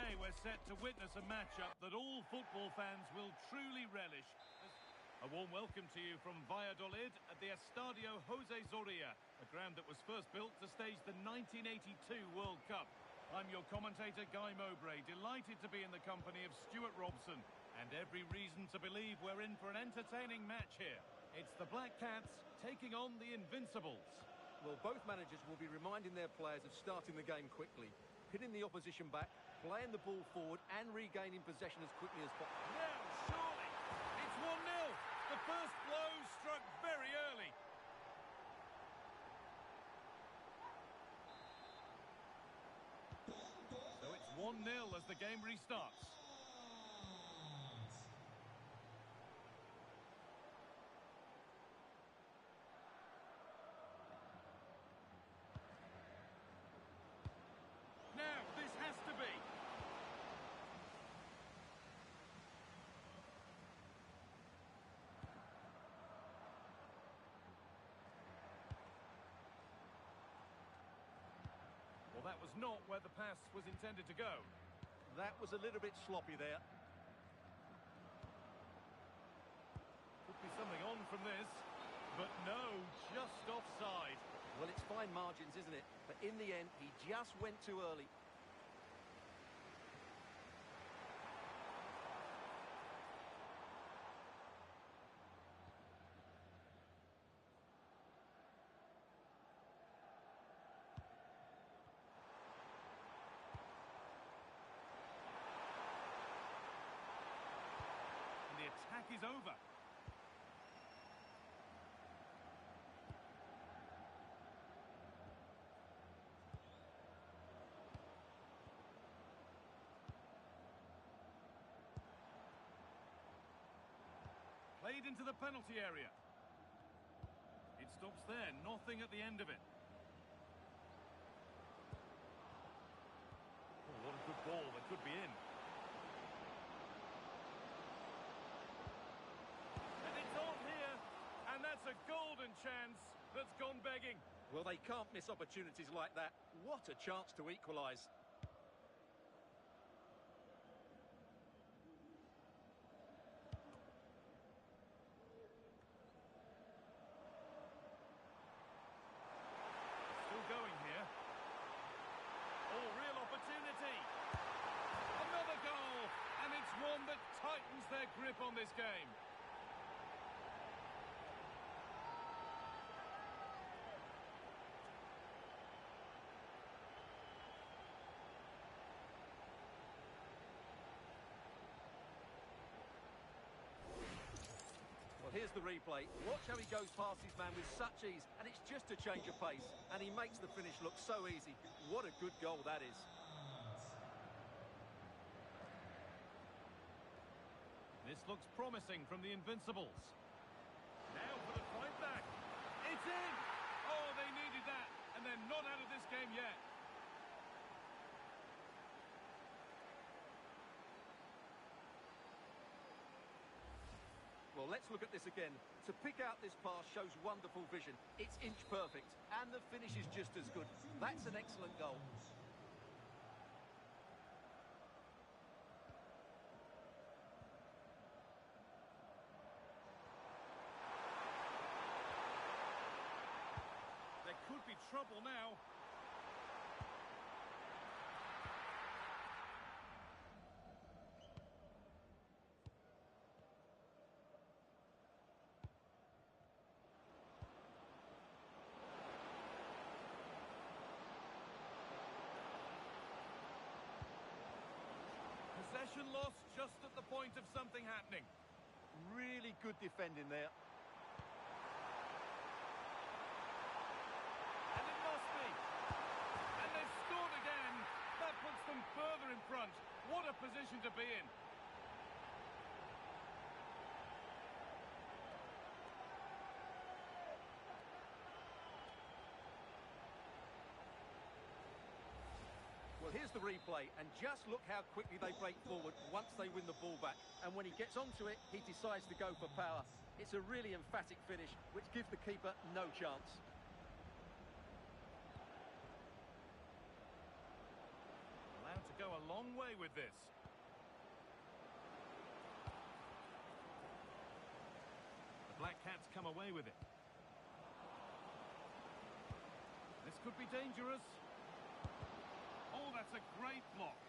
Today we're set to witness a matchup that all football fans will truly relish. A warm welcome to you from Valladolid at the Estadio José Zorrilla, a ground that was first built to stage the 1982 World Cup. I'm your commentator, Guy Mowbray, delighted to be in the company of Stuart Robson, and every reason to believe we're in for an entertaining match here. It's the Black Cats taking on the Invincibles. Well, both managers will be reminding their players of starting the game quickly, pinning the opposition back, playing the ball forward and regaining possession as quickly as possible. Now, surely, it's 1-0. The first blow struck very early. So it's 1-0 as the game restarts. Now, this has to be. Well, that was not where the pass was intended to go. That was a little bit sloppy there. Could be something on from this, but no, just offside. Well, it's fine margins, isn't it? But in the end, he just went too early. The attack is over. Played into the penalty area. It stops there, nothing at the end of it. Oh, what a good ball, that could be in. And that's a golden chance that's gone begging. Well, they can't miss opportunities like that. What a chance to equalise. Still going here. Oh, real opportunity. Another goal. And it's one that tightens their grip on this game. Well, here's the replay. Watch how he goes past his man with such ease, and it's just a change of pace, and he makes the finish look so easy. What a good goal that is. This looks promising from the Invincibles. Now for the fight back. It's in! Oh, they needed that, and they're not out of this game yet. Well, let's look at this again. To pick out this pass shows wonderful vision. It's inch perfect, and the finish is just as good. That's an excellent goal. There could be trouble now. Possession lost just at the point of something happening. Really good defending there. And it must be. And they've scored again. That puts them further in front. What a position to be in. Well, here's the replay, and just look how quickly they break forward once they win the ball back. And when he gets onto it, he decides to go for power. It's a really emphatic finish, which gives the keeper no chance. Allowed to go a long away with this. The Black Cats come away with it. This could be dangerous. Oh, that's a great block.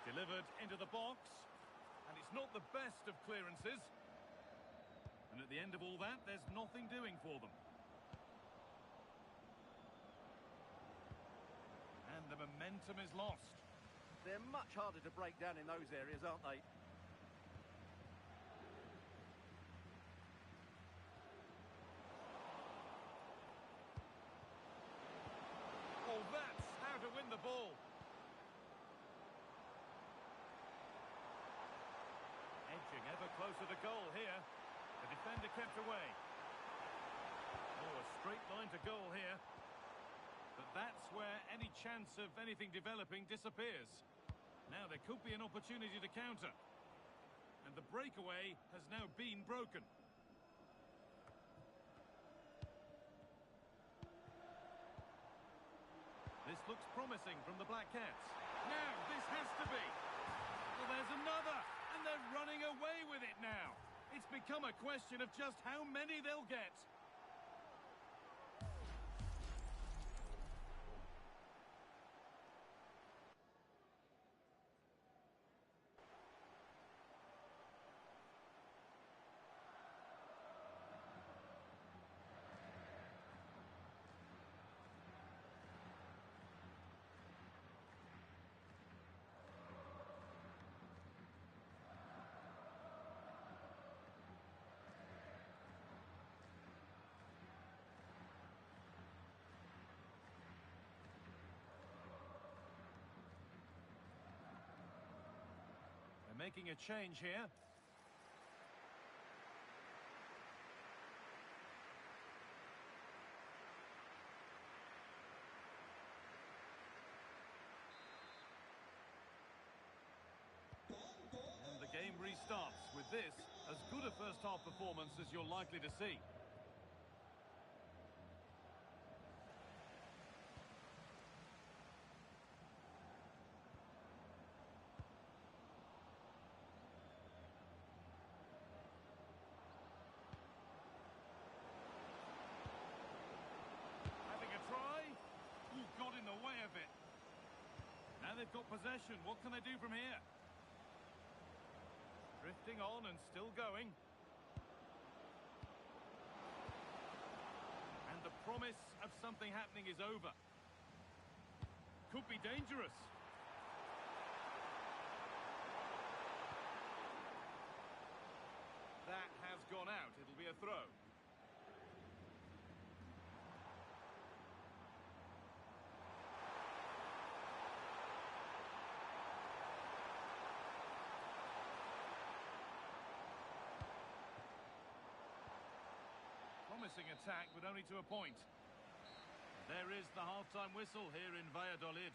Delivered into the box. And it's not the best of clearances. And at the end of all that, there's nothing doing for them. And the momentum is lost. They're much harder to break down in those areas, aren't they? Oh, that's how to win the ball. Edging ever closer to goal here. The defender kept away. Oh, a straight line to goal here. But that's where any chance of anything developing disappears. Now there could be an opportunity to counter. And the breakaway has now been broken. This looks promising from the Black Cats. Now, this has to be. Well, there's another. And they're running away with it now. It's become a question of just how many they'll get. Making a change here. And the game restarts with this, as good a first-half performance as you're likely to see. Now they've got possession. What can they do from here? Drifting on and still going. And the promise of something happening is over. Could be dangerous. That has gone out. It'll be a throw. Promising attack, but only to a point. There is the half-time whistle here in Valladolid.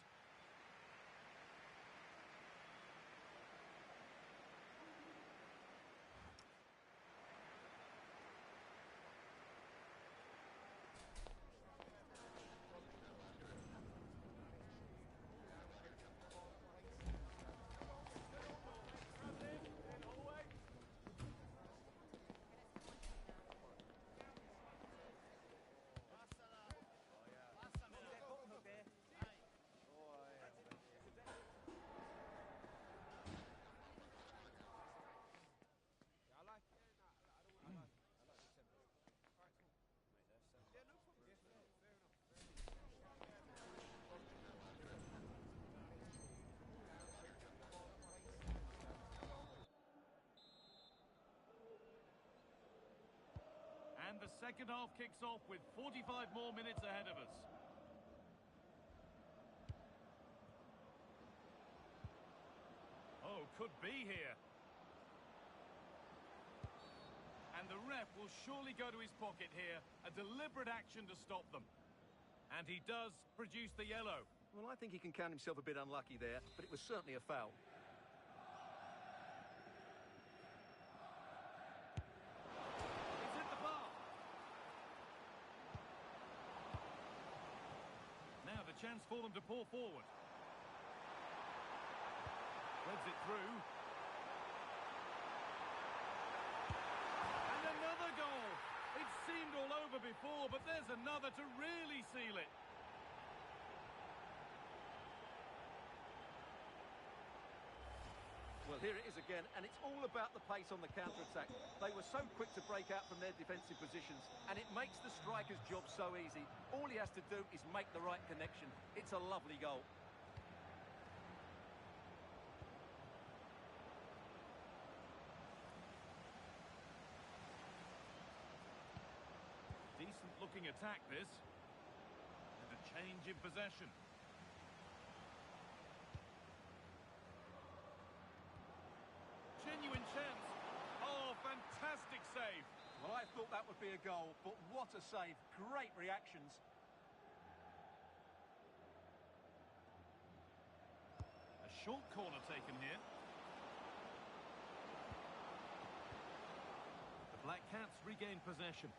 And the second half kicks off with 45 more minutes ahead of us. Oh, could be here. And the ref will surely go to his pocket here. A deliberate action to stop them. And he does produce the yellow. Well, I think he can count himself a bit unlucky there, but it was certainly a foul. chance for them to pour forward. Threads it through. And another goal. It seemed all over before, but there's another to really seal it. Well, here it is again, and it's all about the pace on the counter-attack. They were so quick to break out from their defensive positions, and it makes the striker's job so easy. All he has to do is make the right connection. It's a lovely goal. Decent-looking attack, this. And a change in possession. Genuine chance. Oh, fantastic save. Well, I thought that would be a goal, but what a save. Great reactions. A short corner taken here. The Black Cats regain possession.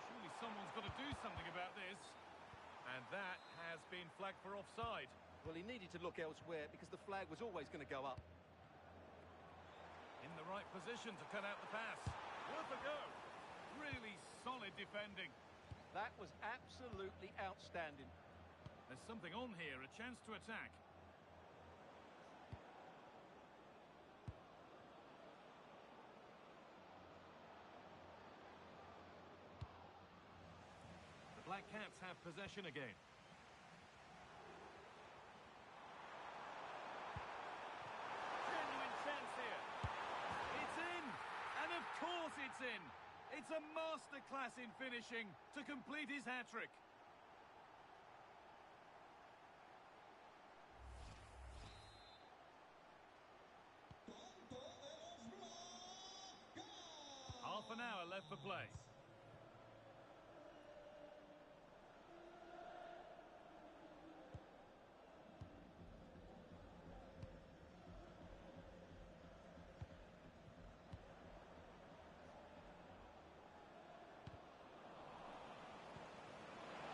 Surely someone's got to do something about this. And that has been flagged for offside. Well, he needed to look elsewhere because the flag was always going to go up. In the right position to cut out the pass. Worth a go. Really solid defending. That was absolutely outstanding. There's something on here, a chance to attack. The Black Cats have possession again. Genuine chance here. It's in! And of course it's in! It's a masterclass in finishing to complete his hat-trick. Half an hour left for play.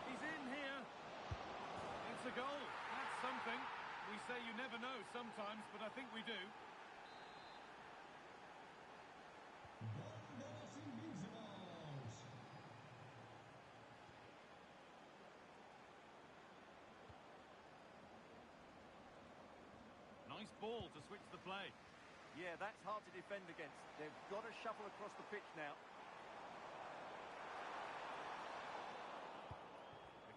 He's in here. It's a goal. That's something. We say you never know sometimes, but I think we do. Nice ball to switch the play. Yeah, that's hard to defend against. They've got to shuffle across the pitch now.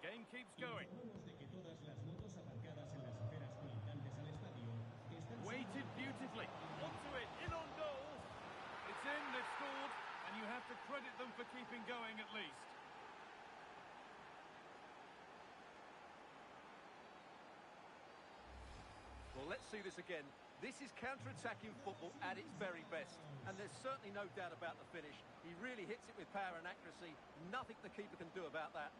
The game keeps going. Weighted beautifully. Onto it, in on goal. It's in, they've scored, and you have to credit them for keeping going at least. Well, let's see this again. This is counter-attacking football at its very best. And there's certainly no doubt about the finish. He really hits it with power and accuracy. Nothing the keeper can do about that.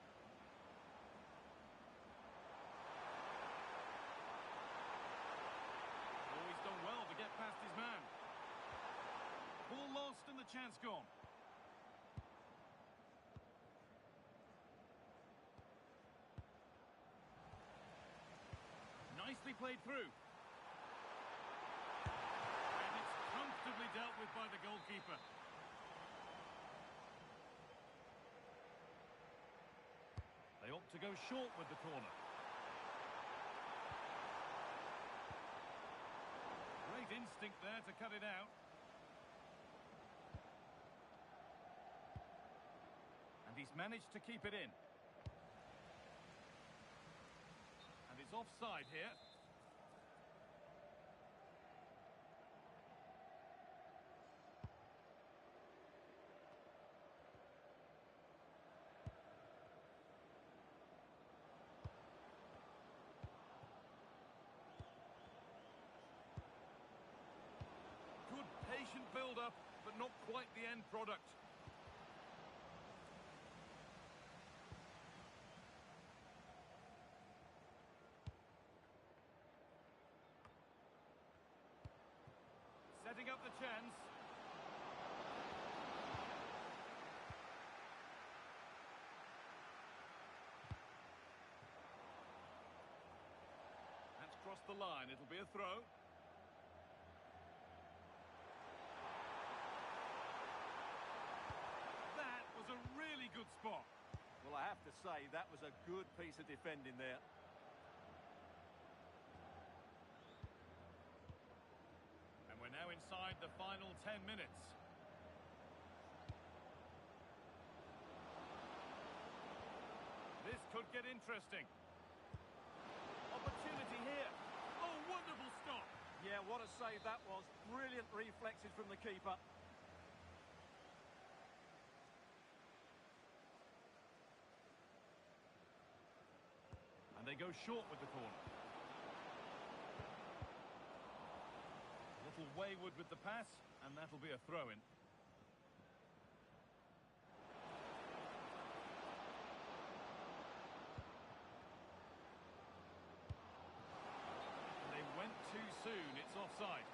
Oh, he's done well to get past his man. Ball lost and the chance gone. Nicely played through. And it's comfortably dealt with by the goalkeeper. They opt to go short with the corner. Great instinct there to cut it out. And he's managed to keep it in. And it's offside here. Good patient build-up, but not quite the end product. Setting up the chance. the line. It'll be a throw. That was a really good spot. Well, I have to say, that was a good piece of defending there. And we're now inside the final 10 minutes. This could get interesting. Opportunity here. Oh, wonderful stop. Yeah, what a save that was. Brilliant reflexes from the keeper. And they go short with the corner. A little wayward with the pass, and that'll be a throw-in. They went too soon. It's offside.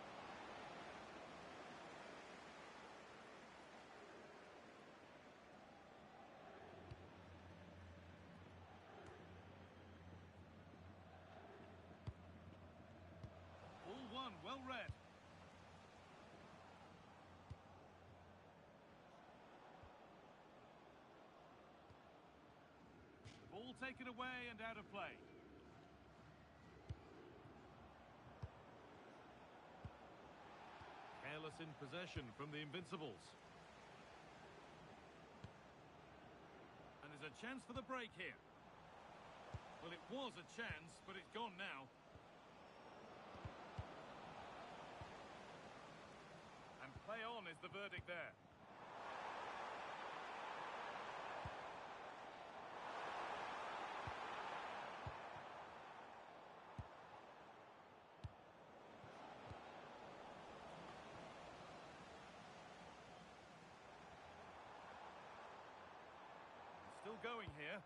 Ball one, well read. The ball taken away and out of play. Careless in possession from the Invincibles. And there's a chance for the break here. Well, it was a chance, but it's gone now. And play on is the verdict there. Still going here.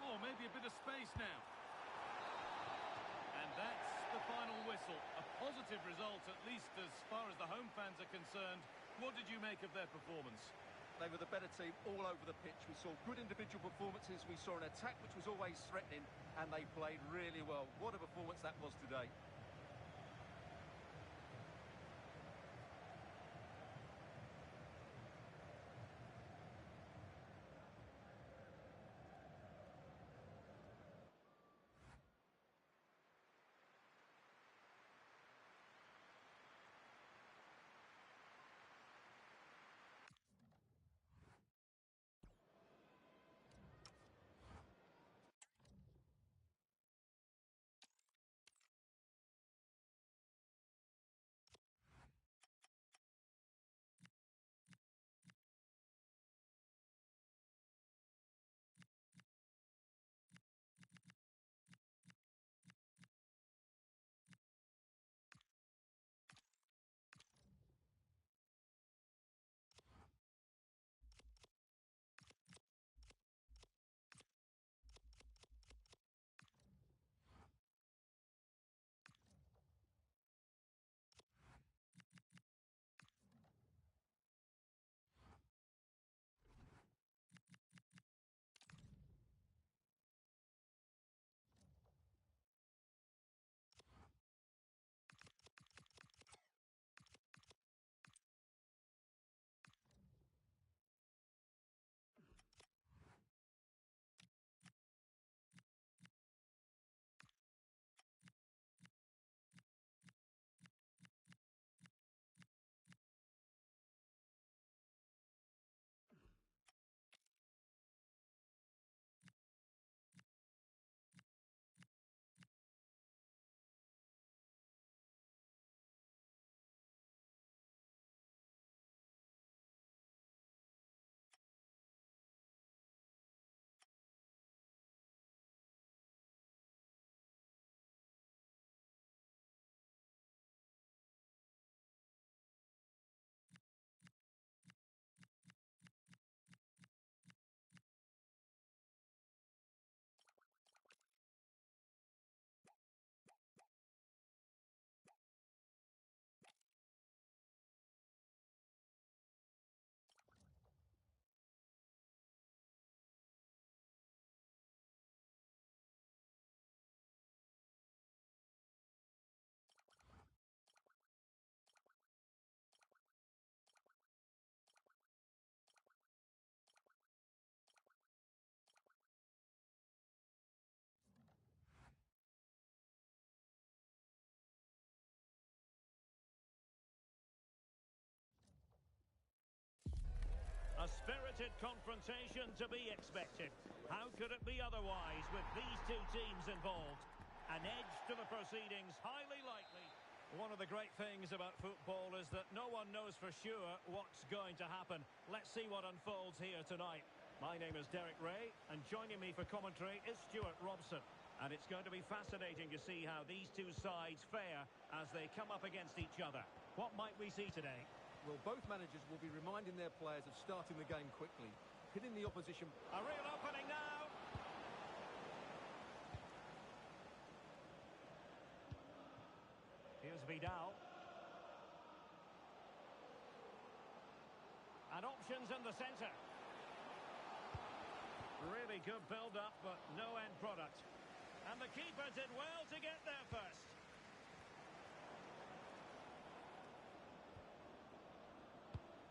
Oh, maybe a bit of space now. And that's the final whistle. A positive result, at least as far as the home fans are concerned. What did you make of their performance? They were the better team all over the pitch. We saw good individual performances. We saw an attack which was always threatening, and they played really well. What a performance that was today. Spirited confrontation to be expected. How could it be otherwise with these two teams involved? An edge to the proceedings, highly likely. One of the great things about football is that no one knows for sure what's going to happen. Let's see what unfolds here tonight. My name is Derek Ray, and joining me for commentary is Stuart Robson. And it's going to be fascinating to see how these two sides fare as they come up against each other. What might we see today? Well, both managers will be reminding their players of starting the game quickly, hitting the opposition. A real opening now. Here's Vidal. And options in the centre. Really good build-up, but no end product. And the keeper did well to get there first.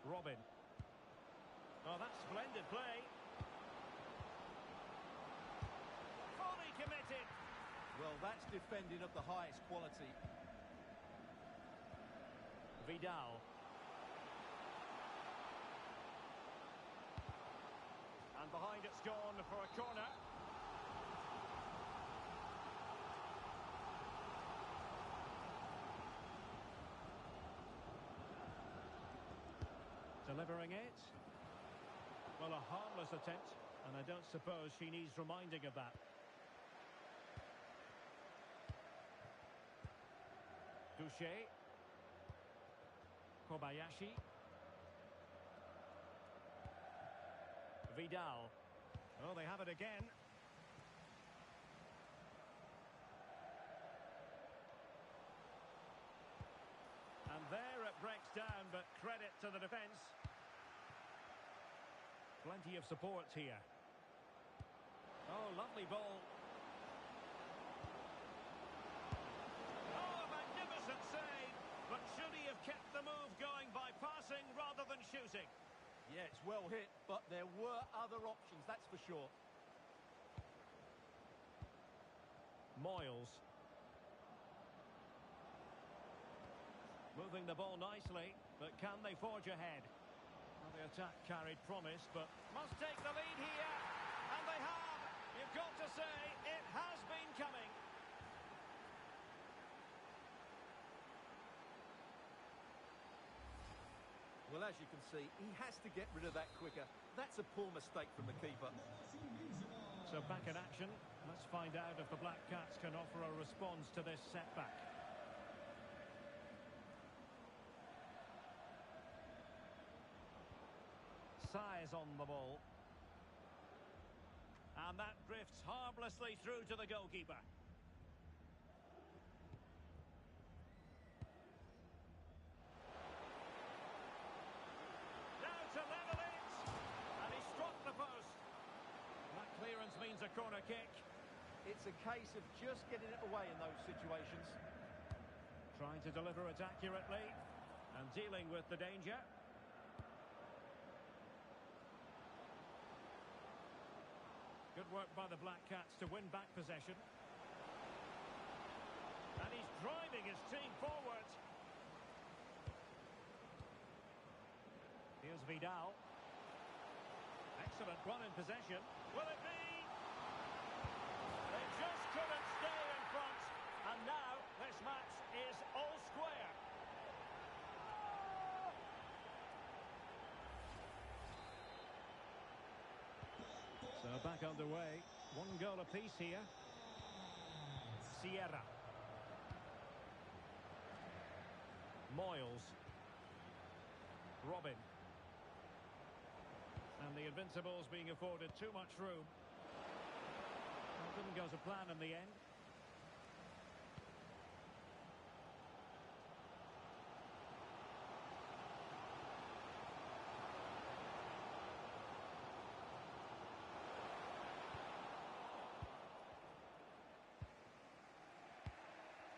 Robin. Oh, that's splendid play. Fully committed. Well, that's defending of the highest quality. Vidal. And behind it's gone for a corner. Delivering it. Well, a harmless attempt, and I don't suppose she needs reminding of that. Touché. Kobayashi. Vidal. Oh, they have it again. And there it breaks down, but credit to the defence. Plenty of support here. Oh, lovely ball. Oh, magnificent save. But should he have kept the move going by passing rather than shooting? Yeah, it's well hit, but there were other options, that's for sure. Moyles. Moving the ball nicely, but can they forge ahead? Well, the attack carried promise, but must take the lead here. And they have. You've got to say, it has been coming. Well, as you can see, he has to get rid of that quicker. That's a poor mistake from the keeper. So back in action. Let's find out if the Black Cats can offer a response to this setback. Size on the ball. And that drifts harmlessly through to the goalkeeper. Now to level it. And he struck the post. That clearance means a corner kick. It's a case of just getting it away in those situations. Trying to deliver it accurately. And dealing with the danger. Good work by the Black Cats to win back possession. And he's driving his team forward. Here's Vidal. Excellent one in possession. Will it be? They just couldn't stay in front. And now this match is all square. So back underway. One goal apiece here. Sierra. Moyles. Robin. And the Invincibles being afforded too much room. Well, didn't go to plan in the end.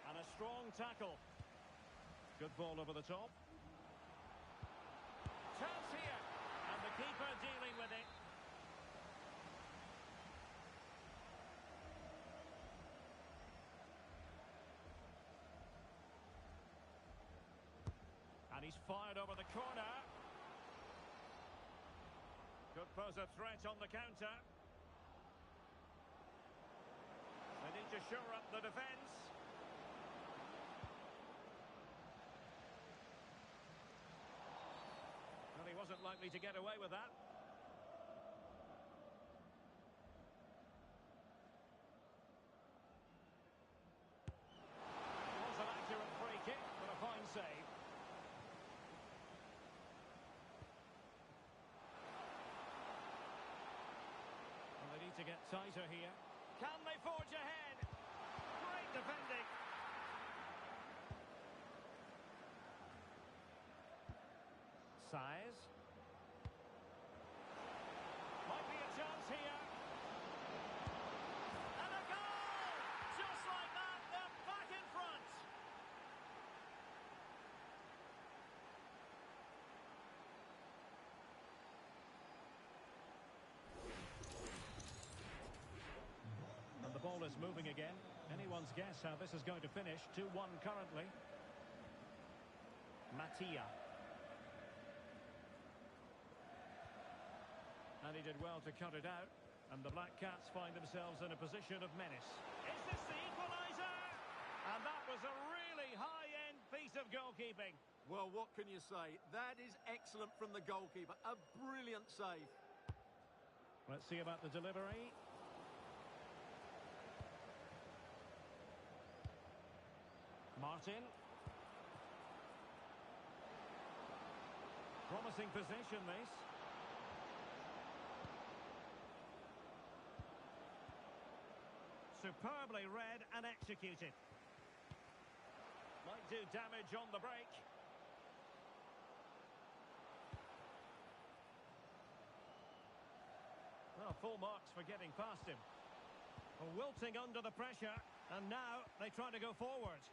And a strong tackle. Good ball over the top. Chance here. And the keeper dealing with it. And he's fired over the corner. Good pose a threat on the counter. They need to shore up the defence. Well, he wasn't likely to get away with that. It was an accurate free kick, but a fine save. Well, they need to get tighter here. Can they forge ahead? Great defending. Size. Might be a chance here. And a goal! Just like that, they're back in front. And the ball is moving again. Anyone's guess how this is going to finish. 2-1 currently. Mattia. And he did well to cut it out. And the Black Cats find themselves in a position of menace. Is this the equaliser? And that was a really high-end piece of goalkeeping. Well, what can you say? That is excellent from the goalkeeper. A brilliant save. Let's see about the delivery. Martin. Promising position, this. Superbly read and executed. Might do damage on the break. Well, full marks for getting past him. Well, wilting under the pressure, and now they try to go forward.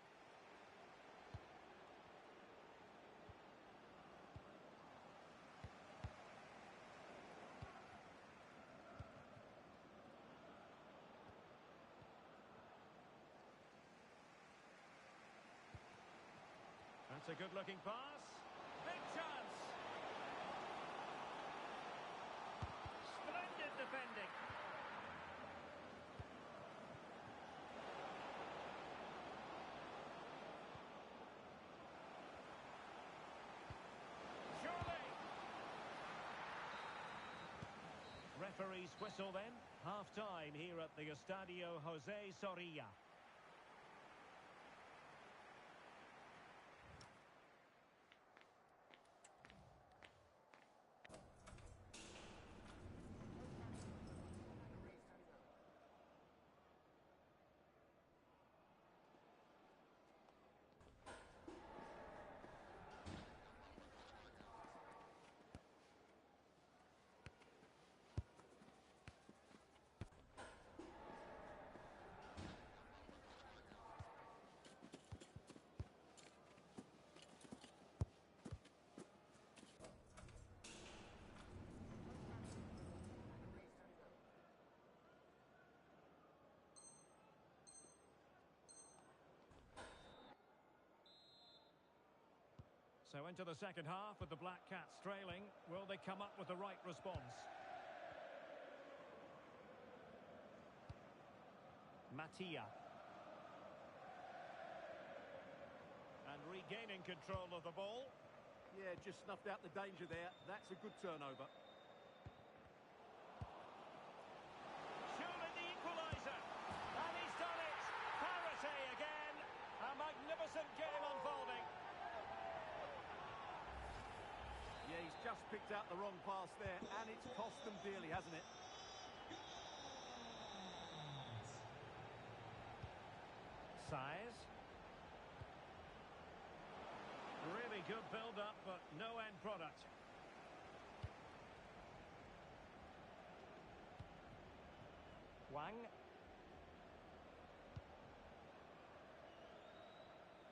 That's a good-looking pass. Big chance. Splendid defending. Surely. Referee's whistle then. Half-time here at the Estadio José Zorrilla. So into the second half with the Black Cats trailing. Will they come up with the right response? Mattia. And regaining control of the ball. Yeah, just snuffed out the danger there. That's a good turnover. Surely the equaliser. And he's done it. Parity again. A magnificent game unfolding. Yeah, he's just picked out the wrong pass there, and it's cost them dearly, hasn't it? Size. Really good build-up, but no end product. Wang.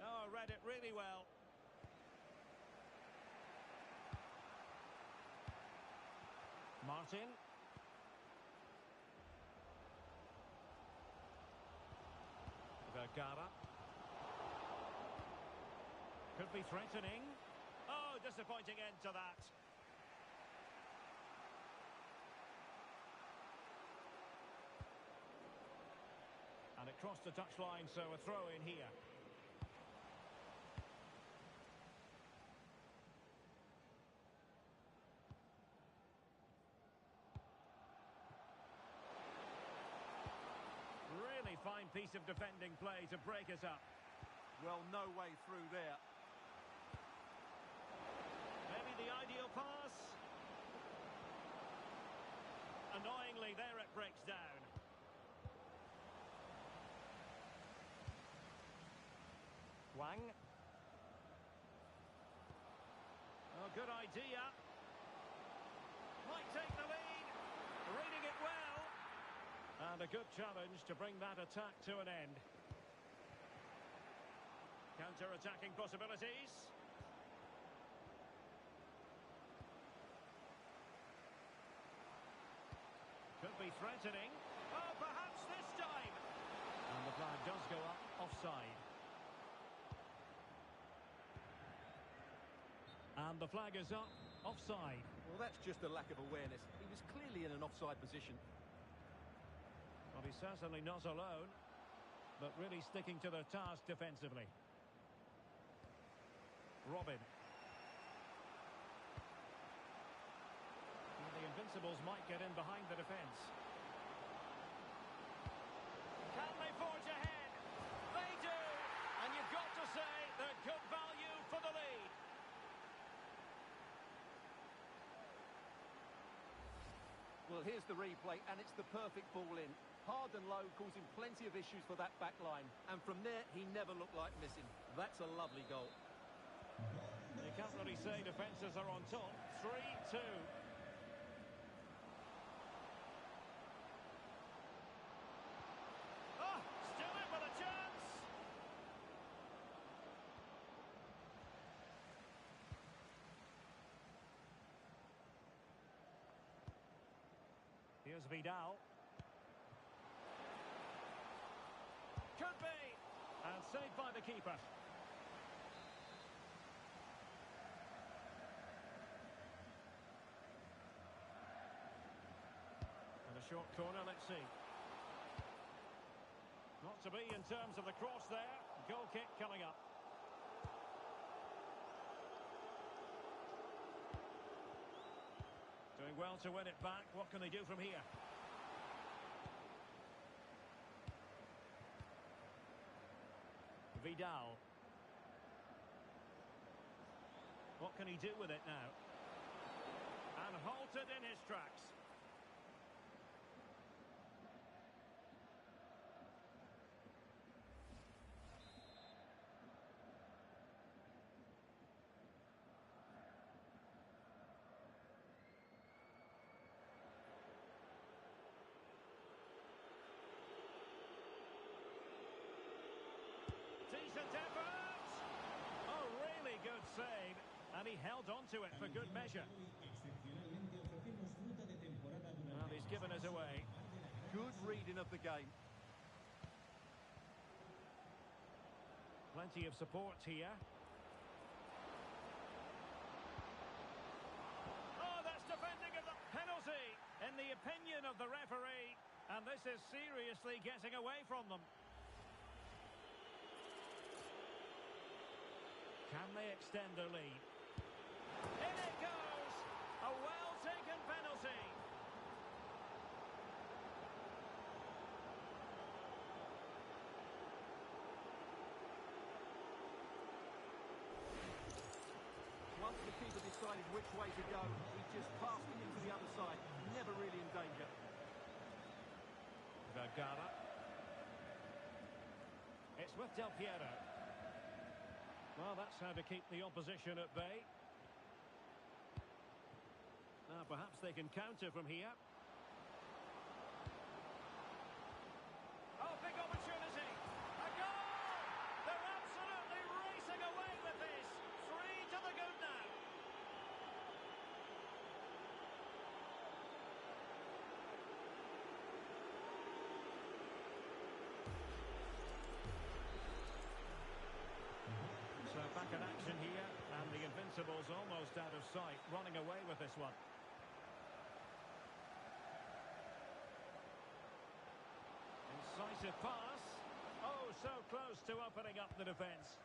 Oh, read it really well. Martin. Vergara. Could be threatening. Oh, disappointing end to that. across the touchline, so a throw in here. Really fine piece of defending play to break us up. Well, no way through there. Maybe the ideal pass. Annoyingly, there it breaks down. Wang. Oh, good idea. Might take the lead. Reading it well. And a good challenge to bring that attack to an end. Counter-attacking possibilities. Could be threatening. Oh, perhaps this time. And the flag does go up offside. And the flag is up offside. Well, that's just a lack of awareness. He was clearly in an offside position. Well, he's certainly not alone, but really sticking to their task defensively. Robin. Well, the Invincibles might get in behind the defence. Can they forge ahead? They do! And you've got to say they're good value for the lead. Well, here's the replay, and it's the perfect ball in. Hard and low, causing plenty of issues for that back line. And from there, he never looked like missing. That's a lovely goal. You can't really say defences are on top. 3-2. Oh, still in with a chance. Here's Vidal. Could be. And saved by the keeper. And a short corner, let's see. Not to be in terms of the cross there. Goal kick coming up. Doing well to win it back. What can they do from here? Vidal. What can he do with it now? And halted in his tracks. Decent effort! Oh, really good save. And he held on to it for good measure. Well, he's given us away. Good reading of the game. Plenty of support here. Oh, that's defending of the penalty, in the opinion of the referee. And this is seriously getting away from them. Can they extend their lead? In it goes! A well-taken penalty. Once the keeper decided which way to go, he just passed it into the other side. Never really in danger. Vergara. It's with Del Piero. Well, that's how to keep the opposition at bay. Now, perhaps they can counter from here. Oh, big opportunity. A goal! They're absolutely racing away with this. 3 to the good now. So back in action here, and the Invincibles almost out of sight, running away with this one. Incisive pass. so close to opening up the defence.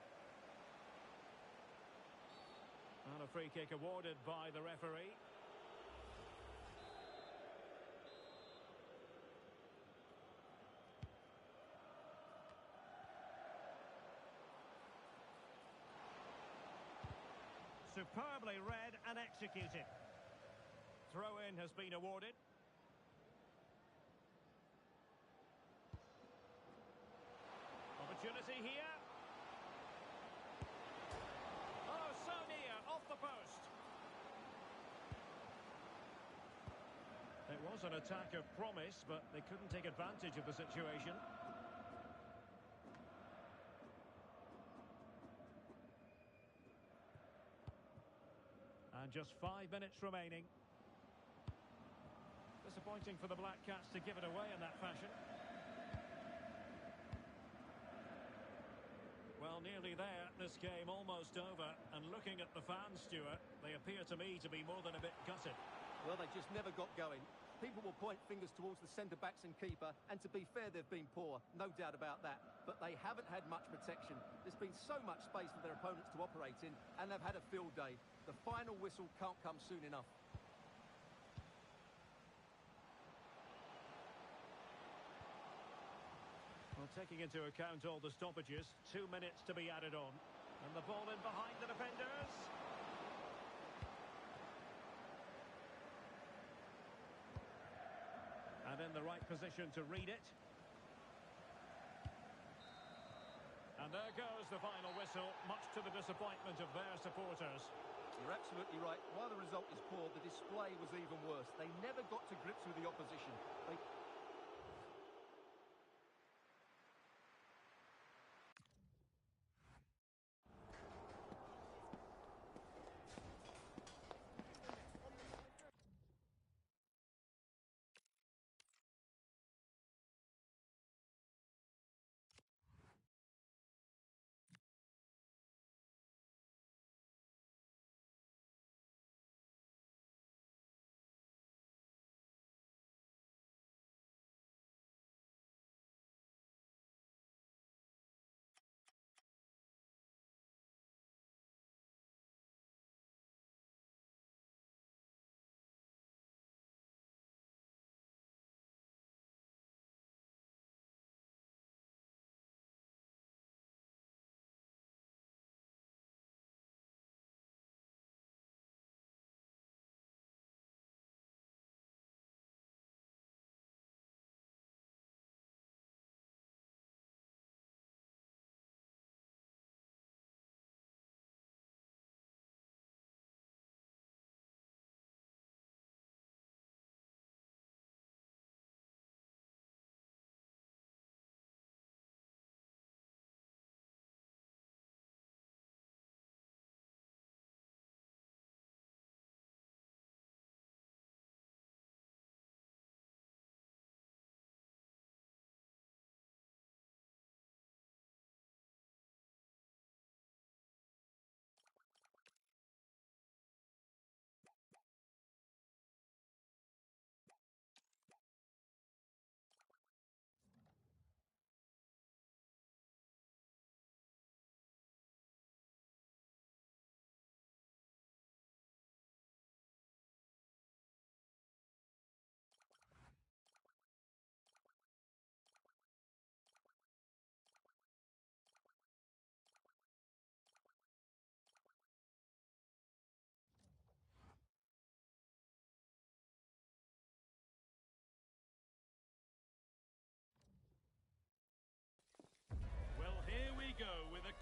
And a free kick awarded by the referee. Superbly read and executed. Throw-in has been awarded. Opportunity here. Oh, so near, off the post. It was an attack of promise, but they couldn't take advantage of the situation. And just 5 minutes remaining. Disappointing for the Black Cats to give it away in that fashion. Well, nearly there. This game almost over. And looking at the fans, Stuart, they appear to me to be more than a bit gutted. Well, they just never got going. People will point fingers towards the centre-backs and keeper, and to be fair, they've been poor, no doubt about that. But they haven't had much protection. There's been so much space for their opponents to operate in, and they've had a field day. The final whistle can't come soon enough. Well, taking into account all the stoppages, 2 minutes to be added on. And the ball in behind the defenders. And in the right position to read it. And there goes the final whistle, much to the disappointment of their supporters. You're absolutely right. While the result is poor, the display was even worse. They never got to grips with the opposition.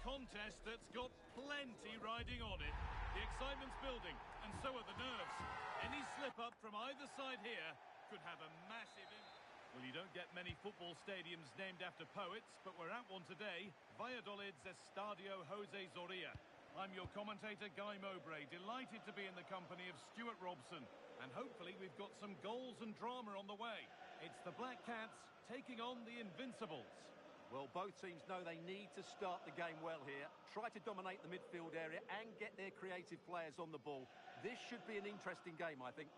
Contest that's got plenty riding on it. The excitement's building, and so are the nerves. Any slip-up from either side here could have a massive impact. Well, you don't get many football stadiums named after poets, but we're at one today, Valladolid's Estadio Jose Zorrilla. I'm your commentator, Guy Mowbray, delighted to be in the company of Stuart Robson. And hopefully we've got some goals and drama on the way. It's the Black Cats taking on the Invincibles. Well, both teams know they need to start the game well here, try to dominate the midfield area and get their creative players on the ball. This should be an interesting game, I think.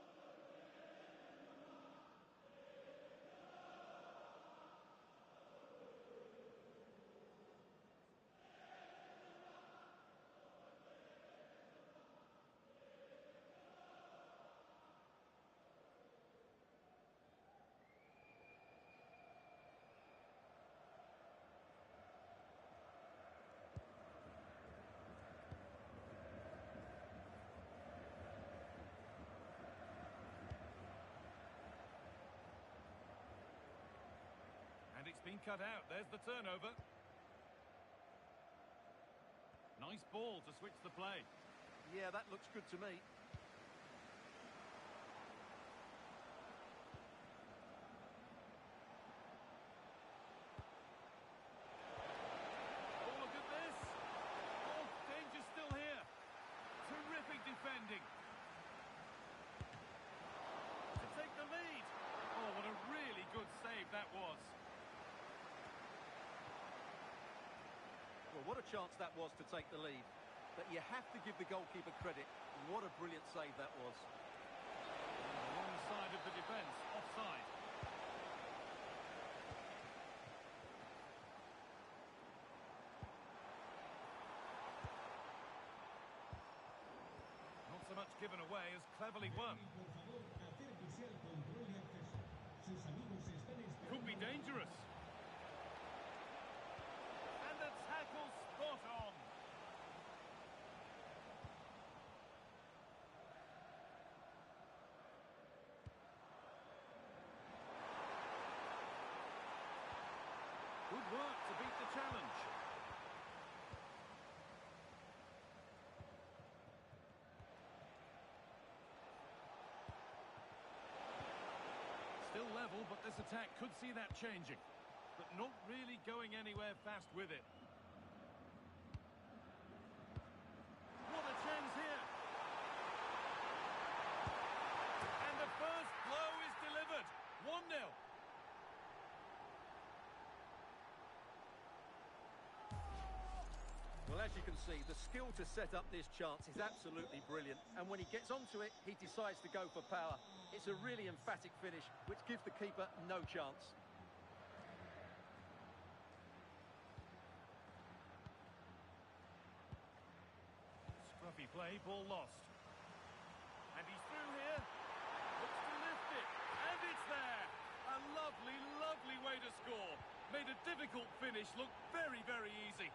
been cut out. There's the turnover. Nice ball to switch the play. Yeah, that looks good to me. Oh, look at this. Oh, danger still here. Terrific defending. To take the lead. Oh, what a really good save that was. Well, what a chance that was to take the lead. But you have to give the goalkeeper credit. What a brilliant save that was. On the wrong side of the defence, offside. Not so much given away as cleverly won. Could be dangerous. And the tackle spot on. Good work to beat the challenge. Still level, but this attack could see that changing. But not really going anywhere fast with it. What a chance here! And the first blow is delivered. 1-0. Well, as you can see, the skill to set up this chance is absolutely brilliant. And when he gets onto it, he decides to go for power. It's a really emphatic finish, which gives the keeper no chance. Scruffy play, ball lost. And he's through here. Looks to lift it. And it's there. A lovely, lovely way to score. Made a difficult finish look very, very easy.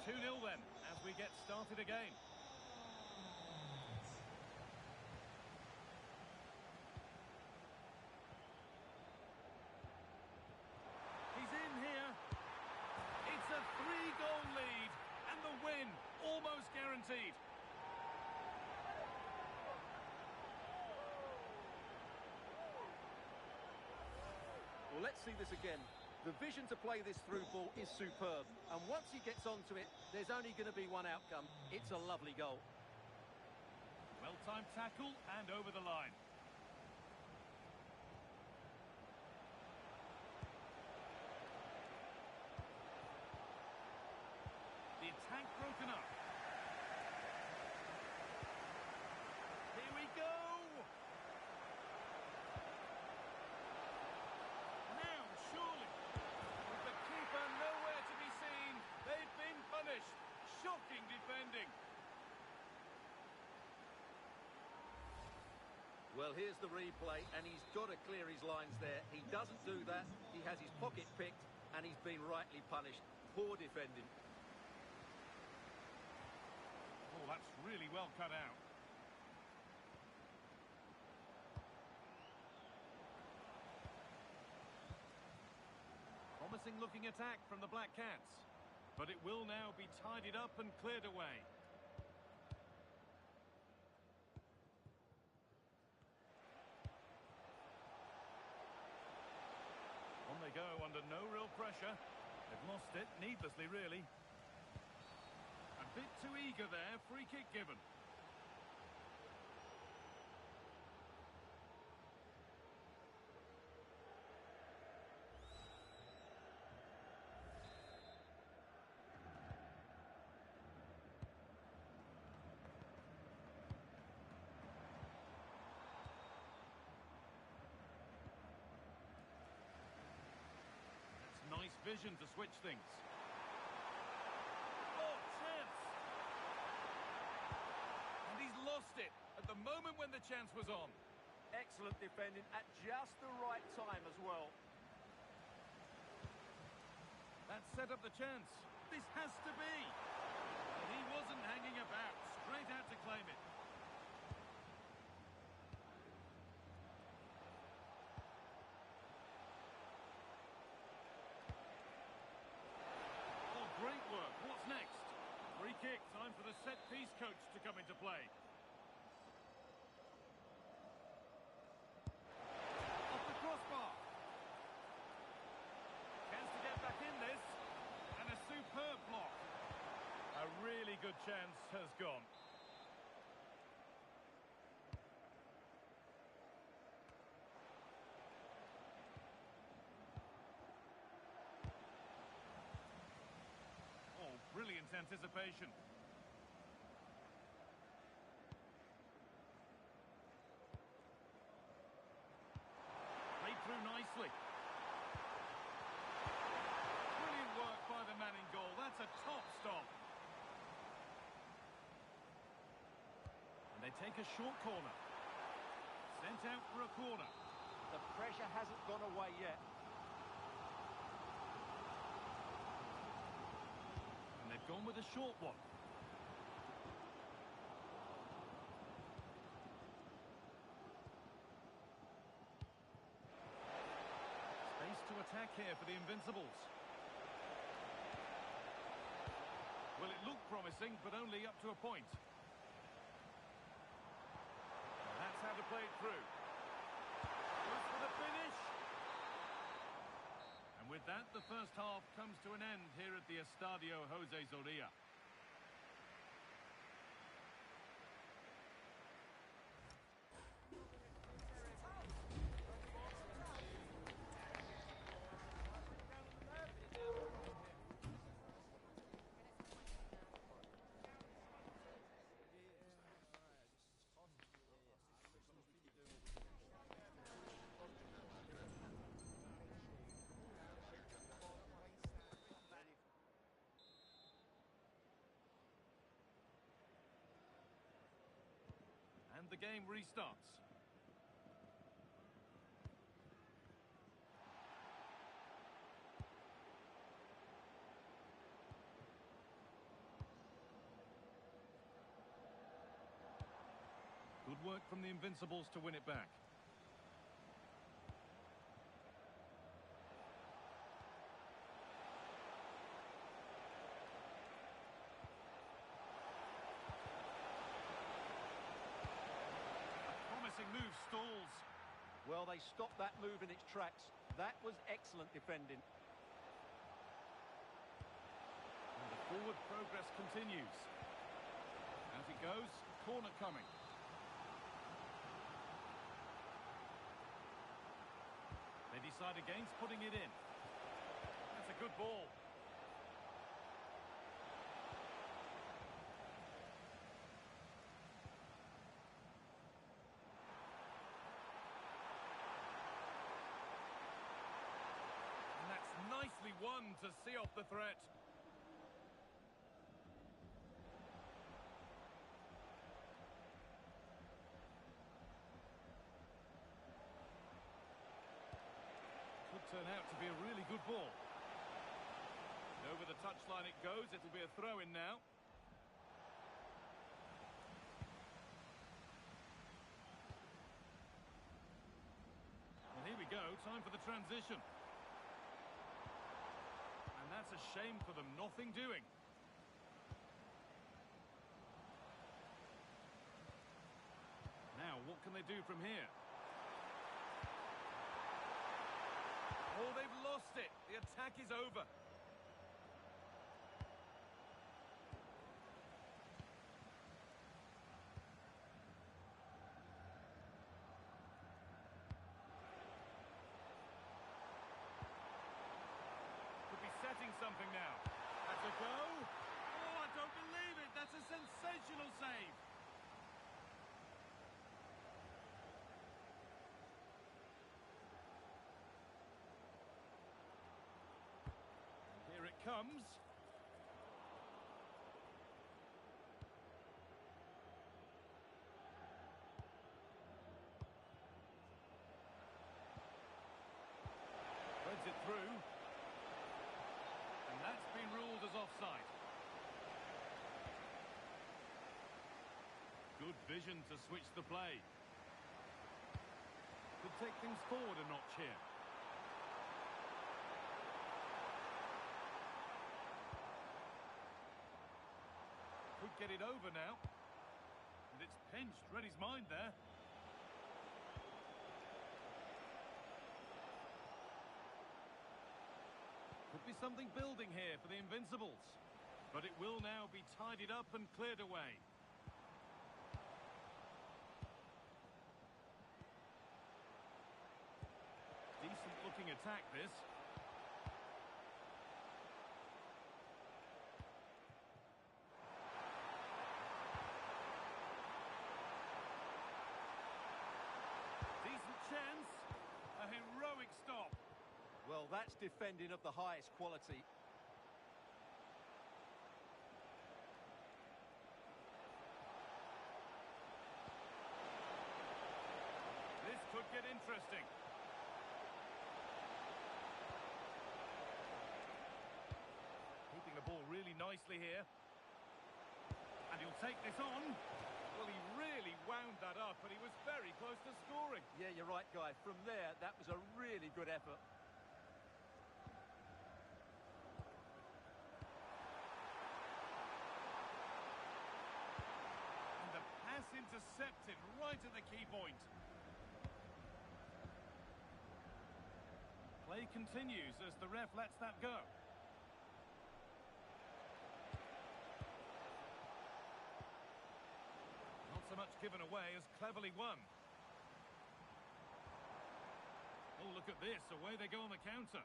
2-0 then, as we get started again. He's in here. It's a 3-goal lead, and the win almost guaranteed. Well, let's see this again. The vision to play this through ball is superb. And once he gets onto it, there's only going to be one outcome. It's a lovely goal. Well-timed tackle and over the line. The attack broken up. Here we go! Now, surely. With the keeper nowhere to be seen, they've been punished. Shocking defending. Well, here's the replay, and he's got to clear his lines there. He doesn't do that. He has his pocket picked, and he's been rightly punished. Poor defending. Oh, that's really well cut out. Promising looking attack from the Black Cats. But it will now be tidied up and cleared away. On they go under no real pressure. They've lost it needlessly, really. A bit too eager there, free kick given. That's nice vision to switch things. Oh, chance! And he's lost it at the moment when the chance was on. Excellent defending at just the right time as well. That set up the chance. This has to be. He wasn't hanging about. Straight out to claim it. kick. Time for the set-piece coach to come into play. Off the crossbar. Chance to get back in this. And a superb block. A really good chance has gone. Oh, brilliant anticipation. Played through nicely. Brilliant work by the man in goal. That's a top stop. And they take a short corner. Sent out for a corner. The pressure hasn't gone away yet. And they've gone with a short one. Space to attack here for the Invincibles. Well, it looked promising, but only up to a point. And that's how to play it through. Goes for the finish. And with that, the first half comes to an end here at the Estadio José Zorrilla. And the game restarts. Good work from the Invincibles to win it back. Move stalls. Well, they stopped that move in its tracks. That was excellent defending. And the forward progress continues. As it goes, corner coming. They decide against putting it in. That's a good ball. Nicely won to see off the threat. Could turn out to be a really good ball. And over the touchline it goes. It'll be a throw-in now. Well, here we go. Time for the transition. That's a shame for them, nothing doing. Now, what can they do from here? Oh, they've lost it. The attack is over. Setting something now. That's a go. Oh, I don't believe it. That's a sensational save. And here it comes. Threads it through. That's been ruled as offside. Good vision to switch the play. Could take things forward a notch here. get it over now. And it's pinched, read his mind there. Could be something building here for the Invincibles. But it will now be tidied up and cleared away. Decent looking attack, this. Decent chance. A heroic stop. Well, that's defending of the highest quality. This could get interesting. Keeping the ball really nicely here. And he'll take this on. Well, he really wound that up, and he was very close to scoring. Yeah, you're right, Guy. From there, that was a really good effort. And the pass intercepted right at the key point. Play continues as the ref lets that go. Not so much given away as cleverly won. Oh, look at this. Away they go on the counter.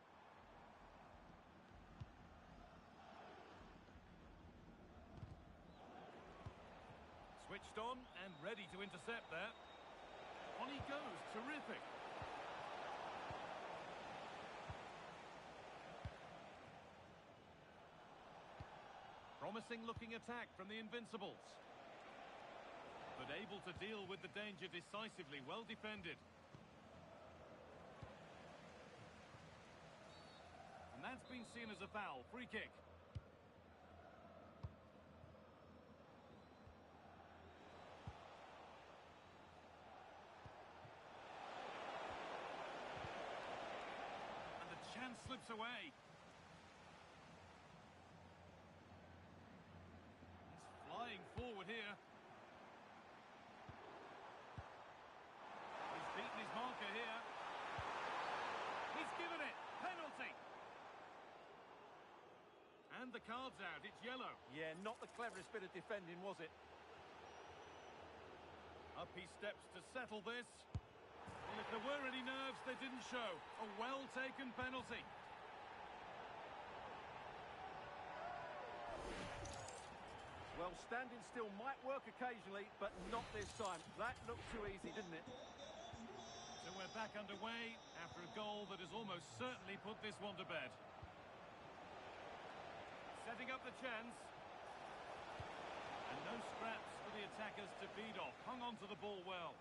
Switched on and ready to intercept there. On he goes. Terrific. Promising looking attack from the Invincibles. But able to deal with the danger decisively, well defended. And that's been seen as a foul, free kick. And the chance slips away. Forward here. He's beaten his marker here. He's given it. Penalty. And the card's out. It's yellow. Yeah, not the cleverest bit of defending, was it? Up he steps to settle this. Well, if there were any nerves, they didn't show. A well-taken penalty. Well, standing still might work occasionally, but not this time. That looked too easy, didn't it? So we're back underway after a goal that has almost certainly put this one to bed. Setting up the chance. And no scraps for the attackers to feed off. Hung on to the ball well.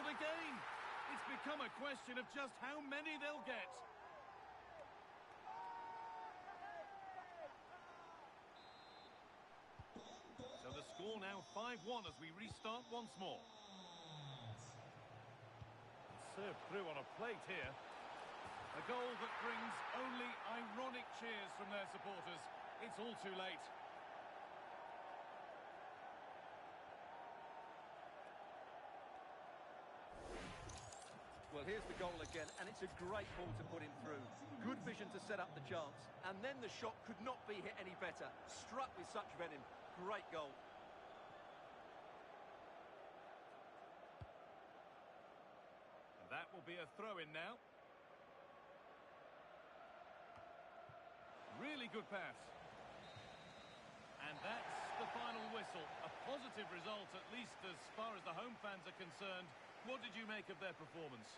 Again, it's become a question of just how many they'll get. So the score now 5-1 as we restart once more. Served through on a plate here. A goal that brings only ironic cheers from their supporters. It's all too late. Well, here's the goal again, and it's a great ball to put him through. Good vision to set up the chance, and then the shot could not be hit any better. Struck with such venom. Great goal. And that will be a throw-in now. Really good pass. And that's the final whistle. A positive result, at least as far as the home fans are concerned. What did you make of their performance?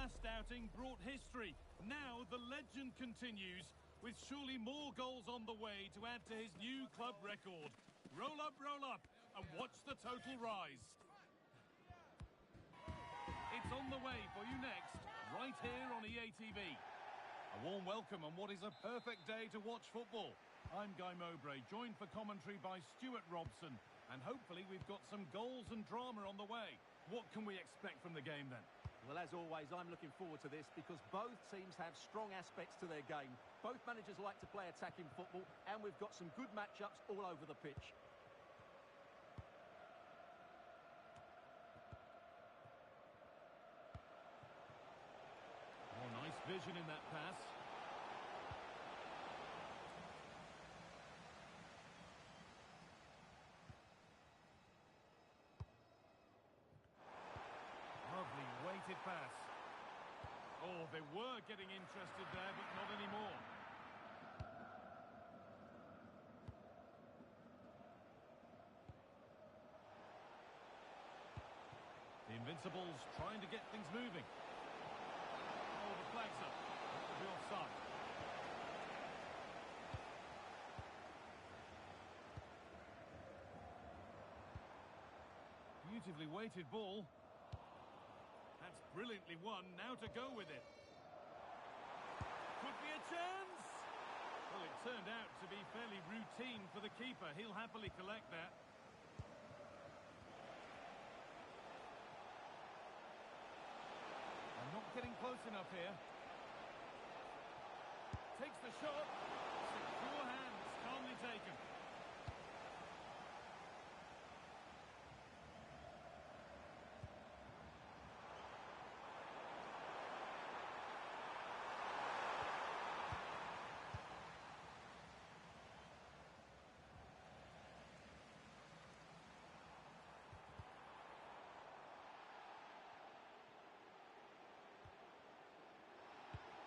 last outing brought history. Now the legend continues, with surely more goals on the way to add to his new club record. Roll up, and watch the total rise. It's on the way for you next, right here on EA TV. A warm welcome on what is a perfect day to watch football. I'm Guy Mowbray, joined for commentary by Stuart Robson. And hopefully we've got some goals and drama on the way. What can we expect from the game then? Well, as always, I'm looking forward to this because both teams have strong aspects to their game. Both managers like to play attacking football, and we've got some good matchups all over the pitch. Oh, nice vision in that pass. Lovely weighted pass. Oh, they were getting interested there, but not anymore. The Invincibles trying to get things moving. Oh, the flag's up. That could be offside. Beautifully weighted ball. That's brilliantly won. Now to go with it. Could be a chance. Well, it turned out to be fairly routine for the keeper. He'll happily collect that. I'm not getting close enough here. Takes the shot. Secure hands, calmly taken.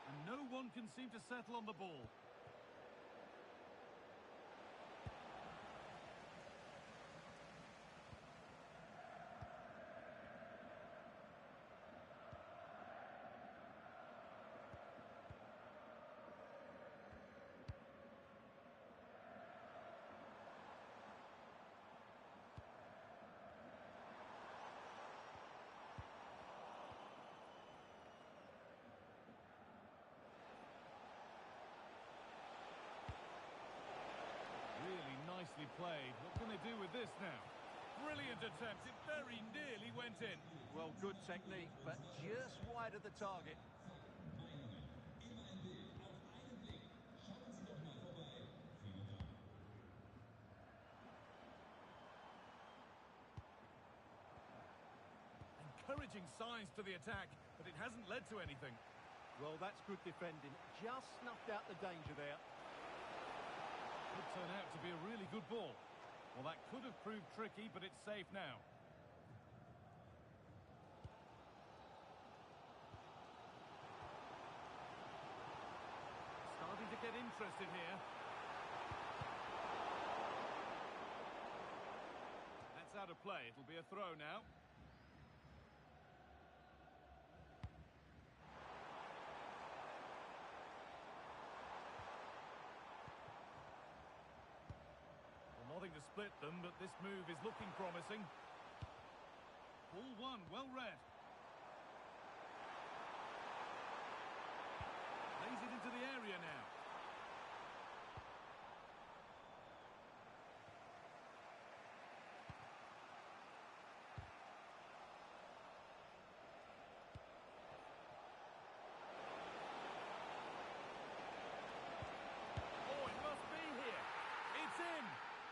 And no one can seem to settle on the ball. Really nicely played. What can they do with this now? Brilliant attempt. It very nearly went in. Well, good technique, but just wide of the target. Encouraging signs to the attack, but it hasn't led to anything. Well, that's good defending. Just snuffed out the danger there. Could turn out to be a really good ball. Well, that could have proved tricky, but it's safe now. Starting to get interested here. That's out of play. It'll be a throw now. Nothing to split them, but this move is looking promising. Ball one, well read. Plays it into the area now. Oh, it must be here. It's in.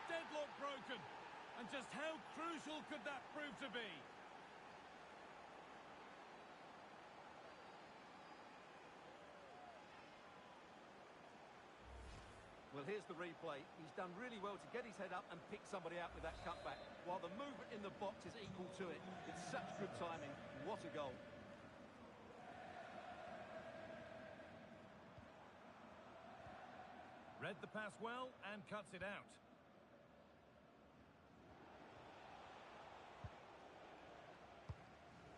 Deadlock broken. And just how crucial could that prove to be? Well, here's the replay. He's done really well to get his head up and pick somebody out with that cutback, while the movement in the box is equal to it. It's such good timing. What a goal. Read the pass well and cuts it out.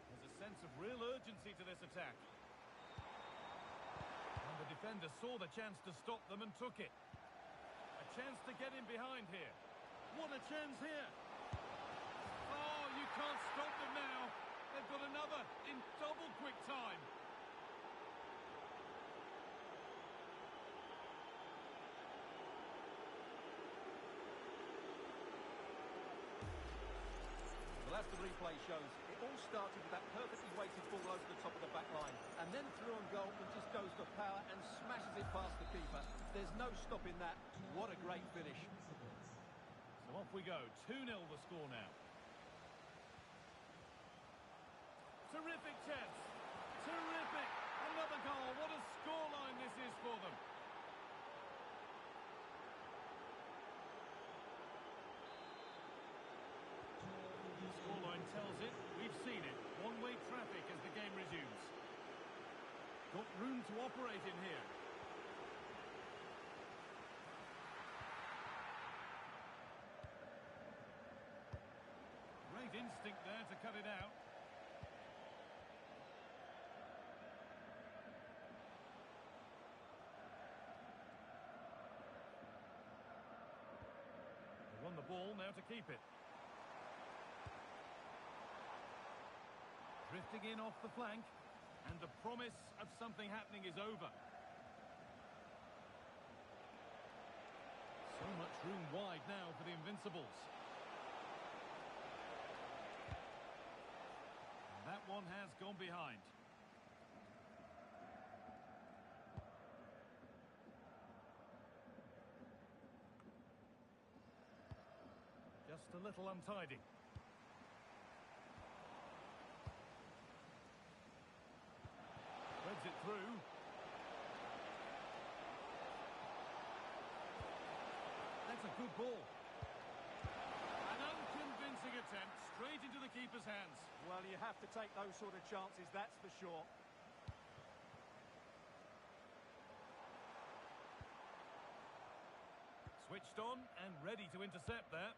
There's a sense of real urgency to this attack. defender saw the chance to stop them and took it. A chance to get in behind here. What a chance here. Oh, you can't stop them now. They've got another in double quick time. Well, as the replay shows, it all started with that perfectly weighted ball over the top of the back line, and then through on goal, he just goes for power and smashes it past the keeper. There's no stopping that. What a great finish. So off we go. 2-0 the score now. Terrific chance. Terrific. Another goal. What a scoreline this is for them. The scoreline tells it. We've seen it. One-way traffic as the game resumes. Got room to operate in here. Great instinct there to cut it out. They won the ball, now to keep it. Drifting in off the flank, and the promise of something happening is over. So much room wide now for the Invincibles. And that one has gone behind. Just a little untidy. Threads it through. That's a good ball. An unconvincing attempt straight into the keeper's hands. Well, you have to take those sort of chances, that's for sure. Switched on and ready to intercept there.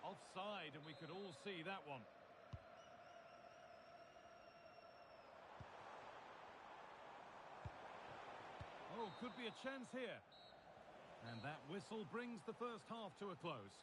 Offside, and we could all see that one. Oh, could be a chance here. And that whistle brings the first half to a close.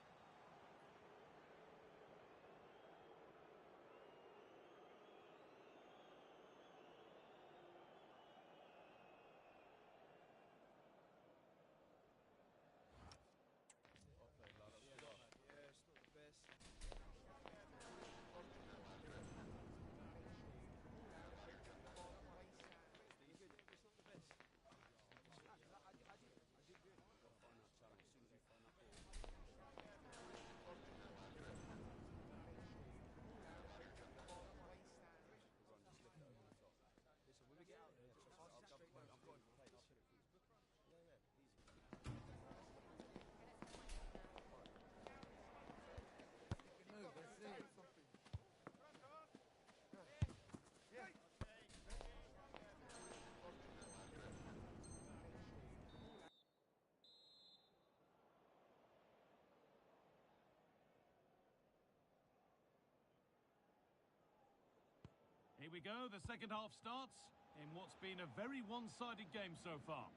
Here we go, the second half starts in what's been a very one-sided game so far.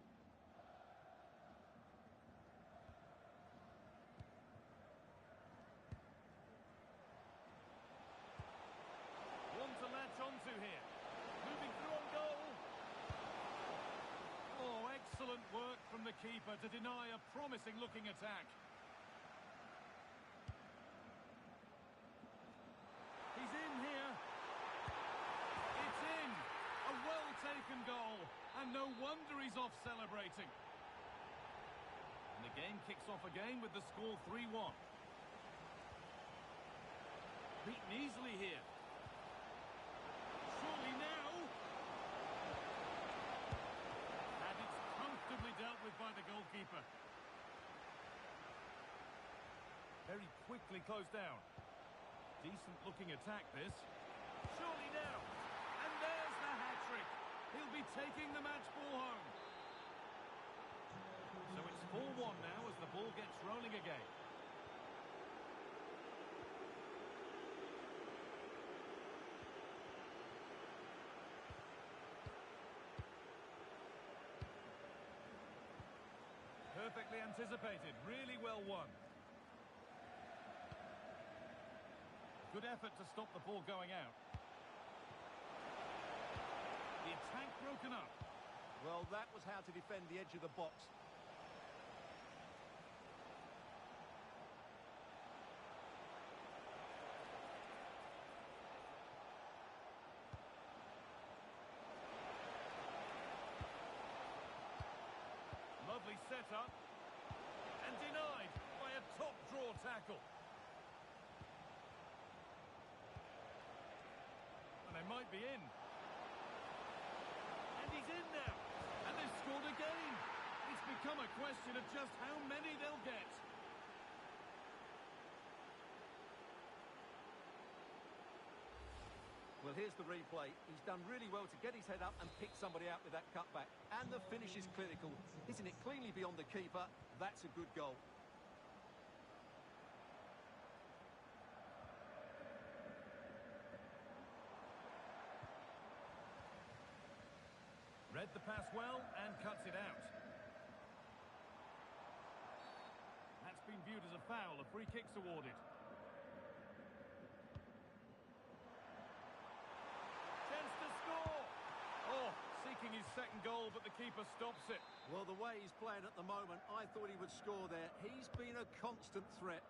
One to latch onto here. Moving through on goal. Oh, excellent work from the keeper to deny a promising-looking attack. He's in here. It's in. A well-taken goal. And no wonder he's off celebrating. And the game kicks off again with the score 3-1. Beaten easily here. Surely now. And it's comfortably dealt with by the goalkeeper. Very quickly closed down. Decent looking attack this. Surely now. And there's the hat-trick. He'll be taking the match ball home. So it's 4-1 now as the ball gets rolling again. Perfectly anticipated, really well won. Good effort to stop the ball going out. The attack broken up. Well, that was how to defend the edge of the box. Lovely setup. And denied by a top draw tackle. And they might be in. And he's in now. And they've scored again. It's become a question of just how many they'll get. Well, here's the replay. He's done really well to get his head up and pick somebody out with that cutback. And the finish is clinical. Hitting it cleanly beyond the keeper. That's a good goal. Read the pass well and cuts it out. That's been viewed as a foul. A free kick's awarded. Chance to score! Oh, seeking his second goal, but the keeper stops it. Well, the way he's playing at the moment, I thought he would score there. He's been a constant threat.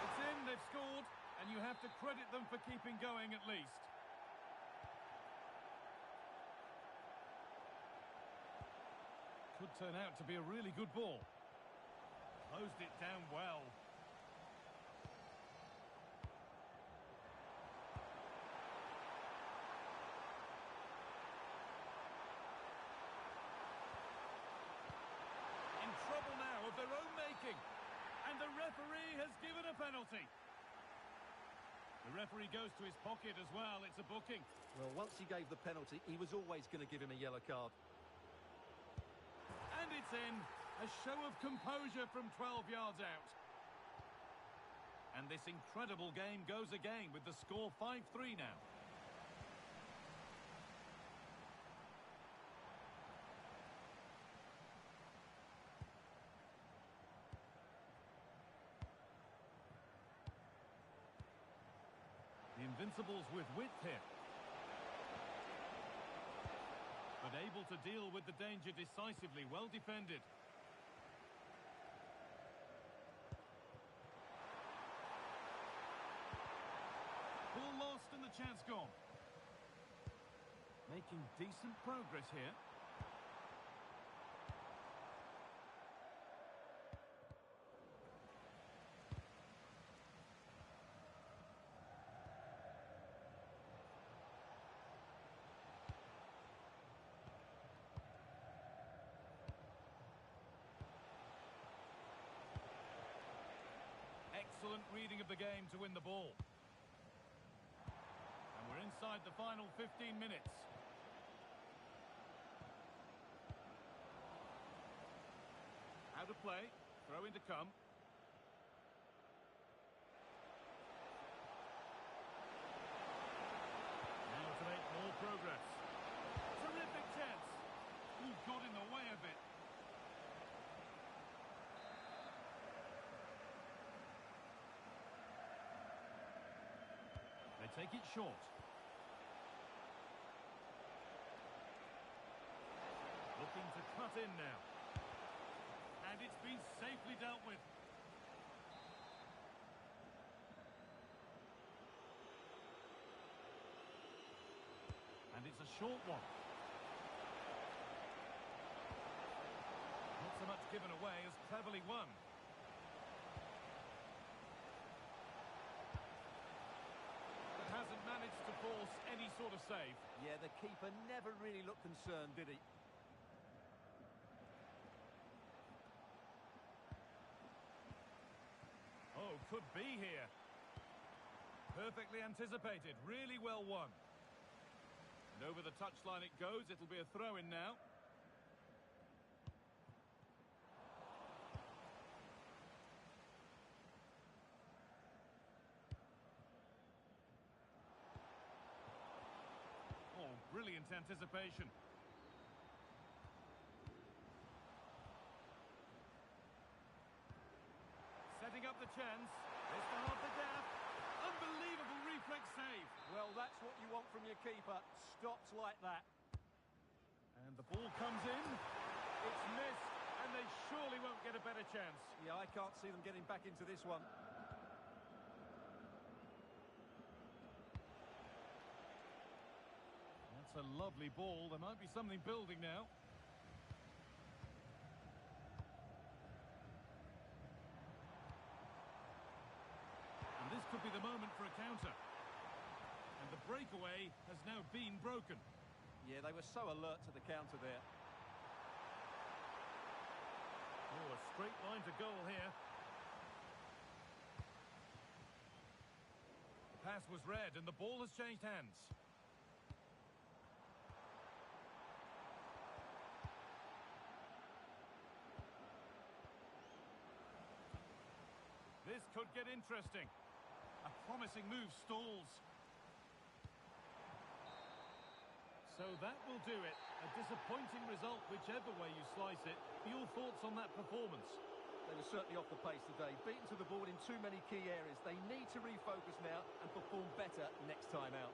It's in, they've scored, and you have to credit them for keeping going at least. Could turn out to be a really good ball. Closed it down well. In trouble now of their own making. And the referee has given a penalty. The referee goes to his pocket as well. It's a booking. Well, once he gave the penalty, he was always going to give him a yellow card. And it's in. A show of composure from 12 yards out. And this incredible game goes again with the score 5-3 now. The Invincibles with width here. But able to deal with the danger decisively, well defended. Ball lost and the chance gone. Making decent progress here. Excellent reading of the game to win the ball. And we're inside the final 15 minutes. Out of play, throw in to come. Now to make more progress. Terrific chance. Ooh, got in the way of it. They take it short. Looking to cut in now. And it's been safely dealt with. And it's a short one. Not so much given away as cleverly won. But hasn't managed to force any sort of save. Yeah, the keeper never really looked concerned, did he? Oh, could be here. Perfectly anticipated, really well won. And over the touchline it goes, it'll be a throw-in now. Oh, brilliant anticipation. chance. This to half the gap. Unbelievable reflex save. Well, that's what you want from your keeper. Stops like that. And the ball comes in. It's missed, and they surely won't get a better chance. Yeah, I can't see them getting back into this one. That's a lovely ball. There might be something building now. And this could be the moment for a counter. And the breakaway has now been broken. Yeah, they were so alert to the counter there. Oh, a straight line to goal here. The pass was read and the ball has changed hands. This could get interesting. A promising move stalls. So that will do it. A disappointing result, whichever way you slice it. Your thoughts on that performance? They were certainly off the pace today. Beaten to the ball in too many key areas. They need to refocus now and perform better next time out.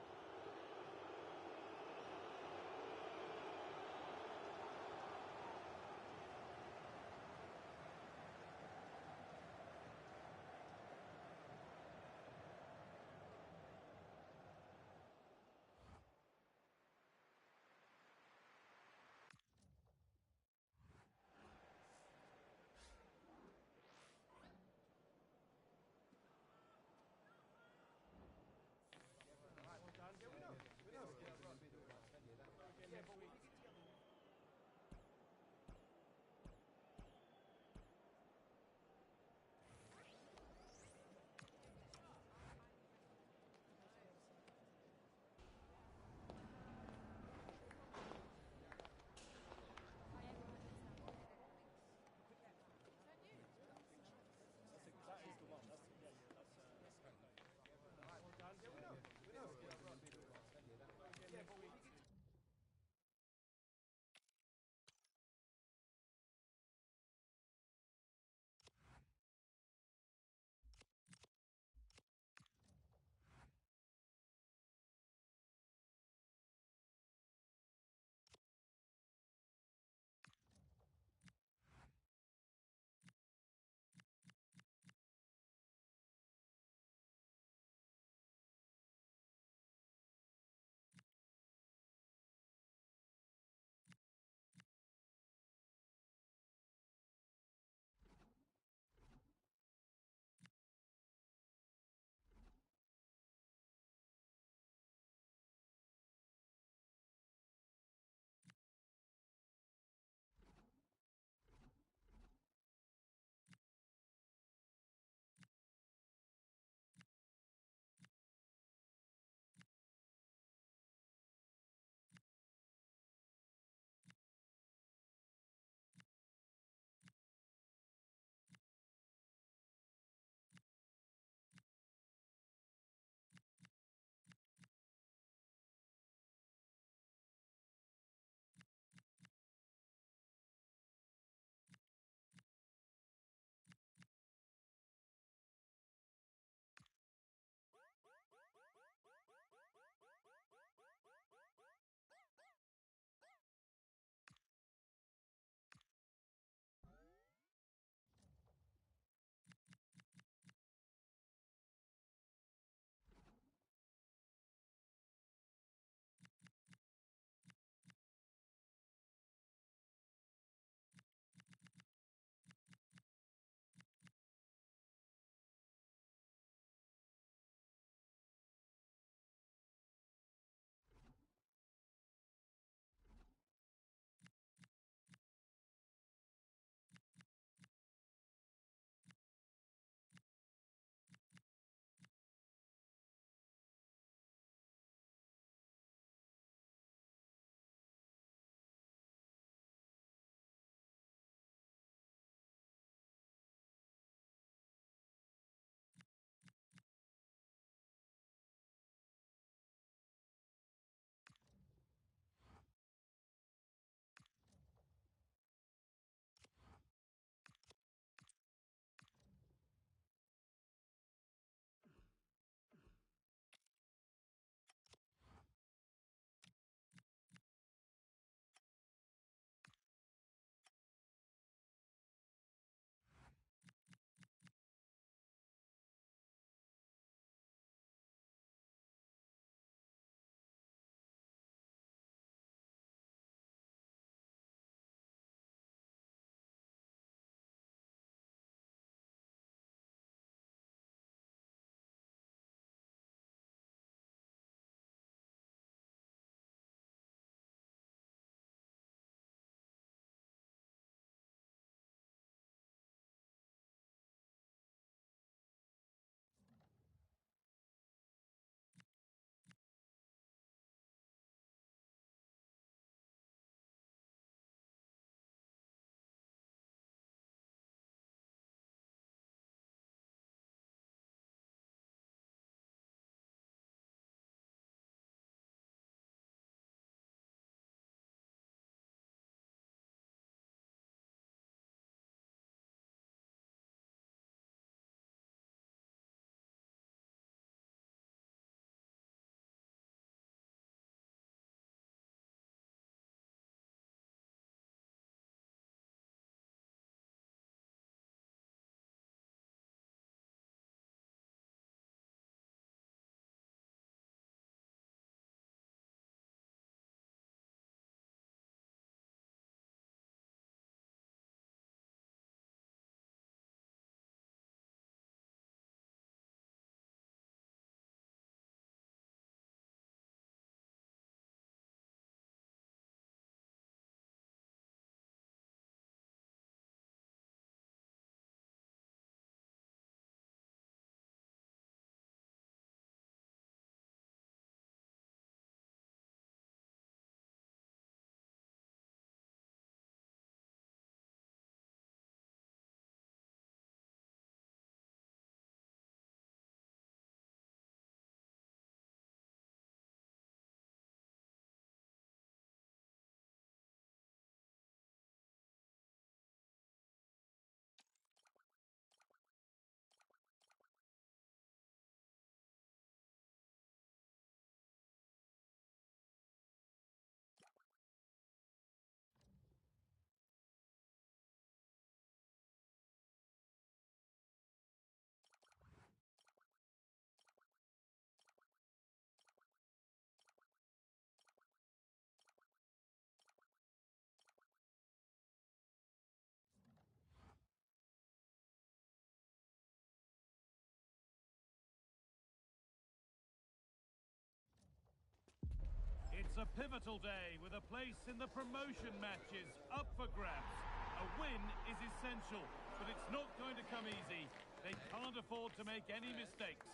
pivotal day with a place in the promotion matches up for grabs. A win is essential, but it's not going to come easy. They can't afford to make any mistakes.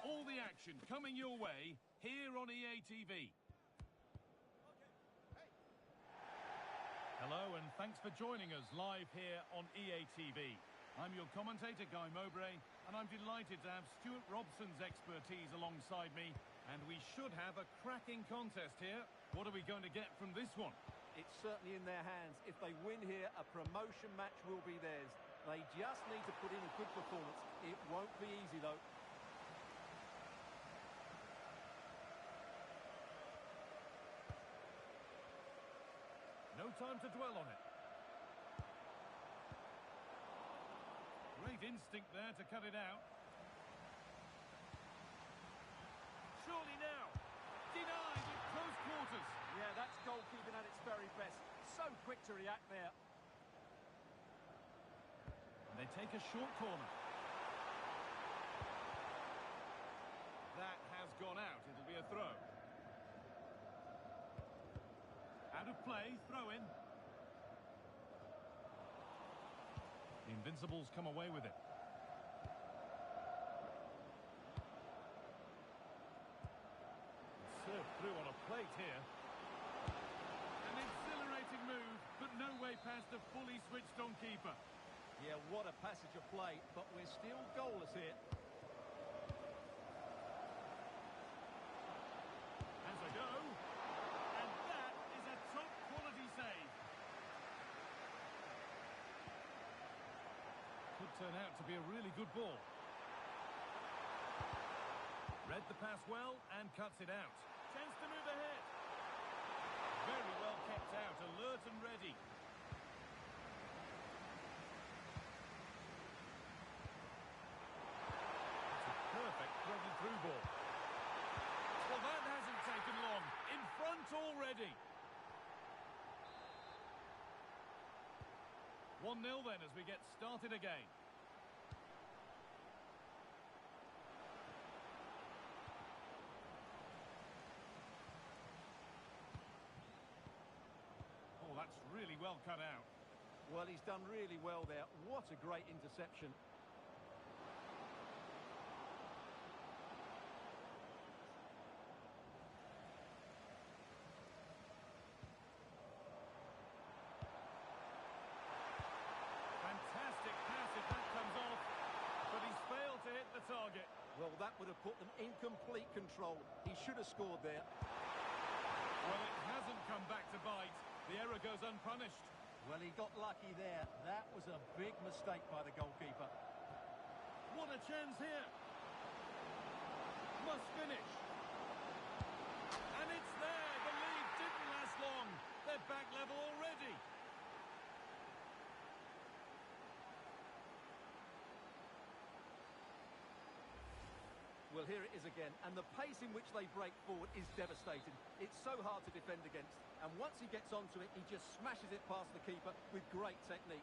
All the action coming your way here on EA TV. Hello and thanks for joining us live here on EA TV. I'm your commentator, Guy Mowbray, and I'm delighted to have Stuart Robson's expertise alongside me, and we should have a cracking contest here. What are we going to get from this one? It's certainly in their hands. If they win here, a promotion match will be theirs. They just need to put in a good performance. It won't be easy, though. No time to dwell on it. Great instinct there to cut it out. Surely now. Denied at close quarters. Yeah, that's goalkeeping at its very best. So quick to react there. And they take a short corner. That has gone out. It'll be a throw. Out of play, throw in. The Invincibles come away with it. Served through on a plate here. An exhilarating move, but no way past a fully switched on keeper. Yeah, what a passage of play, but we're still goalless here. As I go. And that is a top quality save. Could turn out to be a really good ball. Read the pass well and cuts it out. Chance to move ahead. Very well kept out, alert and ready. It's a perfect threaded through ball. Well, that hasn't taken long. In front already. 1-0 then as we get started again. Oh, that's really well cut out. Well, he's done really well there. What a great interception. Fantastic pass if that comes off, but he's failed to hit the target. Well, that would have put them in complete control. He should have scored there. Well, it hasn't come back to bite. The error goes unpunished. Well, he got lucky there. That was a big mistake by the goalkeeper. What a chance here. Must finish. And it's there. The lead didn't last long. They're back level already. Well, here it is again, and the pace in which they break forward is devastating. It's so hard to defend against, and once he gets onto it, he just smashes it past the keeper with great technique.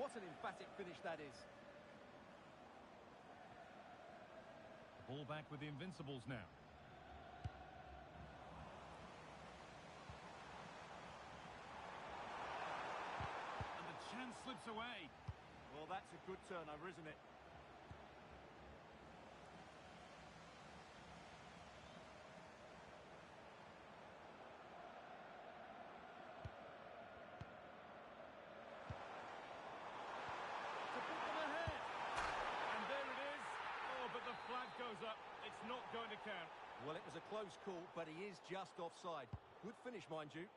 What an emphatic finish that is. Ball back with the Invincibles now. And the chance slips away. Well, that's a good turnover, isn't it? Goes up. It's not going to count. Well, it was a close call, but he is just offside. Good finish, mind you.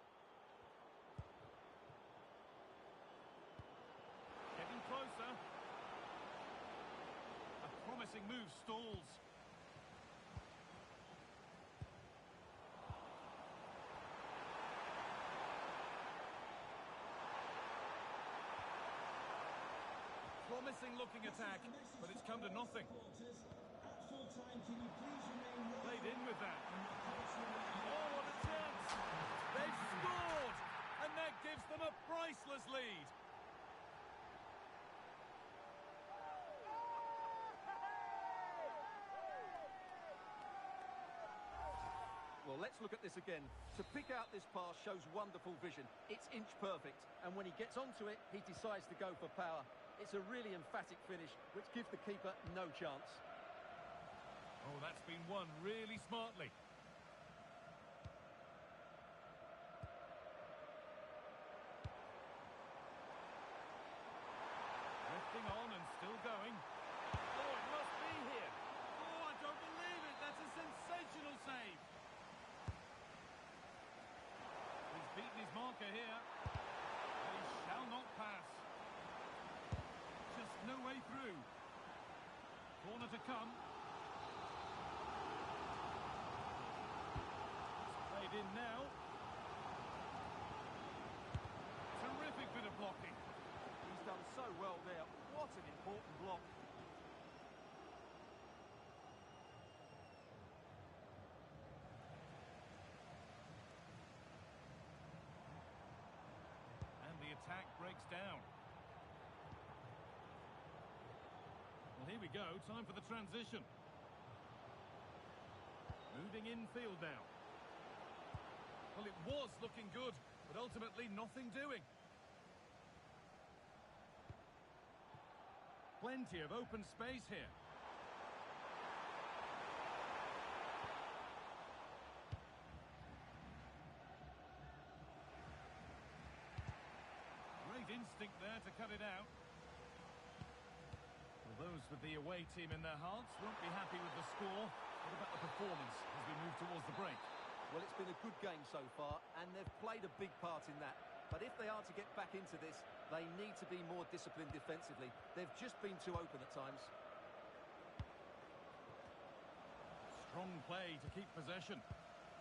Getting closer. A promising move stalls. Promising looking attack, but it's come to nothing. Played in with that. Oh, what a chance! They've scored! And that gives them a priceless lead. Let's look at this again. To pick out this pass shows wonderful vision. It's inch perfect, and when he gets onto it, he decides to go for power. It's a really emphatic finish, which gives the keeper no chance. Oh, that's been won really smartly. Drifting on and still going. Oh, it must be here. Oh, I don't believe it. That's a sensational save. He's beaten his marker here. He shall not pass. Just no way through. Corner to come. It's played in now. Terrific bit of blocking. He's done so well there. What an important block. And the attack breaks down. Well, here we go. Time for the transition. Moving infield now. Well, it was looking good, but ultimately nothing doing. Plenty of open space here. Great instinct there to cut it out. Well, those with the away team in their hearts won't be happy with the score. What about the performance as we move towards the break? Well, it's been a good game so far, and they've played a big part in that. But if they are to get back into this, they need to be more disciplined defensively. They've just been too open at times. Strong play to keep possession.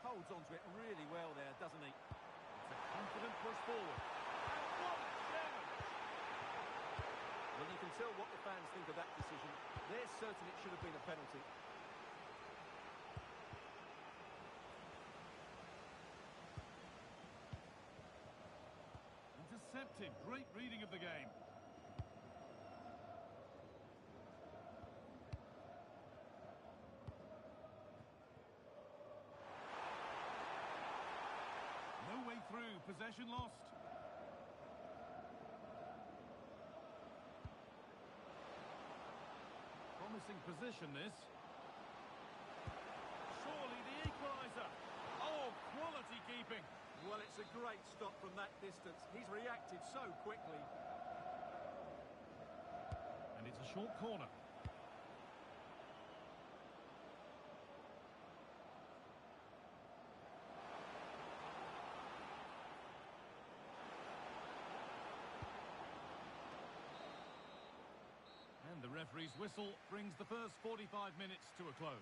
Holds onto it really well there, doesn't he? It's a confident push forward. And what a challenge! Well, you can tell what the fans think of that decision. They're certain it should have been a penalty. Intercepted. Great reading of the game. No way through. Possession lost. Promising position, this. Surely the equaliser. Oh, quality keeping. Well, it's a great stop from that distance. He's reacted so quickly. And it's a short corner. And the referee's whistle brings the first 45 minutes to a close.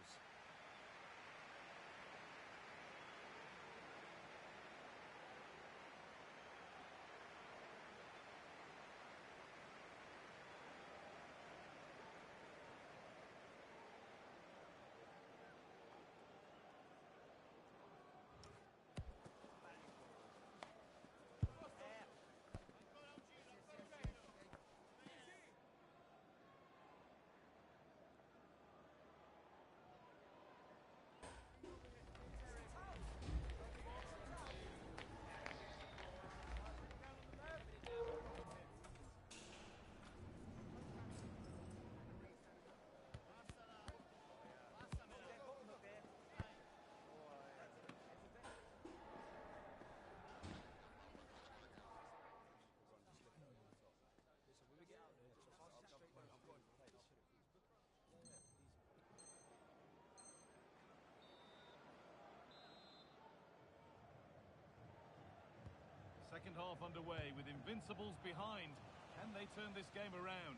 Second half underway with Invincibles behind. Can they turn this game around?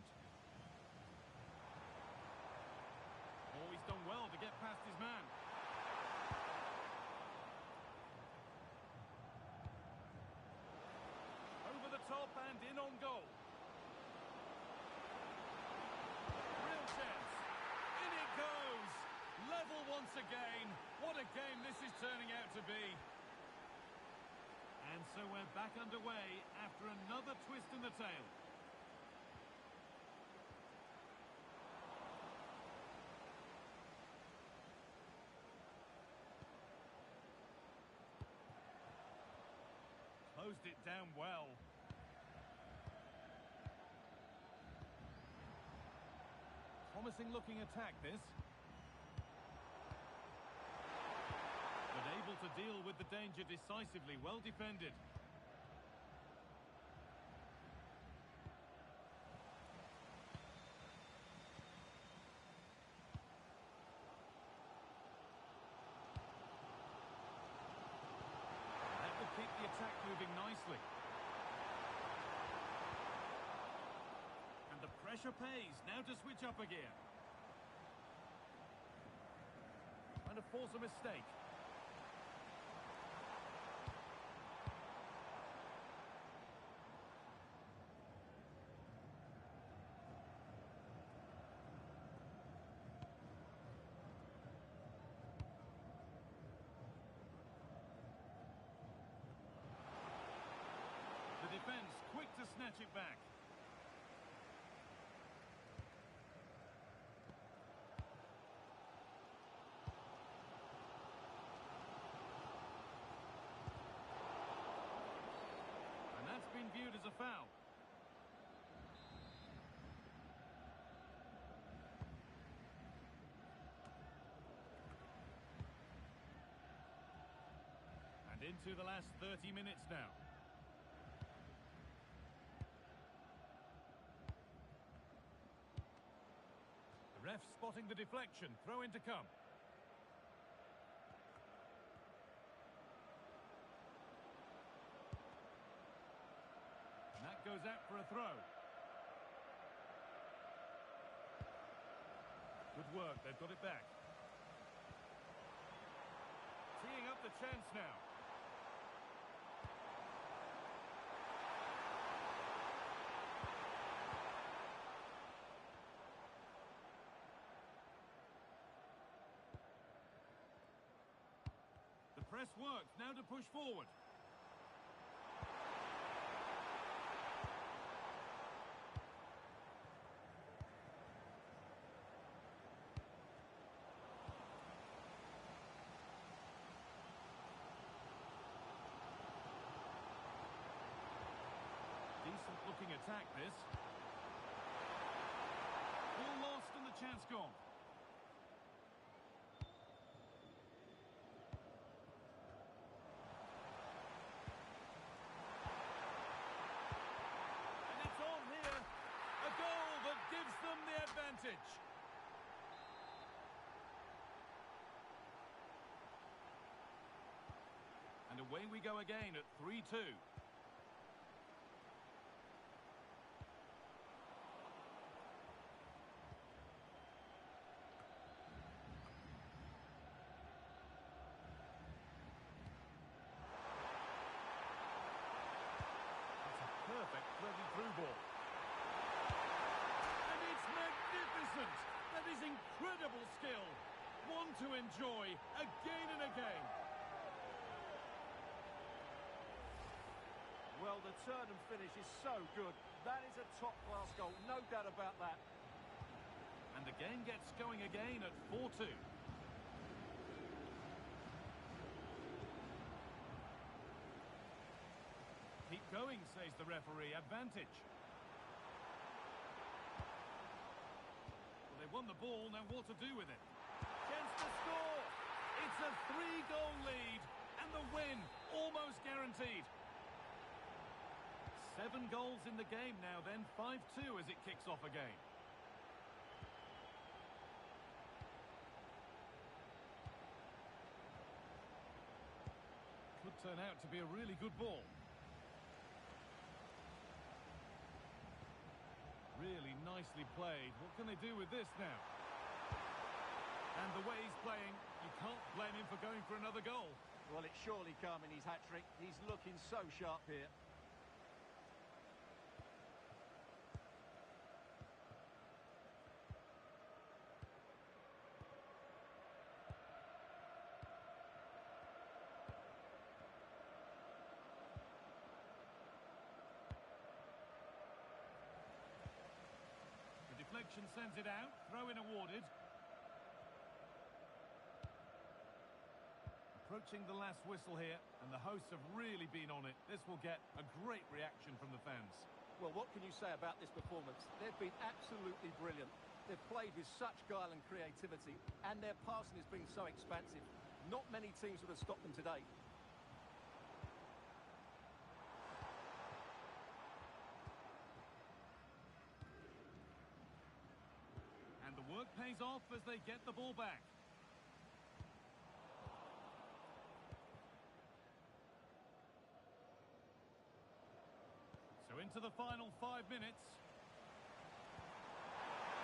Oh, he's done well to get past his man. Over the top and in on goal. Real chance. In it goes. Level once again. What a game this is turning out to be. And so we're back underway after another twist in the tail. closed it down well. Promising looking attack, this. But able to deal with the danger decisively, well defended. That will keep the attack moving nicely. And the pressure pays. Now to switch up a gear. Trying to force a mistake. The defence quick to snatch it back. And that's been viewed as a foul. And into the last 30 minutes now. The ref spotting the deflection. Throw in to come. And that goes out for a throw. Good work, they've got it back. Teeing up the chance now. The press works, now to push forward. Decent looking attack, this. Ball lost and the chance gone. And it's on here. A goal that gives them the advantage. And away we go again at 3-2. Perfect threaded through ball. And it's magnificent. That is incredible skill. One to enjoy again and again. Well, the turn and finish is so good. That is a top-class goal, no doubt about that. And the game gets going again at 4-2. Keep going, says the referee. Advantage. Well, they won the ball, now what to do with it? Chance to score! It's a 3-goal lead, and the win almost guaranteed. 7 goals in the game now then, 5-2 as it kicks off again. Could turn out to be a really good ball. Really nicely played. What can they do with this now? And the way he's playing, you can't blame him for going for another goal. Well, it's surely come in his hat-trick. He's looking so sharp here. Deflection sends it out. Throw-in awarded. approaching the last whistle here, and the hosts have really been on it. This will get a great reaction from the fans. Well, what can you say about this performance? They've been absolutely brilliant. They've played with such guile and creativity, and their passing has been so expansive. Not many teams would have stopped them today. And the work pays off as they get the ball back. So into the final 5 minutes.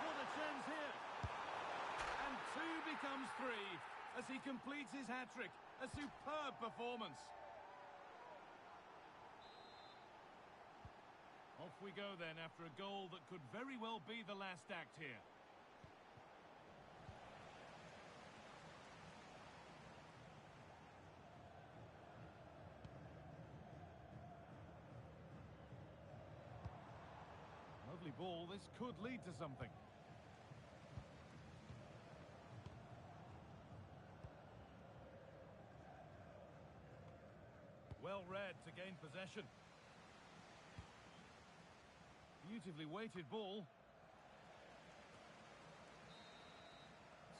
What a chance here. And 2 becomes 3 as he completes his hat-trick. A superb performance. Off we go then after a goal that could very well be the last act here. Lovely ball. This could lead to something. Well read to gain possession. Beautifully weighted ball.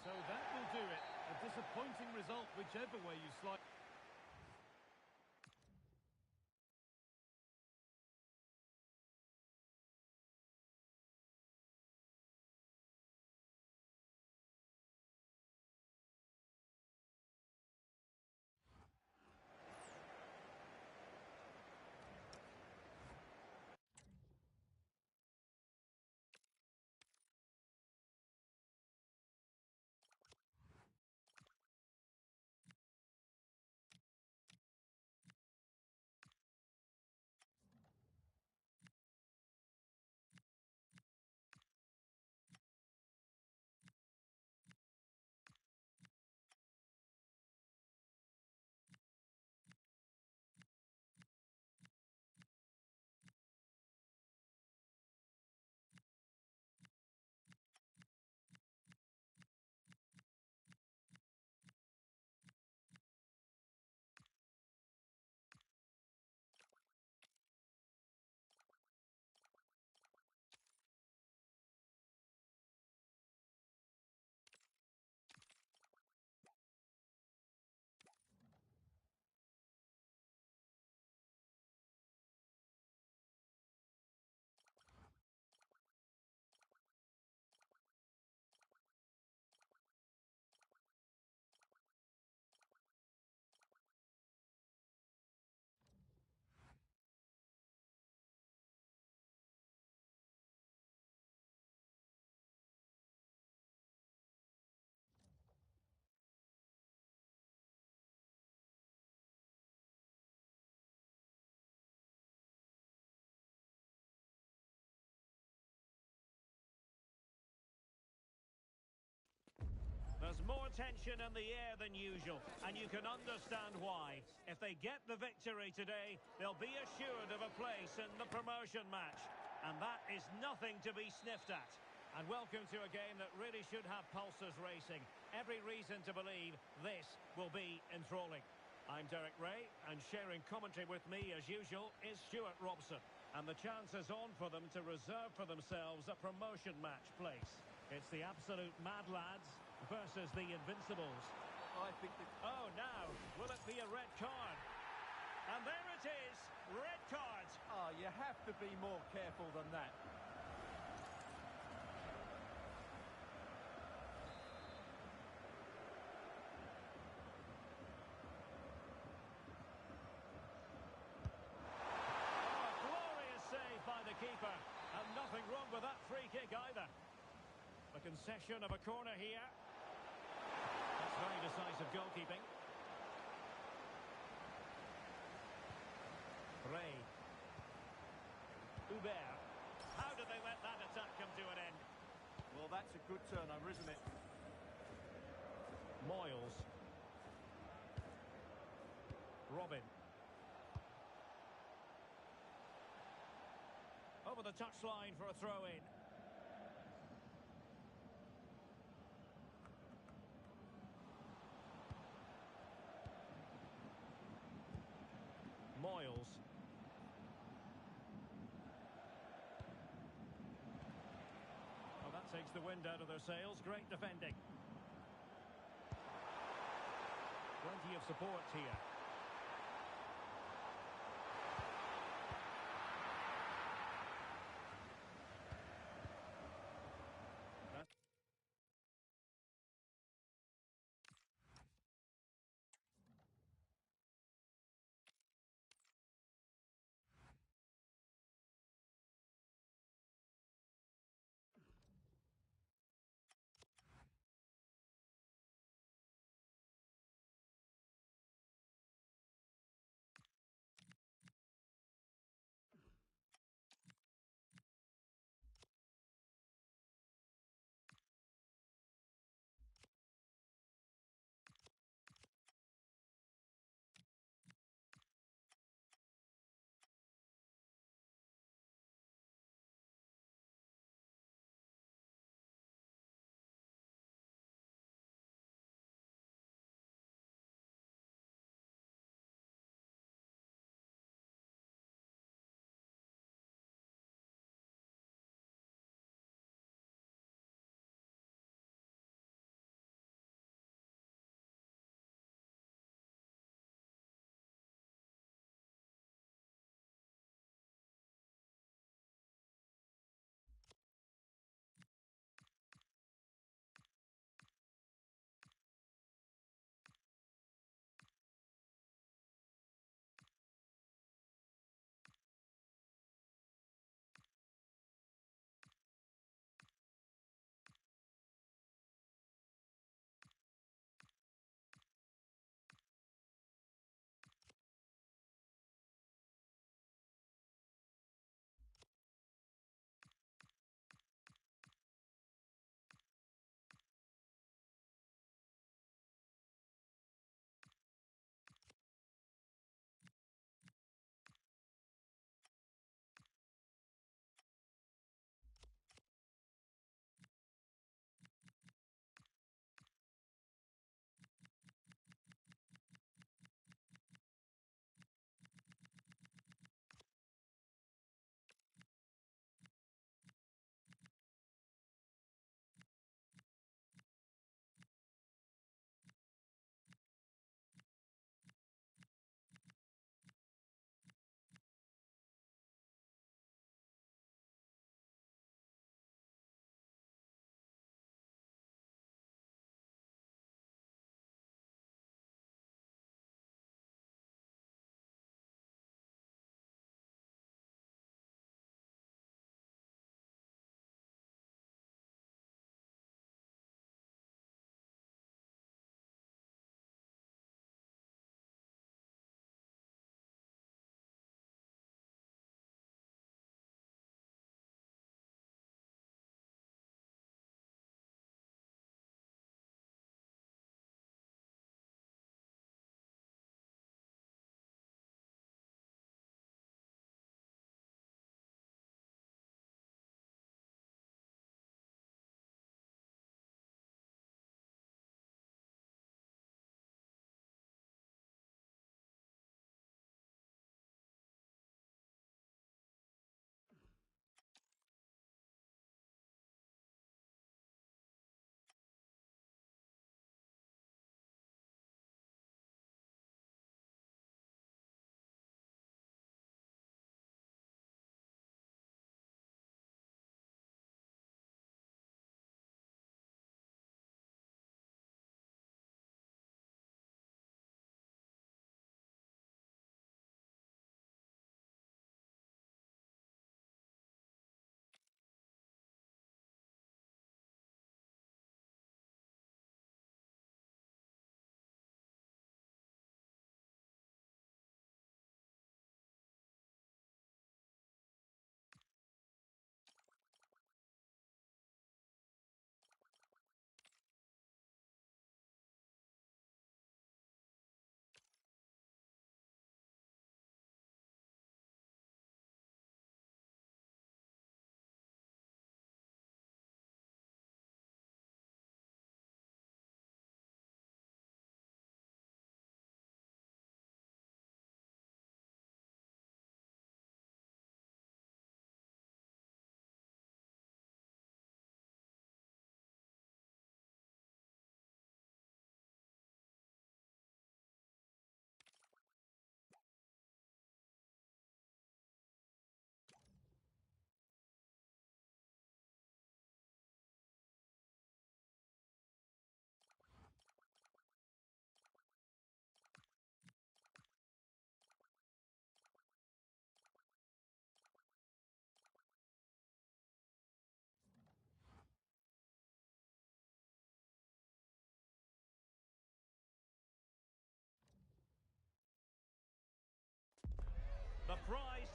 So that will do it. A disappointing result, whichever way you slice. There's more tension in the air than usual, and you can understand why. If they get the victory today, they'll be assured of a place in the promotion match. And that is nothing to be sniffed at. And welcome to a game that really should have pulses racing. Every reason to believe this will be enthralling. I'm Derek Ray, and sharing commentary with me, as usual, is Stuart Robson. And the chance is on for them to reserve for themselves a promotion match place. It's the absolute mad lads versus the Invincibles. I think that... Oh, now, will it be a red card? And there it is, red card. Oh, you have to be more careful than that. Oh, a glorious save by the keeper. And nothing wrong with that free kick either. A concession of a corner here. That's very decisive goalkeeping. Ray. Hubert. How did they let that attack come to an end? Well, that's a good turnover, isn't it? Moyles. Robin. Over the touchline for a throw-in. takes the wind out of their sails. Great defending. Plenty of support here.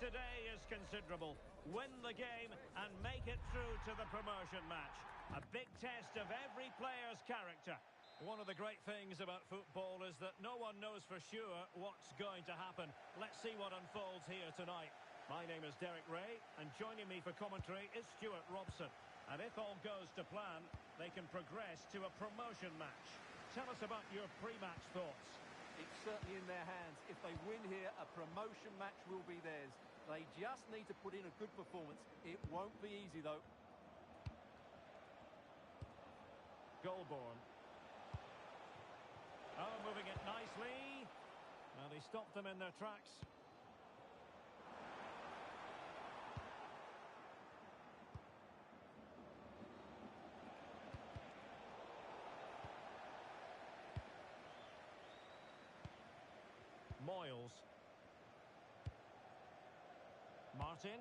today is considerable. Win the game and make it through to the promotion match. A big test of every player's character. One of the great things about football is that no one knows for sure what's going to happen. Let's see what unfolds here tonight. My name is Derek Ray, and joining me for commentary is Stuart Robson. And if all goes to plan, they can progress to a promotion match. Tell us about your pre-match thoughts. It's certainly in their hands. If they win here, a promotion match will be theirs. They just need to put in a good performance. It won't be easy, though. Goalborn. Oh, moving it nicely. Well, he stopped them in their tracks. Moyles. Martin.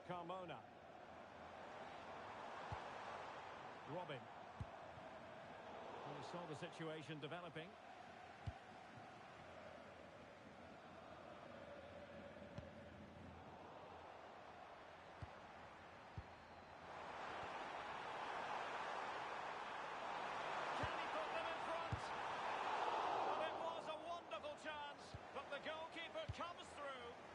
Carmona. Robin. We saw the situation developing.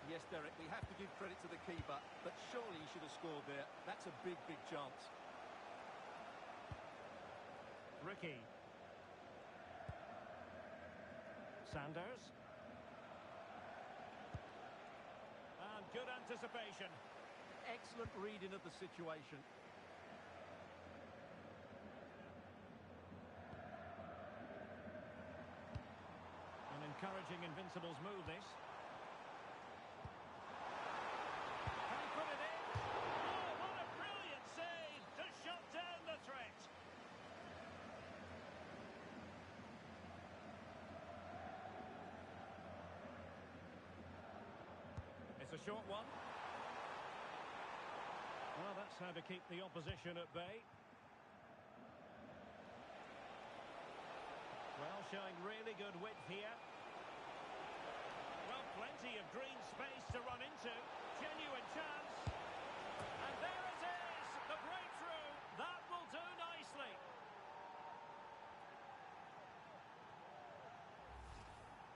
Yes, Derek, we have to give credit to the keeper, but surely he should have scored there. That's a big, big chance. Ricky. Sanders. And good anticipation. Excellent reading of the situation. An encouraging Invincibles move, this. It's a short one. Well, that's how to keep the opposition at bay. Well, showing really good width here. Well, plenty of green space to run into. Genuine chance. And there it is, the breakthrough. That will do nicely.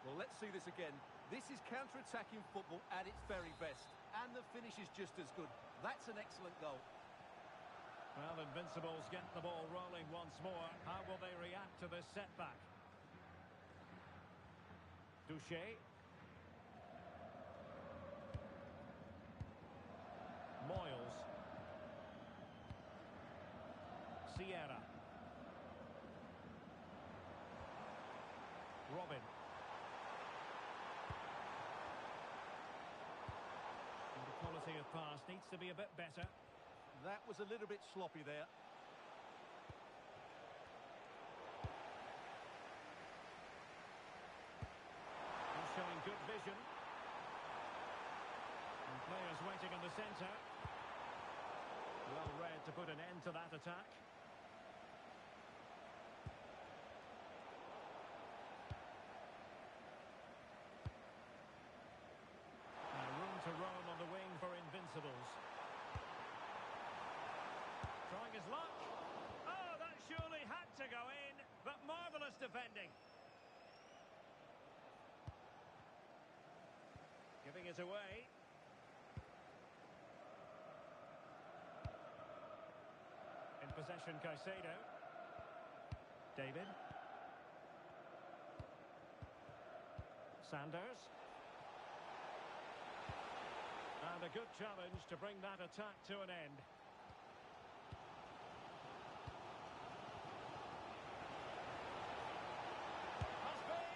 Well, let's see this again. This is counter-attacking football at its very best. And the finish is just as good. That's an excellent goal. Well, Invincibles get the ball rolling once more. How will they react to this setback? Douchet. Moyles. Sierra. Robin. Quality of pass needs to be a bit better. That was a little bit sloppy there. He's showing good vision. And players waiting in the centre. Well read to put an end to that attack. To roam on the wing for Invincibles. Trying his luck. Oh, that surely had to go in, but marvellous defending. Giving it away. In possession, Caicedo. David. Sanders. And a good challenge to bring that attack to an end. Must be!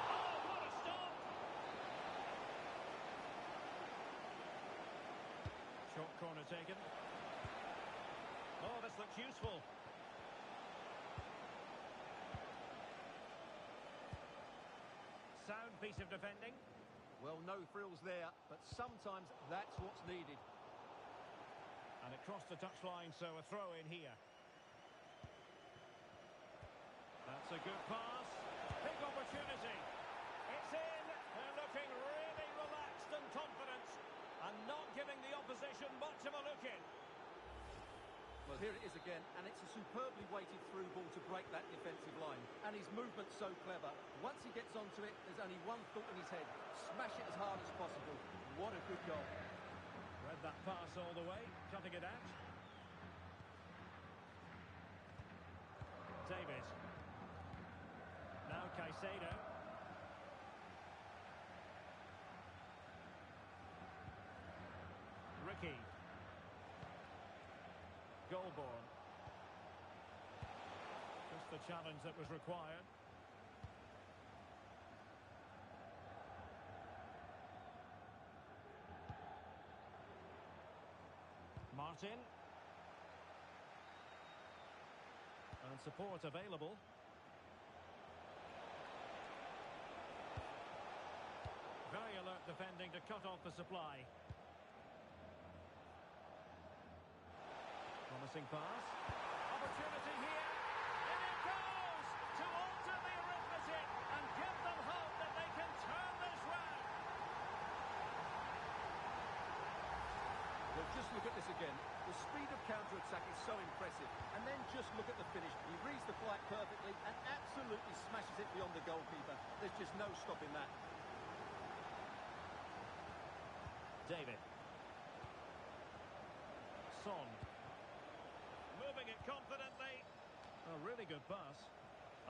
Oh, what a stop! Short corner taken. Oh, this looks useful. Sound piece of defending. Well, no frills there, but sometimes that's what's needed. And it crossed the touchline, so a throw in here. That's a good pass. Big opportunity. It's in. They're looking really instant confidence and not giving the opposition much of a look in. Well, here it is again, and it's a superbly weighted through ball to break that defensive line. And his movement's so clever. Once he gets onto it, there's only one thought in his head. Smash it as hard as possible. What a good goal. Read that pass all the way, cutting it out. David. Now Caicedo. Ricky. Goalborn. Just the challenge that was required. Martin. And support available. Very alert defending to cut off the supply. Promising pass. Opportunity here. And it goes to alter the arithmetic and give them hope that they can turn this round. Well, just look at this again. The speed of counter-attack is so impressive. And then just look at the finish. He reads the flight perfectly and absolutely smashes it beyond the goalkeeper. There's just no stopping that. David. Son. Moving it confidently. A really good pass.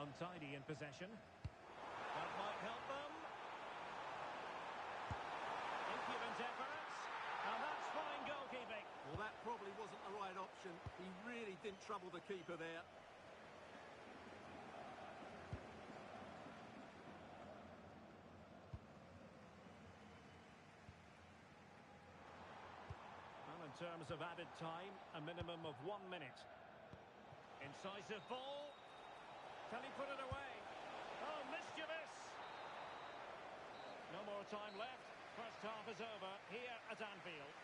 Untidy in possession. That might help them. Impudent efforts. And that's fine goalkeeping. Well, that probably wasn't the right option. He really didn't trouble the keeper there. Well, in terms of added time, a minimum of 1 minute. Incisive ball. Can he put it away? Oh, mischievous. No more time left. First half is over here at Anfield.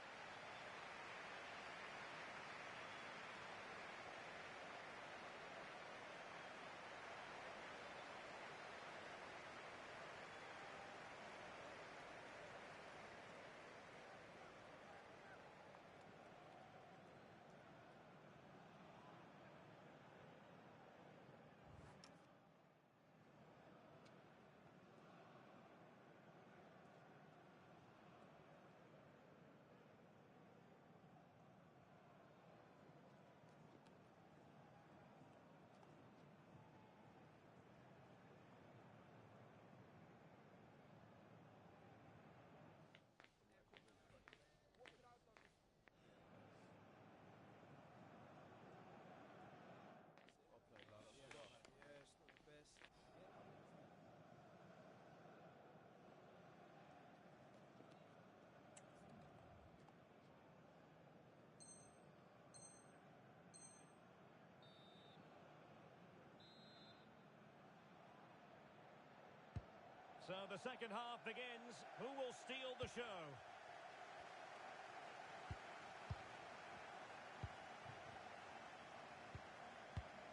So the second half begins. Who will steal the show?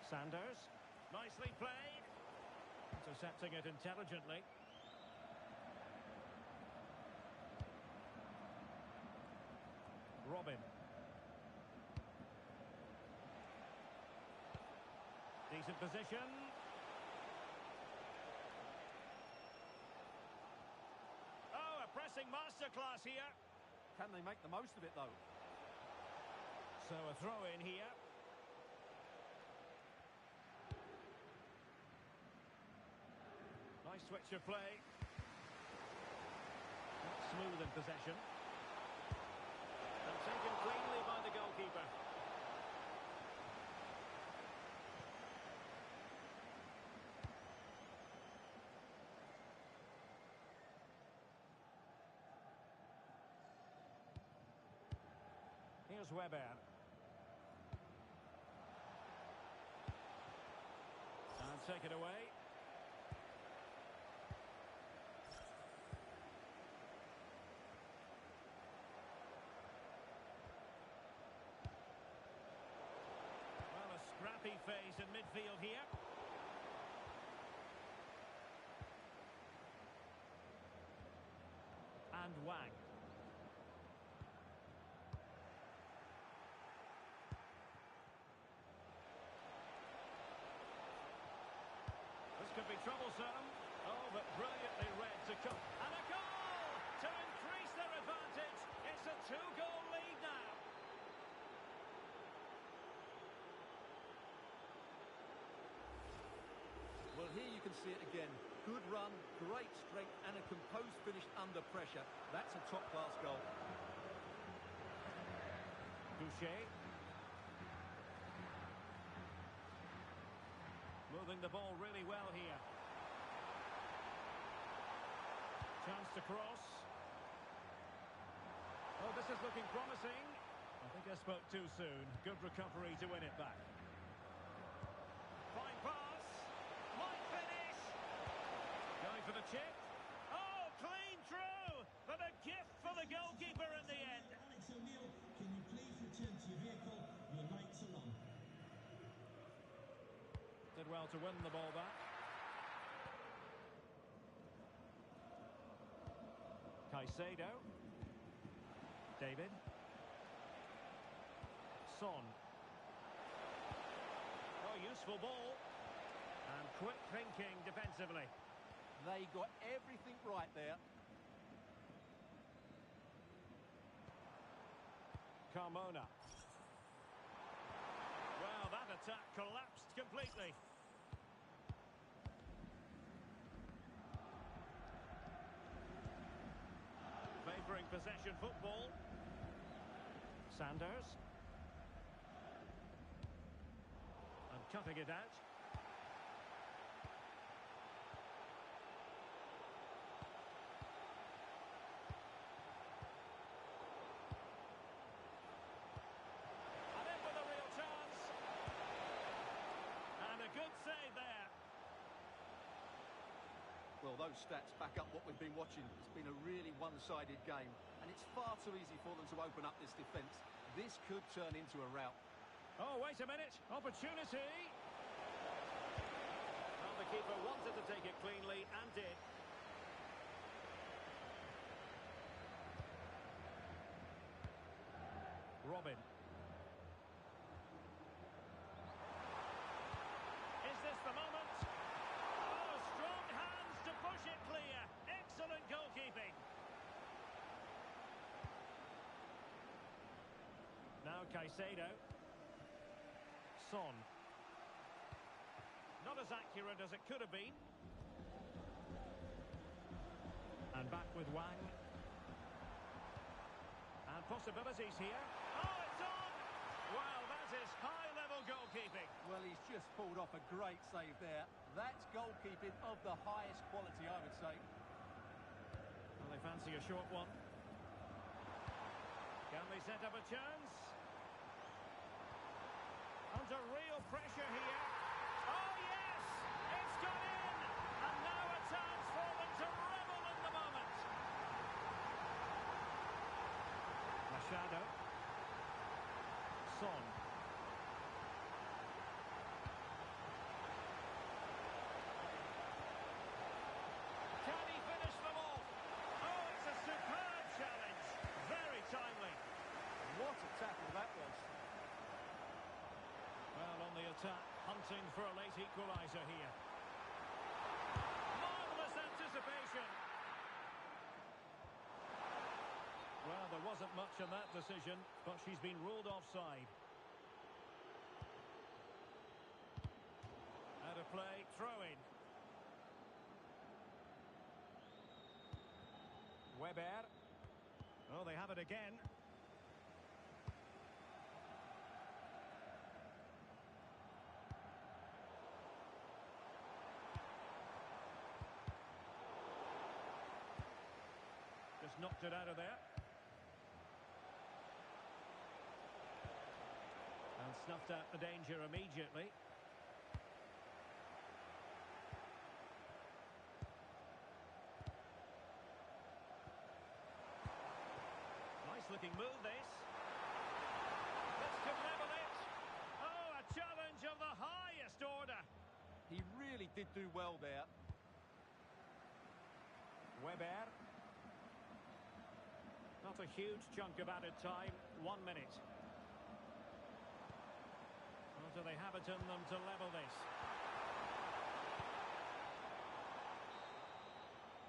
Sanders. Nicely played. Intercepting it intelligently. Robin. Decent position. Oh, a pressing masterclass here. Can they make the most of it, though? So a throw in here. Nice switch of play. Not smooth in possession. And taken cleanly by the goalkeeper. Here's Weber. And take it away. Well, a scrappy phase in midfield here. And And Wang. This could be troublesome. Oh, but brilliantly read to come. And a goal to increase their advantage. It's a 2-goal lead now. Well, here you can see it again. Good run, great strength, and a composed finish under pressure. That's a top-class goal. Boucher. Moving the ball really well here. Chance to cross. Oh, this is looking promising. I think I spoke too soon. Good recovery to win it back. Fine pass. Might finish. Going for the chip. Oh, clean through. But a gift for the goalkeeper in the end. Alex O'Neill, can you please return to your vehicle? Your lights are on. Did well to win the ball back. Caicedo. David. Son. Oh, useful ball. And quick thinking defensively. They got everything right there. Carmona. Well, that attack collapsed completely. Favouring possession football. Sanders. And cutting it out. And in with a real chance. And a good save there. Well, those stats back up what we've been watching. It's been a really one-sided game, and it's far too easy for them to open up this defence. This could turn into a rout. Oh, wait a minute. Opportunity. Well, the keeper wanted to take it cleanly and did. Robin. Is this the moment? Oh, strong hands to push it clear. Excellent goalkeeping. Now Caicedo. Son. Not as accurate as it could have been. And back with Wang. And possibilities here. Oh, it's on! Well, that is high-level goalkeeping. Well, he's just pulled off a great save there. That's goalkeeping of the highest quality, I would say. Well, they fancy a short one. Can they set up a chance? Under real pressure here. Oh, yes! It's gone in! And now a chance for them to revel in the moment. Machado. Son. Can he finish them off? Oh, it's a superb challenge. Very timely. What a tackle that was. Well, on the attack, hunting for a late equaliser here. Marvellous anticipation. Well, there wasn't much in that decision, but she's been ruled offside. Out of play, throw-in. Weber. Oh, they have it again. Just knocked it out of there. And snuffed out the danger immediately. Nice looking move, this. This could level it. Oh, a challenge of the highest order. He really did do well there. Weber. Not a huge chunk of added time. 1 minute. Or do they have it in them to level this?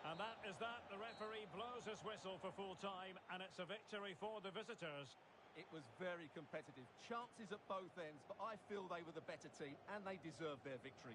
And that is that. The referee blows his whistle for full time, and it's a victory for the visitors. It was very competitive. Chances at both ends, but I feel they were the better team, and they deserved their victory.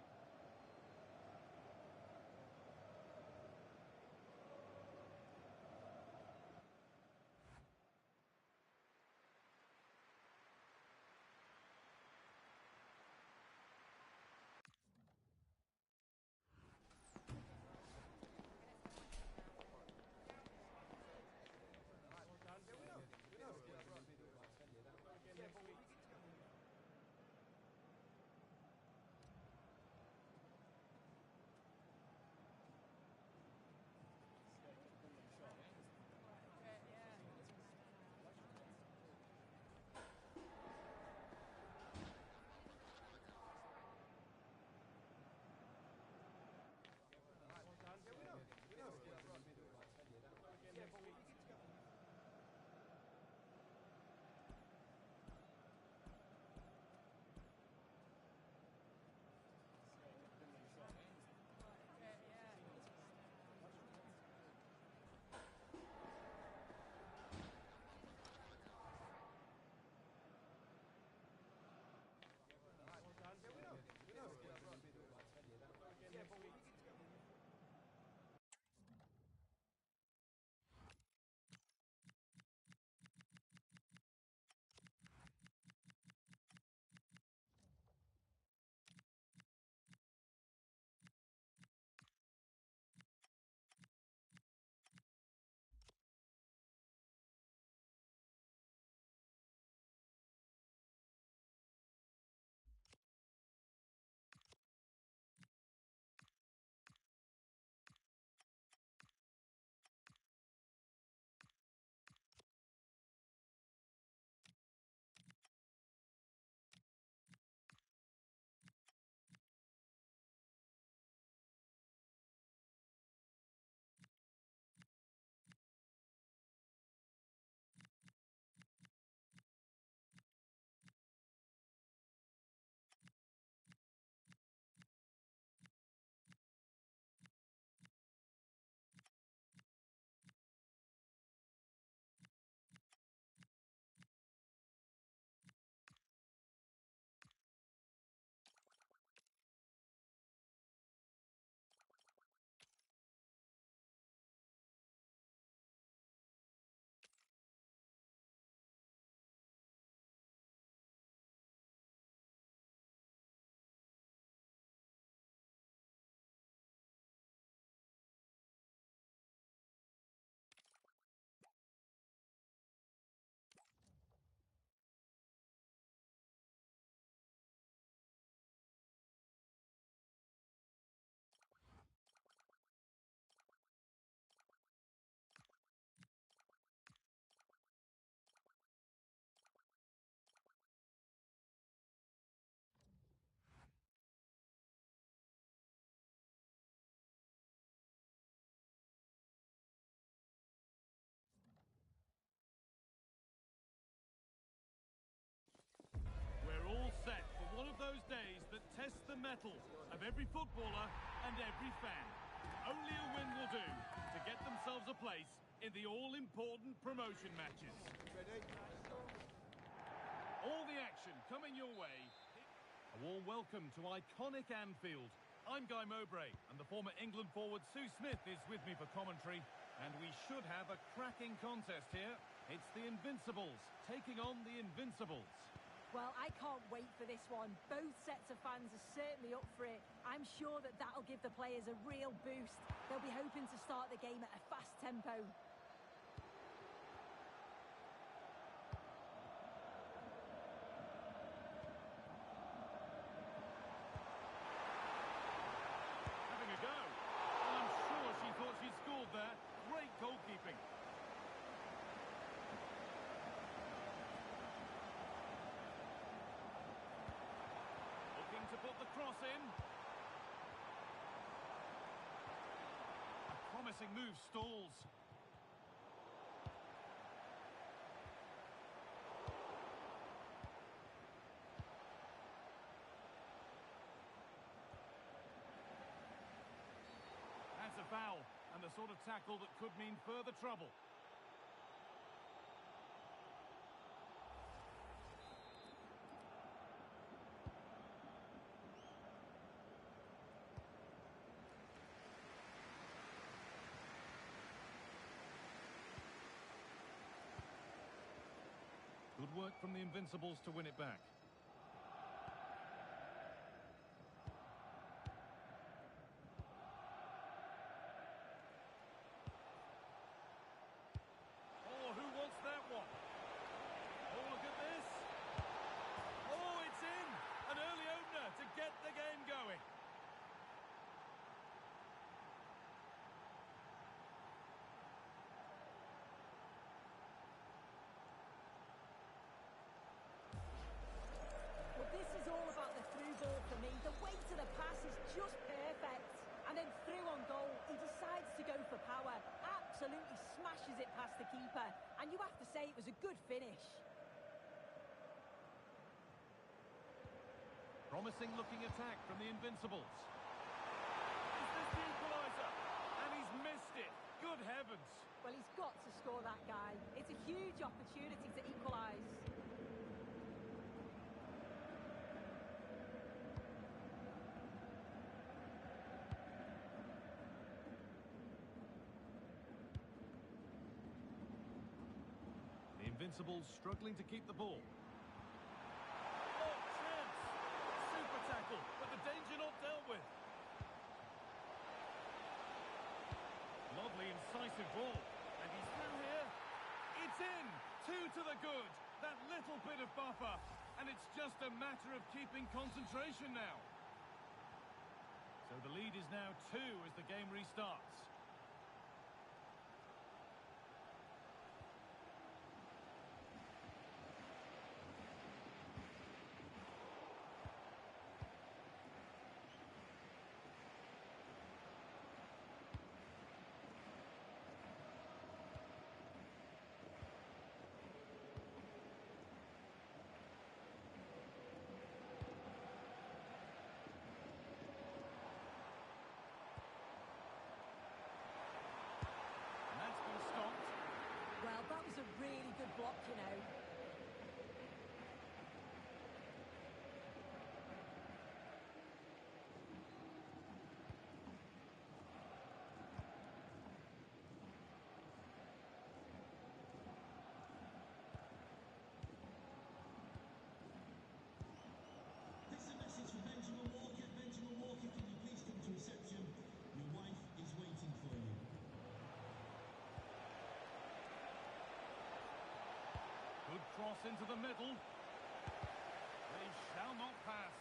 Those days that test the mettle of every footballer and every fan. Only a win will do to get themselves a place in the all-important promotion matches. All the action coming your way. A warm welcome to iconic Anfield. I'm Guy Mowbray, and the former England forward Sue Smith is with me for commentary, and we should have a cracking contest here. It's the Invincibles taking on the Invincibles. Well, I can't wait for this one. Both sets of fans are certainly up for it. I'm sure that that'll give the players a real boost. They'll be hoping to start the game at a fast tempo. Having a go. Well, I'm sure she thought she scored there. Great goalkeeping. To put the cross in. A promising move stalls. foul, and the sort of tackle that could mean further trouble. Good work from the Invincibles to win it back. Oh, who wants that one? Oh, look at this. Oh, it's in. An early opener to get the game going. Well, this is all about the through ball for me. The weight of the pass is just perfect. And then through on goal, he decides to go for power. Absolutely smashes it past the keeper. And you have to say it was a good finish. Promising looking attack from the Invincibles. Is this the equaliser? And he's missed it. Good heavens. Well, he's got to score that guy. It's a huge opportunity to equalise. The Invincibles struggling to keep the ball. Oh, chance! Super tackle, but the danger not dealt with. Lovely, incisive ball. And he's through here. It's in! 2 to the good. That little bit of buffer. And it's just a matter of keeping concentration now. So the lead is now 2 as the game restarts. And that's been stopped. Well, that was a really good block, you know. This is a message for Benjamin Walker. Benjamin Walker, can you please come to reception? Your wife is waiting for you. Good cross into the middle. They shall not pass.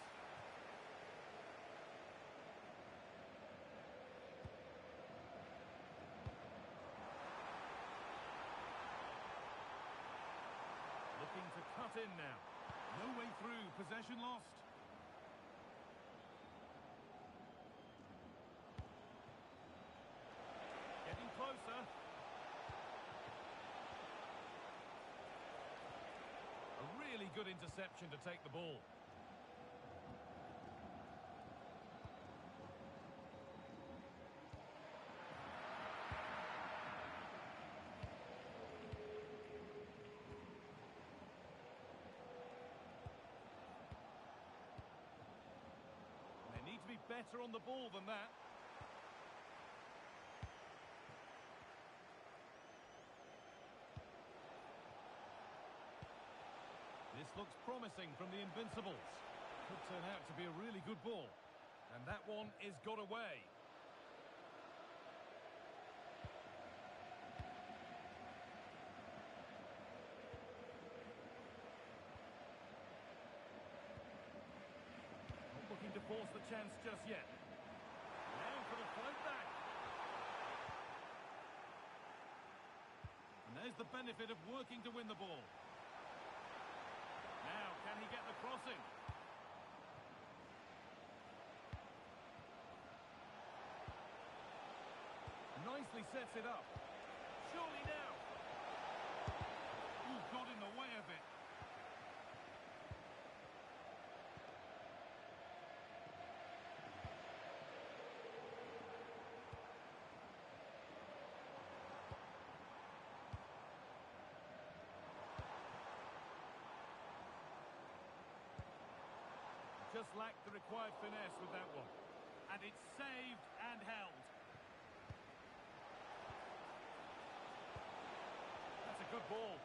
Looking to cut in now. No way through. Possession lost. Getting closer. A really good interception to take the ball. They need to be better on the ball than that. This looks promising from the Invincibles. Could turn out to be a really good ball. And that one is got away. Not looking to force the chance just yet. Now for the float back. And there's the benefit of working to win the ball. Now, can he get the crossing? Nicely sets it up. Surely now. Ooh, got in the way of it. just lacked the required finesse with that one. And it's saved and held. That's a good ball.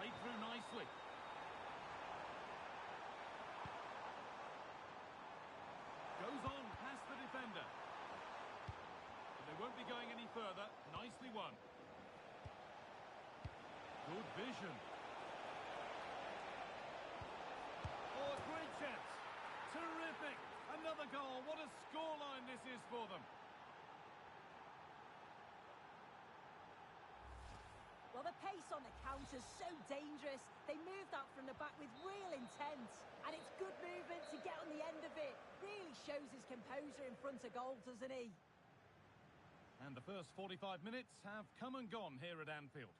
Played through nicely. Goes on past the defender. But they won't be going any further. Nicely won. Good vision. Oh, a great chance. Terrific. Another goal. What a scoreline this is for them. Well, the pace on the counter's so dangerous. They moved out from the back with real intent. And it's good movement to get on the end of it. Really shows his composure in front of goal, doesn't he? And the first 45 minutes have come and gone here at Anfield.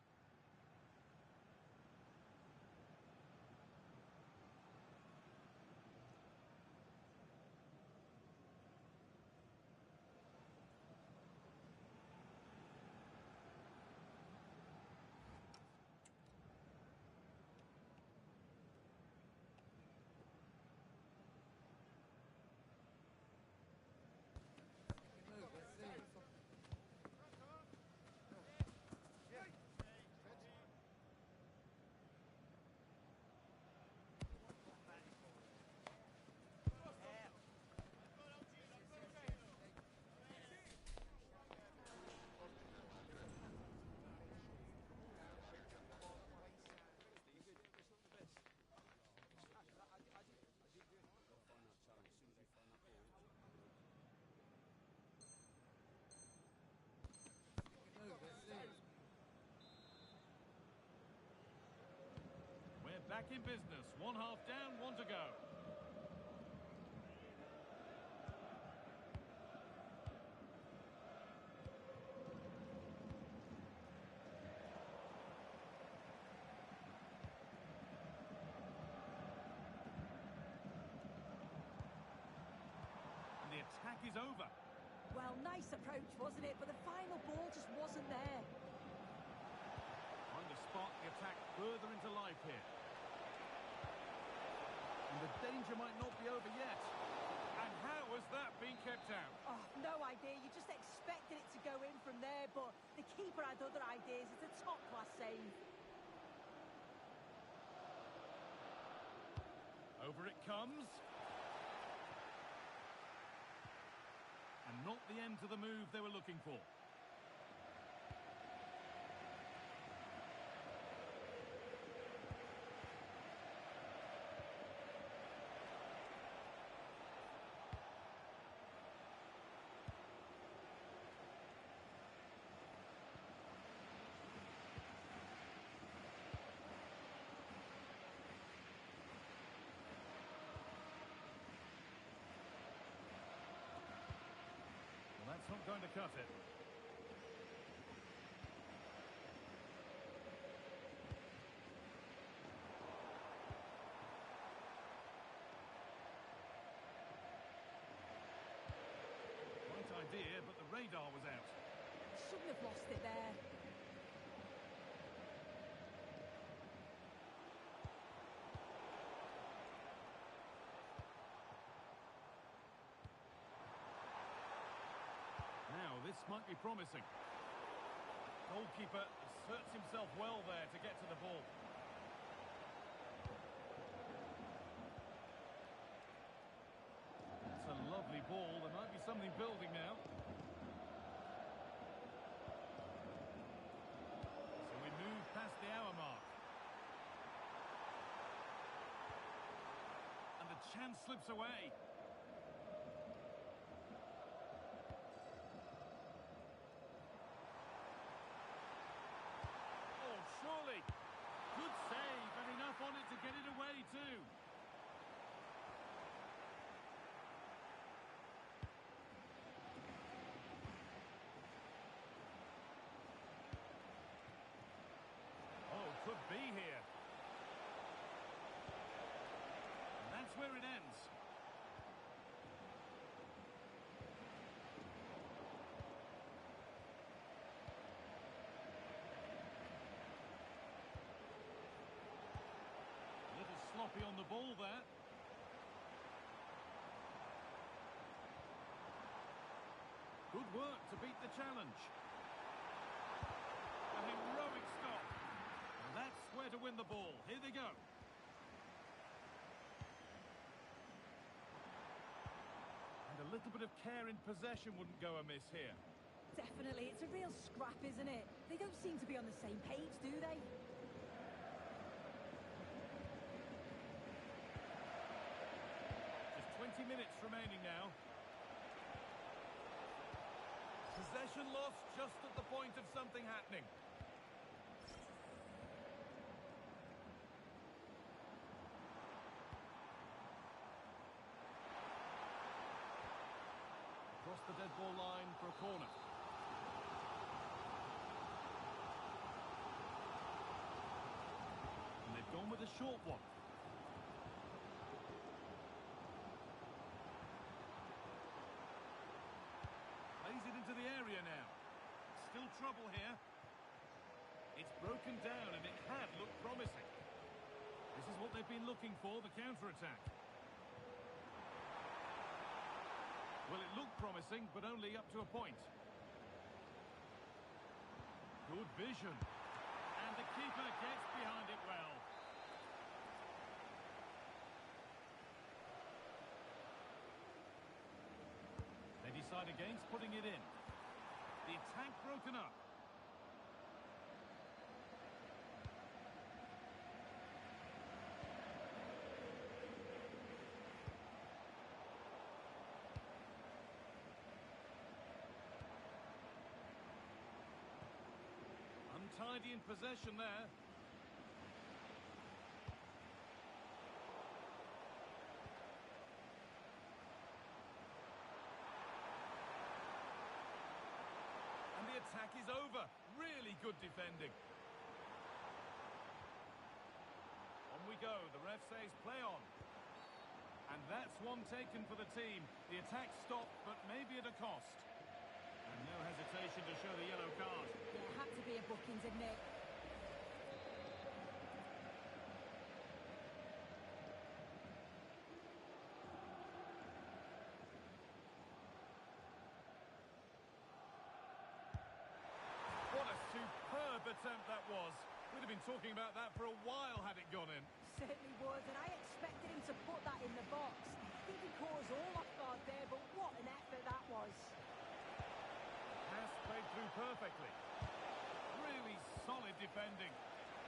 We're back in business. One half down, one to go. And the attack is over. Well, nice approach, wasn't it? But the final ball just wasn't there. Trying to spark the attack further into life here. And the danger might not be over yet. And how has that been kept out? Oh, no idea. You just expected it to go in from there, but the keeper had other ideas. It's a top-class save. Over it comes. And not the end to the move they were looking for. That's not going to cut it. Right idea, but the radar was out. Shouldn't have lost it there. Now, this might be promising. Goalkeeper asserts himself well there to get to the ball. It's a lovely ball. There might be something building now. So we move past the hour mark. And the chance slips away. Surely. Good save, and enough on it to get it away too. Oh, could be here. And that's where it ends. scrappy on the ball there. Good work to beat the challenge. A heroic stop. And that's where to win the ball. Here they go. And a little bit of care in possession wouldn't go amiss here. Definitely, it's a real scrap, isn't it? They don't seem to be on the same page, do they? Just 20 minutes remaining now. Possession lost just at the point of something happening. Across the dead ball line for a corner. And they've gone with a short one. Plays it into the area now. Still trouble here. It's broken down and it had looked promising. This is what they've been looking for, the counter-attack. Well, it looked promising, but only up to a point. Good vision. And the keeper gets behind it well. They decide against putting it in. The attack broken up. Untidy in possession there. And the attack is over. Really good defending. On we go. The ref says play on. And that's one taken for the team. The attack stopped, but maybe at a cost. And no hesitation to show the yellow card. Yeah, it had to be a booking, didn't it? What a superb attempt that was. We'd have been talking about that for a while had it gone in. Certainly would, and I expected him to put that in the box. I think he caught us all off guard there, but what an effort that was. Pass played through perfectly. Really solid defending.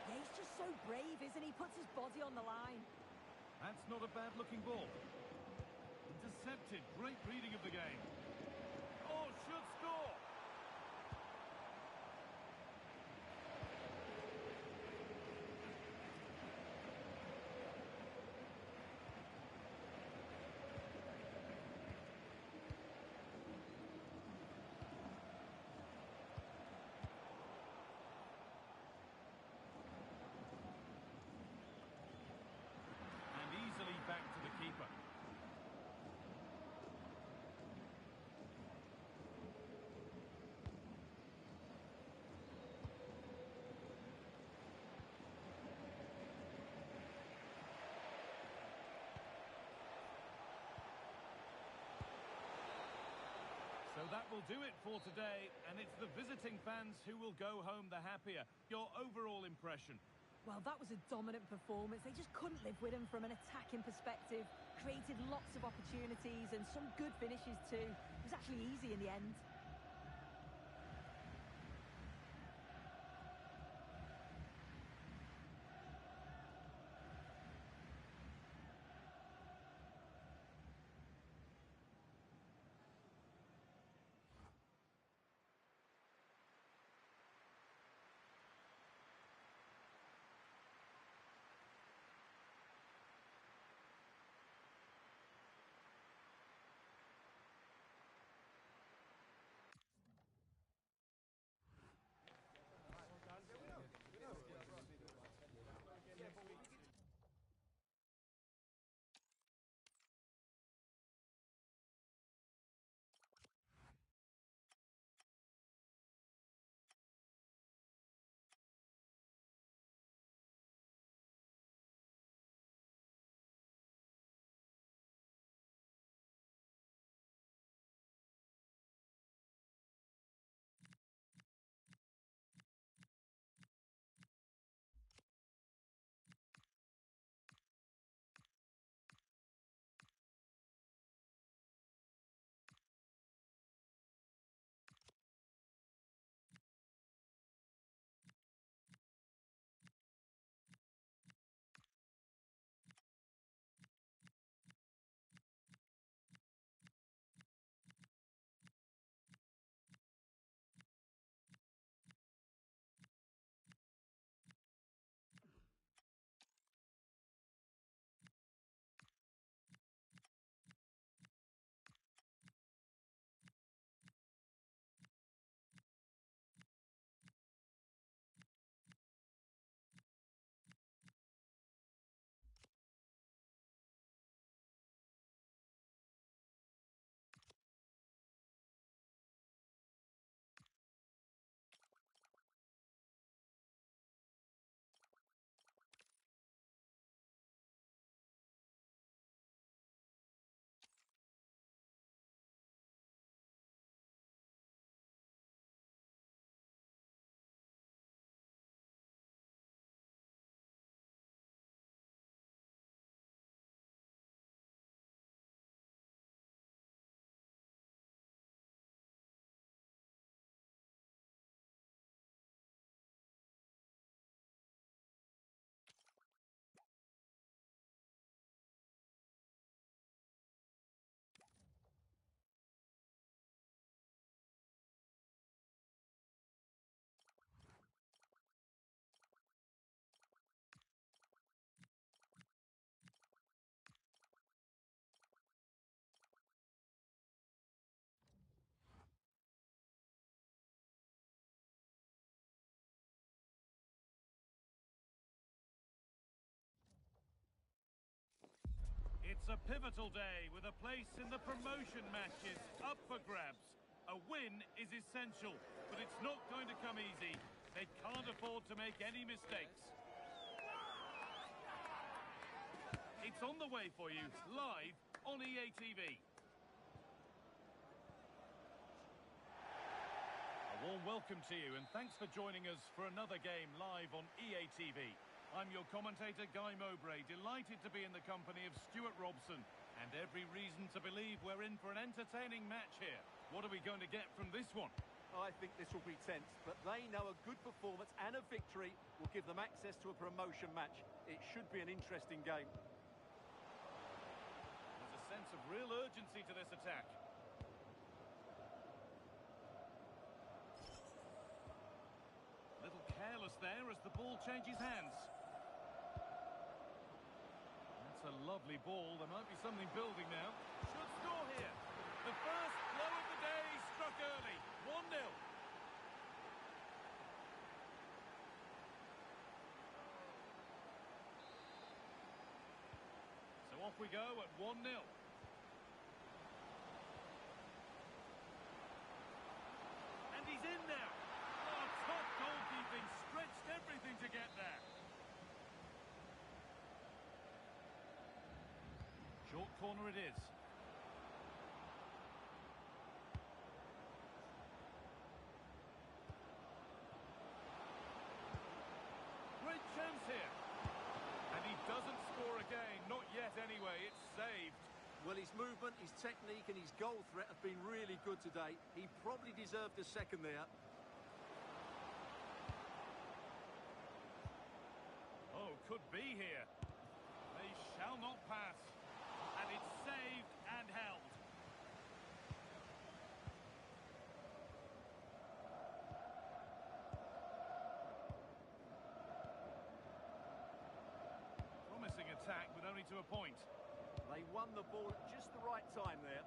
Yeah, he's just so brave, isn't he? Puts his body on the line. That's not a bad-looking ball. Intercepted. Great reading of the game. Oh, should score. And easily back to the keeper. So that will do it for today, and it's the visiting fans who will go home the happier. Your overall impression? Well, that was a dominant performance. They just couldn't live with him from an attacking perspective. Created lots of opportunities and some good finishes too. It was actually easy in the end. It's a pivotal day with a place in the promotion matches up for grabs. A win is essential, but it's not going to come easy. They can't afford to make any mistakes. It's on the way for you, live on EA TV. A warm welcome to you, and thanks for joining us for another game live on EA TV. I'm your commentator, Guy Mowbray, delighted to be in the company of Stuart Robson, and every reason to believe we're in for an entertaining match here. What are we going to get from this one? I think this will be tense, but they know a good performance and a victory will give them access to a promotion match. It should be an interesting game. There's a sense of real urgency to this attack. A little careless there as the ball changes hands. That's a lovely ball. There might be something building now. Should score here. The first blow of the day struck early. 1-0. So off we go at 1-0. And he's in now. Oh, top goalkeeping, stretched everything to get there. Short corner it is. Great chance here. And he doesn't score again. Not yet anyway. It's saved. Well, his movement, his technique and his goal threat have been really good today. He probably deserved a second there. Oh, could be here. They shall not pass. And it's saved and held. Promising attack, but only to a point. They won the ball at just the right time there.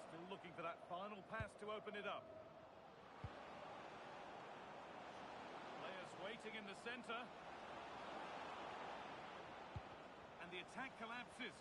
Still looking for that final pass to open it up. Players waiting in the centre. And the attack collapses.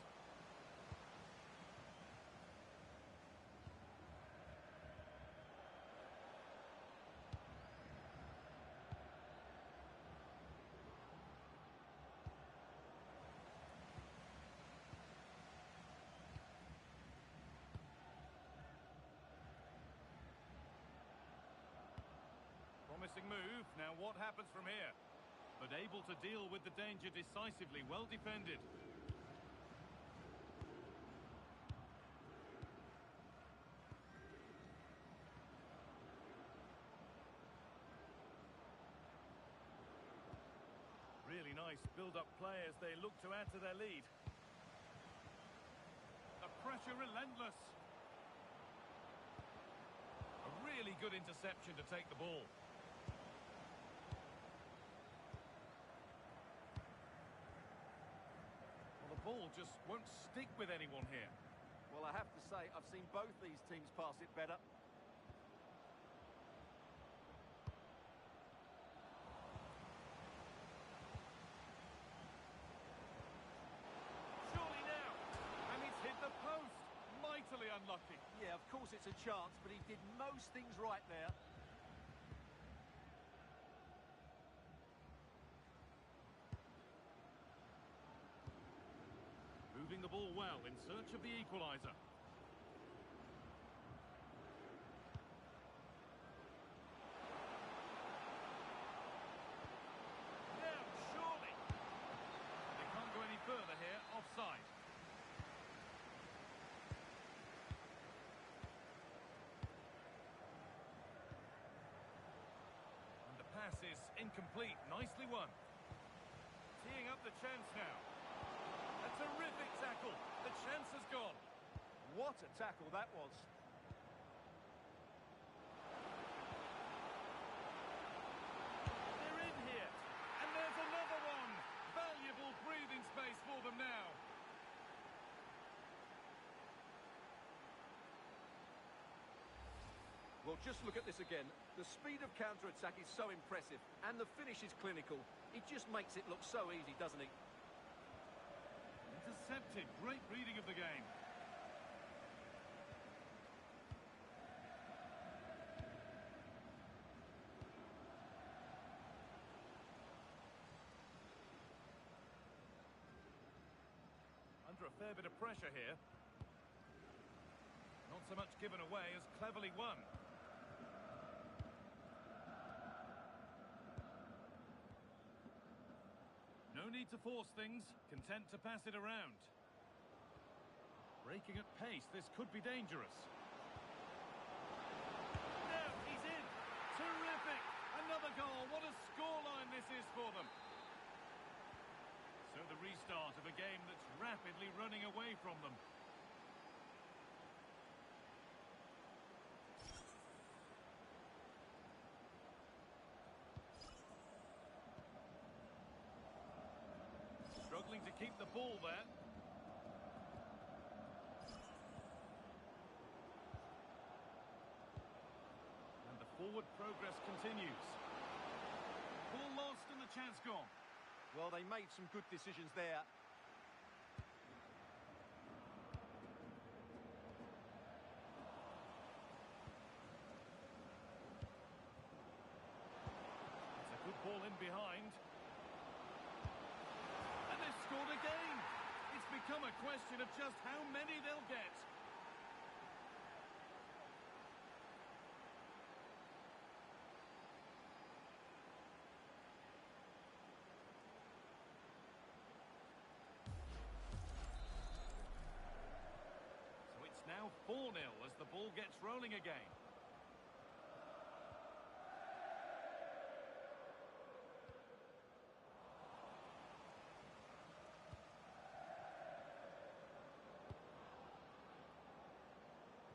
Promising move. Now what happens from here? But able to deal with the danger decisively. Well defended. Really nice build-up play as they look to add to their lead. The pressure relentless. A really good interception to take the ball. Well, the ball just won't stick with anyone here. Well, I have to say, I've seen both these teams pass it better. Surely now. And it's hit the post. Mightily unlucky. Yeah, of course it's a chance, but he did most things right there. Moving the ball well in search of the equaliser. Now, surely. They can't go any further here. Offside. And the pass is incomplete. Nicely won. Teeing up the chance now. A terrific tackle. The chance has gone. What a tackle that was. They're in here. And there's another one. Valuable breathing space for them now. Well, just look at this again. The speed of counter-attack is so impressive, and the finish is clinical. He just makes it look so easy, doesn't he? Intercepted. Great reading of the game. Under a fair bit of pressure here. Not so much given away as cleverly won. No need to force things, content to pass it around. Breaking at pace, this could be dangerous. Now he's in! Terrific! Another goal, what a scoreline this is for them. So the restart of a game that's rapidly running away from them. Struggling to keep the ball there. And the forward progress continues. Ball lost and the chance gone. Well, they made some good decisions there. It's a good ball in behind. And they've scored again. It's become a question of just how many they'll get. So it's now 4-0 as the ball gets rolling again.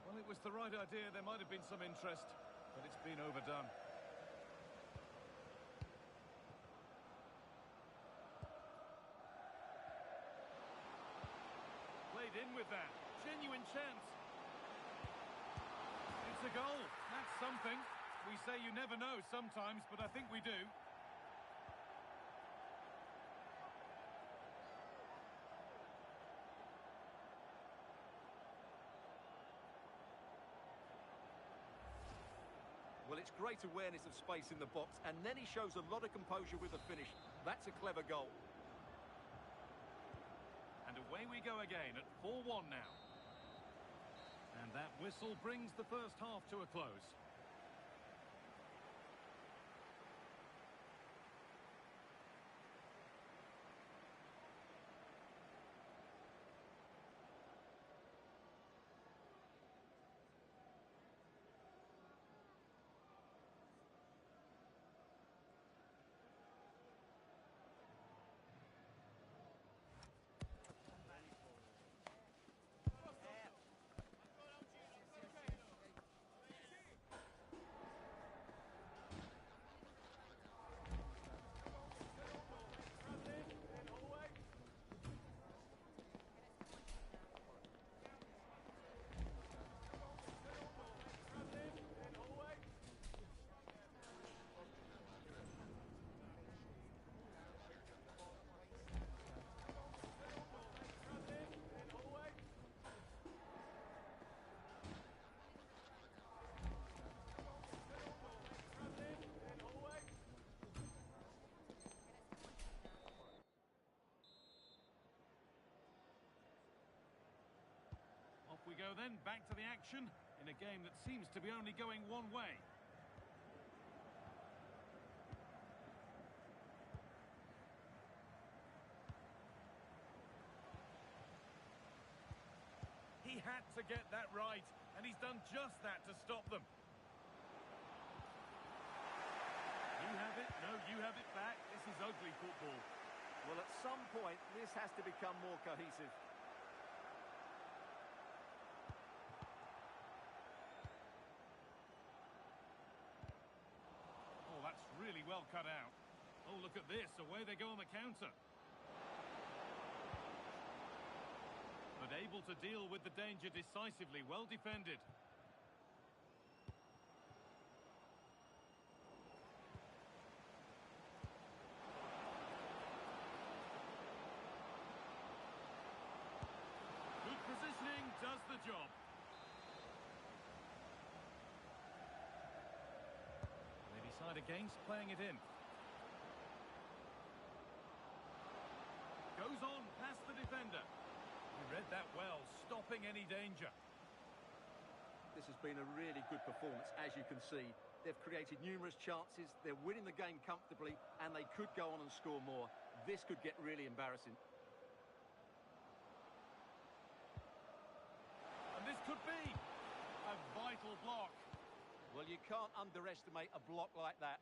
Well, it was the right idea. There might have been some interest, but it's been overdone. Played in with that. Genuine chance. It's a goal. That's something. We say you never know sometimes, but I think we do. Well, it's great awareness of space in the box, and then he shows a lot of composure with the finish. That's a clever goal. And away we go again at 4-1 now. And that whistle brings the first half to a close. Off we go then, back to the action in a game that seems to be only going one way. He had to get that right, and he's done just that to stop them. You have it, no, you have it back. This is ugly football. Well, at some point, this has to become more cohesive. Oh, that's really well cut out. Oh, look at this. Away they go on the counter. But able to deal with the danger decisively. Well defended. job. They decide against playing it in. Goes on past the defender. He read that well, stopping any danger. This has been a really good performance, as you can see. They've created numerous chances, they're winning the game comfortably, and they could go on and score more. This could get really embarrassing. And this could be a vital block. Well, you can't underestimate a block like that.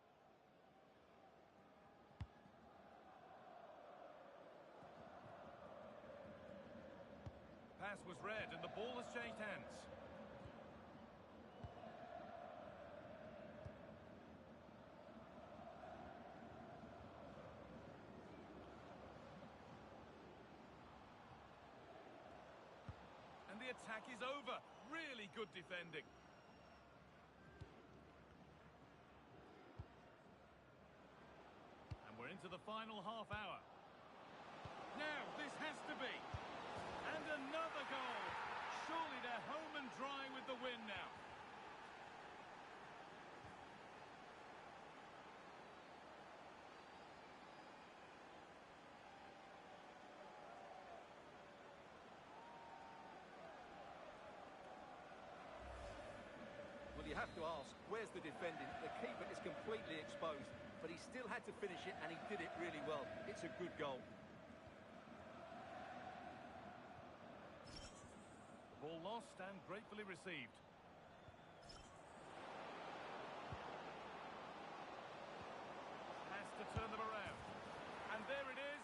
Pass was read and the ball has changed hands. And the attack is over. Really good defending. And we're into the final half hour. Now, this has to be. And another goal. Surely they're home and dry with the win now. Well, you have to ask, where's the defending? The keeper is completely exposed, but he still had to finish it, and he did it really well. It's a good goal. Ball lost and gratefully received. Has to turn them around. And there it is.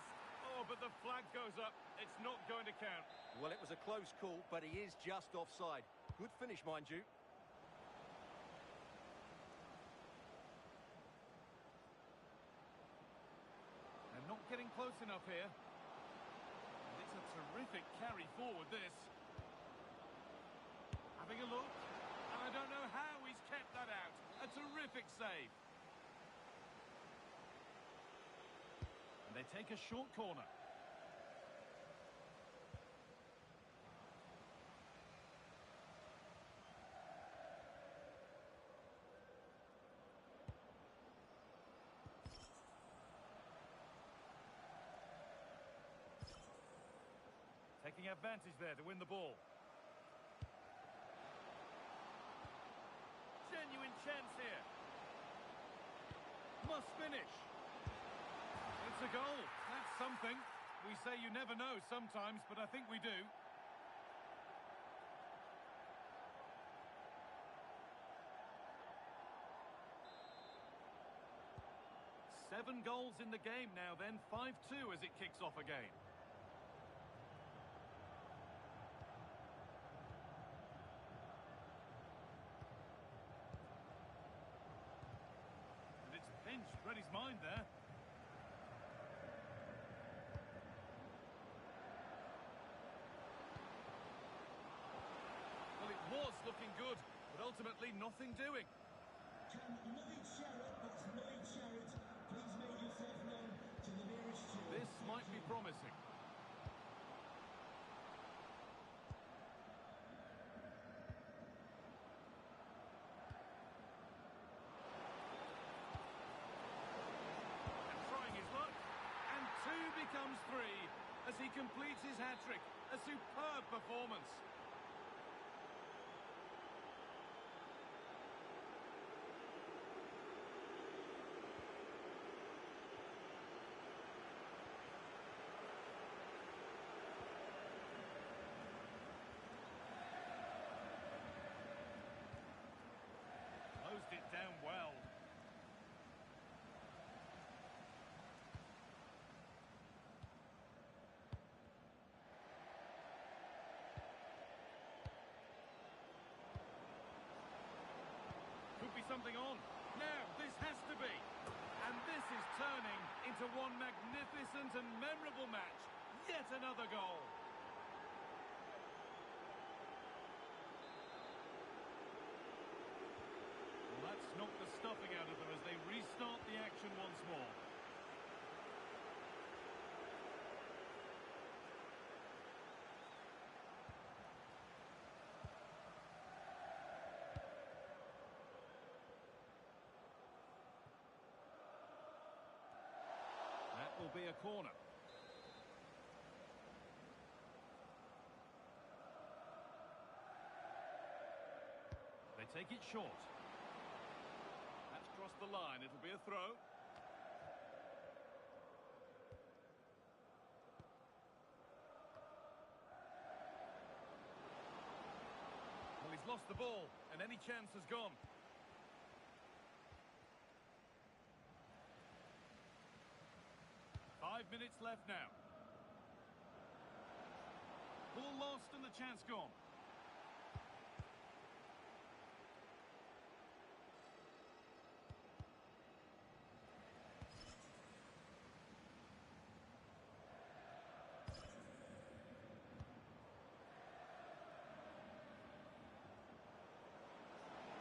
Oh, but the flag goes up. It's not going to count. Well, it was a close call, but he is just offside. Good finish, mind you. They're not getting close enough here. And it's a terrific carry forward, this. Having a look, and I don't know how he's kept that out. A terrific save. And they take a short corner. Taking advantage there to win the ball. Genuine chance here. Must finish. It's a goal. That's something. We say you never know sometimes, but I think we do. Seven goals in the game now then. 5-2 as it kicks off again. Read his mind there. Well, it was looking good, but ultimately nothing doing. Can Lloyd Sherrod, that's Lloyd Sherrod, please make yourself known to the nearest steward. This might be promising. Becomes three as he completes his hat-trick. A superb performance. Closed it down well. Something on. Now, this has to be. And this is turning into one magnificent and memorable match. Yet another goal. Well, that's knocked the stuffing out of them as they restart the action once more. a corner. They take it short. That's crossed the line. It'll be a throw. Well, he's lost the ball, and any chance has gone. Five minutes left now. Ball lost and the chance gone.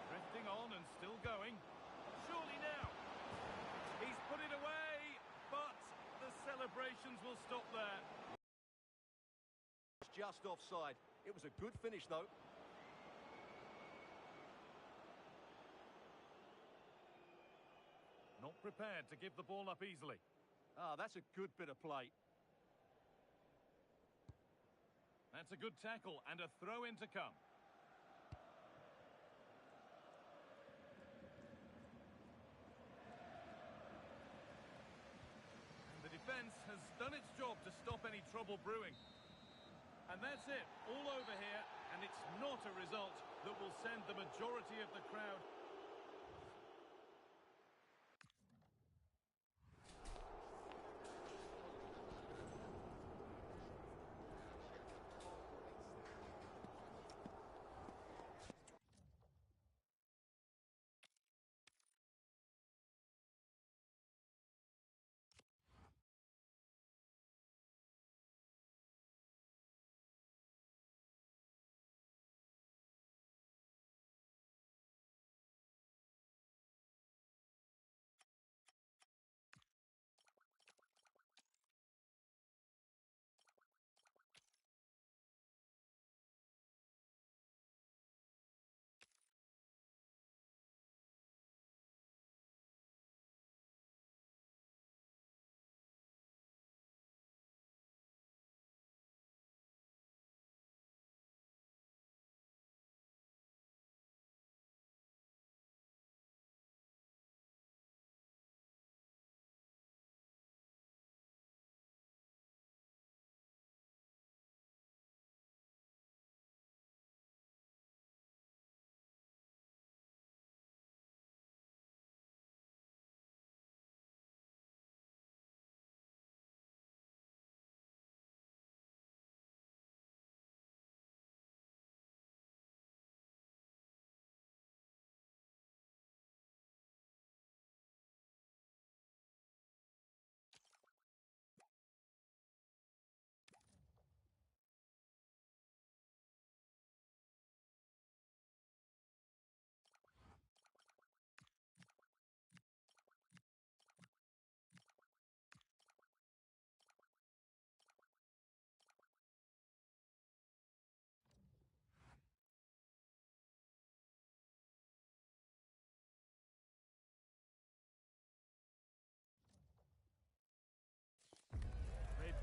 Drifting on and still going. Surely now. He's put it away, but the celebrations will stop there. Just offside. It was a good finish, though. Not prepared to give the ball up easily. Ah, that's a good bit of play. That's a good tackle and a throw in to come. And the defence has done its job to stop any trouble brewing. And that's it, all over here, and it's not a result that will send the majority of the crowd.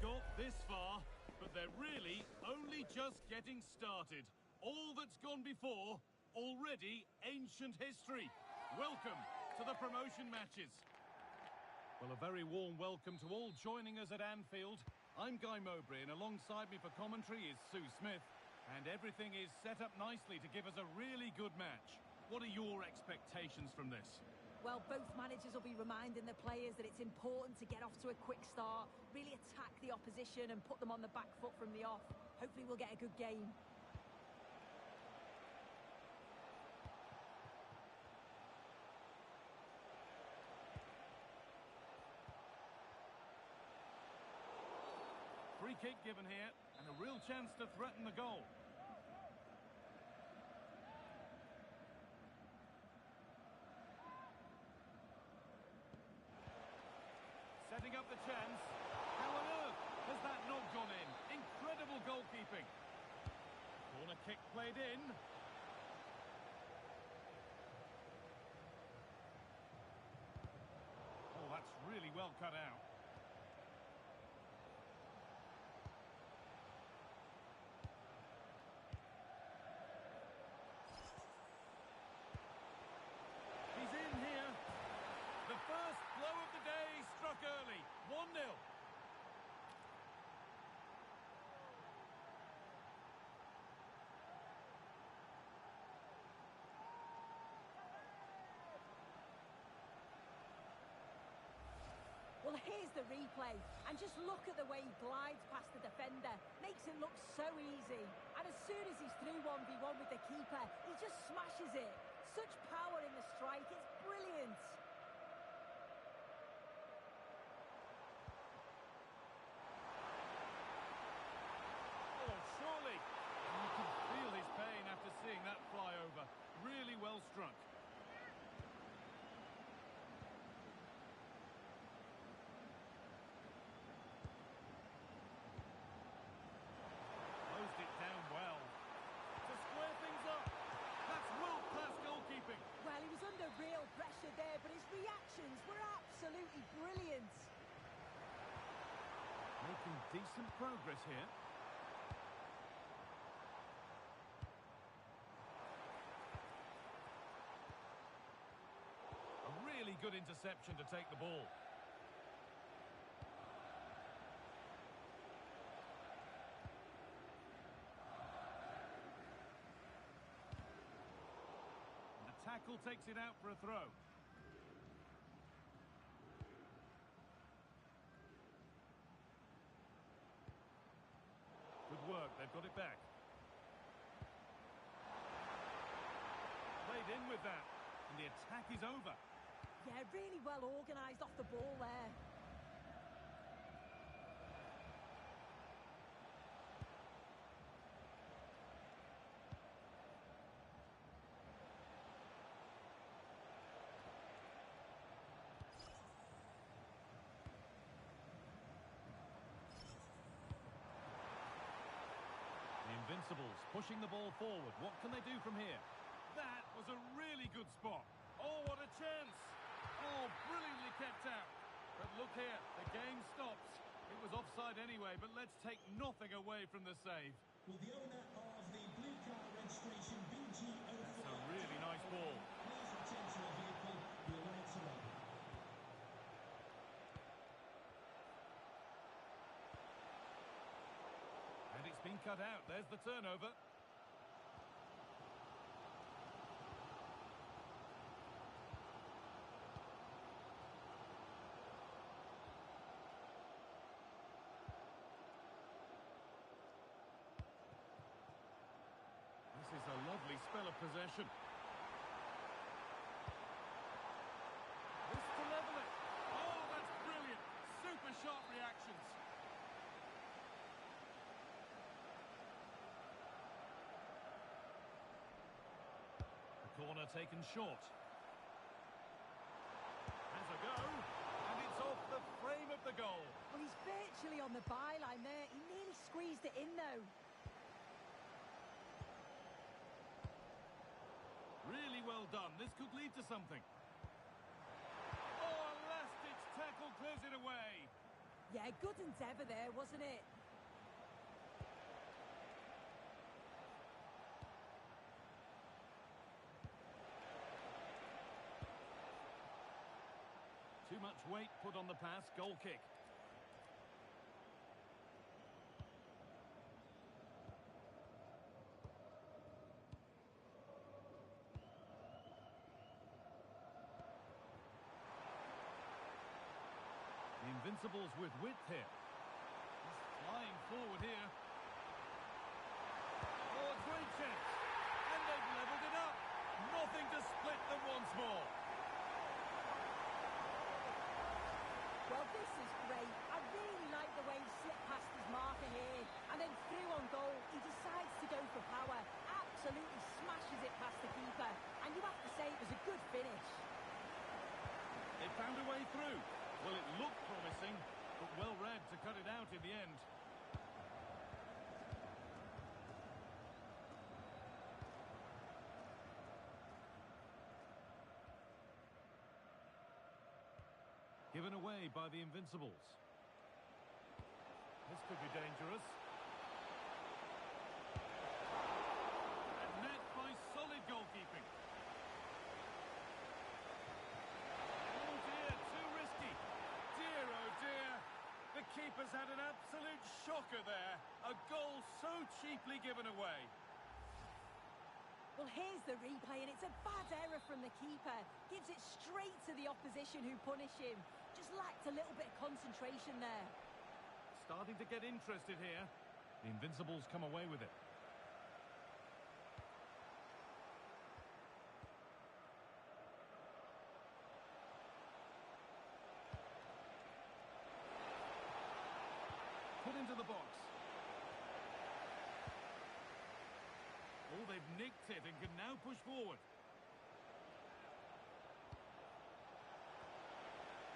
Got this far, but they're really only just getting started. All that's gone before, already ancient history. Welcome to the promotion matches. Well, a very warm welcome to all joining us at Anfield. I'm Guy Mowbray, and alongside me for commentary is Sue Smith. And everything is set up nicely to give us a really good match. What are your expectations from this? Well, both managers will be reminding the players that it's important to get off to a quick start, really attack the opposition and put them on the back foot from the off. Hopefully we'll get a good game. Free kick given here, and a real chance to threaten the goal. Setting up the chance. How on earth has that not gone in? Incredible goalkeeping. Corner kick played in. Oh, that's really well cut out. 1-0. Well, here's the replay, and just look at the way he glides past the defender. Makes it look so easy. And as soon as he's through 1v1 with the keeper, he just smashes it. Such power in the strike, it's brilliant. Oh, surely. You can feel his pain after seeing that fly over. Really well struck. Closed it down well. To square things up. That's world-class goalkeeping. Well, he was under real pressure there, but his reactions were absolutely brilliant. Making decent progress here. A really good interception to take the ball. And the tackle takes it out for a throw. Good work, they've got it back. Played in with that, and the attack is over. Yeah, really well organised off the ball there. The Invincibles pushing the ball forward. What can they do from here? That was a really good spot. Oh, what a chance. Oh, brilliantly kept out. But look here, the game stops. It was offside anyway, but let's take nothing away from the save. Well, the owner of the blue car registration BG04. That's a really nice ball. Please attend to your vehicle. Your lights are on. And it's been cut out. There's the turnover. This is a lovely spell of possession. This to level it. Oh, that's brilliant. Super sharp reactions. The corner taken short. Has a go. And it's off the frame of the goal. Well, he's virtually on the byline there. He nearly squeezed it in, though. Really well done. This could lead to something. Oh, a last-ditch tackle clears it away. Yeah, good endeavour there, wasn't it? Too much weight put on the pass. Goal kick. The Invincibles with width here. He's flying forward here. Oh, a great chance. And they've levelled it up. Nothing to split them once more. Well, this is great. I really like the way he slipped past his marker here. And then through on goal, he decides to go for power. Absolutely smashes it past the keeper. And you have to say it was a good finish. They found a way through. Well, it looked promising, but well read to cut it out in the end. Given away by the Invincibles. This could be dangerous. And met by solid goalkeeping. Oh dear, too risky. Dear, oh dear. keeper's had an absolute shocker there. A goal so cheaply given away. Well, here's the replay, and it's a bad error from the keeper. Gives it straight to the opposition who punish him. Just lacked a little bit of concentration there. Starting to get interested here. The Invincibles come away with it. Put into the box. Oh, they've nicked it and can now push forward.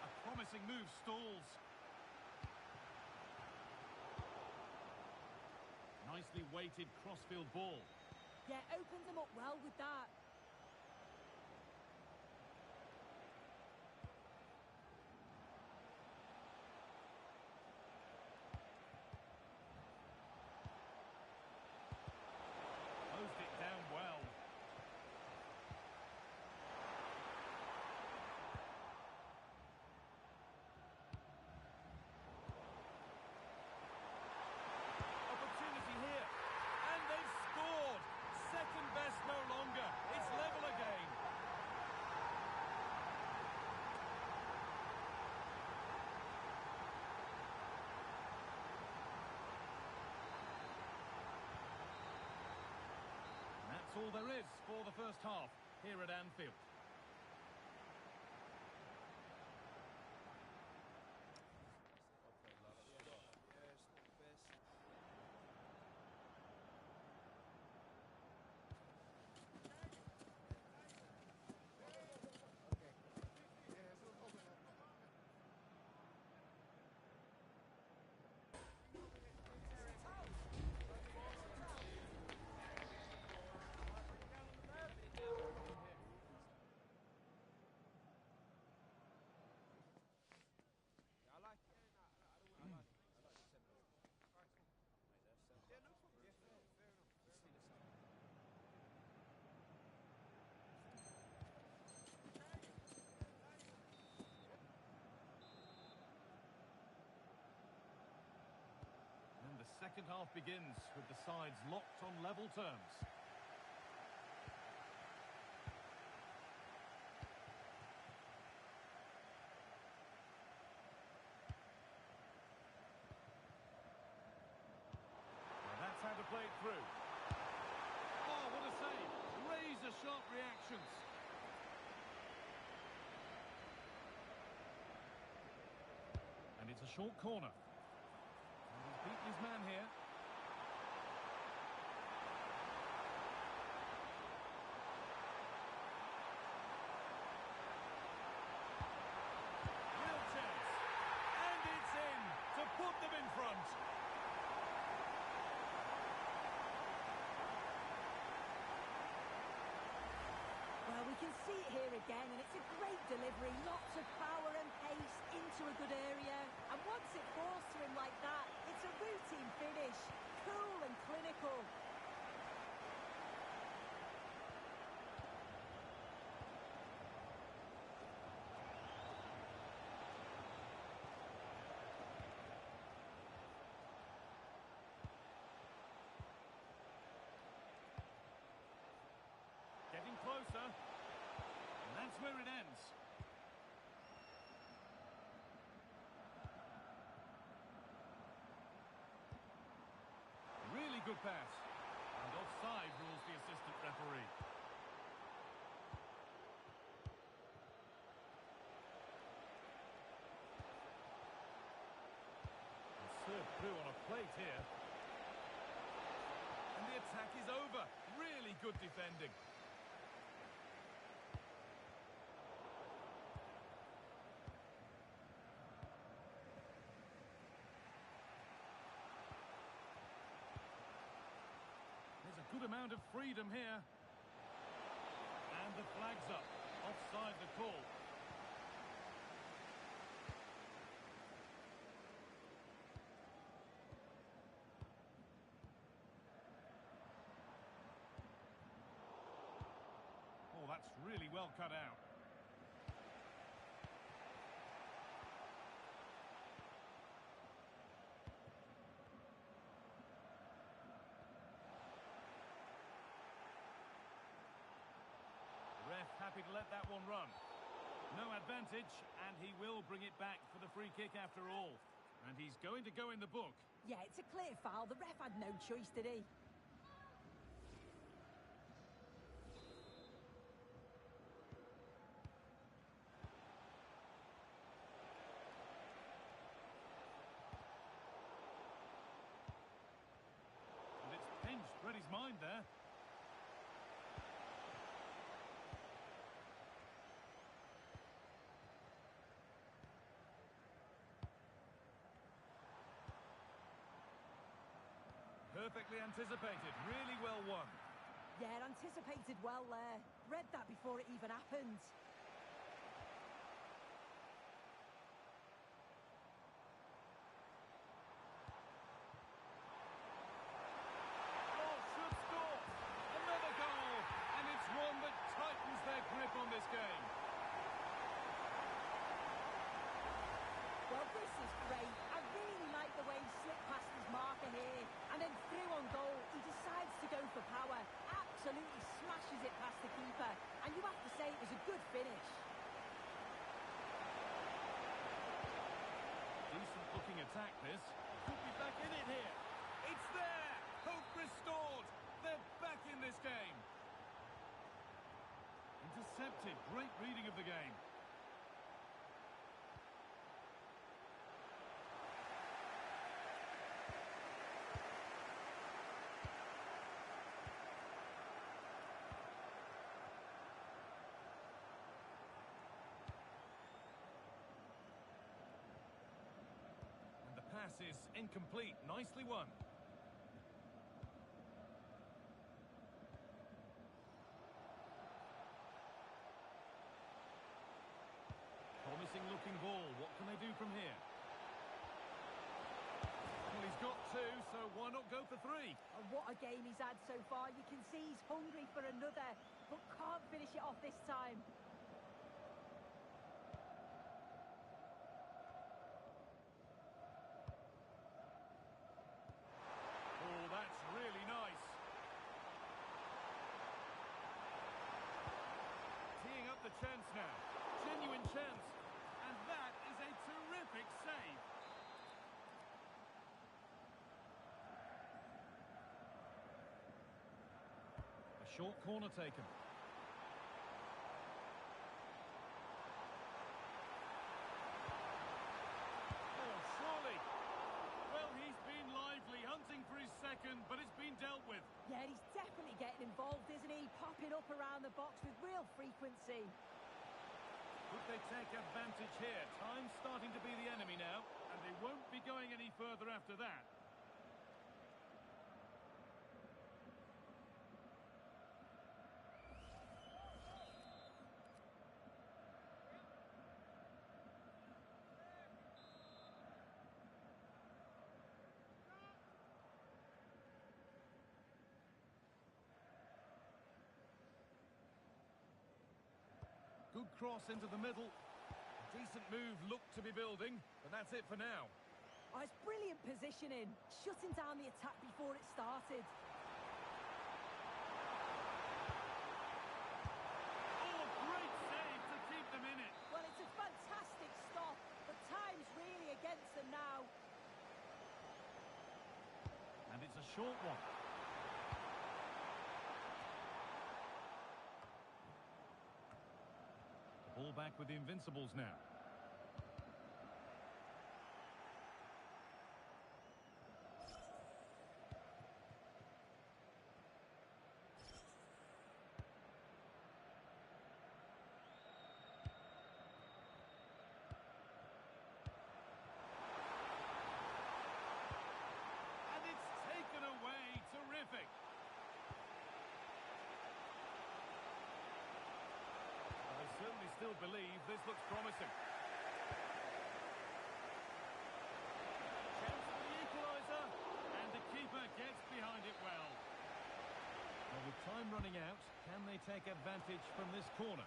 A promising move stalls. Nicely weighted crossfield ball. Yeah, opened them up well with that. Closed it down well. Opportunity here. And they've scored. Second best no longer. It's level again. And that's all there is for the first half here at Anfield. And the second half begins with the sides locked on level terms. Well, that's how to play it through. Oh, what a save! Razor-sharp reactions. And it's a short corner. And he's beaten his man here. Real chance. And it's in to put them in front. Well, we can see it here again, and it's a great delivery. Lots of power and pace into a good area. And once it falls to him like that, it's a routine finish. Cool and clinical. Getting closer. And that's where it ends. Really good pass. And offside rules the assistant referee. And served through on a plate here. And the attack is over. Really good defending. There's a good amount of freedom here. And the flag's up. Offside the call. Oh, that's really well cut out. happy to let that one run. No advantage, and he will bring it back for the free kick after all. And he's going to go in the book. Yeah, it's a clear foul. The ref had no choice, did he? And it's pinched, read his mind there. Perfectly anticipated, really well won. Yeah, anticipated well there. Read that before it even happened. Oh, should score! Another goal! And it's one that tightens their grip on this game. Well, this is great. I really like the way he slipped past his marker here. And then through on goal, he decides to go for power. Absolutely smashes it past the keeper. And you have to say it was a good finish. Decent looking attack this. Could be back in it here. It's there! Hope restored! They're back in this game. Intercepted. Great reading of the game. Pass is incomplete. Nicely won. Promising looking ball. What can they do from here? Well, he's got two, so why not go for three? And what a game he's had so far. You can see he's hungry for another, but can't finish it off this time. Oh, that's really nice. Teeing up the chance now. Genuine chance. And that is a terrific save. A short corner taken. Oh, surely. Well, he's been lively, hunting for his second, but it's been dealt with. Yeah, he's definitely getting involved, isn't he? Popping up around the box with real frequency. Could they take advantage here? Time's starting to be the enemy now, and they won't be going any further after that. Good cross into the middle. Decent move looked to be building, but that's it for now. Oh, it's brilliant positioning. Shutting down the attack before it started. Oh, great save to keep them in it. Well, it's a fantastic stop, but time's really against them now. And it's a short one. Ball back with the Invincibles now. And it's taken away. Terrific. I certainly still believe this looks promising. Chance for the equaliser, and the keeper gets behind it well. Well, with time running out, can they take advantage from this corner?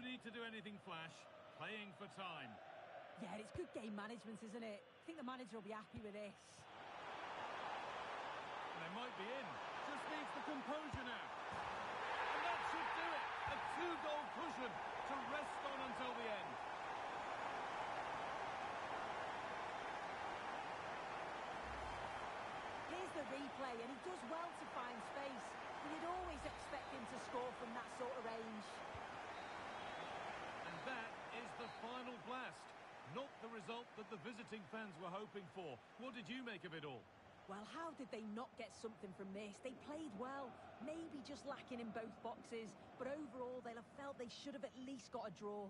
No need to do anything flash. Playing for time. Yeah, it's good game management, isn't it? I think the manager will be happy with this. They might be in. Just needs the composure now. And that should do it. A two-goal cushion to rest on until the end. Here's the replay, and he does well to find space. But you'd always expect him to score from that sort of range. And that is the final blast. Not the result that the visiting fans were hoping for. What did you make of it all? Well, how did they not get something from this? They played well, maybe just lacking in both boxes, but overall they'll have felt they should have at least got a draw.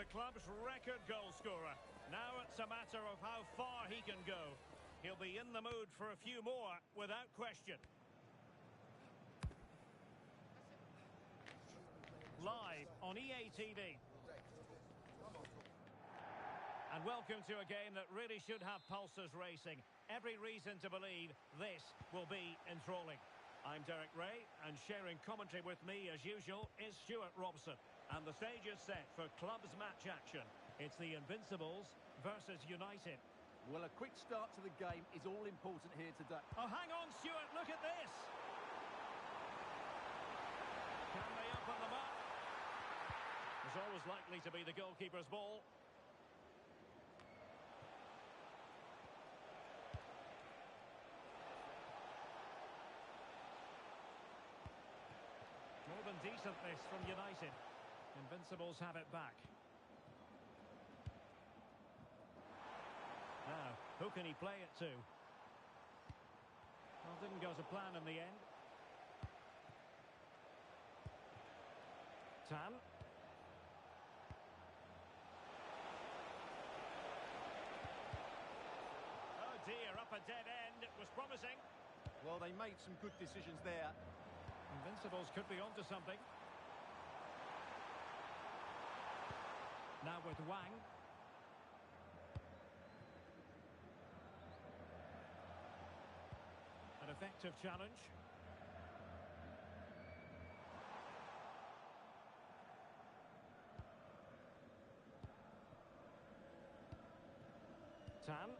the club's record goal scorer. Now it's a matter of how far he can go. He'll be in the mood for a few more, without question. Live on EA TV. And welcome to a game that really should have pulses racing. Every reason to believe this will be enthralling. I'm Derek Ray, and sharing commentary with me, as usual, is Stuart Robson. And the stage is set for clubs match action. It's the Invincibles versus United. Well, a quick start to the game is all important here today. Oh, hang on, Stuart, look at this! Can they open them up? It's always likely to be the goalkeeper's ball. More than decent this from United. Invincibles have it back. Now, who can he play it to? Well, didn't go to plan in the end. Tan. Oh dear, up a dead end. It was promising. Well, they made some good decisions there. Invincibles could be onto something. Now with Wang. An effective challenge. Tan.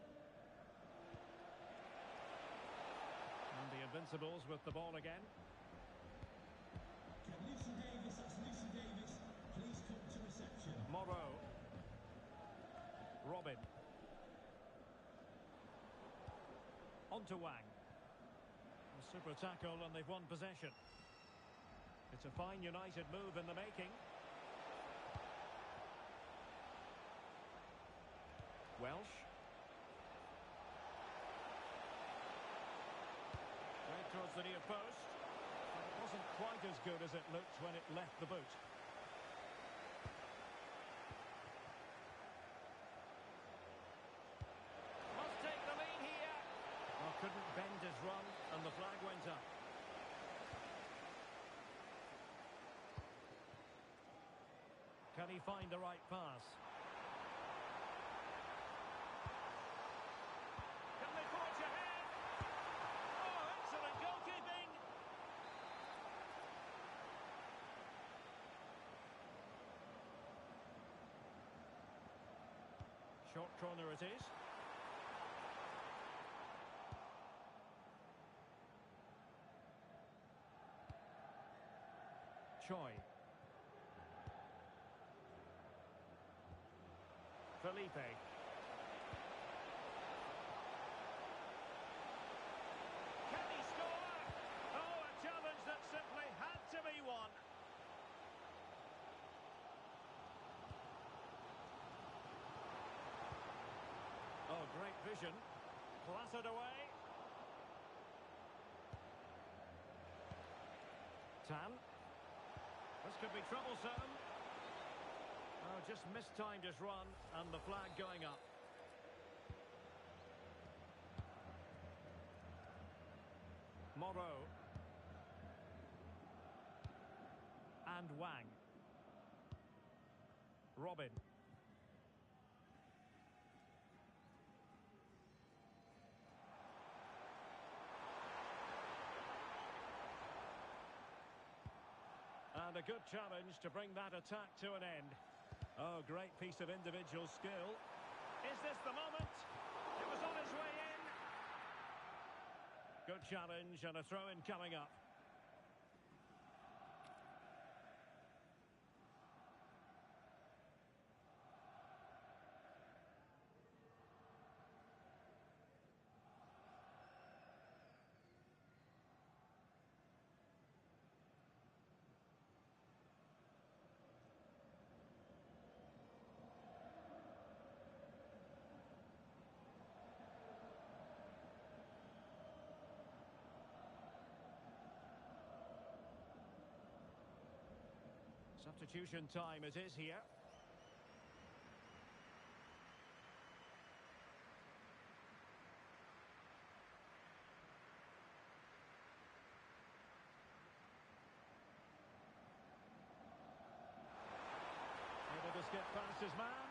And the Invincibles with the ball again. Lucy Davis, that's Lucy Davis. Please come to reception. Morrow. Robin. On to Wang. A super tackle and they've won possession. It's a fine United move in the making. Welsh. Right towards the near post. It wasn't quite as good as it looked when it left the boot. Must take the lead here. Well, couldn't bend his run, and the flag went up. Can he find the right pass? Can they forge ahead? Oh, excellent goalkeeping! Short corner it is. Choi. Felipe. Can he score? Oh, a challenge that simply had to be won. Oh, great vision. Clattered away. Tan. This could be troublesome. Oh, just mistimed his run and the flag going up. Morrow. And Wang. Robin. And a good challenge to bring that attack to an end. Oh, great piece of individual skill. Is this the moment? It was on its way in. Good challenge and a throw-in coming up. Substitution time it is here. his man.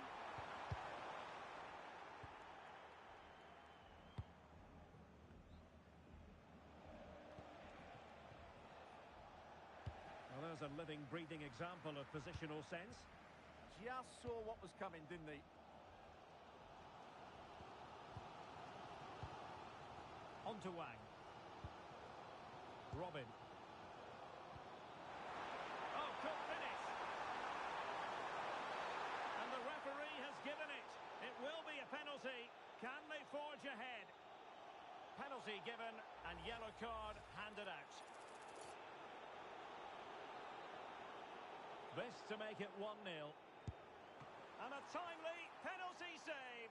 Well, there's a living, breathing example of positional sense. Just saw what was coming, didn't he? On to Wang. Robin. Oh, good finish. And the referee has given it. It will be a penalty. Can they forge ahead? Penalty given and yellow card handed out. This to make it 1-0. And a timely penalty save.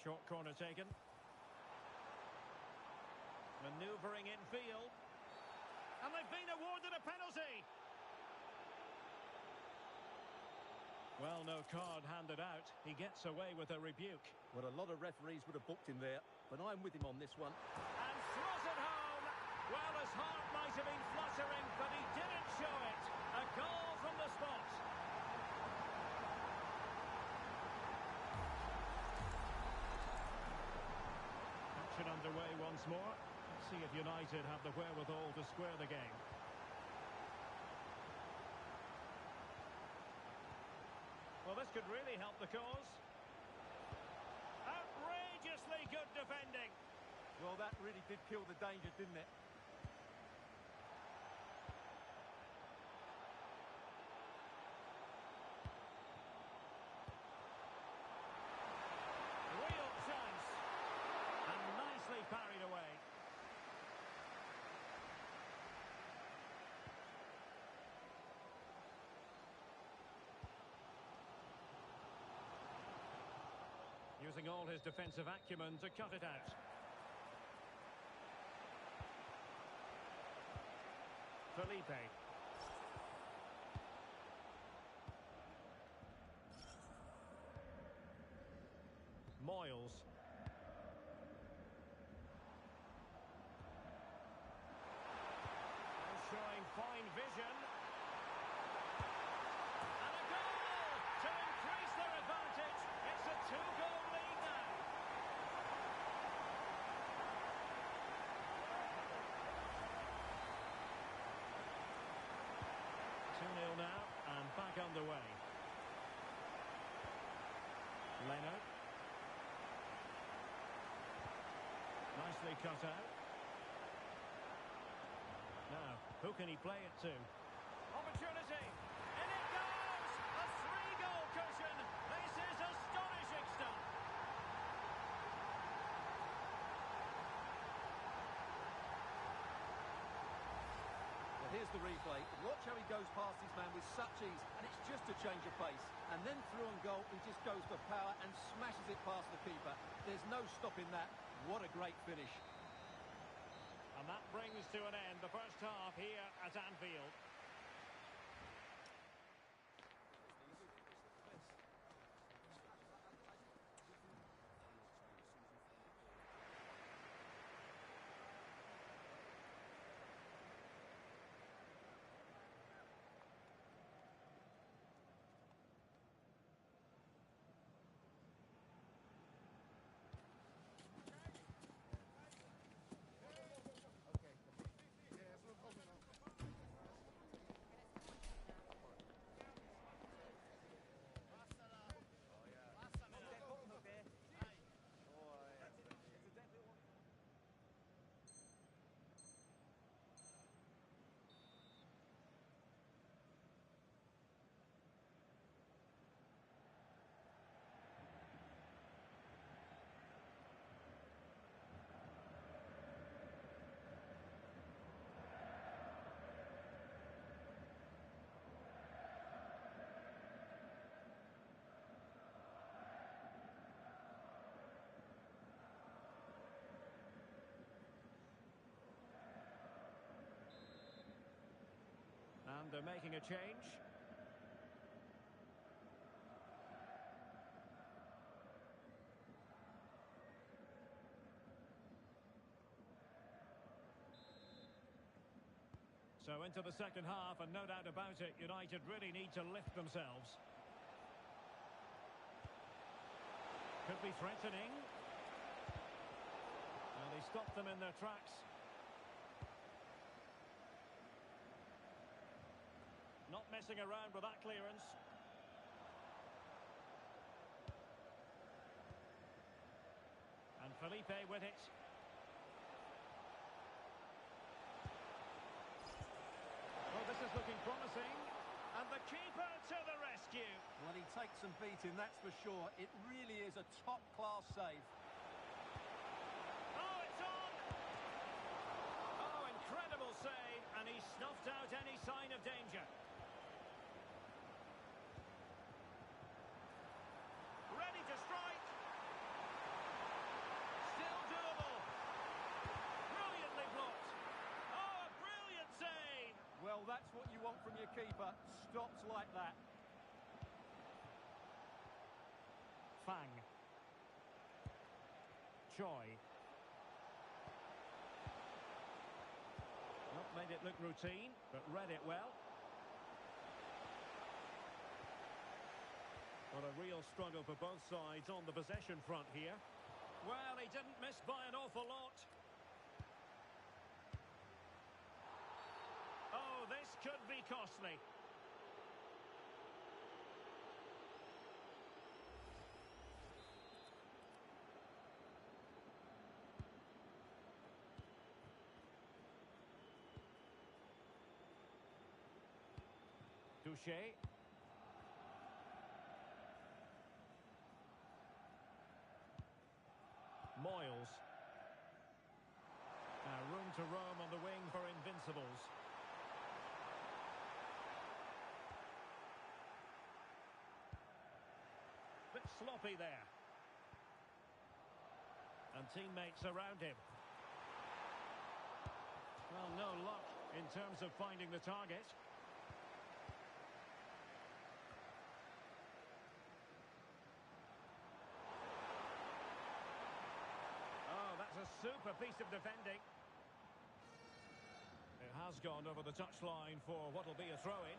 Short corner taken. Manoeuvring in field. And they've been awarded a penalty. Well, no card handed out. He gets away with a rebuke. Well, a lot of referees would have booked him there, but I'm with him on this one. And slotted home. Well, his heart might have been fluttering, but he didn't show it. A goal from the spot. Action underway once more. Let's see if United have the wherewithal to square the game. Well, this could really help the cause. Outrageously good defending. Well, that really did kill the danger, didn't it? Real chance. And nicely parried away. Using all his defensive acumen to cut it out. Felipe. Moyles. And showing fine vision. And a goal to increase their advantage. It's a 2-goal lead now. Now and back underway. Leno. Nicely cut out. Now, who can he play it to? Opportunity! And it goes! A 3-goal cushion! This is astonishing stuff! Well, here's the replay. Watch how he goes past his man with such ease, and it's just a change of pace. And then through on goal, he just goes for power and smashes it past the keeper. There's no stopping that. What a great finish. And that brings to an end the first half here at Anfield. And they're making a change. So into the second half, and no doubt about it, United really need to lift themselves. Could be threatening. And he stopped them in their tracks. Not messing around with that clearance. And Felipe with it. Well, this is looking promising. And the keeper to the rescue. Well, he takes some beating, that's for sure. It really is a top-class save. Oh, it's on! Oh, incredible save. And he snuffed out any sign of danger. Ready to strike. Still doable. Brilliantly blocked. Oh, a brilliant save. Well, that's what you want from your keeper. Stops like that. Fang. Choi. Not made it look routine, but read it well. Well, a real struggle for both sides on the possession front here. Well, he didn't miss by an awful lot. Oh, this could be costly. Touché. Moyles. Now room to roam on the wing for Invincibles. Bit sloppy there. And teammates around him. Well, no luck in terms of finding the target. A super piece of defending. It has gone over the touchline for what will be a throw-in.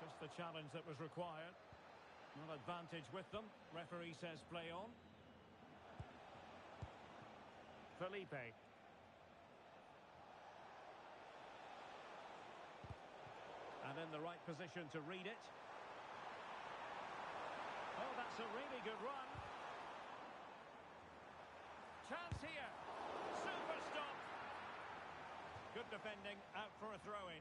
Just the challenge that was required. No advantage with them. Referee says play on. Felipe. And in the right position to read it. Oh, that's a really good run. Chance here. Super stop. Good defending, out for a throw-in.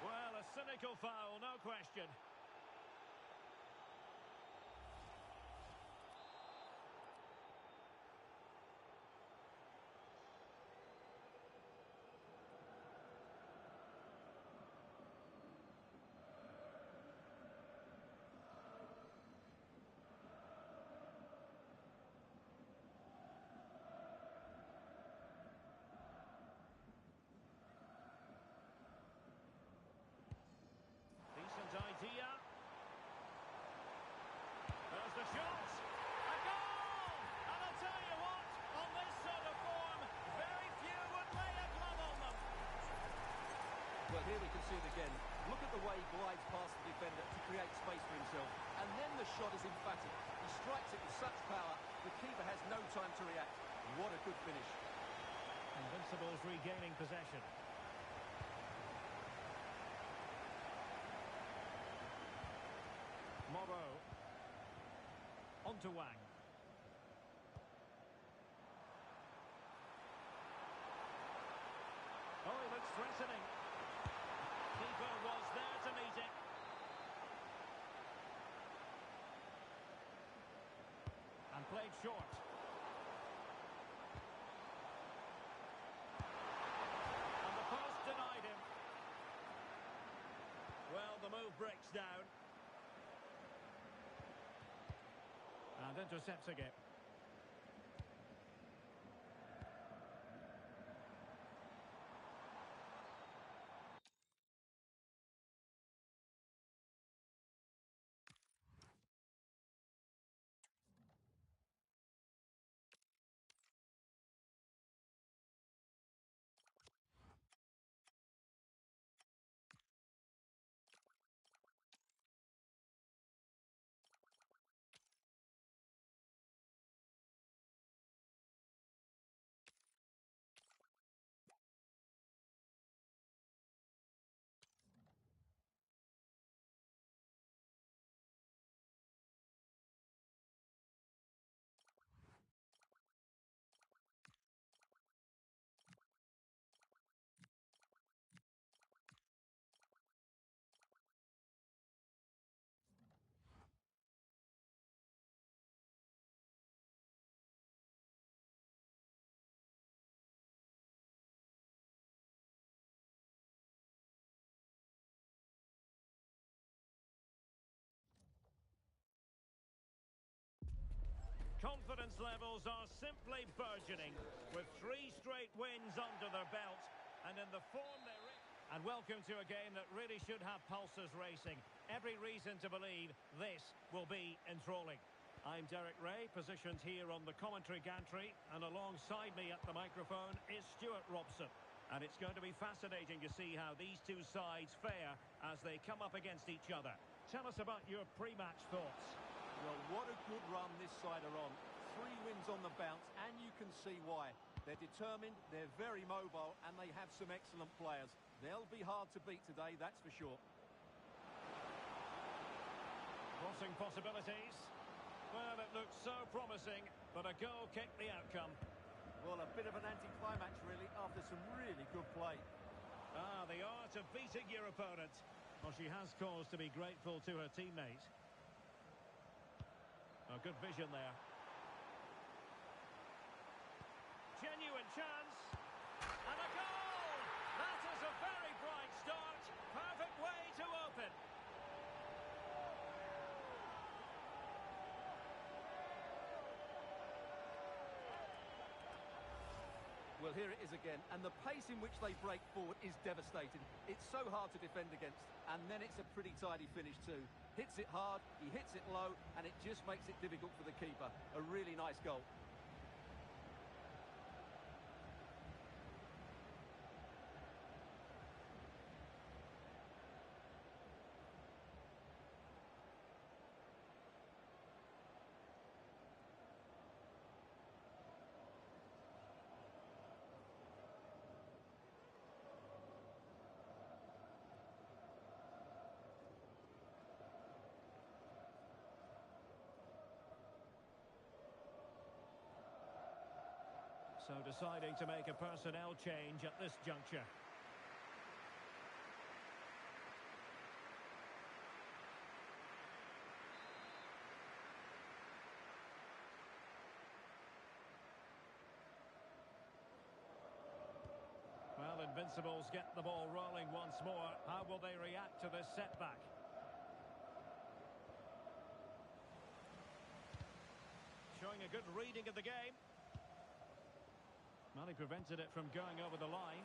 Well, a cynical foul, no question. Idea. There's the shot. A goal! And I'll tell you what, on this sort of form, very few would lay a glove on them. Well, here we can see it again. Look at the way he glides past the defender to create space for himself. And then the shot is emphatic. He strikes it with such power, the keeper has no time to react. What a good finish. Invincibles regaining possession. Moreau. On to Wang. Oh, he looks threatening. Keeper was there to meet it. And played short. And the post denied him. Well, the move breaks down. And intercepts again. confidence levels are simply burgeoning, with 3 straight wins under their belt, and in the form they're in. And welcome to a game that really should have pulses racing. Every reason to believe this will be enthralling. I'm Derek Ray, positioned here on the commentary gantry, and alongside me at the microphone is Stuart Robson. And it's going to be fascinating to see how these two sides fare as they come up against each other. Tell us about your pre-match thoughts. Well, what a good run this side are on. 3 wins on the bounce, and you can see why. They're determined, they're very mobile, and they have some excellent players. They'll be hard to beat today, that's for sure. Crossing possibilities. Well, it looked so promising, but a goal kicked the outcome. Well, a bit of an anti-climax, really, after some really good play. Ah, the art of beating your opponent. Well, she has cause to be grateful to her teammate. Oh, good vision there. Genuine chance. And a goal! That is a very bright start. Perfect way to open. Well, here it is again, and the pace in which they break forward is devastating. It's so hard to defend against, and then it's a pretty tidy finish too. Hits it hard, he hits it low, and it just makes it difficult for the keeper. A really nice goal. So deciding to make a personnel change at this juncture. Well, Invincibles get the ball rolling once more. How will they react to this setback? Showing a good reading of the game. Well, he prevented it from going over the line.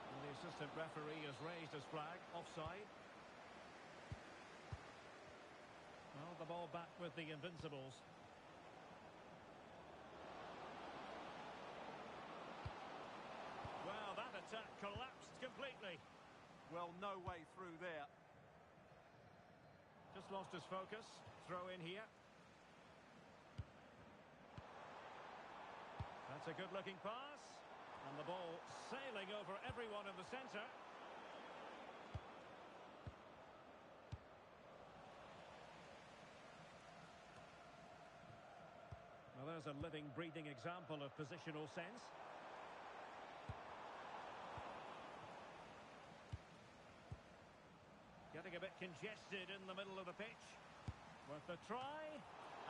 And the assistant referee has raised his flag. Offside. Well, the ball back with the Invincibles. Well, that attack collapsed completely. Well, no way through there. Just lost his focus. Throw in here. That's a good-looking pass. And the ball sailing over everyone in the centre. Well, there's a living, breathing example of positional sense. Getting a bit congested in the middle of the pitch. Worth a try.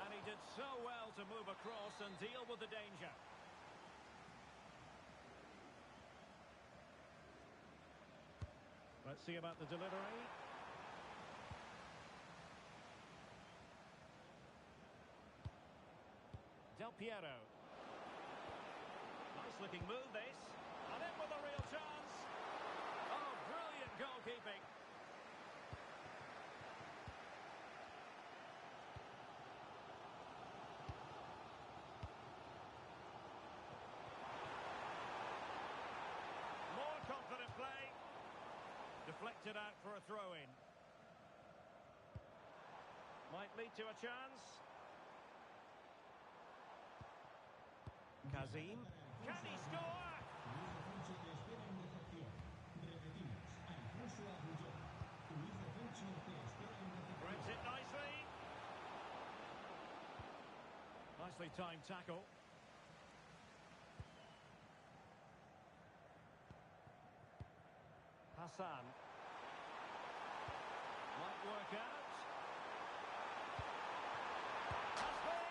And he did so well to move across and deal with the danger. Let's see about the delivery. Del Piero. Nice looking move this. And in with a real chance. Oh, brilliant goalkeeping. More confident play. Deflected out for a throw-in. Might lead to a chance. Kazim. Can he score? Brings it nicely. Nicely timed tackle. Hassan. Might work out. Hasby!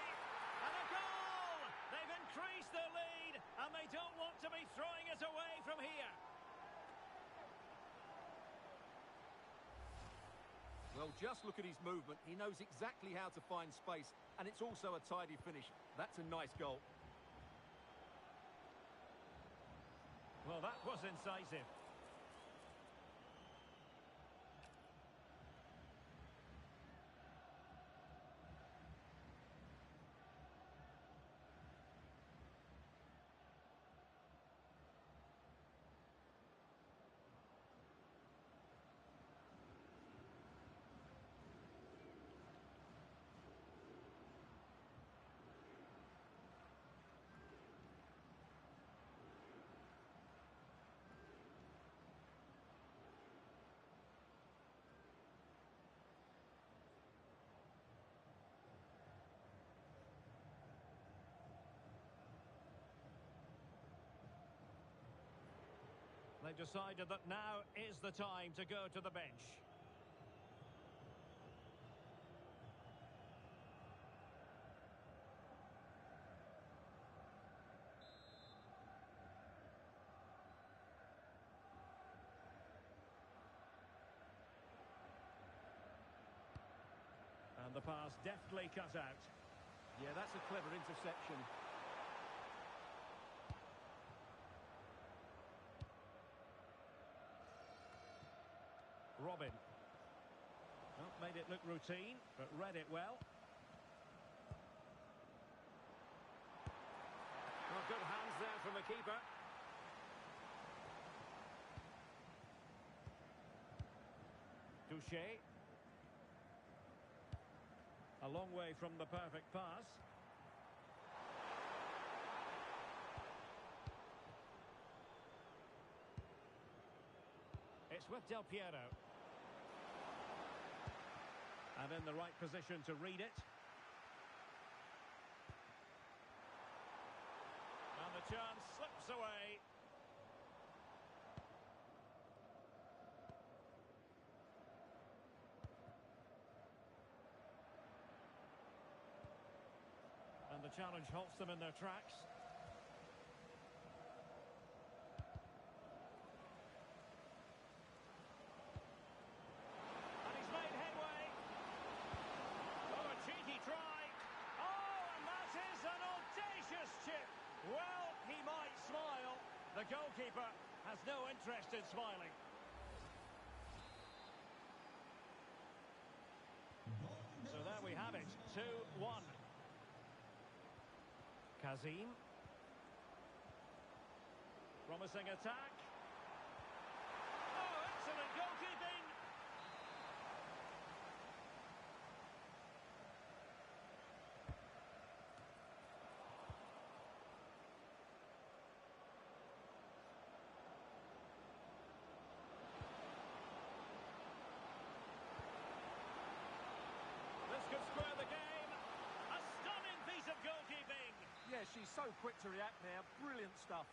And a goal! They've increased their lead, and they don't want to be throwing it away from here. Well, Well, just look at his movement. He knows exactly how to find space, and it's also a tidy finish. That's a nice goal. Well, that was incisive. They've decided that now is the time to go to the bench. And the pass deftly cut out. Yeah, that's a clever interception. Robin. Well, made it look routine, but read it well. Well, good hands there from the keeper. Touché. A long way from the perfect pass. It's with Del Piero. And in the right position to read it. And the chance slips away. And the challenge halts them in their tracks. And he's made headway. Oh, a cheeky try. Oh, and that is an audacious chip. Well, he might smile. The goalkeeper has no interest in smiling. So there we have it, 2-1. Kazim. Promising attack. Oh, excellent goalkeeping. This could square the game. A stunning piece of goalkeeping. Yeah, she's so quick to react now. Brilliant stuff.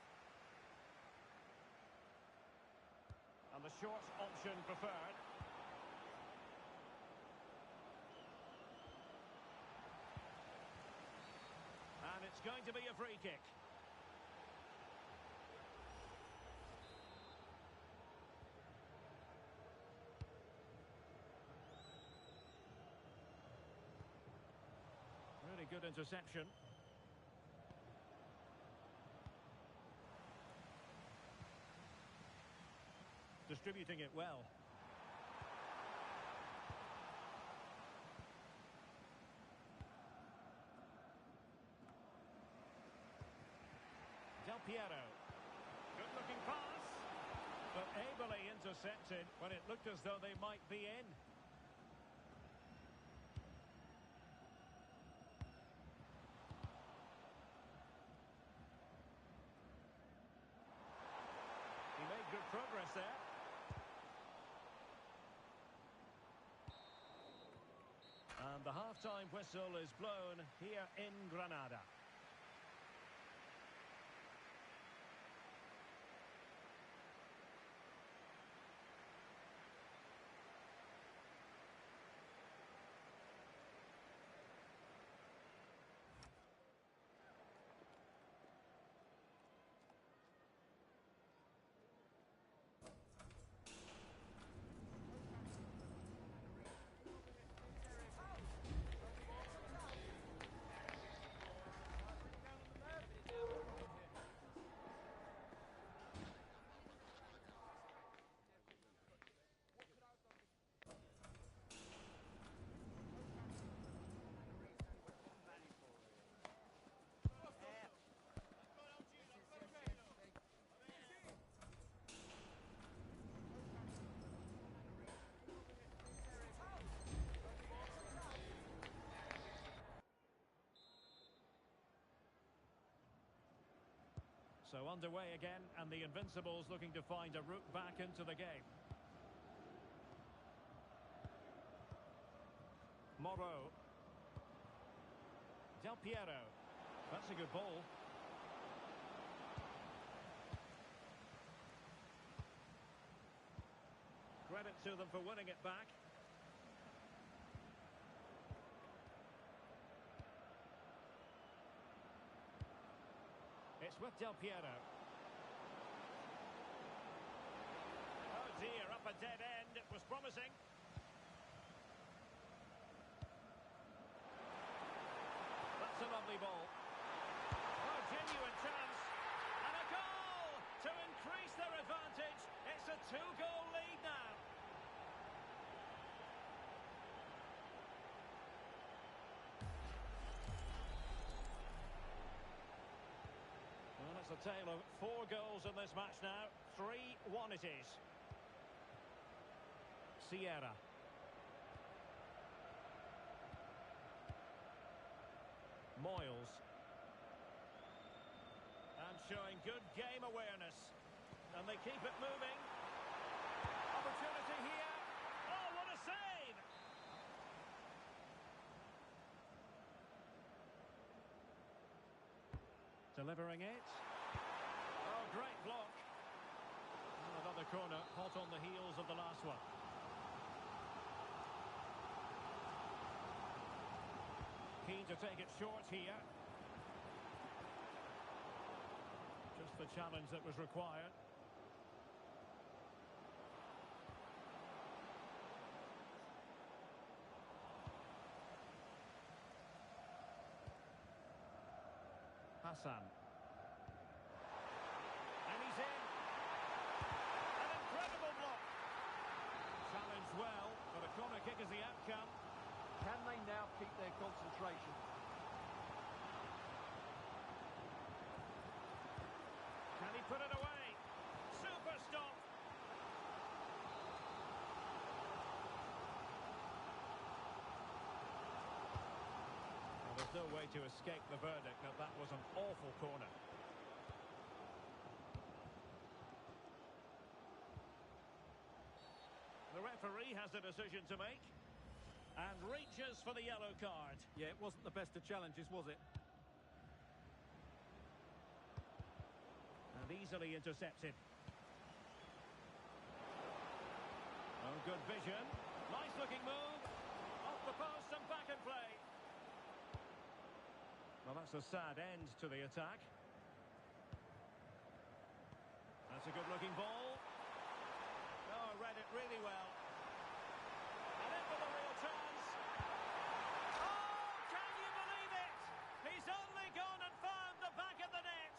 And the short option preferred. And it's going to be a free kick. Really good interception. Distributing it well. Del Piero. Good looking pass. But ably intercepted when it looked as though they might be in. He made good progress there. And the half-time whistle is blown here in Granada. So underway again, and the Invincibles looking to find a route back into the game. Moreau. Del Piero. That's a good ball. Credit to them for winning it back. It's with Del Piero. Oh dear, up a dead end. It was promising. That's a lovely ball. Oh, genuine chance. And a goal to increase their advantage. It's a 2-goal lead now. Well, it's a tale of 4 goals in this match now. 3-1 it is. Sierra. Moyles. And showing good game awareness. And they keep it moving. Opportunity here. Oh, what a save! Delivering it. Oh, great block. And another corner, hot on the heels of the last one. Keen to take it short here. Just the challenge that was required. Hassan. And he's in. An incredible block. Challenged well, but a corner kick is the outcome. Can they now keep their concentration? Can he put it away? Super stop. Well, there's no way to escape the verdict that that was an awful corner. The referee has a decision to make. And reaches for the yellow card. Yeah, it wasn't the best of challenges, was it? And easily intercepted. Oh, good vision. Nice looking move. Off the post and back in play. Well, that's a sad end to the attack. That's a good looking ball. Oh, read it really well. And in for the real chance. Oh, can you believe it? He's only gone and found the back of the net.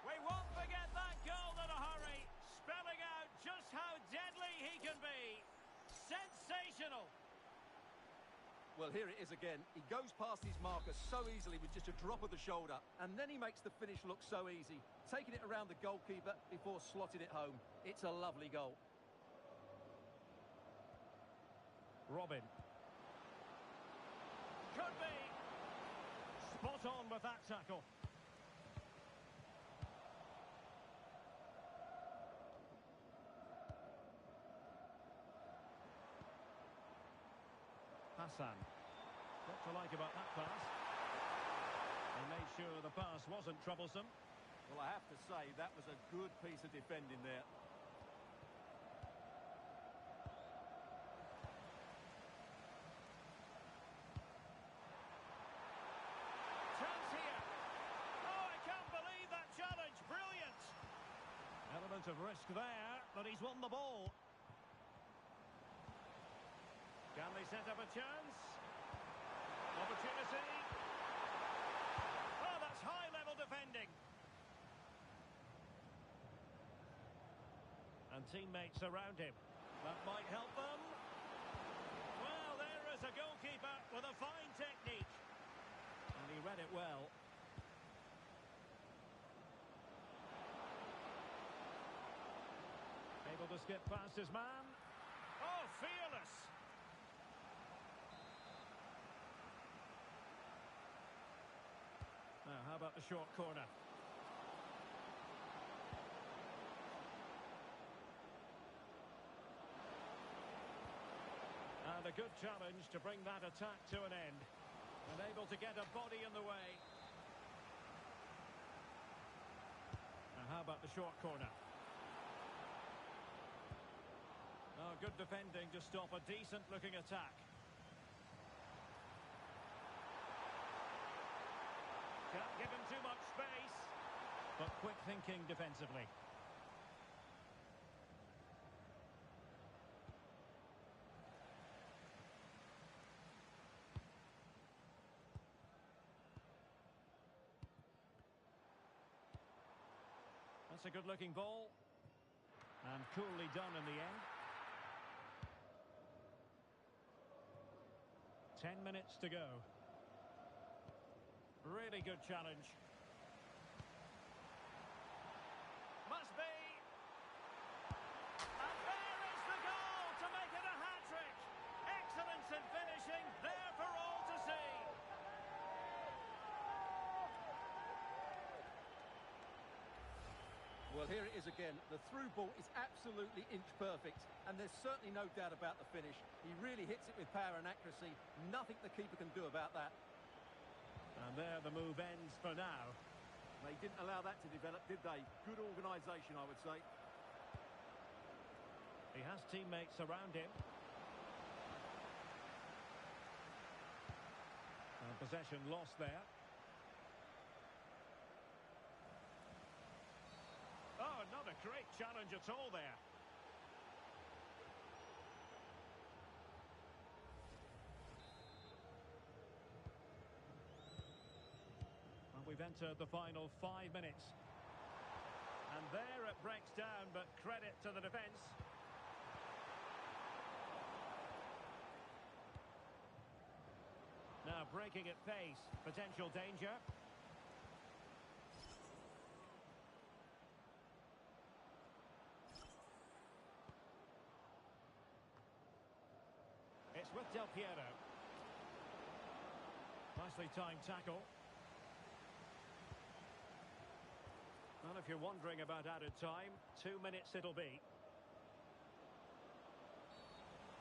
We won't forget that goal in a hurry, spelling out just how deadly he can be. Sensational. Well, here it is again. He goes past his marker so easily with just a drop of the shoulder, and then he makes the finish look so easy, taking it around the goalkeeper before slotting it home. It's a lovely goal. Robin. Could be. Spot on with that tackle. Hassan. What to like about that pass? He made sure the pass wasn't troublesome. Well, I have to say, that was a good piece of defending there. Chance here. Oh, I can't believe that challenge. Brilliant. Element of risk there, but he's won the ball. Can they set up a chance? Opportunity. Oh, that's high-level defending. And teammates around him. That might help them. Well, there is a goalkeeper with a fine technique. And he read it well. Able to skip past his man. Oh, fearless. Now, how about the short corner? And a good challenge to bring that attack to an end. Unable to get a body in the way. Now how about the short corner? Oh, good defending to stop a decent-looking attack. Can't give him too much space. But quick thinking defensively. That's a good-looking ball. And coolly done in the end. 10 minutes to go. Really good challenge. Must be. And there is the goal to make it a hat-trick. Excellence in finishing, there for all to see. Well, here it is again. The through ball is absolutely inch perfect, and there's certainly no doubt about the finish. He really hits it with power and accuracy. Nothing the keeper can do about that. And there the move ends for now. They didn't allow that to develop, did they? Good organisation, I would say. He has teammates around him. And possession lost there. Oh, not a great challenge at all there. And we've entered the final 5 minutes. And there it breaks down, but credit to the defence. Now breaking at pace, potential danger. It's with Del Piero. Nicely timed tackle. Well, if you're wondering about added time, 2 minutes it'll be.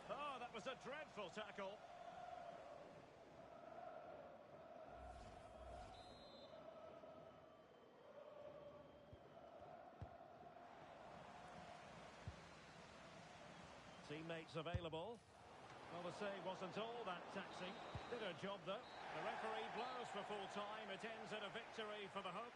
Oh, that was a dreadful tackle. Teammates available. Well, the save wasn't all that taxing. Did her job, though. The referee blows for full time. It ends in a victory for the home.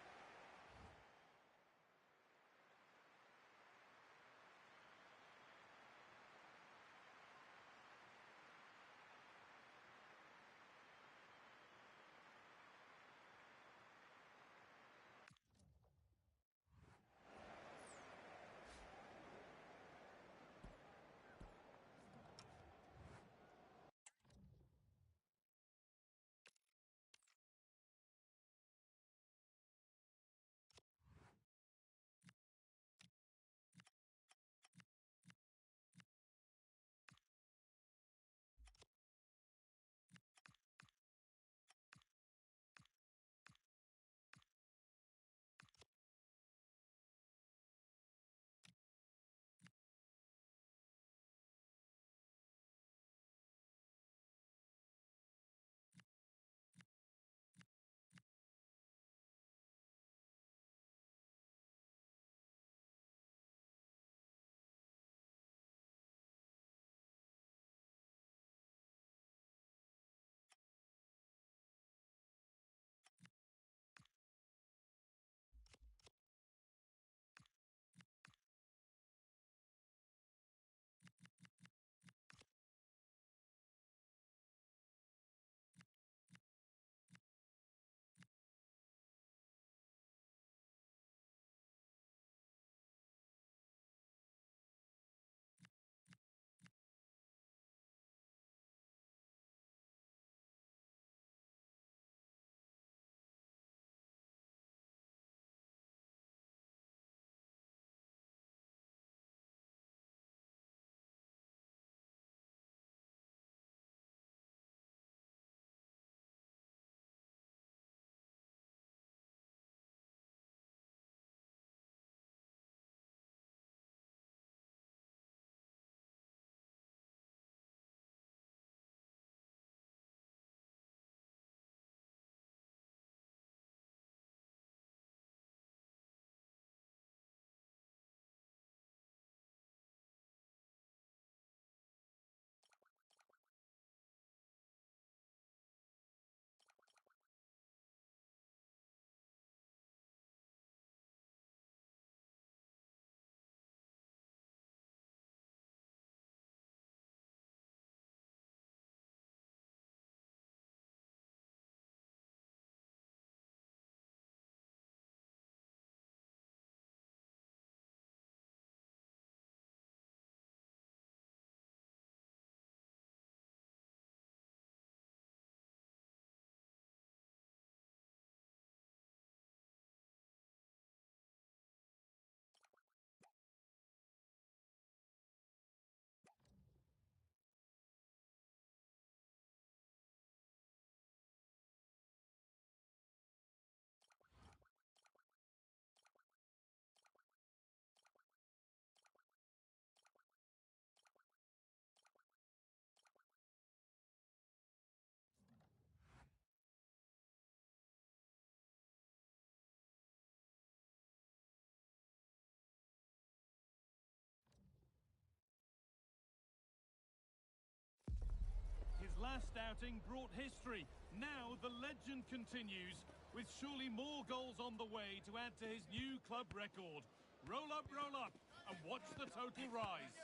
last outing brought history. Now the legend continues, with surely more goals on the way to add to his new club record. Roll up, and watch the total rise.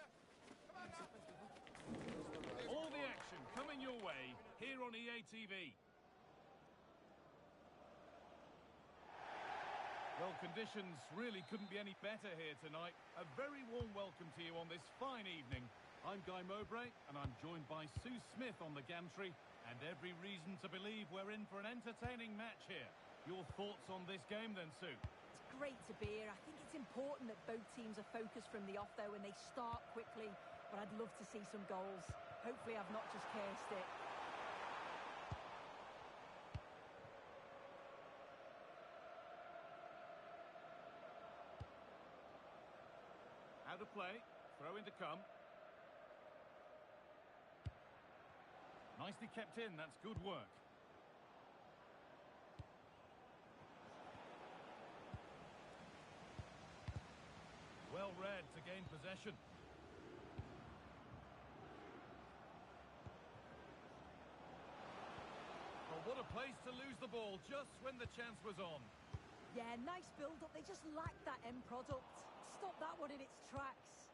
All the action coming your way here on EA TV. Well, conditions really couldn't be any better here tonight. A very warm welcome to you on this fine evening. I'm Guy Mowbray, and I'm joined by Sue Smith on the gantry, and every reason to believe we're in for an entertaining match here. Your thoughts on this game then, Sue? It's great to be here. I think it's important that both teams are focused from the off, though, and they start quickly. But I'd love to see some goals. Hopefully I've not just cursed it. Out of play, throw in to come. Nicely kept in, that's good work. Well read to gain possession. Well, what a place to lose the ball just when the chance was on. Yeah, nice build-up. They just lacked that end product. Stop that one in its tracks.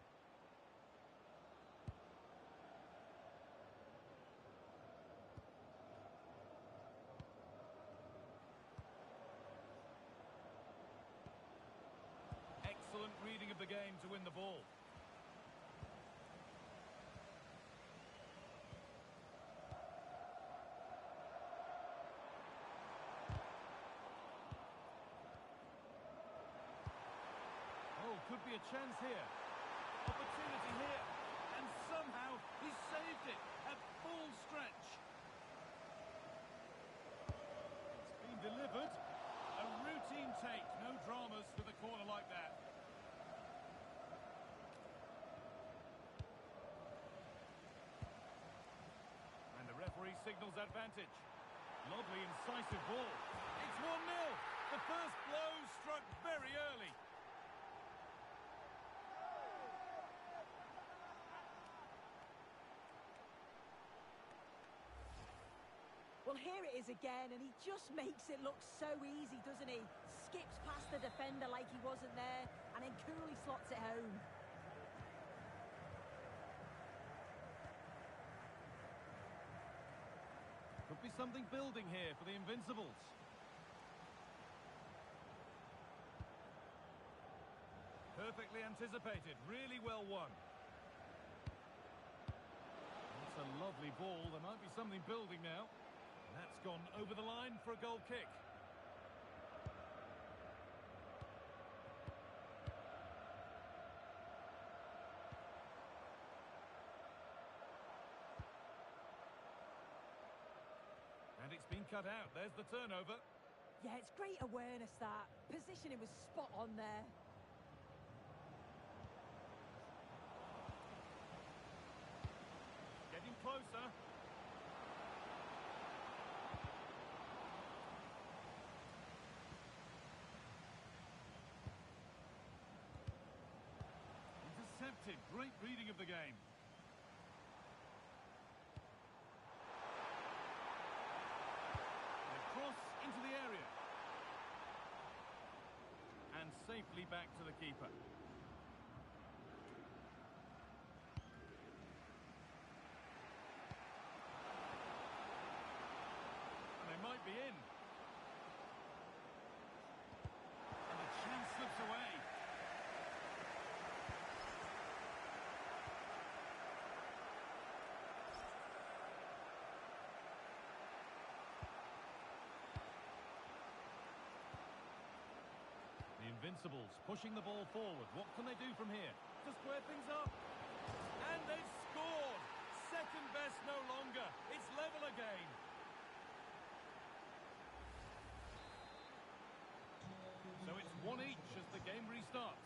Excellent reading of the game to win the ball. Oh, could be a chance here. Opportunity here. And somehow he saved it at full stretch. It's been delivered. A routine take. No dramas with a corner like that. And the referee signals advantage. Lovely, incisive ball. It's 1-0. The first blow struck very early. Well, here it is again, and he just makes it look so easy, doesn't he? Skips past the defender like he wasn't there, and then coolly slots it home. Could be something building here for the Invincibles. Perfectly anticipated, really well won. That's a lovely ball. There might be something building now. And that's gone over the line for a goal kick. And it's been cut out. There's the turnover. Yeah, it's great awareness, that. Positioning was spot on there. Getting closer. Intercepted. Great reading of the game. Cross into the area. And safely back to the keeper. And they might be in. And the chance slips away. Invincibles pushing the ball forward. What can they do from here to square things up? And they've scored! Second best no longer. It's level again. So it's one each as the game restarts.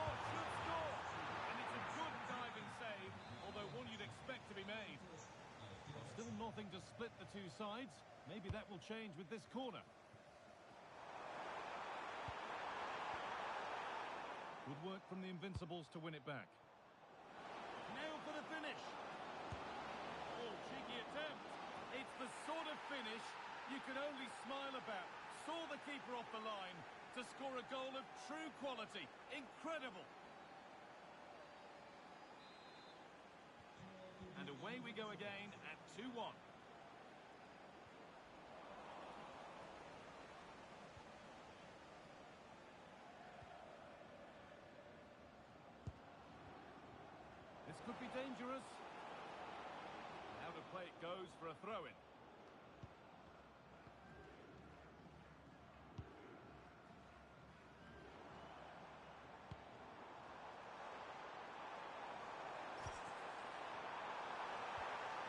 Oh, should score! And it's a good diving save, although one you'd expect to be made. Still nothing to split the two sides. Maybe that will change with this corner. work from the Invincibles to win it back. Now for the finish. Oh, cheeky attempt. It's the sort of finish you can only smile about. Saw the keeper off the line to score a goal of true quality. Incredible. And away we go again at 2-1. This could be dangerous. How to play it goes for a throw-in.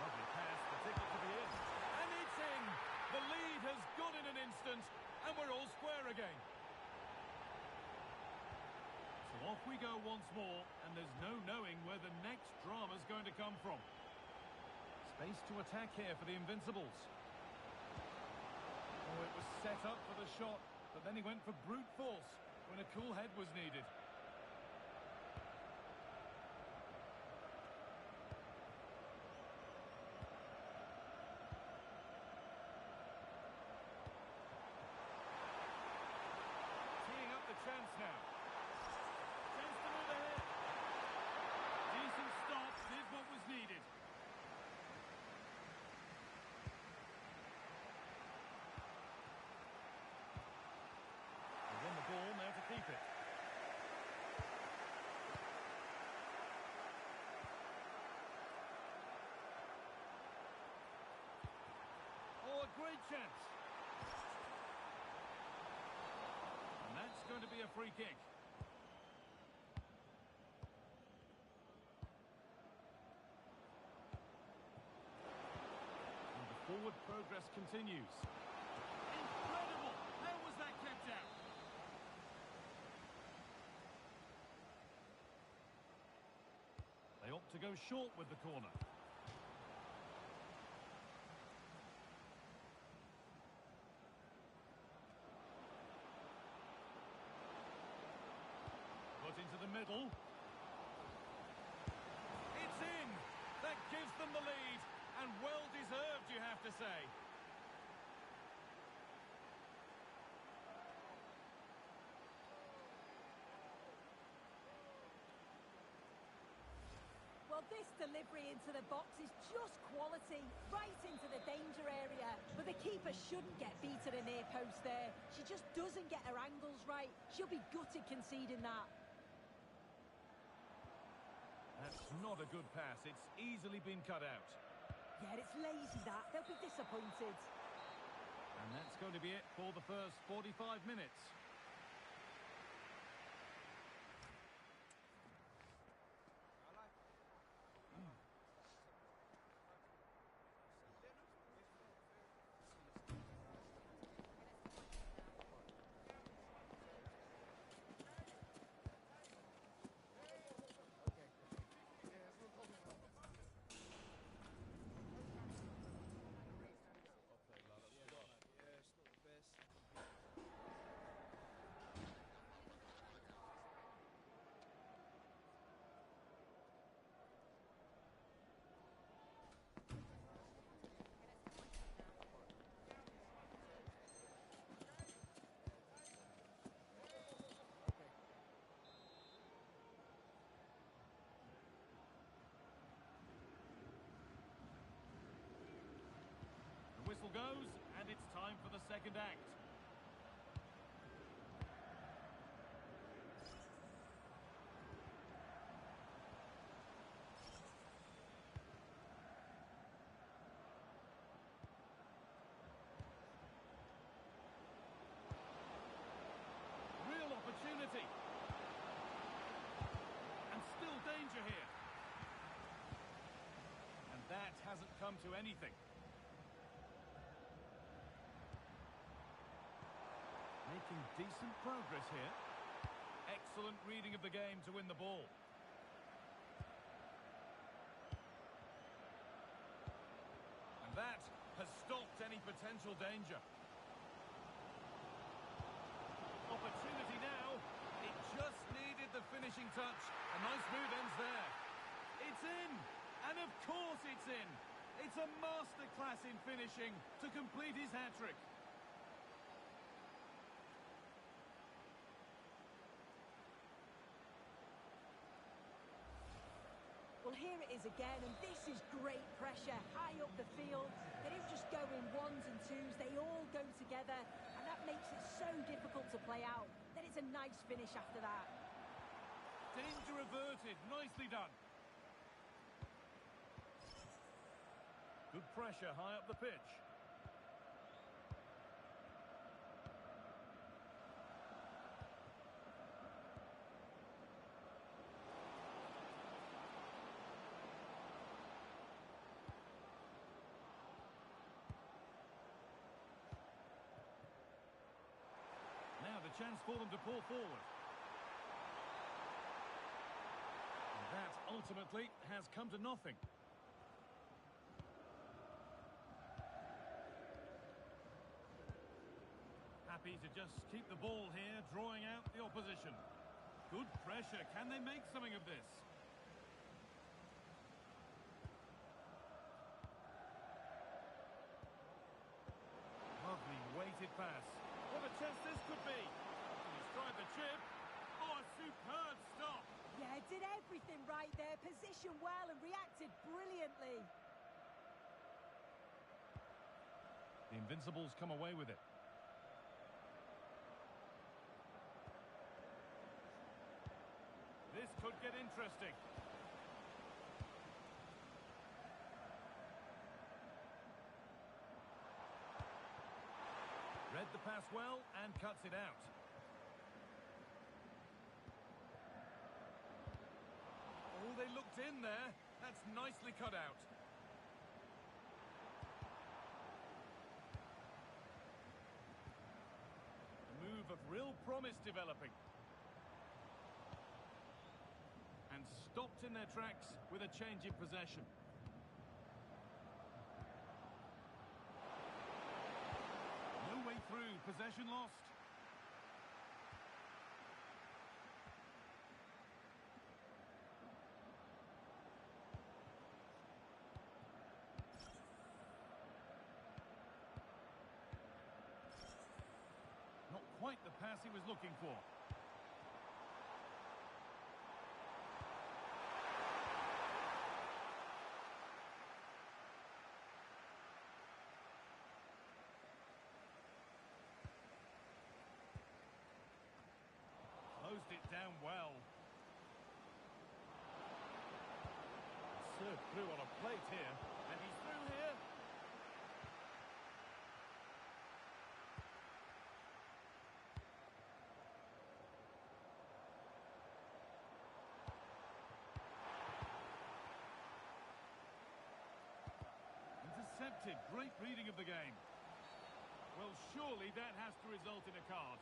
Lovely pass, the ticket to the in. And it's in! The lead has gone in an instant, and we're all square again. So off we go once more, and there's no knowing where the next drama's going to come from. Space to attack here for the Invincibles. Oh, it was set up for the shot, but then he went for brute force when a cool head was needed. Teeing up the chance now. Chance to move ahead. Decent stop, did what was needed. They won the ball, now to keep it. Oh, a great chance. And that's going to be a free kick. And the forward progress continues. Incredible! How was that kept out? They opt to go short with the corner. Put into the middle. It's in! That gives them the lead, and well deserved, you have to say. Well, this delivery into the box is just quality, right into the danger area. But the keeper shouldn't get beat at a near post there. She just doesn't get her angles right. She'll be gutted conceding that. That's not a good pass. It's easily been cut out. Yeah, it's lazy that. They'll be disappointed. And that's going to be it for the first 45 minutes. The whistle goes, and it's time for the second act. Real opportunity. And still danger here. And that hasn't come to anything. Making decent progress here. Excellent reading of the game to win the ball. And that has stopped any potential danger. Opportunity now. It just needed the finish touch. A nice move ends there. It's in! And of course it's in! It's a masterclass in finishing to complete his hat-trick. Well, here it is again, and this is great pressure, high up the field. They don't just go in ones and twos, they all go together, and that makes it so difficult to play out. Then it's a nice finish after that. Danger averted, nicely done. Good pressure high up the pitch. Now the chance for them to pull forward. And that ultimately has come to nothing. Happy to just keep the ball here, drawing out the opposition. Good pressure. Can they make something of this? Lovely weighted pass. What a chance this could be. He's tried the chip. Oh, a superb stop. Yeah, did everything right there, positioned well and reacted brilliantly. The Invincibles come away with it. This could get interesting. Read the pass well and cuts it out. Oh, they looked in there. That's nicely cut out. A move of real promise developing. And stopped in their tracks with a change in possession. No way through, possession lost. Not quite the pass he was looking for. Closed it down well. Served through on a plate here, and he's through here. Intercepted, great reading of the game. Well, surely that has to result in a card.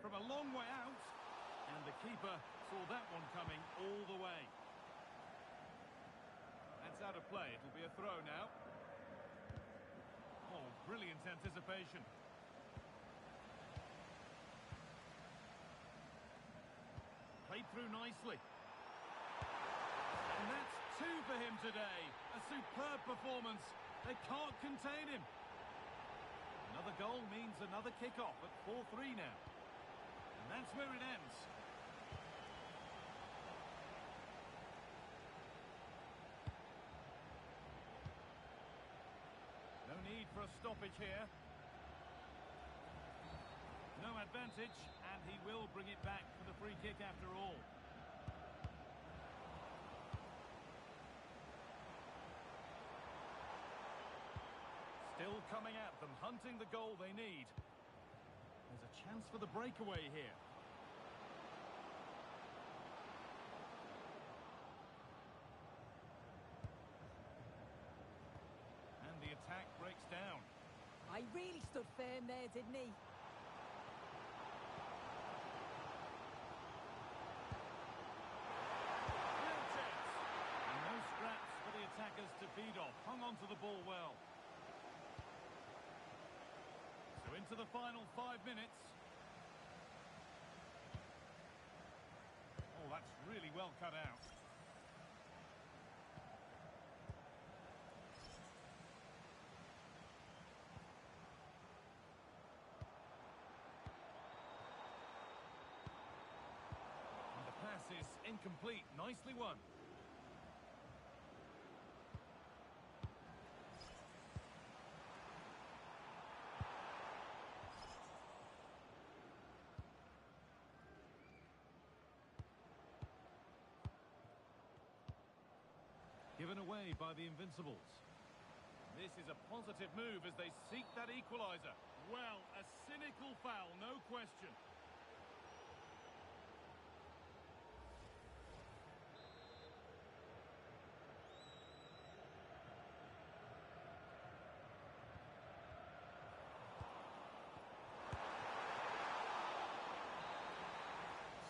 From a long way out, and the keeper saw that one coming all the way. That's out of play. It'll be a throw now. Oh, brilliant anticipation. Played through nicely. And that's two for him today. A superb performance. They can't contain him. Another goal means another kick-off at 4-3 now. And that's where it ends. No need for a stoppage here. No advantage, and he will bring it back for the free kick after all. Still coming at them, hunting the goal they need. There's a chance for the breakaway here. He really stood firm there, didn't he? And no scraps for the attackers to feed off. Hung on to the ball well. So into the final 5 minutes. Oh, that's really well cut out. Pass is incomplete. Nicely won. Given away by the Invincibles. This is a positive move as they seek that equaliser. Well, a cynical foul, no question.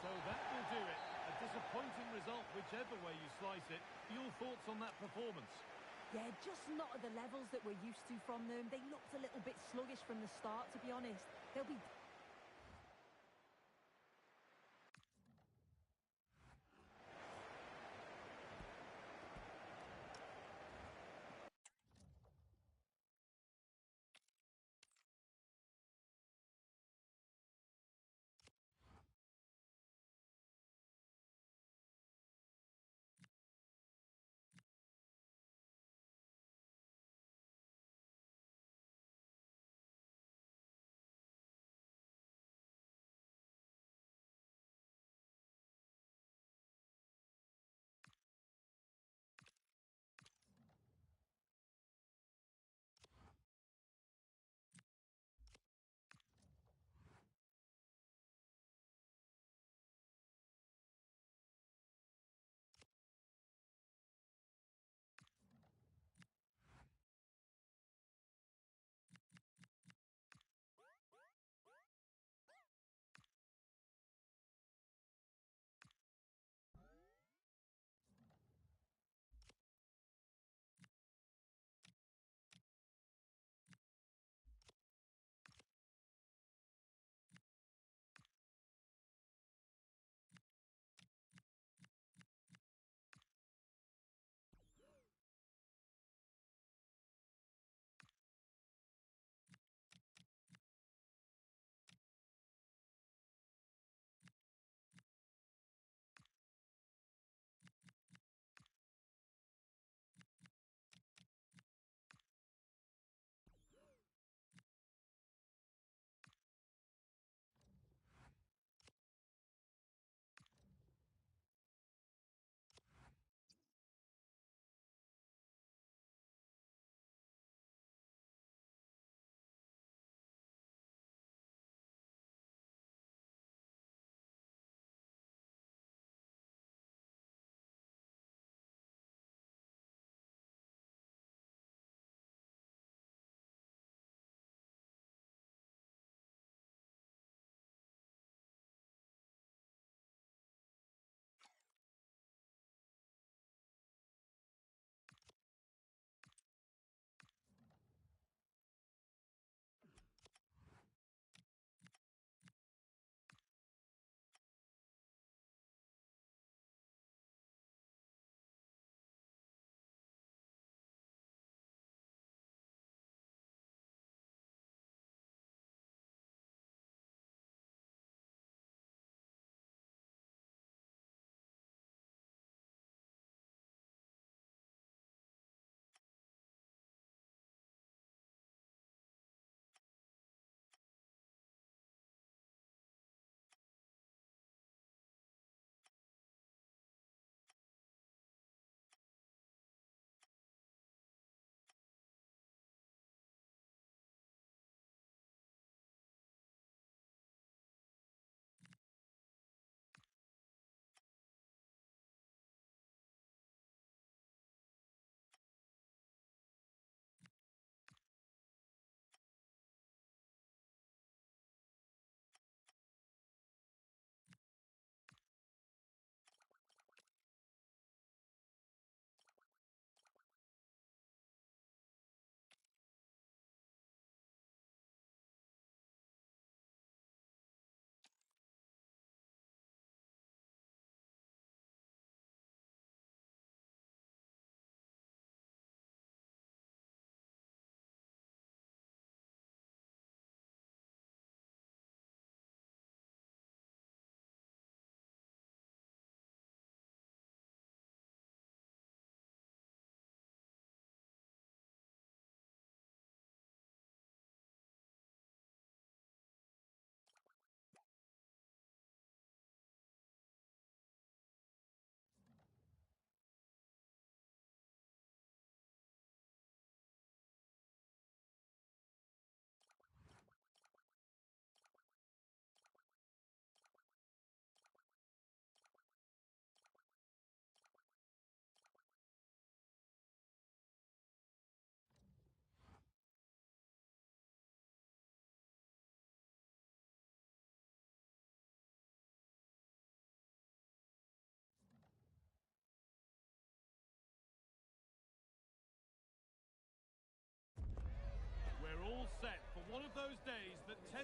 So that will do it. A disappointing result, whichever way you slice it. Your thoughts on that performance? Yeah, just not at the levels that we're used to from them. They looked a little bit sluggish from the start, to be honest. They'll be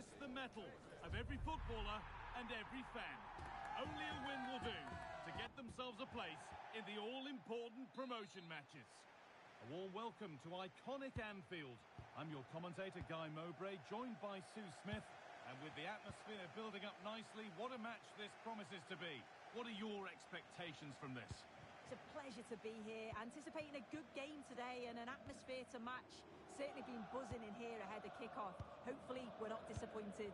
test the mettle of every footballer and every fan. Only a win will do to get themselves a place in the all-important promotion matches. A warm welcome to iconic Anfield. I'm your commentator, Guy Mowbray, joined by Sue Smith. And with the atmosphere building up nicely, what a match this promises to be. What are your expectations from this? It's a pleasure to be here, anticipating a good game today and an atmosphere to match. Certainly been buzzing in here ahead of kick-off. Hopefully we're not disappointed.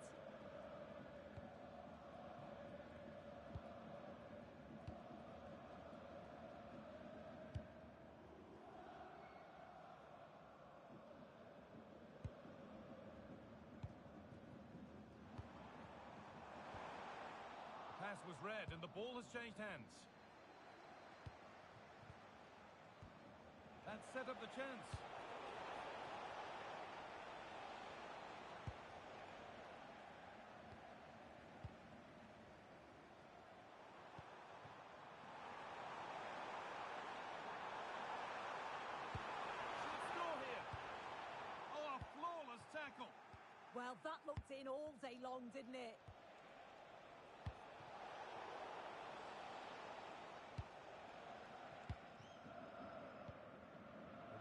Pass was read and the ball has changed hands. That set up the chance. Should score here. Oh, a flawless tackle. Well, that looked in all day long, didn't it?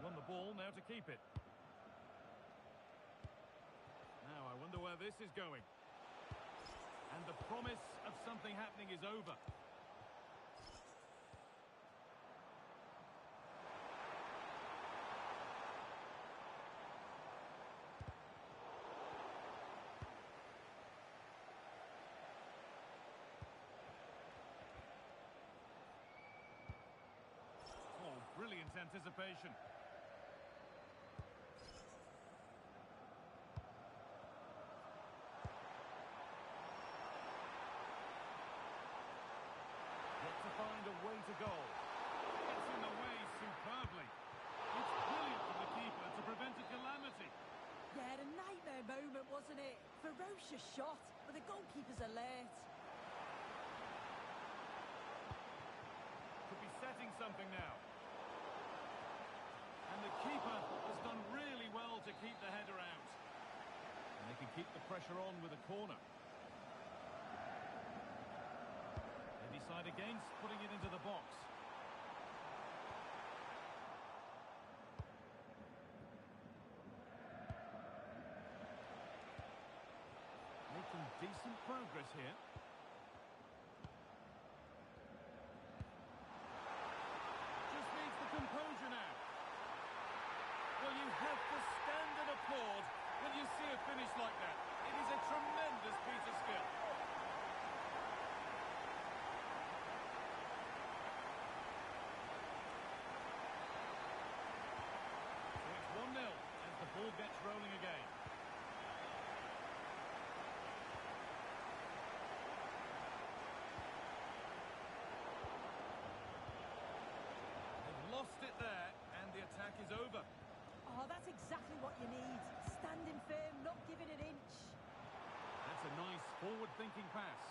Won the ball, now to keep it. Now I wonder where this is going. And the promise of something happening is over. Oh, brilliant anticipation. Find a way to goal. Gets in the way superbly. It's brilliant from the keeper to prevent a calamity. Yeah, a nightmare moment, wasn't it? Ferocious shot, but the goalkeeper's alert. Could be setting something now. And the keeper has done really well to keep the header out. And they can keep the pressure on with a corner. Decide against putting it into the box. Making decent progress here. Just needs the composure now. Well, you have to stand and applaud when you see a finish like that. It is a tremendous piece of skill. As the ball gets rolling again. They've lost it there, and the attack is over. Oh, that's exactly what you need. Standing firm, not giving an inch. That's a nice forward-thinking pass.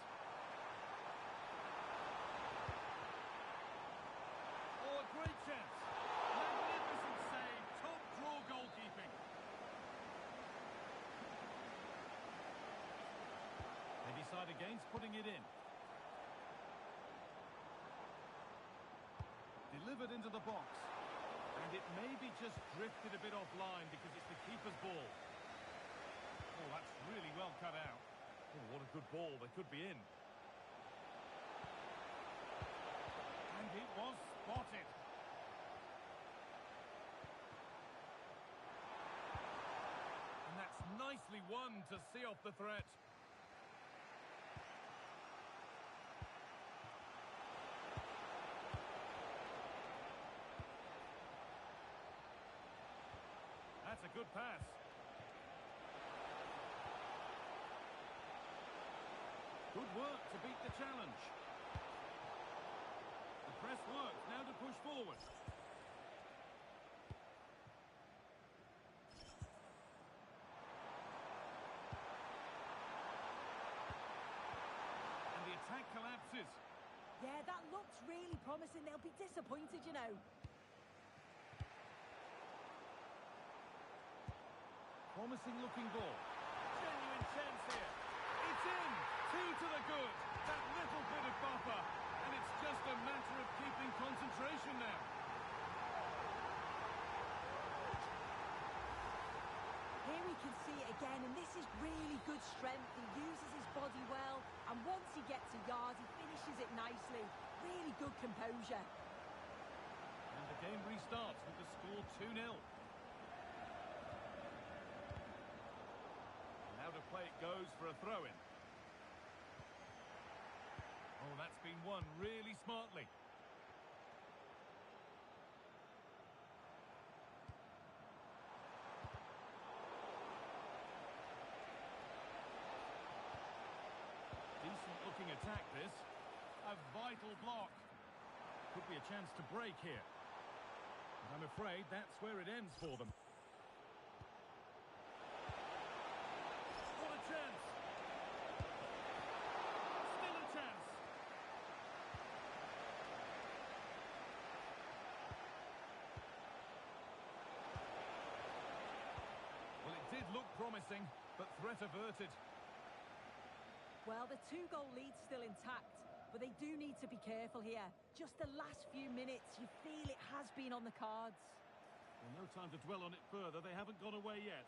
Oh, a great chance. Magnificent save. Top draw goalkeeping. They decide against putting it in. Delivered into the box. And it maybe just drifted a bit offline because it's the keeper's ball. Oh, that's really well cut out. Oh, what a good ball. They could be in. And it was spotted. And that's nicely won to see off the threat. That's a good pass. Good work to beat the challenge. The press works, now to push forward. And the attack collapses. Yeah, that looks really promising. They'll be disappointed, you know. Promising looking ball. Genuine find chance here. It's in. Two to the good. That little bit of buffer. And it's just a matter of keeping concentration now. Here we can see it again, and this is really good strength. He uses his body well, and once he gets a yard, he finishes it nicely. Really good composure. And the game restarts with the score 2-0. Now to play it goes for a throw-in. Oh, that's been won really smartly. Decent-looking attack, this. A vital block. Could be a chance to break here. But I'm afraid that's where it ends for them. What a chance! Still a chance! Well, it did look promising, but threat averted. Well, the two-goal lead's still intact, but they do need to be careful here. Just the last few minutes, you feel it has been on the cards. Well, no time to dwell on it further. They haven't got away yet.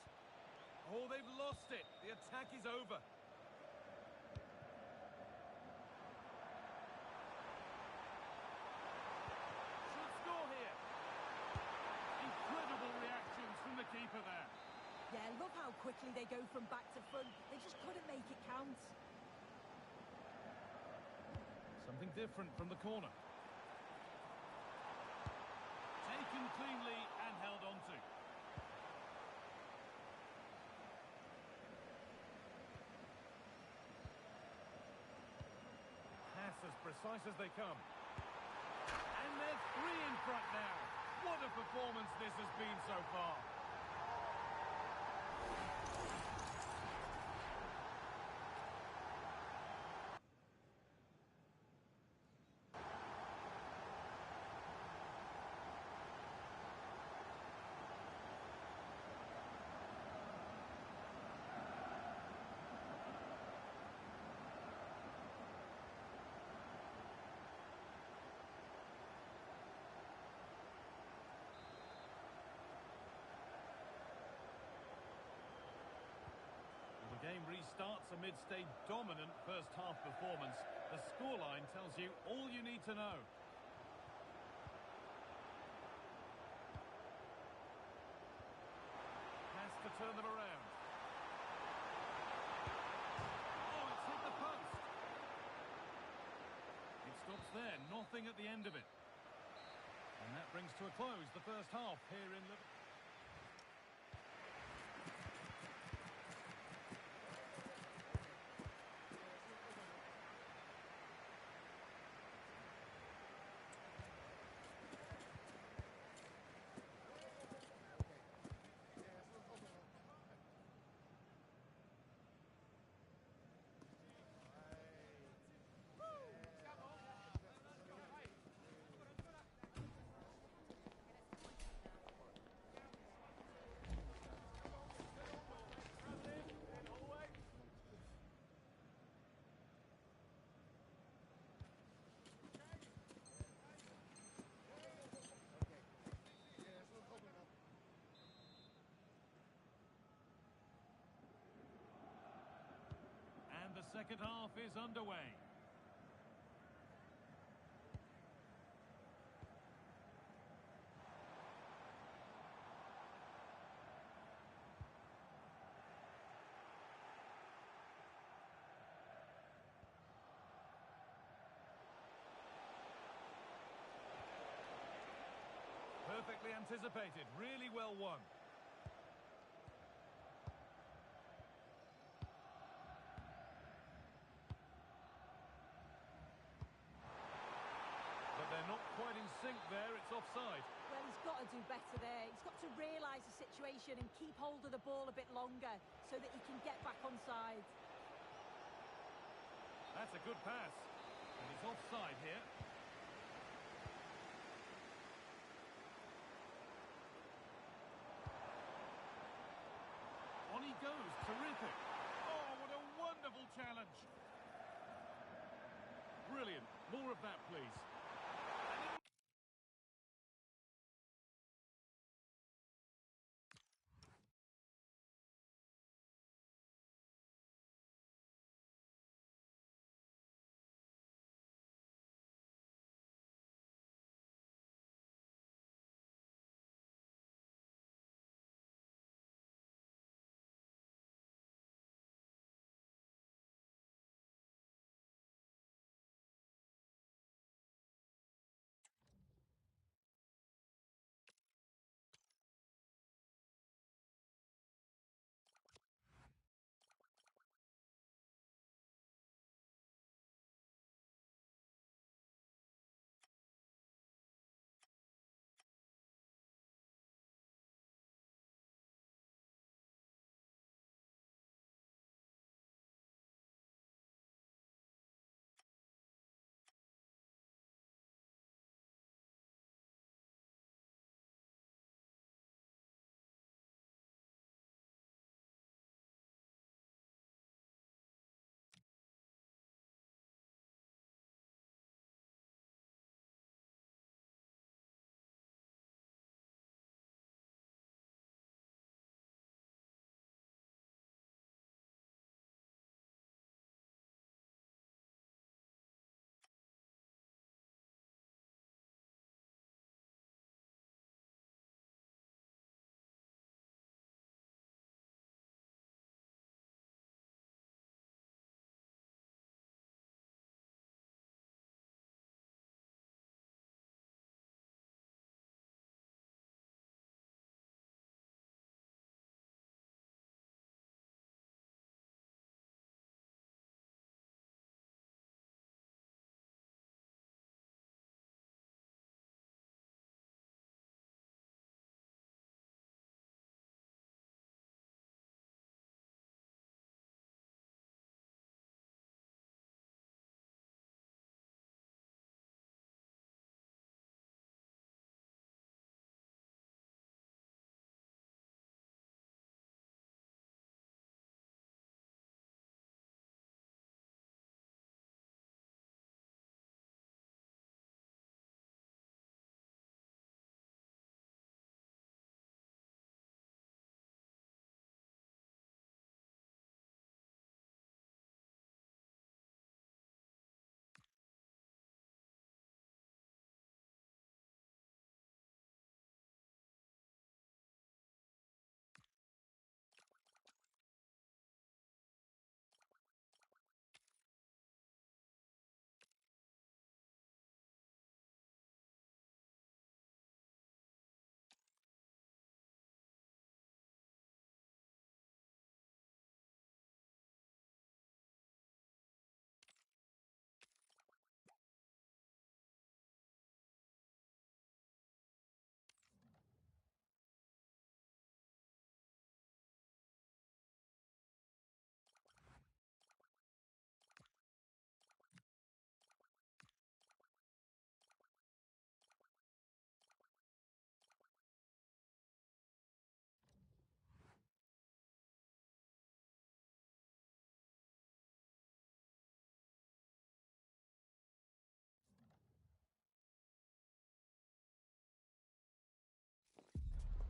Oh, they've lost it. The attack is over. Should score here. Incredible reactions from the keeper there. Yeah, love how quickly they go from back to front. They just couldn't make it count. Something different from the corner. Taken cleanly and held on to. Pass as precise as they come. And they're three in front now. What a performance this has been so far. The game restarts amidst a dominant first-half performance. The scoreline tells you all you need to know. Has to turn them around. Oh, it's hit the post. It stops there, nothing at the end of it. And that brings to a close the first half here in Liverpool. The second half is underway. Perfectly anticipated, really well won. They're not quite in sync there, it's offside. Well, he's got to do better there. He's got to realise the situation and keep hold of the ball a bit longer so that he can get back onside. That's a good pass. And it's offside here. On he goes, terrific. Oh, Wonderful challenge. Brilliant. More of that, please.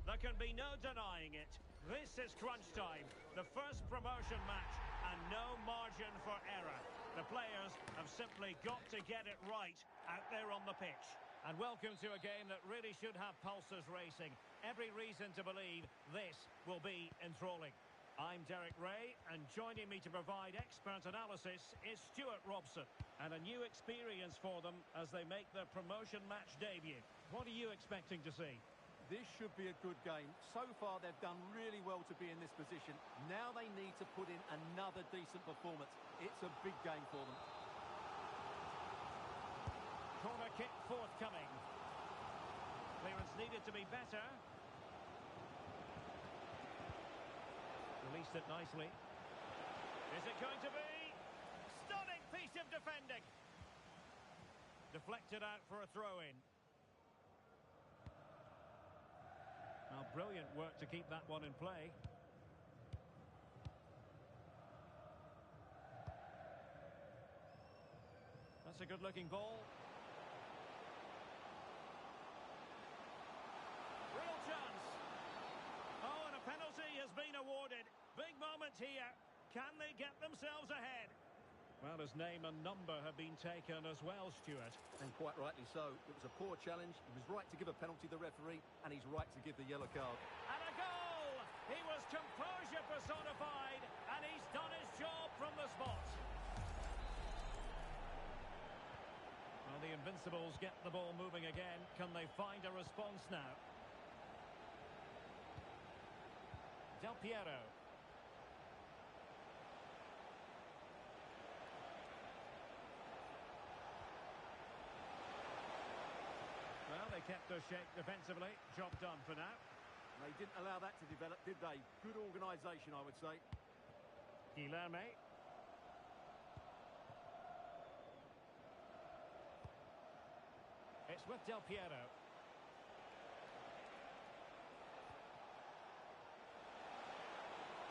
There can be no denying it. This is crunch time. The first promotion match and no margin for error. The players have simply got to get it right out there on the pitch. And welcome to a game that really should have pulses racing. Every reason to believe this will be enthralling. I'm Derek Ray, and joining me to provide expert analysis is Stuart Robson. And a new experience for them as they make their promotion match debut. What are you expecting to see? This should be a good game. So far, they've done really well to be in this position. Now they need to put in another decent performance. It's a big game for them. Corner kick forthcoming. Clearance needed to be better. Released it nicely. Is it going to be? Stunning piece of defending. Deflected out for a throw-in. Now, brilliant work to keep that one in play. That's a good-looking ball. Real chance. Oh, and a penalty has been awarded. Big moment here. Can they get themselves ahead? Well, his name and number have been taken as well, Stuart. And quite rightly so. It was a poor challenge. He was right to give a penalty to the referee, and he's right to give the yellow card. And a goal! He was composure personified, and he's done his job from the spot. Well, the Invincibles get the ball moving again. Can they find a response now? Del Piero. Well, they kept their shape defensively. Job done for now. They didn't allow that to develop, did they? Good organisation, I would say. Guilherme. It's with Del Piero.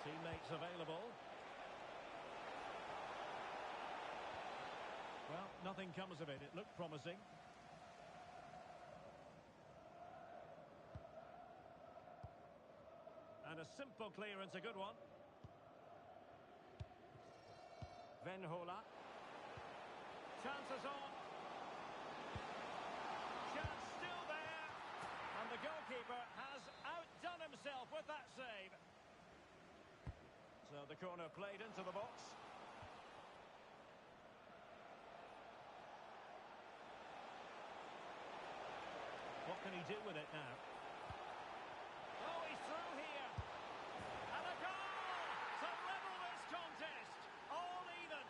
Teammates available. Well, nothing comes of it. It looked promising. And a simple clearance, a good one. Venhola. Chances on. Chance still there. And the goalkeeper has outdone himself with that save. So the corner played into the box. What can he do with it now? Oh, he's through here. And a goal to level this contest. All even.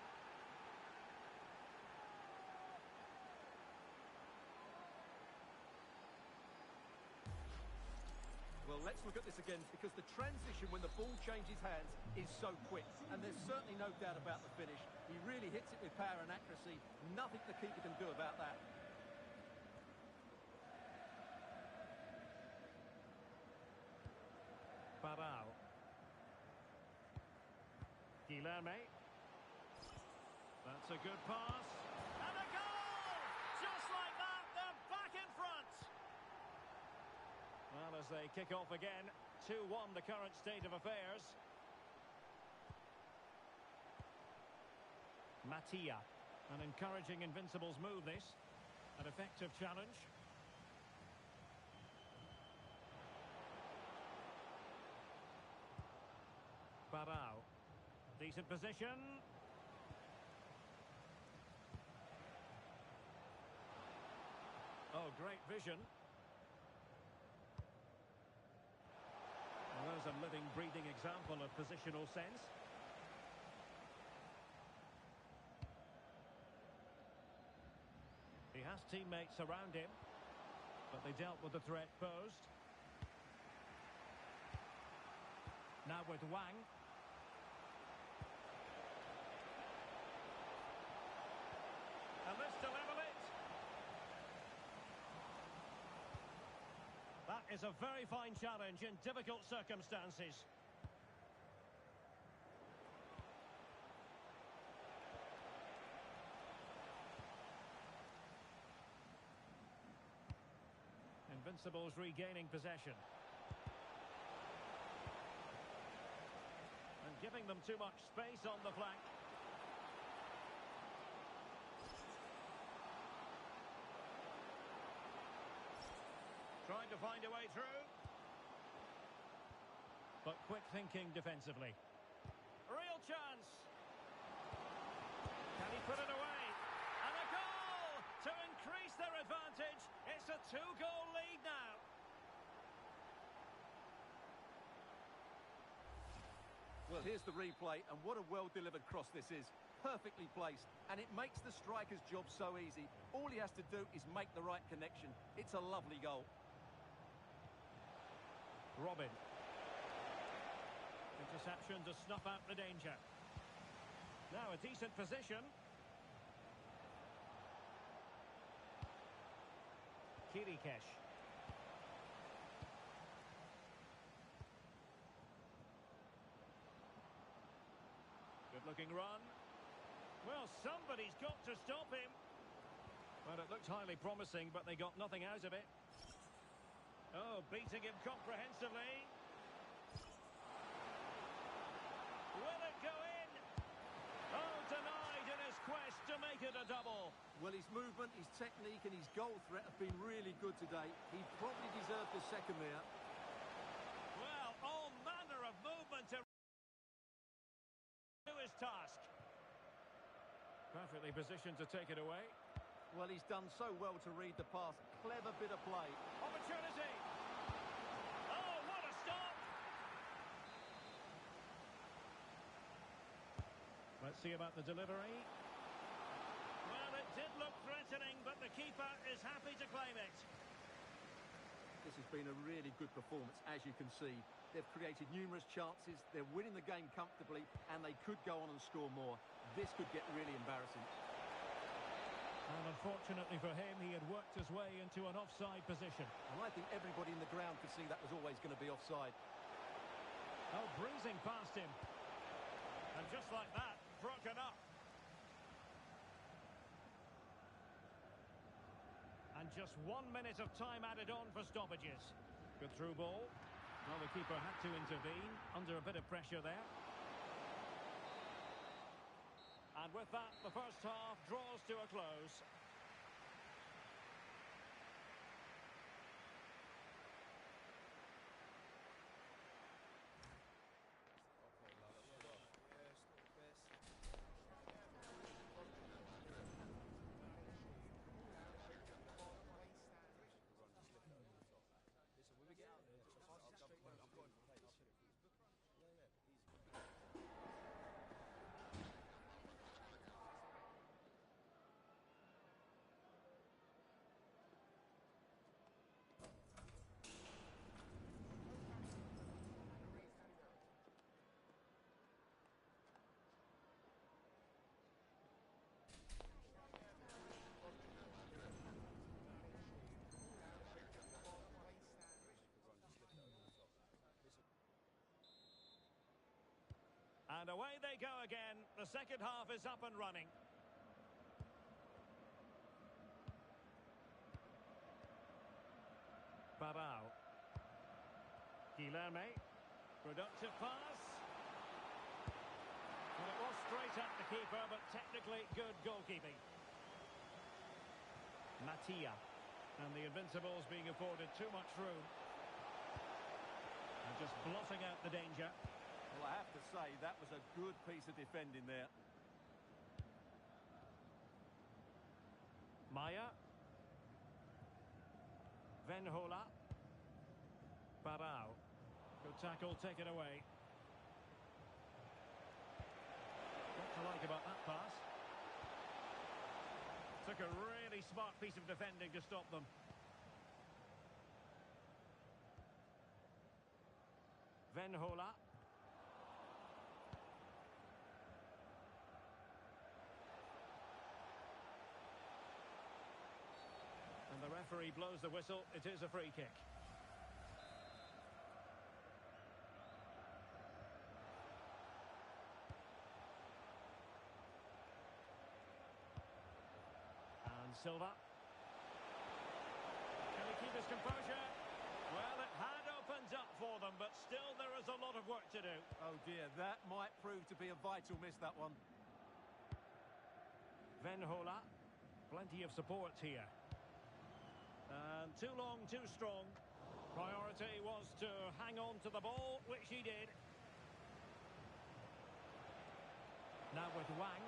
Well, let's look at this again, because the transition when the ball changes hands is so quick. And there's certainly no doubt about the finish. He really hits it with power and accuracy. Nothing the keeper can do about that. Barao. Guilherme. That's a good pass. And a goal! Just like that, they're back in front. Well, as they kick off again, 2-1 the current state of affairs. Mattia. An encouraging Invincibles move, this. An effective challenge. Barao. Decent position. Oh, great vision. Well, there's a living, breathing example of positional sense. He has teammates around him, but they dealt with the threat posed. Now with Wang. And this to level it. That is a very fine challenge in difficult circumstances. Invincibles regaining possession. And giving them too much space on the flank. Trying to find a way through. But quick thinking defensively. Real chance. Can he put it away? And a goal to increase their advantage. It's a 2-goal lead now. Well, here's the replay, and what a well-delivered cross this is. Perfectly placed, and it makes the striker's job so easy. All he has to do is make the right connection. It's a lovely goal. Robin. Interception to snuff out the danger. Now a decent position. Kirikesh. Good looking run. Well, somebody's got to stop him. Well, it looked highly promising, but they got nothing out of it. Oh, beating him comprehensively. Will it go in? Oh, denied in his quest to make it a double. Well, his movement, his technique and his goal threat have been really good today. He probably deserved the second there. Well, all manner of movement to do his task. Perfectly positioned to take it away. Well, he's done so well to read the pass. Clever bit of play. Opportunity. Oh, what a stop. Let's see about the delivery. Well, it did look threatening, but the keeper is happy to claim it. This has been a really good performance, as you can see. They've created numerous chances, they're winning the game comfortably, and they could go on and score more. This could get really embarrassing. And unfortunately for him, he had worked his way into an offside position. And I think everybody in the ground could see that was always going to be offside. Oh, breezing past him. And just like that, broken up. And just 1 minute of time added on for stoppages. Good through ball. Well, the keeper had to intervene under a bit of pressure there. And with that, the first half draws to a close. And away they go again. The second half is up and running. Barao. Guilherme. Productive pass. Well, it was straight at the keeper, but technically good goalkeeping. Mattia. And the Invincibles being afforded too much room. And just blotting out the danger. Well, I have to say, that was a good piece of defending there. Maya. Venhola. Barao. Good tackle, taken away. What to like about that pass? Took a really smart piece of defending to stop them. Venhola. And the referee blows the whistle. It is a free kick. And Silva. Can he keep his composure? Well, it had opened up for them, but still there is a lot of work to do. Oh dear, that might prove to be a vital miss, that one. Venhola. Plenty of support here. And too long, too strong. Priority was to hang on to the ball, which he did. Now with Wang.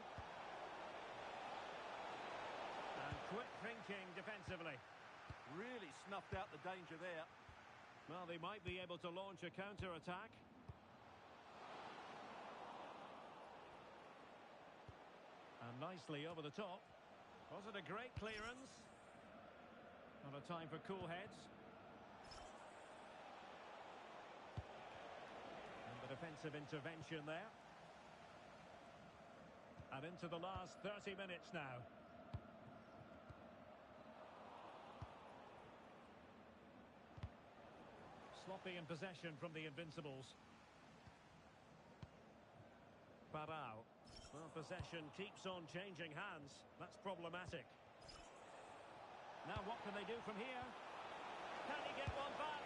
And quick thinking defensively. Really snuffed out the danger there. Well, they might be able to launch a counter-attack. And nicely over the top. Was it a great clearance? Not a time for cool heads. And the defensive intervention there. And into the last 30 minutes now. Sloppy in possession from the Invincibles. Barao. Well, possession keeps on changing hands. That's problematic. Now what can they do from here? Can he get one back?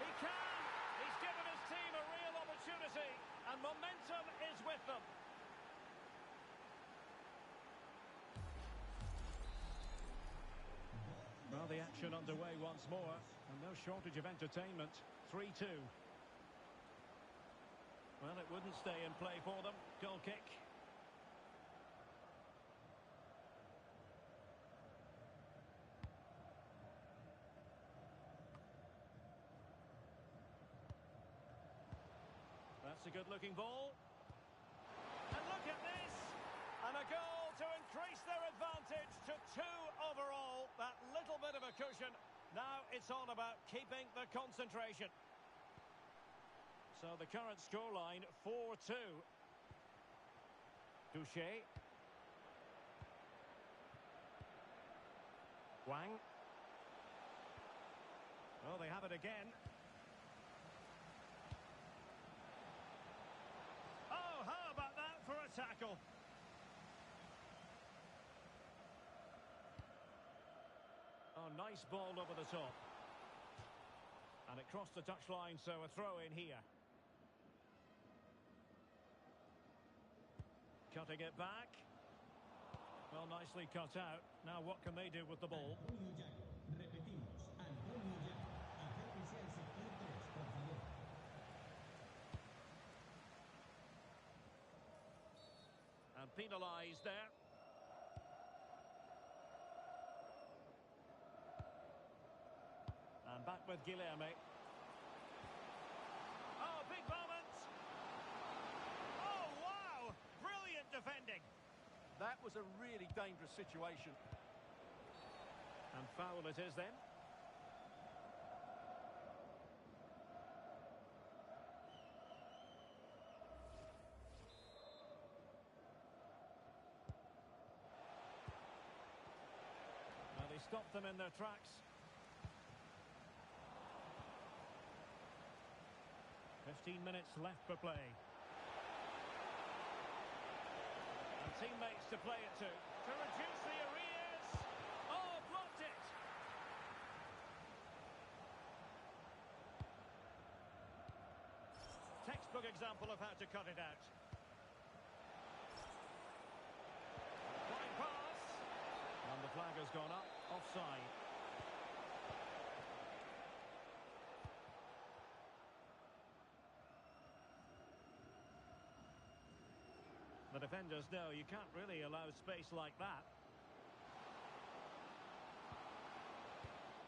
He can! He's given his team a real opportunity, and momentum is with them. Well, the action underway once more, and no shortage of entertainment. 3-2. Well, it wouldn't stay in play for them. Goal kick. That's a good-looking ball. And look at this! And a goal to increase their advantage to 2 overall. That little bit of a cushion. Now it's all about keeping the concentration. So the current scoreline, 4-2. Touché. Wang. Oh, they have it again. Oh, how about that for a tackle? Oh, nice ball over the top. And it crossed the touchline, so a throw in here. Cutting it back. Well, nicely cut out. Now what can they do with the ball? Antonio Yago. Repetimos, Antonio Yago. Acérquese al sector 3, por favor. And penalised there. And back with Guilherme. Oh, big moment! Oh, wow! Brilliant defending. That was a really dangerous situation. And foul it is then. Now they stopped them in their tracks. 15 minutes left for play. And teammates to play it to reduce the arrears. Oh, blocked it. Textbook example of how to cut it out. Fine pass. And the flag has gone up. Offside. The defenders know you can't really allow space like that.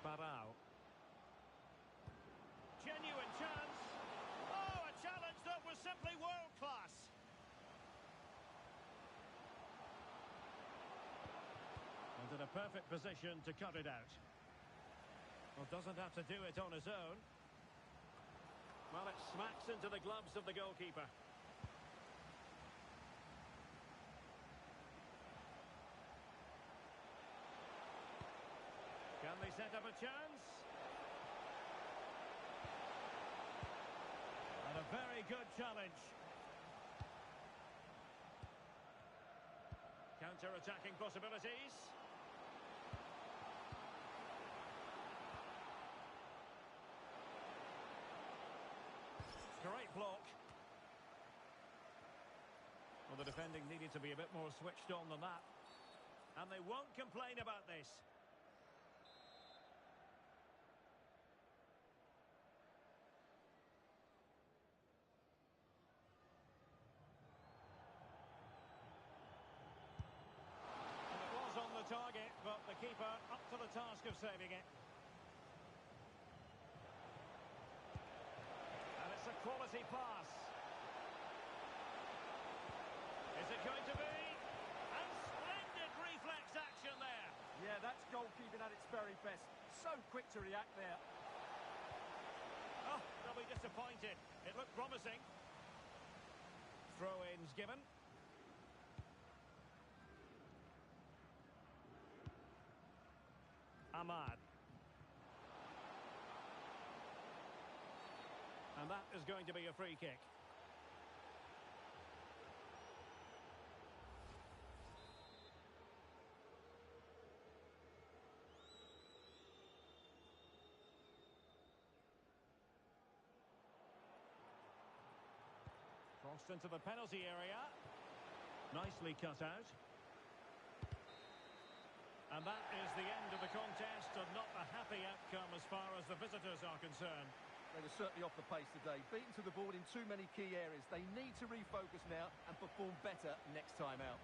Barao. Genuine chance. Oh, a challenge that was simply world class. And in a perfect position to cut it out. Well, doesn't have to do it on his own. Well, it smacks into the gloves of the goalkeeper. Can they set up a chance? And a very good challenge. Counter-attacking possibilities. Great block. Well, the defending needed to be a bit more switched on than that. And they won't complain about this. On the target, but the keeper up to the task of saving it. And it's a quality pass. Is it going to be? And splendid reflex action there. Yeah, that's goalkeeping at its very best. So quick to react there. Oh, they'll be disappointed. It looked promising. Throw-ins given. Ahmad. And that is going to be a free kick. Crossed into the penalty area. Nicely cut out. And that is the end of the contest, and not a happy outcome as far as the visitors are concerned. They were certainly off the pace today, beaten to the board in too many key areas. They need to refocus now and perform better next time out.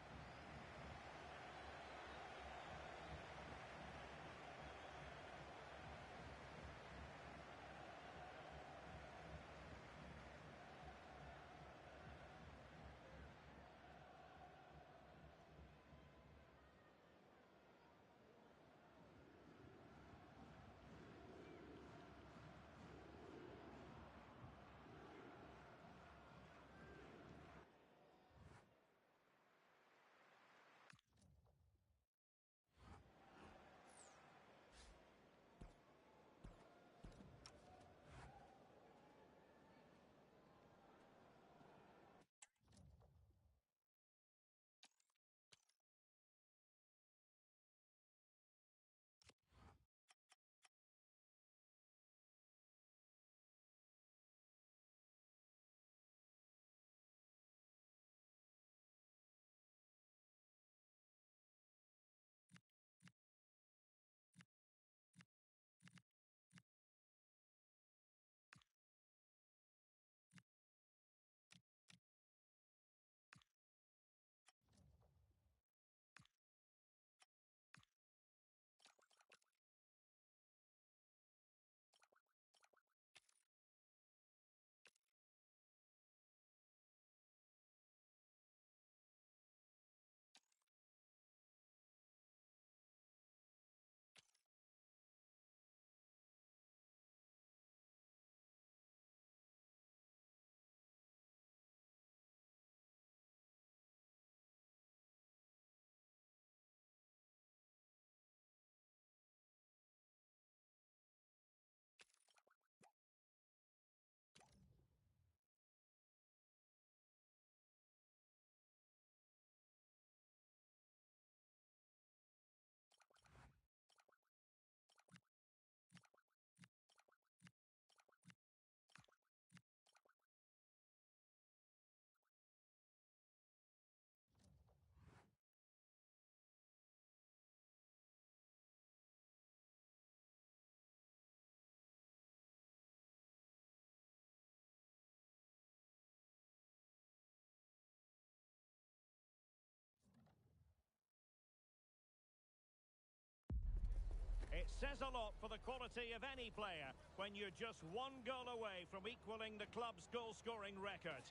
It says a lot for the quality of any player when you're just one goal away from equaling the club's goal-scoring record.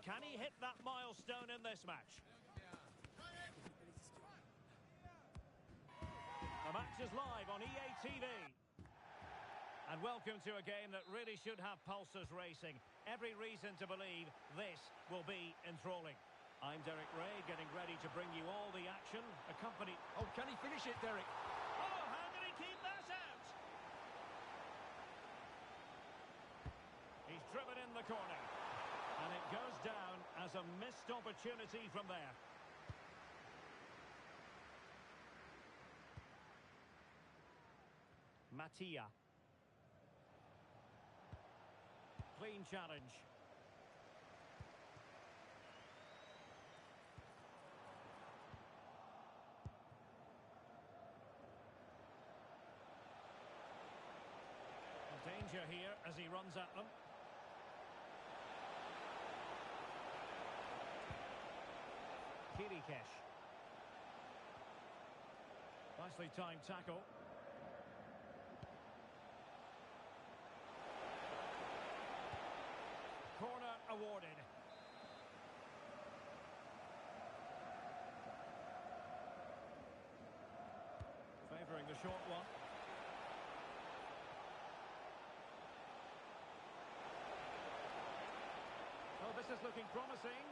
Can he hit that milestone in this match? The match is live on EA TV. And welcome to a game that really should have pulses racing. Every reason to believe this will be enthralling. I'm Derek Ray, getting ready to bring you all the action, accompanied... Oh, can he finish it, Derek? Oh, how did he keep that out? He's driven in the corner. And it goes down as a missed opportunity from there. Mattia. Clean challenge. Danger here as he runs at them. Kirikesh. Nicely timed tackle. Corner awarded. Favouring the short one. Well, this is looking promising.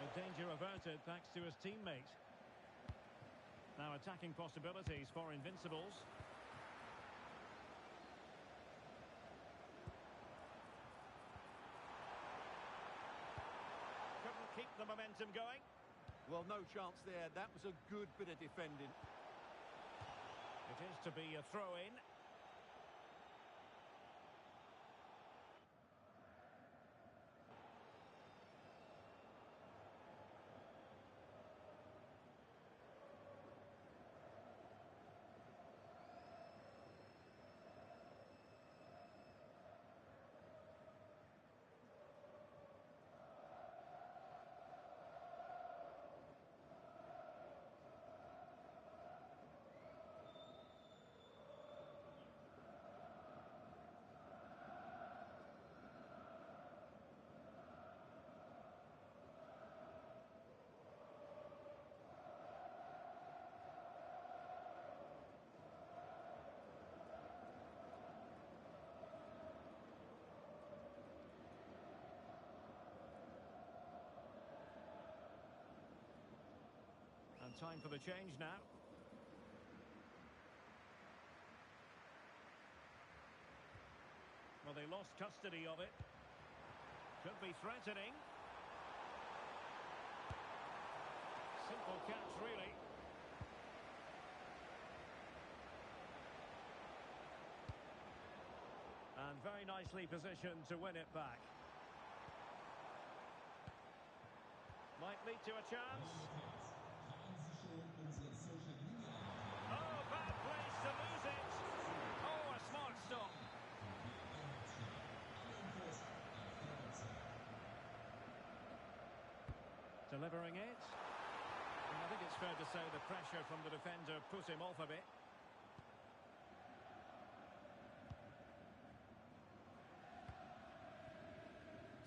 And danger averted thanks to his teammate. Now attacking possibilities for Invincibles. Couldn't keep the momentum going. Well, no chance there. That was a good bit of defending. It is to be a throw-in. time for the change now. Well, they lost custody of it. Could be threatening. Simple catch, really. And very nicely positioned to win it back. Might lead to a chance. Oh, bad place to lose it. Oh, a smart stop. Delivering it. And I think it's fair to say the pressure from the defender put him off a bit.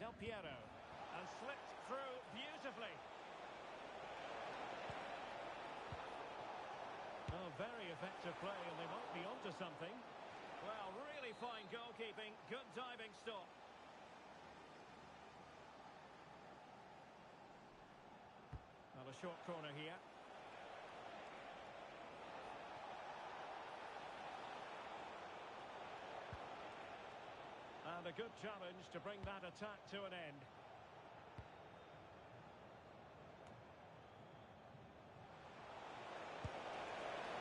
Del Piero. And slipped through beautifully. Oh, very effective play, and they might be onto something. Well, really fine goalkeeping. Good diving stop. Well, a short corner here. And a good challenge to bring that attack to an end.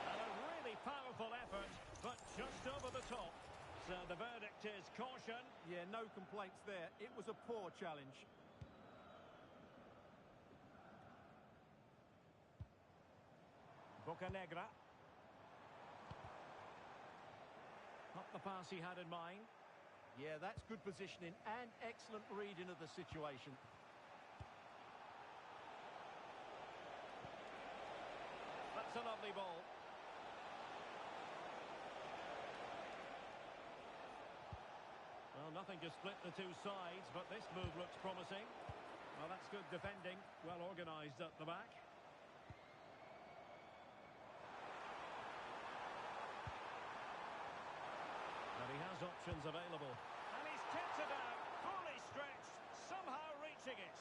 And a really powerful effort, but just over the top. So the verdict is caution. Yeah, no complaints there. It was a poor challenge. Bocanegra. Not the pass he had in mind. Yeah, that's good positioning and excellent reading of the situation. That's a lovely ball. Well, nothing to split the two sides, but this move looks promising. Well, that's good defending. Well organised at the back. And he has options available. And he's kept it out, fully stretched, somehow reaching it.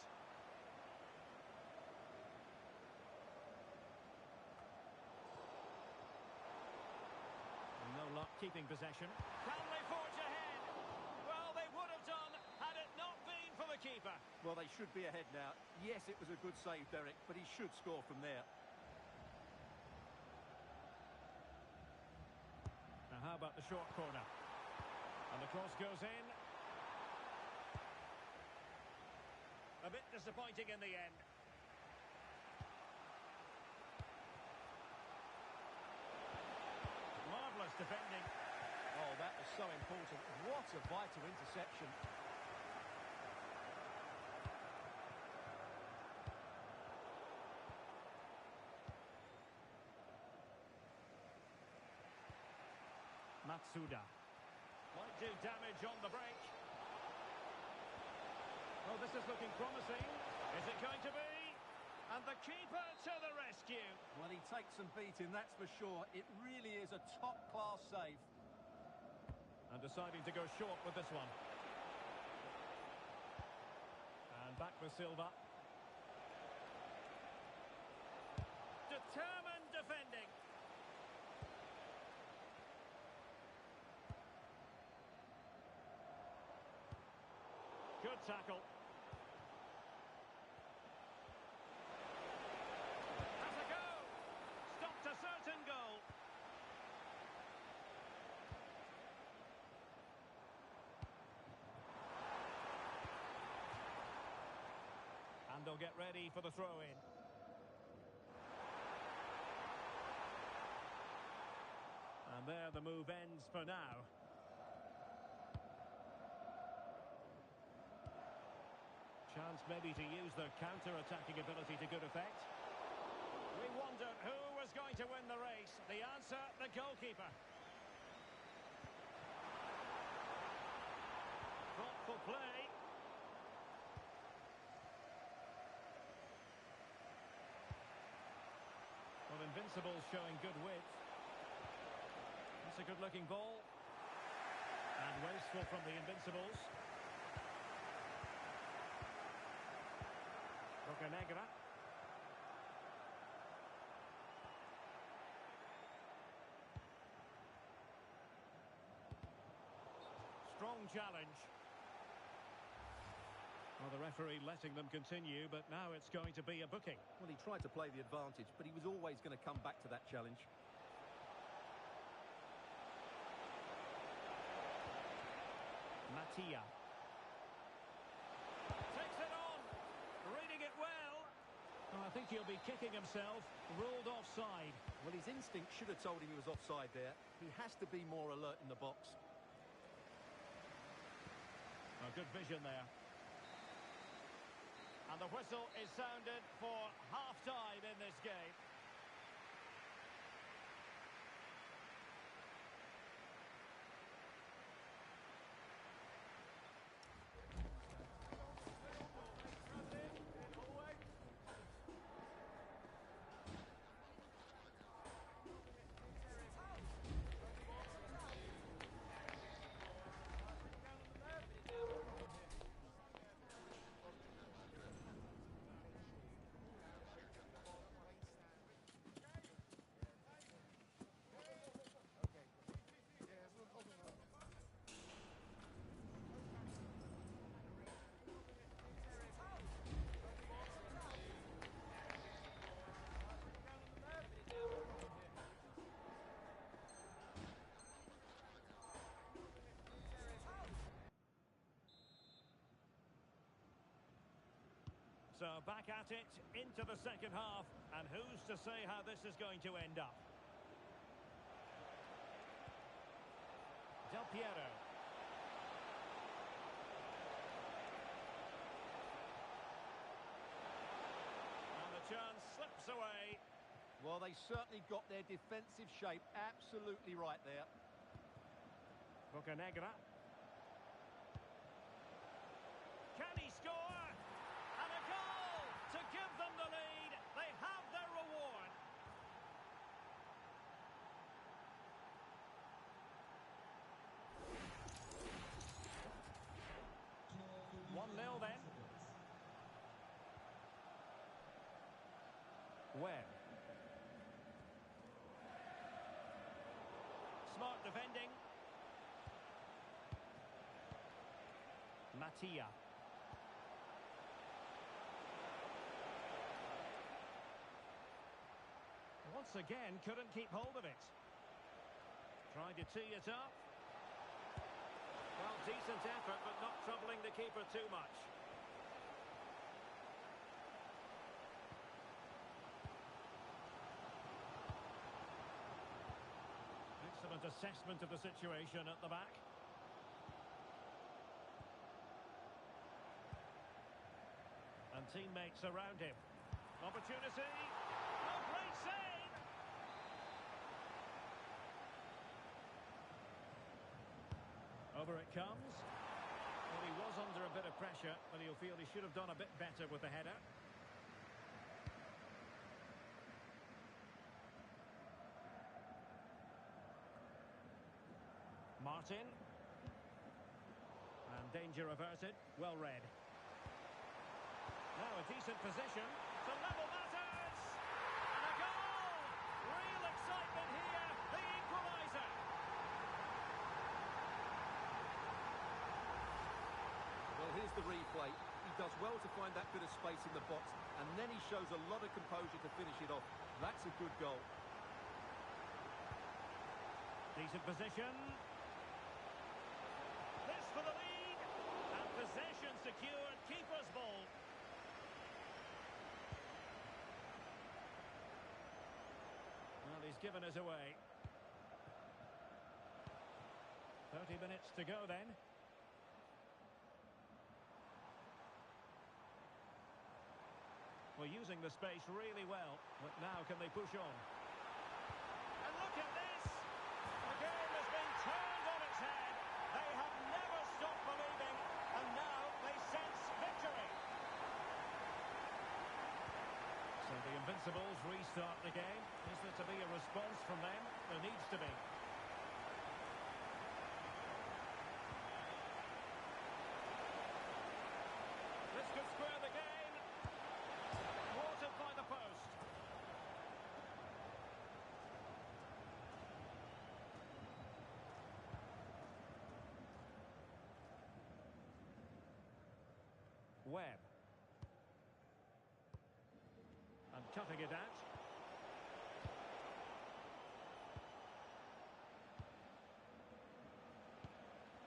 No luck keeping possession. Can they forge ahead? Well, they would have done had it not been for the keeper. Well, they should be ahead now. Yes, it was a good save, Derek, but he should score from there. Now, how about the short corner? And the cross goes in. A bit disappointing in the end. Marvellous defending. Oh, that was so important. What a vital interception. Matsuda. Might do damage on the break. Oh, this is looking promising. Is it going to be? And the keeper to the rescue. Well, he takes some beating, that's for sure. It really is a top-class save. And deciding to go short with this one. And back with Silva. Determined defending. Good tackle. Has a go. Stopped a certain goal. And they'll get ready for the throw-in. And there the move ends for now. Chance maybe to use their counter-attacking ability to good effect. We wondered who was going to win the race. The answer, the goalkeeper. Thoughtful play. Well, Invincibles showing good width. That's a good-looking ball. And wasteful from the Invincibles. Bocanegra. strong challenge. Well, the referee letting them continue, but now it's going to be a booking. Well, he tried to play the advantage, but he was always going to come back to that challenge. Mattia. Takes it on. Reading it well. Oh, I think he'll be kicking himself. Ruled offside. Well, his instinct should have told him he was offside there. He has to be more alert in the box. Oh, good vision there. And the whistle is sounded for half-time in this game. So back at it into the second half, and who's to say how this is going to end up? Del Piero. And the chance slips away. Well, they certainly got their defensive shape absolutely right there. Bocanegra. Can he score? And a goal to give them the lead. They have their reward. One 0 then. Webb. Smart defending. Mattia. Once again, couldn't keep hold of it. Tried to tee it up. Well, decent effort, but not troubling the keeper too much. Excellent assessment of the situation at the back. And teammates around him. Opportunity. Oh, great save! Over it comes. Well, he was under a bit of pressure, but he'll feel he should have done a bit better with the header. Martin. And danger averted. Well read. Now a decent position to level matters. And a goal! Real excitement here. The equaliser. Well, here's the replay. He does well to find that bit of space in the box, and then he shows a lot of composure to finish it off. That's a good goal. Decent position. This for the lead. And possession secured. Keeper's ball. Well, he's given us away. 30 minutes to go then. We're using the space really well, but now can they push on? And look at this! The game has been turned on its head. They have never stopped believing, and now they sense victory. So the Invincibles restart the game. Is there to be a response from them? There needs to be. This could square the game. Thwarted by the post. Webb. And cutting it out.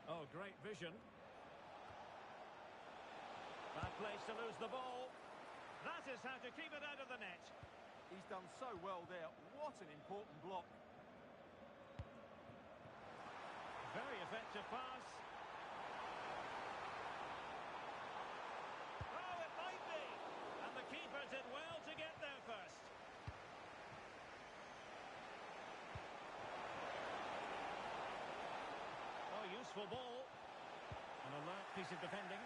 Oh, great vision. Bad place to lose the ball. That is how to keep it out of the net. He's done so well there. What an important block. Very effective pass. Oh, it might be. And the keeper did well to get there first. Oh, useful ball. An alert piece of defending.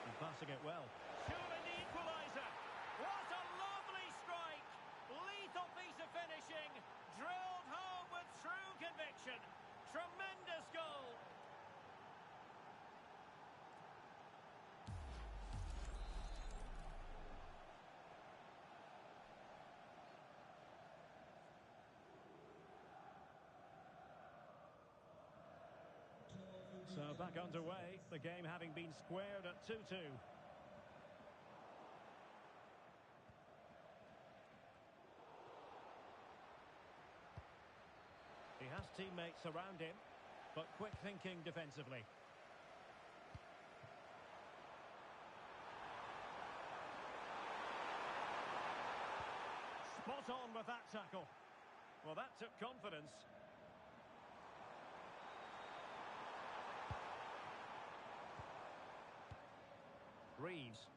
And passing it well. Surely the equaliser. What a lovely strike. Lethal piece of finishing. Drilled home with true conviction. Tremendous goal. So back underway, the game having been squared at 2-2. He has teammates around him, but quick thinking defensively. Spot on with that tackle. Well, that took confidence. Reeves.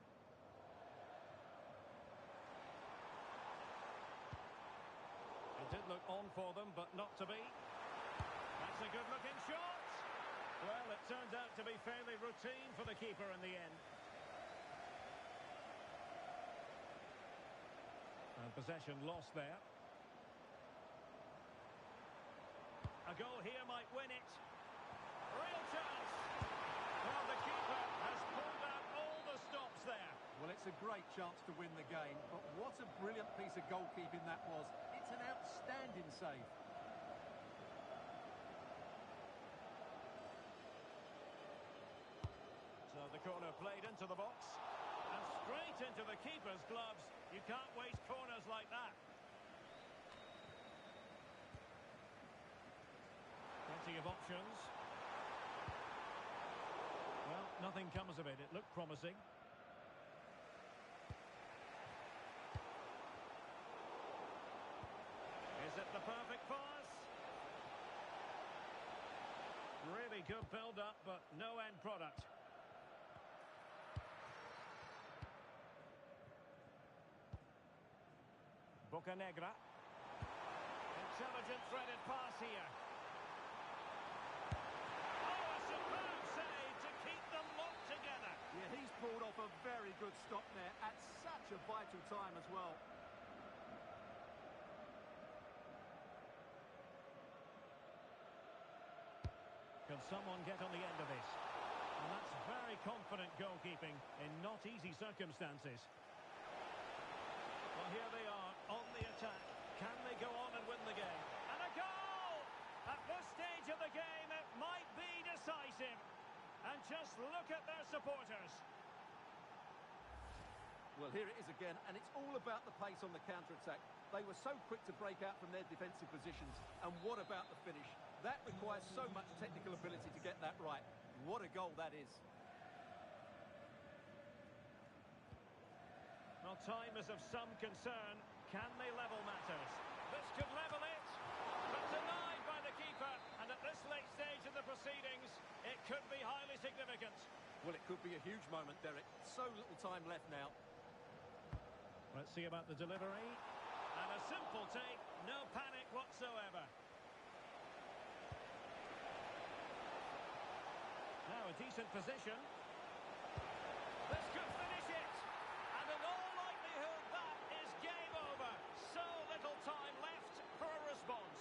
It did look on for them, but not to be. That's a good-looking shot. Well, it turns out to be fairly routine for the keeper in the end. And possession lost there. A goal here might win it. Real chance. Well, the keeper has pulled out all the stops there. Well, it's a great chance to win the game, but what a brilliant piece of goalkeeping that was. It's an outstanding save. So the corner played into the box. And straight into the keeper's gloves. You can't waste corners like that. Plenty of options. Well, nothing comes of it. It looked promising. Is it the perfect pass? Really good build-up, but no end product. Bocanegra. Intelligent threaded pass here. Oh, a superb save to keep them locked together. Yeah, he's pulled off a very good stop there at such a vital time as well. Can someone get on the end of this? And that's very confident goalkeeping in not easy circumstances. Well, here they are on the attack. Can they go on and win the game? And a goal! At this stage of the game, it might be decisive. And just look at their supporters. Well, here it is again, and it's all about the pace on the counter-attack. They were so quick to break out from their defensive positions. And what about the finish? That requires so much technical ability to get that right. What a goal that is. Well, time is of some concern. Can they level matters? This could level it, but denied by the keeper. And at this late stage of the proceedings, it could be highly significant. Well, it could be a huge moment, Derek. So little time left now. Let's see about the delivery. And a simple take, no panic whatsoever. Now a decent position. This could finish it. And in all likelihood, that is game over. So little time left for a response.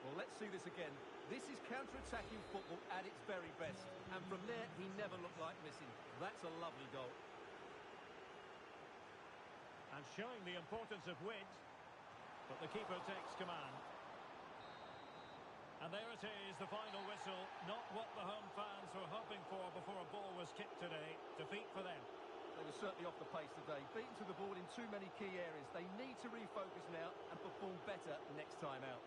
Well, let's see this again. This is counter-attacking football at its very best. And from there, he never looked like missing. That's a lovely goal. And showing the importance of width. But the keeper takes command. And there it is, the final whistle. Not what the home fans were hoping for before a ball was kicked today. Defeat for them. They were certainly off the pace today. Beaten to the ball in too many key areas. They need to refocus now and perform better next time out.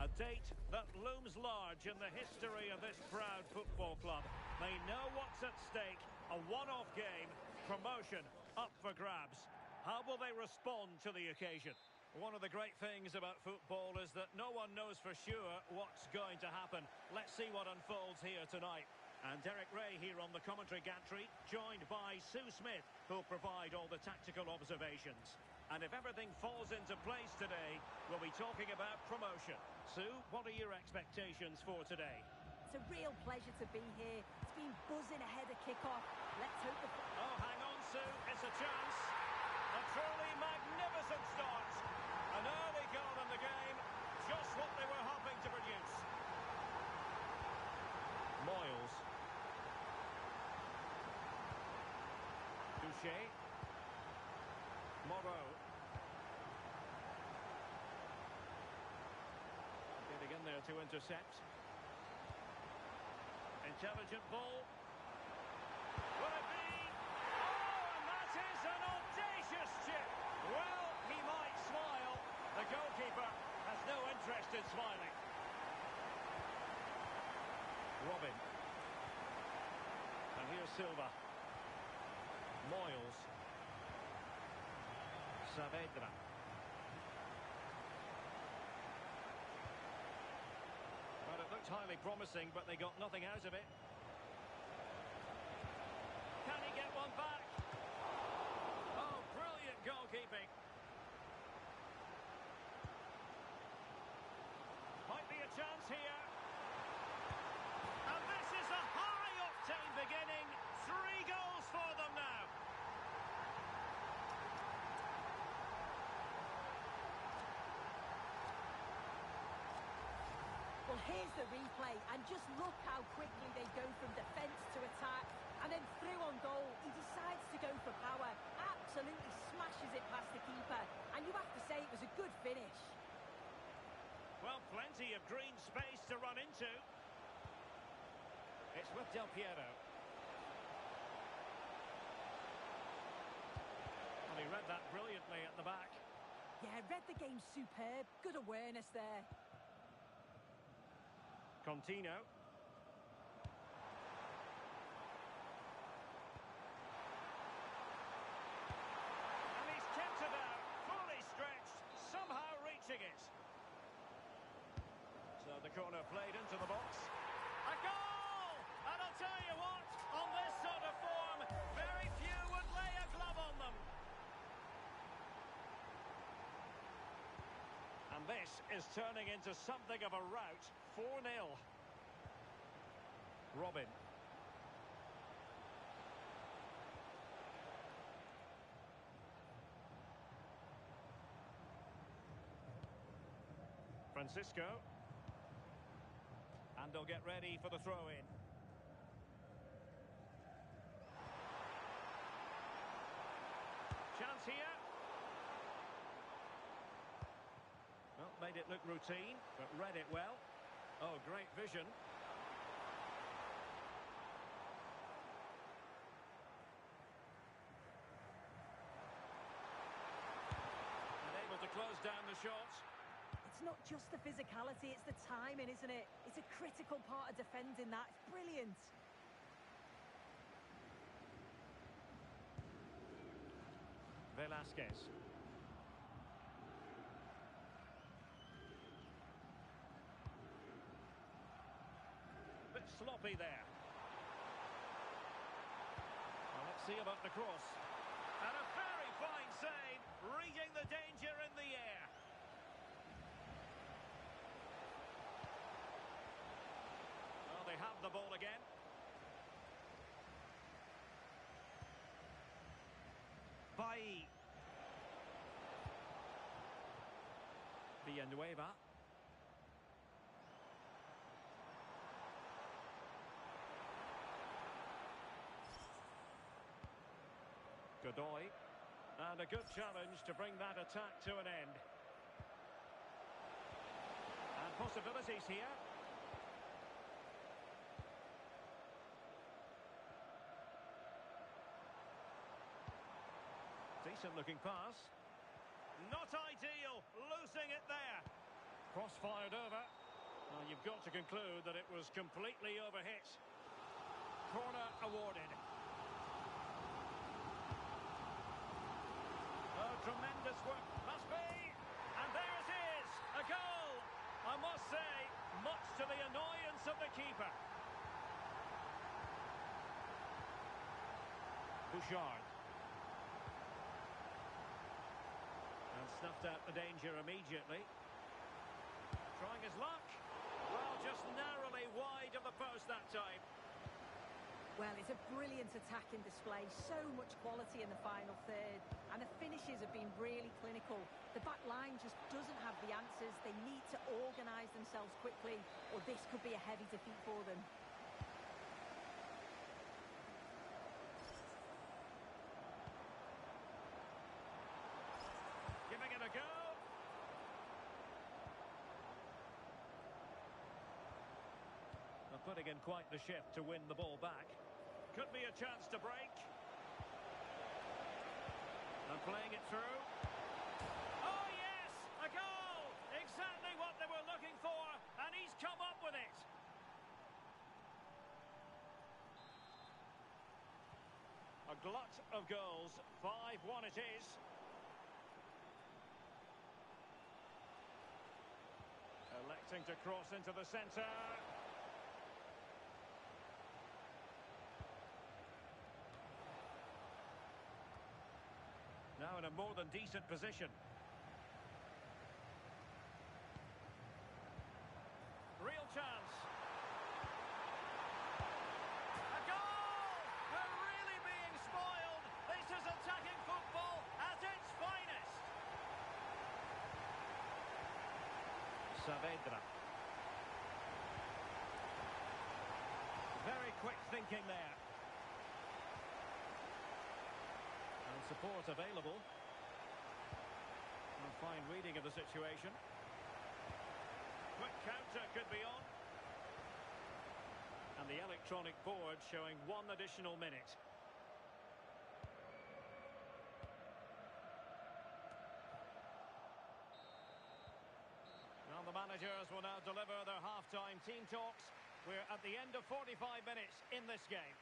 A date that looms large in the history of this proud football club. They know what's at stake. A one-off game, promotion up for grabs. How will they respond to the occasion? One of the great things about football is that no one knows for sure what's going to happen. Let's see what unfolds here tonight. And Derek Ray here on the commentary gantry, joined by Sue Smith, who'll provide all the tactical observations. And if everything falls into place today, we'll be talking about promotion. Sue, what are your expectations for today? It's a real pleasure to be here. It's been buzzing ahead of kick-off. Let's hope the... Oh, hang on, Sue. It's a chance. A truly magnificent start. An early goal in the game. Just what they were hoping to produce. Moyles. Touché. Moreau. Getting in there to intercept. Intelligent ball. Will it be? Oh, and that is an audacious chip. Well, he might smile. The goalkeeper has no interest in smiling. Silva. Moyles. Saavedra. Well, it looked highly promising, but they got nothing out of it. Can he get one back? Oh, brilliant goalkeeping. Might be a chance here. And this is a high-octane beginning. 3 goals for them now. Well, here's the replay, and just look how quickly they go from defence to attack. And then through on goal, he decides to go for power. Absolutely smashes it past the keeper. And you have to say it was a good finish. Well, plenty of green space to run into. It's with Del Piero. Well, he read that brilliantly at the back. Yeah, read the game superb. Good awareness there. Contino. And he's kept it out, fully stretched, somehow reaching it. So the corner played into the box. A goal! And I'll tell you what, on this sort of form, very few would lay a glove on them. And this is turning into something of a rout. 4-0. Robin. Francisco. And they'll get ready for the throw-in. Chance here. Well, made it look routine, but read it well. Oh, great vision. And able to close down the shots. It's not just the physicality, it's the timing, isn't it? It's a critical part of defending that. It's brilliant. Velasquez. Bit sloppy there. Well, let's see about the cross. And a very fine save, reading the danger in the air. Well, they have the ball again. Bailly. Villanueva. Godoy. And a good challenge to bring that attack to an end. And possibilities here. Decent looking pass. Not ideal, losing it there. Cross fired over. Well, you've got to conclude that it was completely overhit. Corner awarded. Oh, tremendous work. Must be. And there it is. A goal. I must say, much to the annoyance of the keeper. Bouchard. And snuffed out the danger immediately. Trying his luck. Well, just narrowly wide of the post that time. Well, it's a brilliant attacking display. So much quality in the final third. And the finishes have been really clinical. The back line just doesn't have the answers. They need to organise themselves quickly, or this could be a heavy defeat for them. Giving it a go. They're putting in quite the shift to win the ball back. Could be a chance to break. And playing it through. Oh, yes! A goal! Exactly what they were looking for, and he's come up with it. A glut of goals. 5-1 it is. Electing to cross into the centre. Now in a more than decent position. Real chance. A goal! We're really being spoiled. This is attacking football at its finest. Saavedra. Very quick thinking there. And support available. A fine reading of the situation. Quick counter could be on. And the electronic board showing 1 additional minute. Now the managers will now deliver their half-time team talks. We're at the end of 45 minutes in this game.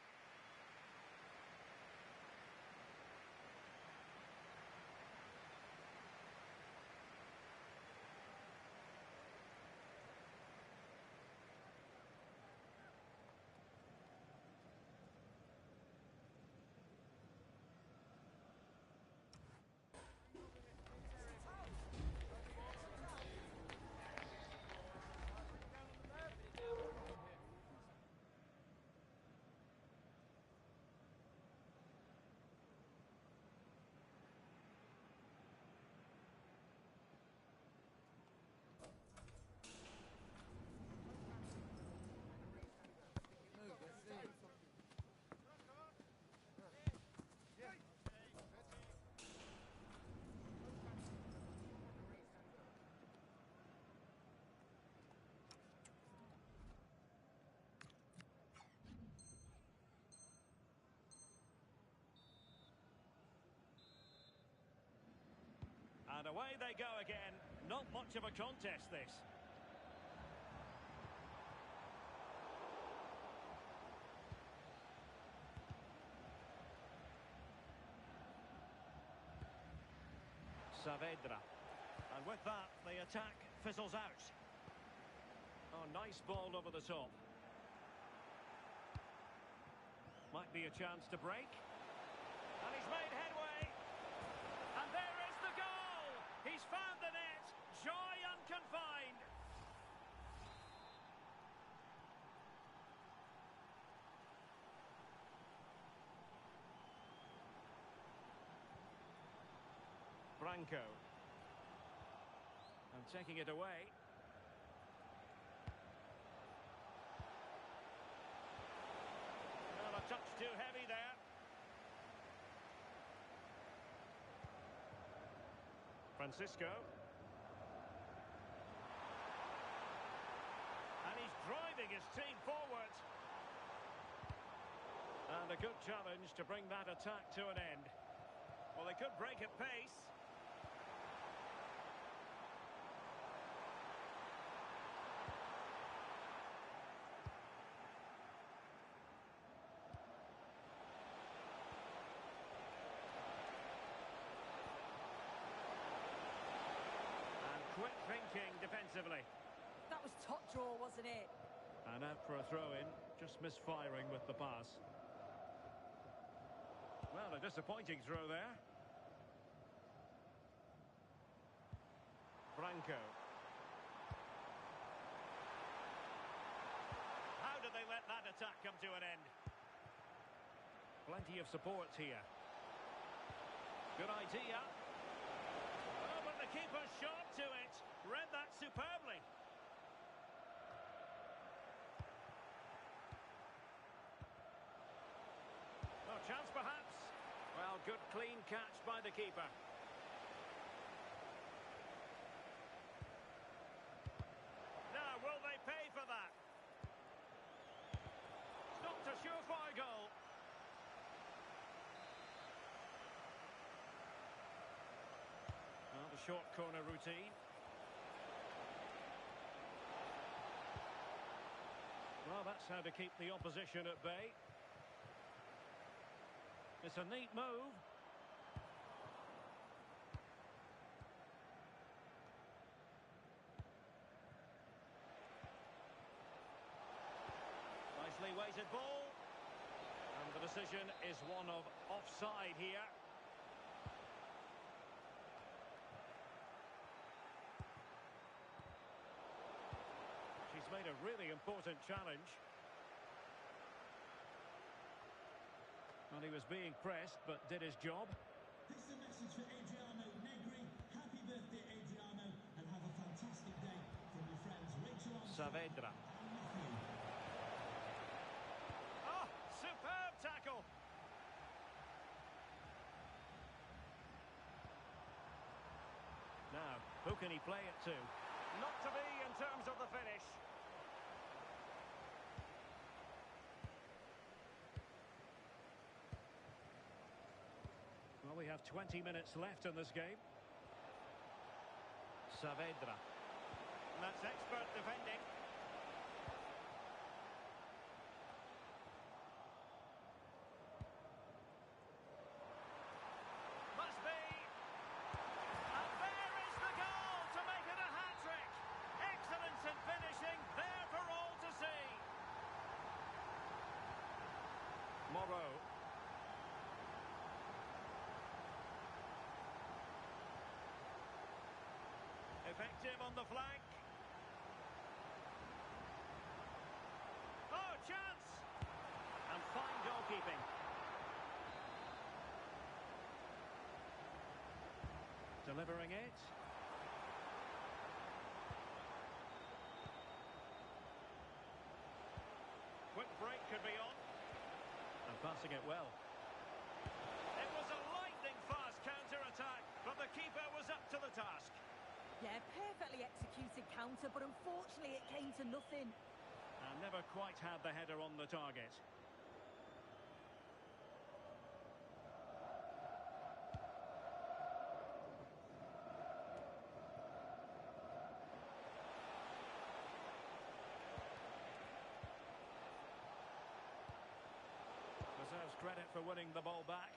And away they go again. Not much of a contest, this. Saavedra. And with that, the attack fizzles out. Oh, nice ball over the top. Might be a chance to break. And he's made headway. And there is the goal! He's found the net. Joy unconfined. Branco. And taking it away. Well, a touch too heavy there. Francisco. And he's driving his team forward. And a good challenge to bring that attack to an end. Well, they could break at pace. Quick thinking defensively. That was top draw, wasn't it? And out for a throw-in, just misfiring with the pass. Well, a disappointing throw there. Branco. How did they let that attack come to an end? Plenty of support here. Good idea. The keeper shot to it. Read that superbly. No chance perhaps. Well, good clean catch by the keeper. Now, will they pay for that? Stopped a surefire goal. The short corner routine. Well, that's how to keep the opposition at bay. It's a neat move. Nicely weighted ball. And the decision is one of offside here. She's made a really important challenge. Well, he was being pressed, but did his job. This is a message for Adriano Negri. Happy birthday, Adriano, and have a fantastic day from your friends Rachel Armstrong Saavedra. and Matthew. Oh, superb tackle. Now, who can he play it to? Not to be in terms of the finish. Well, we have 20 minutes left in this game. Saavedra. That's expert defending. Must be. And there is the goal to make it a hat-trick. Excellence in finishing, there for all to see. Moreau. Effective on the flank. Oh, chance! And fine goalkeeping. Delivering it. Quick break could be on. And passing it well. It was a lightning-fast counter-attack, but the keeper was up to the task. Yeah, perfectly executed counter, but unfortunately it came to nothing. And never quite had the header on the target. Deserves credit for winning the ball back.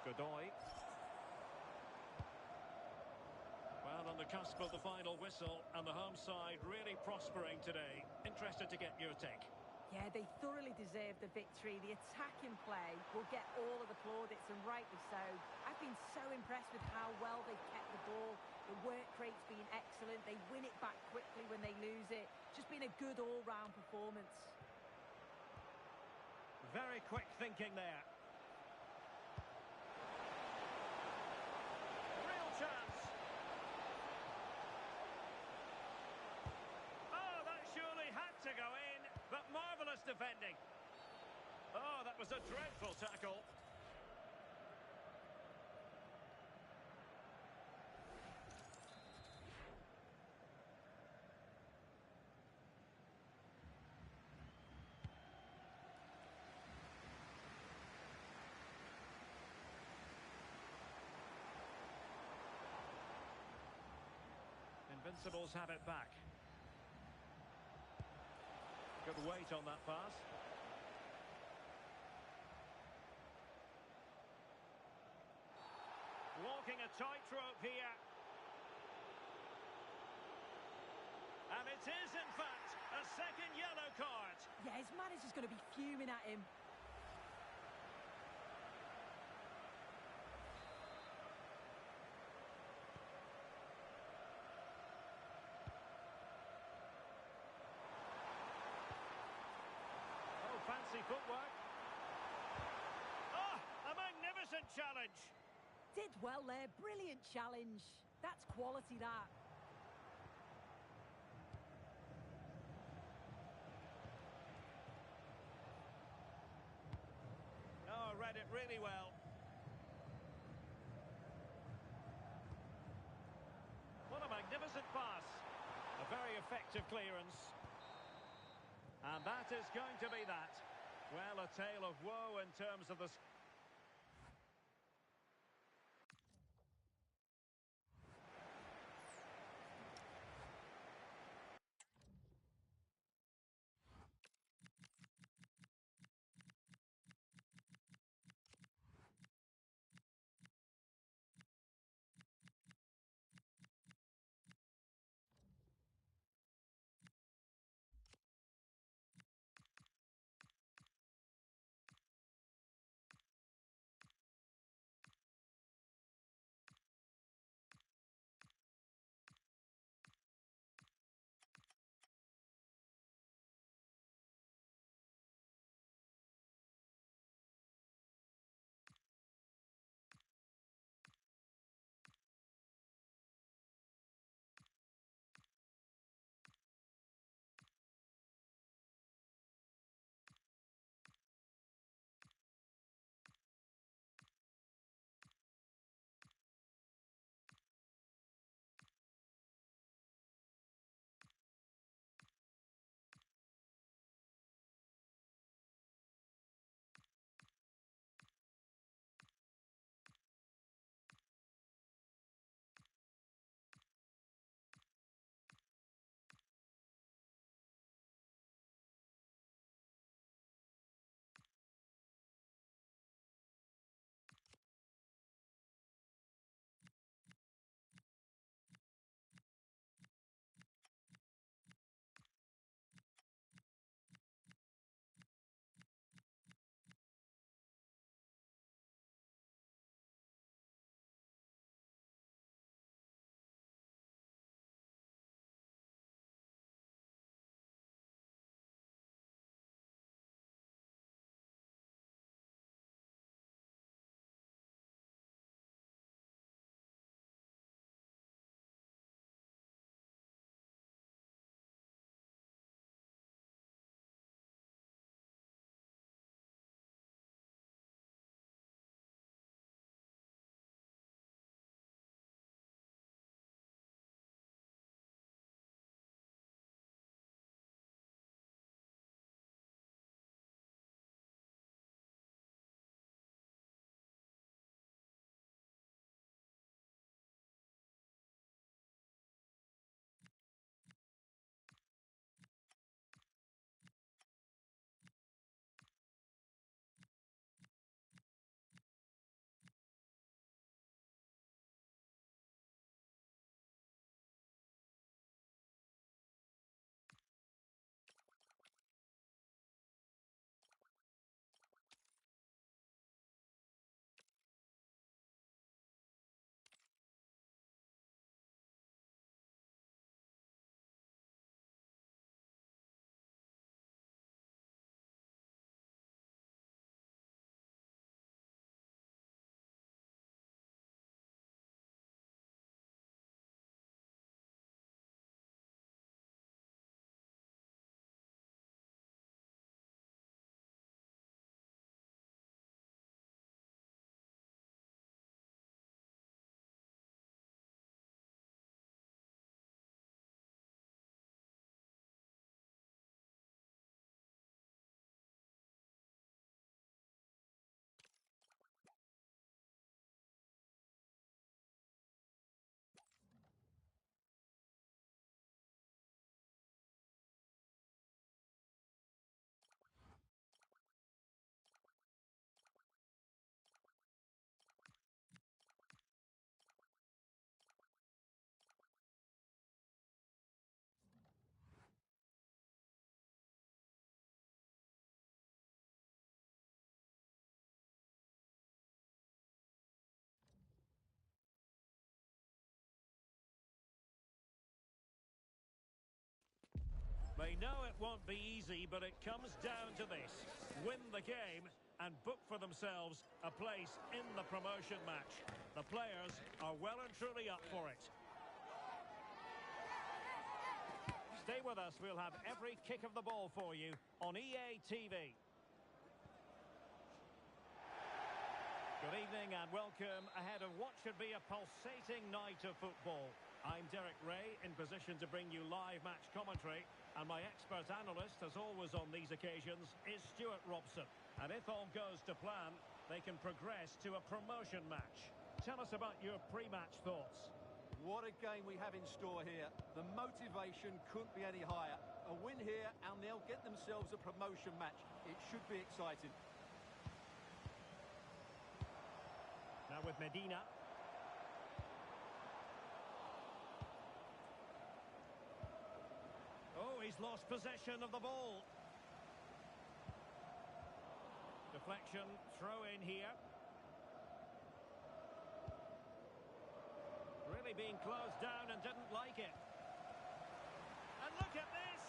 Godoy. Well, on the cusp of the final whistle, and the home side really prospering today. Interested to get your take. Yeah, they thoroughly deserve the victory. The attacking play will get all of the plaudits, and rightly so. I've been so impressed with how well they've kept the ball. The work rate's been excellent. They win it back quickly when they lose it. Just been a good all-round performance. Very quick thinking there. Real chance. Oh, that surely had to go in, but marvellous defending. Oh, that was a dreadful tackle. Invincibles have it back. Good weight on that pass. Walking a tightrope here. And it is, in fact, a second yellow card. Yeah, his manager's going to be fuming at him. Fancy footwork. Oh, a magnificent challenge. Did well there. Brilliant challenge. That's quality, that. Oh, read it really well. What a magnificent pass. A very effective clearance. And that is going to be that. Well, a tale of woe in terms of the... They know it won't be easy, but it comes down to this. Win the game and book for themselves a place in the promotion match. The players are well and truly up for it. Stay with us, we'll have every kick of the ball for you on EA TV. Good evening and welcome ahead of what should be a pulsating night of football. I'm Derek Ray, in position to bring you live match commentary, and my expert analyst, as always on these occasions, is Stuart Robson. And if all goes to plan, they can progress to a promotion match. Tell us about your pre-match thoughts. What a game we have in store here. The motivation couldn't be any higher. A win here and they'll get themselves a promotion match. It should be exciting. Now with Medina. Oh, he's lost possession of the ball. Deflection, throw in here. Really being closed down and didn't like it. And look at this!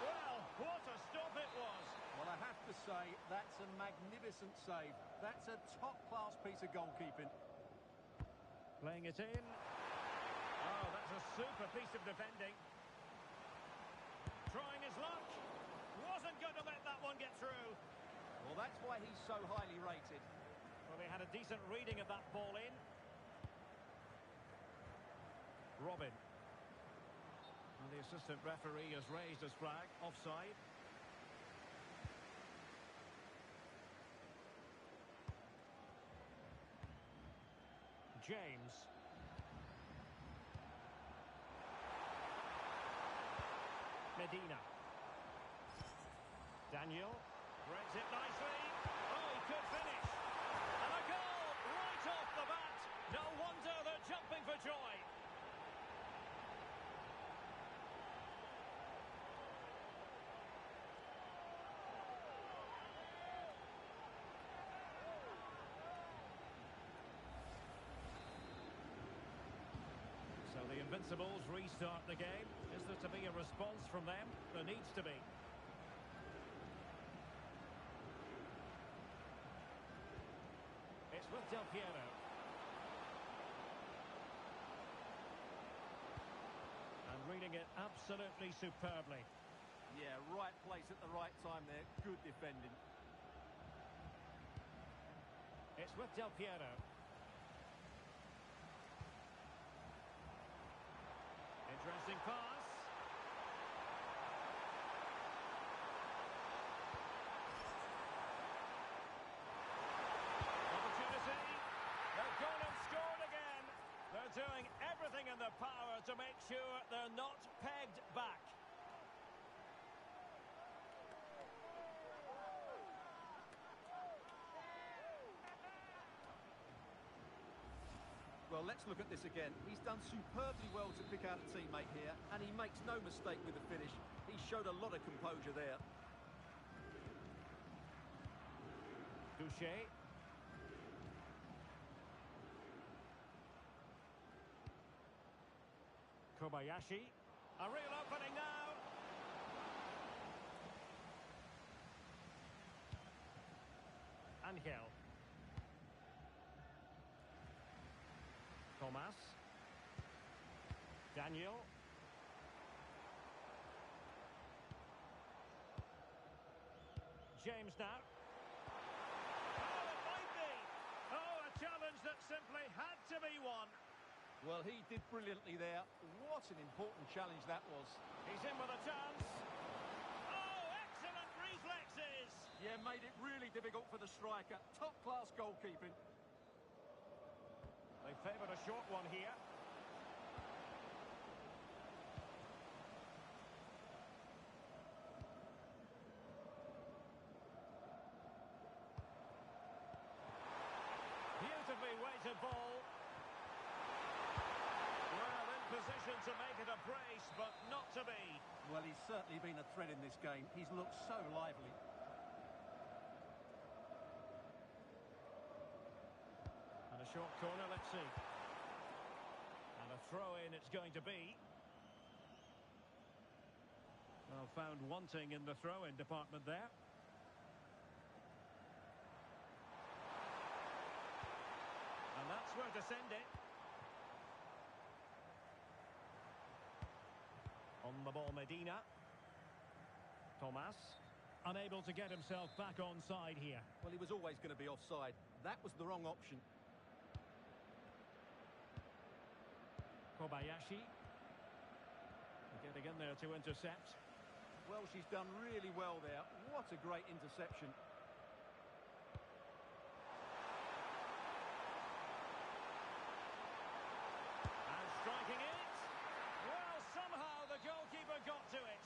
Well, what a stop it was. Well, I have to say, that's a magnificent save. That's a top-class piece of goalkeeping. Playing it in. Oh, that's a super piece of defending. Trying his luck. Wasn't going to let that one get through. Well, that's why he's so highly rated. Well, they had a decent reading of that ball in. Robin. And the assistant referee has raised his flag. Offside. James. Medina. Daniel. Threads it nicely. Oh, he could finish. And a goal right off the bat. No wonder they're jumping for joy. So the Invincibles restart the game. Is there to be a response from them? There needs to be. It's with Del Piero. And reading it absolutely superbly. Yeah, right place at the right time there. Good defending. It's with Del Piero. Interesting pass. Opportunity. They've gone and scored again. They're doing everything in their power to make sure they're not pegged back. Well, let's look at this again. He's done superbly well to pick out a teammate here, and he makes no mistake with the finish. He showed a lot of composure there. Touché. Kobayashi. A real opening now. Angel. Thomas. Daniel. James now. Oh, it might be. Oh, a challenge that simply had to be won. Well, he did brilliantly there. What an important challenge that was. He's in with a chance. Oh, excellent reflexes. Yeah, made it really difficult for the striker. Top-class goalkeeping. They favoured a short one here. Beautifully weighted ball. Well, in position to make it a brace, but not to be. Well, he's certainly been a threat in this game. He's looked so lively. And a short corner, let's see. And a throw-in it's going to be. Well, found wanting in the throw-in department there. And that's where to send it. On the ball, Medina. Thomas, unable to get himself back onside here. Well, he was always going to be offside. That was the wrong option. Kobayashi. Getting in there to intercept. Well, she's done really well there. What a great interception. And striking it. Well, somehow the goalkeeper got to it.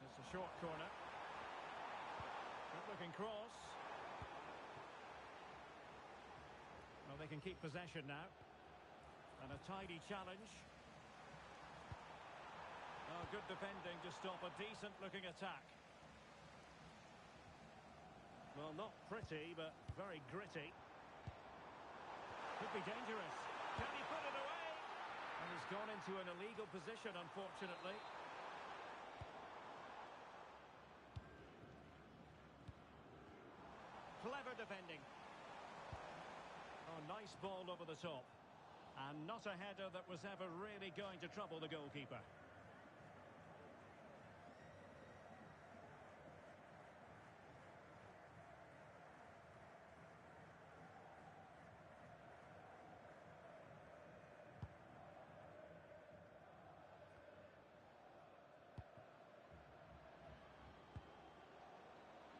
It's a short corner. Good looking cross. Well, they can keep possession now. And a tidy challenge. Oh, good defending to stop a decent-looking attack. Well, not pretty, but very gritty. Could be dangerous. Can he put it away? And he's gone into an illegal position, unfortunately. Clever defending. Oh, nice ball over the top. And not a header that was ever really going to trouble the goalkeeper.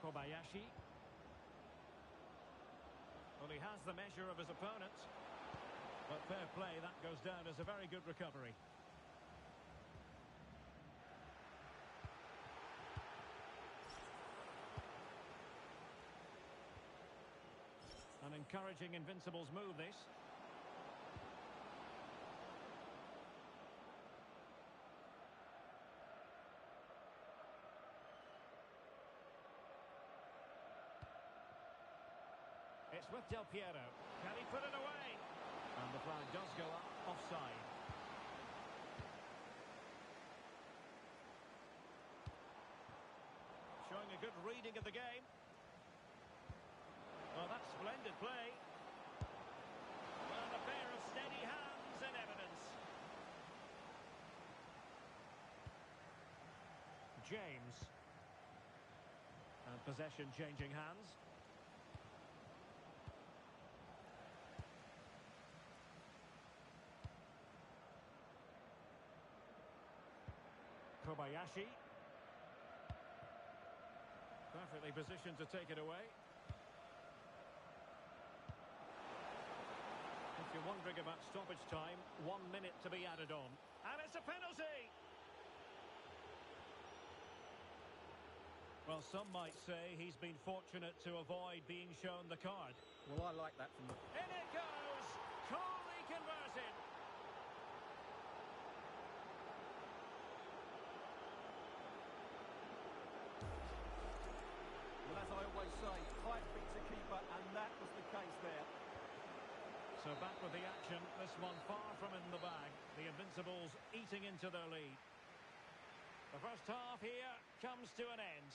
Kobayashi. Well, he has the measure of his opponent. But fair play, that goes down as a very good recovery. An encouraging Invincibles move, this. It's with Del Piero. Can he put it away? And the flag does go up offside. Showing a good reading of the game. Well, that's splendid play. And a pair of steady hands in evidence. James. And possession changing hands. Kobayashi. Perfectly positioned to take it away. If you're wondering about stoppage time, 1 minute to be added on. And it's a penalty! Well, some might say he's been fortunate to avoid being shown the card. Well, I like that from the... In it goes! Coolly converted! Well, as I always say, height beats a keeper, and that was the case there. So back with the action, this one far from in the bag. The Invincibles eating into their lead. The first half here comes to an end.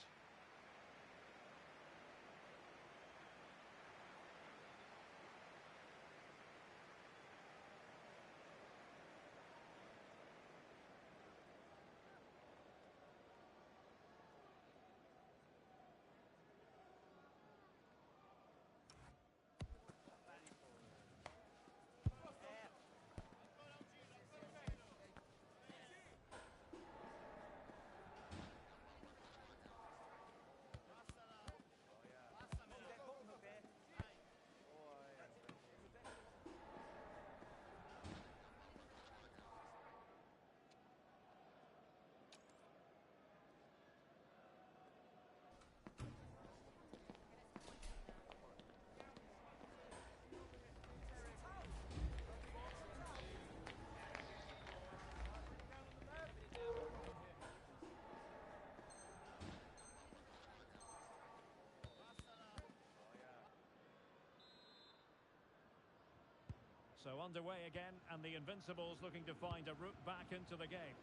So underway again, and the Invincibles looking to find a route back into the game.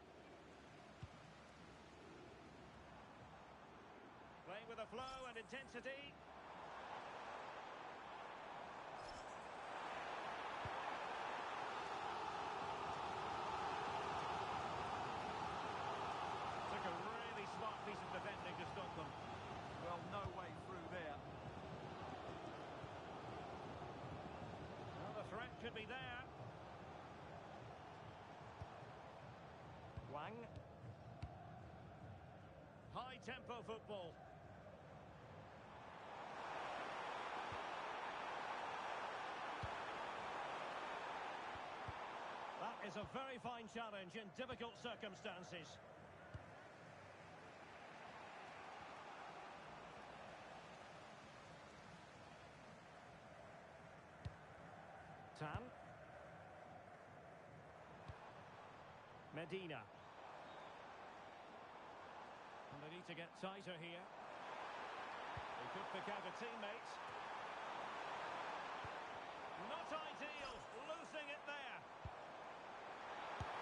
Playing with a flow and intensity. Took a really smart piece of defending to stop them. Well, no way through there. Well, the threat could be there. Wang. High-tempo football. That is a very fine challenge in difficult circumstances. Tan. Medina. And they need to get tighter here. They could pick out a teammate. Not ideal. Losing it there.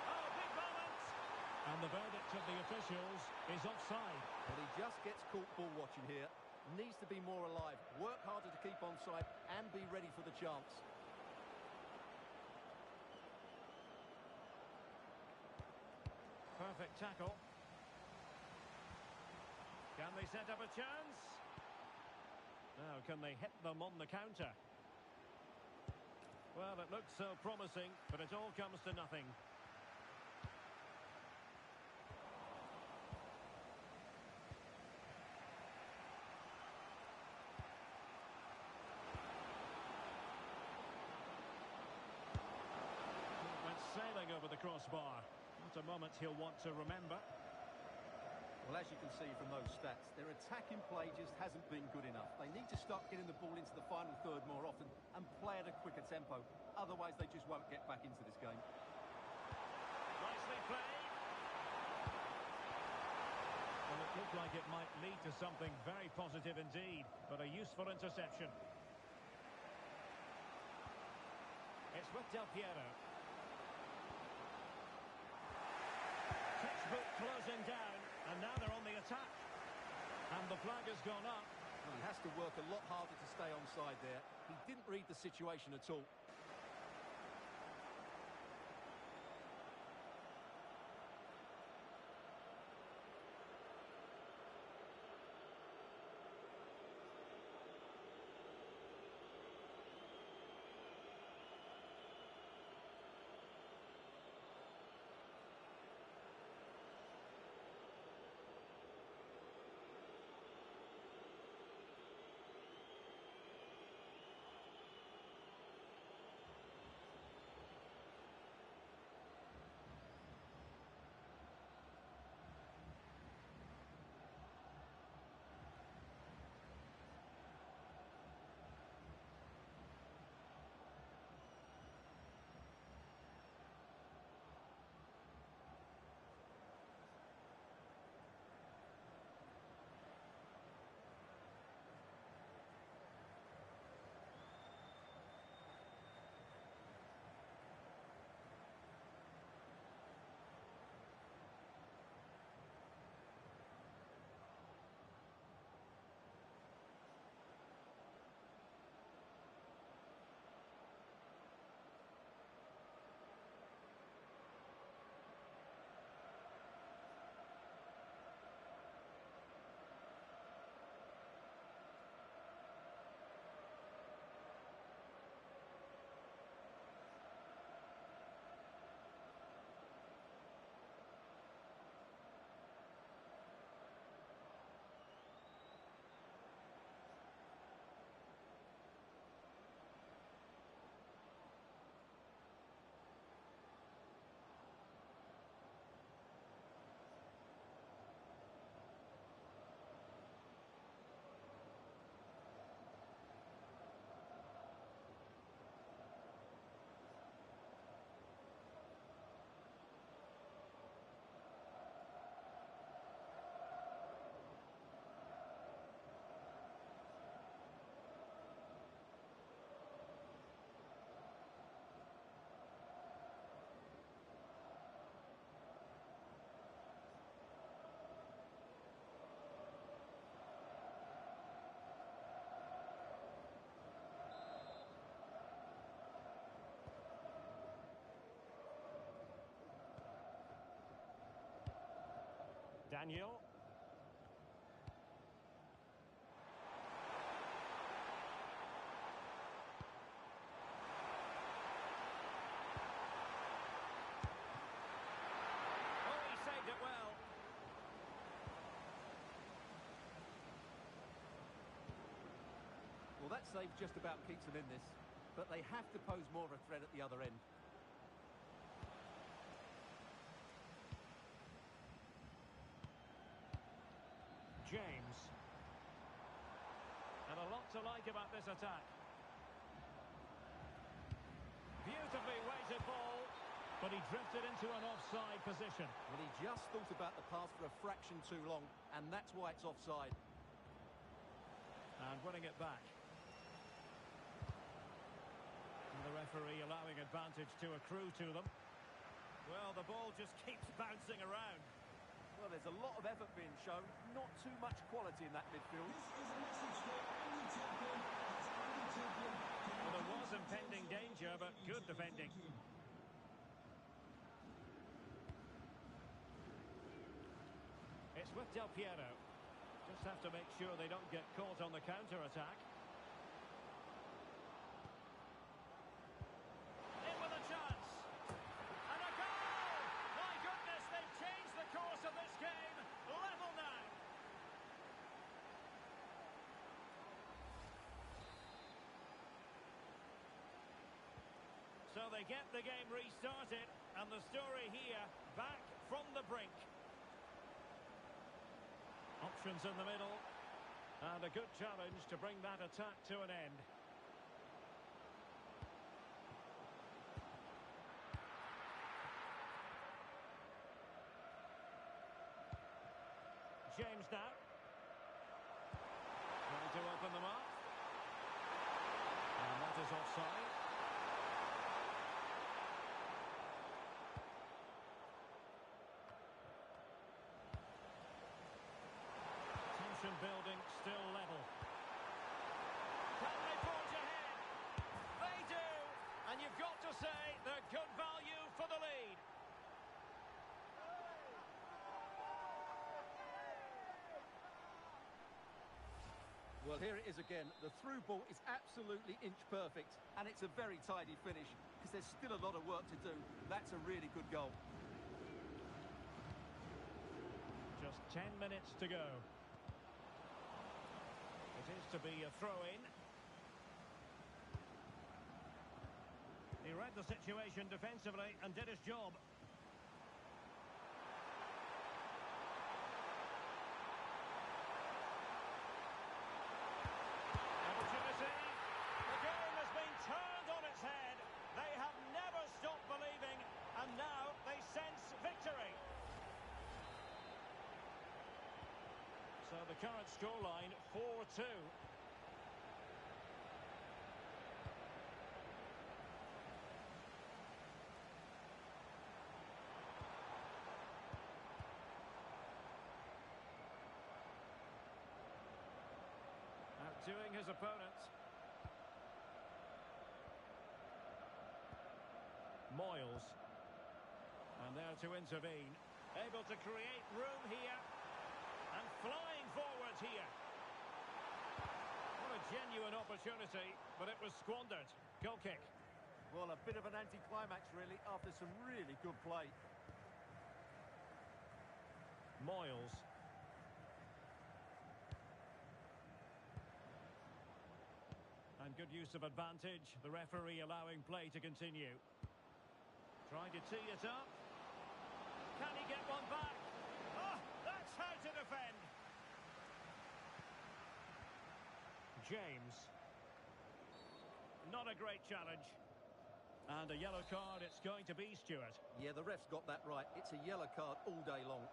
Oh, big moment. And the verdict of the officials is offside. Well, he just gets caught ball watching here. Needs to be more alive. Work harder to keep onside and be ready for the chance. Perfect tackle. Can they set up a chance? Now, can they hit them on the counter? Well, it looks so promising, but it all comes to nothing. Went sailing over the crossbar. What a moment he'll want to remember. Well, as you can see from those stats, their attacking play just hasn't been good enough. They need to start getting the ball into the final third more often and play at a quicker tempo. Otherwise, they just won't get back into this game. Nicely played. Well, it looked like it might lead to something very positive indeed, but a useful interception. It's with Del Piero. Textbook closing down, and now they're on the attack. And the flag has gone up. Well, he has to work a lot harder to stay onside there. He didn't read the situation at all. Daniel. Oh, he saved it well. Well, that save just about keeps them in this, but they have to pose more of a threat at the other end. James. And a lot to like about this attack. Beautifully weighted ball, but he drifted into an offside position. Well, he just thought about the pass for a fraction too long, and that's why it's offside. And winning it back. And the referee allowing advantage to accrue to them. Well, the ball just keeps bouncing around. Well, there's a lot of effort being shown, not too much quality in that midfield. This is a message for Andy Turpin. It's Andy Turpin. Well, there was impending danger, but good defending. It's with Del Piero. Just have to make sure they don't get caught on the counter-attack. In with a chance. And a goal! My goodness, they've changed the course of this game. Level now. So they get the game restarted, and the story here, back from the brink. Options in the middle, and a good challenge to bring that attack to an end. James now. Trying to open them up. And that is offside. Tension building, still level. Can they forge ahead? They do! And you've got to say they're good value for the lead. Well, here it is again. The through ball is absolutely inch perfect, and it's a very tidy finish because there's still a lot of work to do. That's a really good goal. Just 10 minutes to go. It is to be a throw-in. He read the situation defensively and did his job. Opportunity. The game has been turned on its head. They have never stopped believing, and now they sense victory. So the current scoreline, 4-2. Outdoing his opponent. Moyles. And there to intervene. Able to create room here. And flying forward here. What a genuine opportunity, but it was squandered. Goal kick. Well, a bit of an anticlimax, really, after some really good play. Moyles. And good use of advantage. The referee allowing play to continue. Trying to tee it up. Can he get one back? Oh, that's how to defend. James. Not a great challenge. And a yellow card it's going to be, Stuart. Yeah, the ref's got that right. It's a yellow card all day long.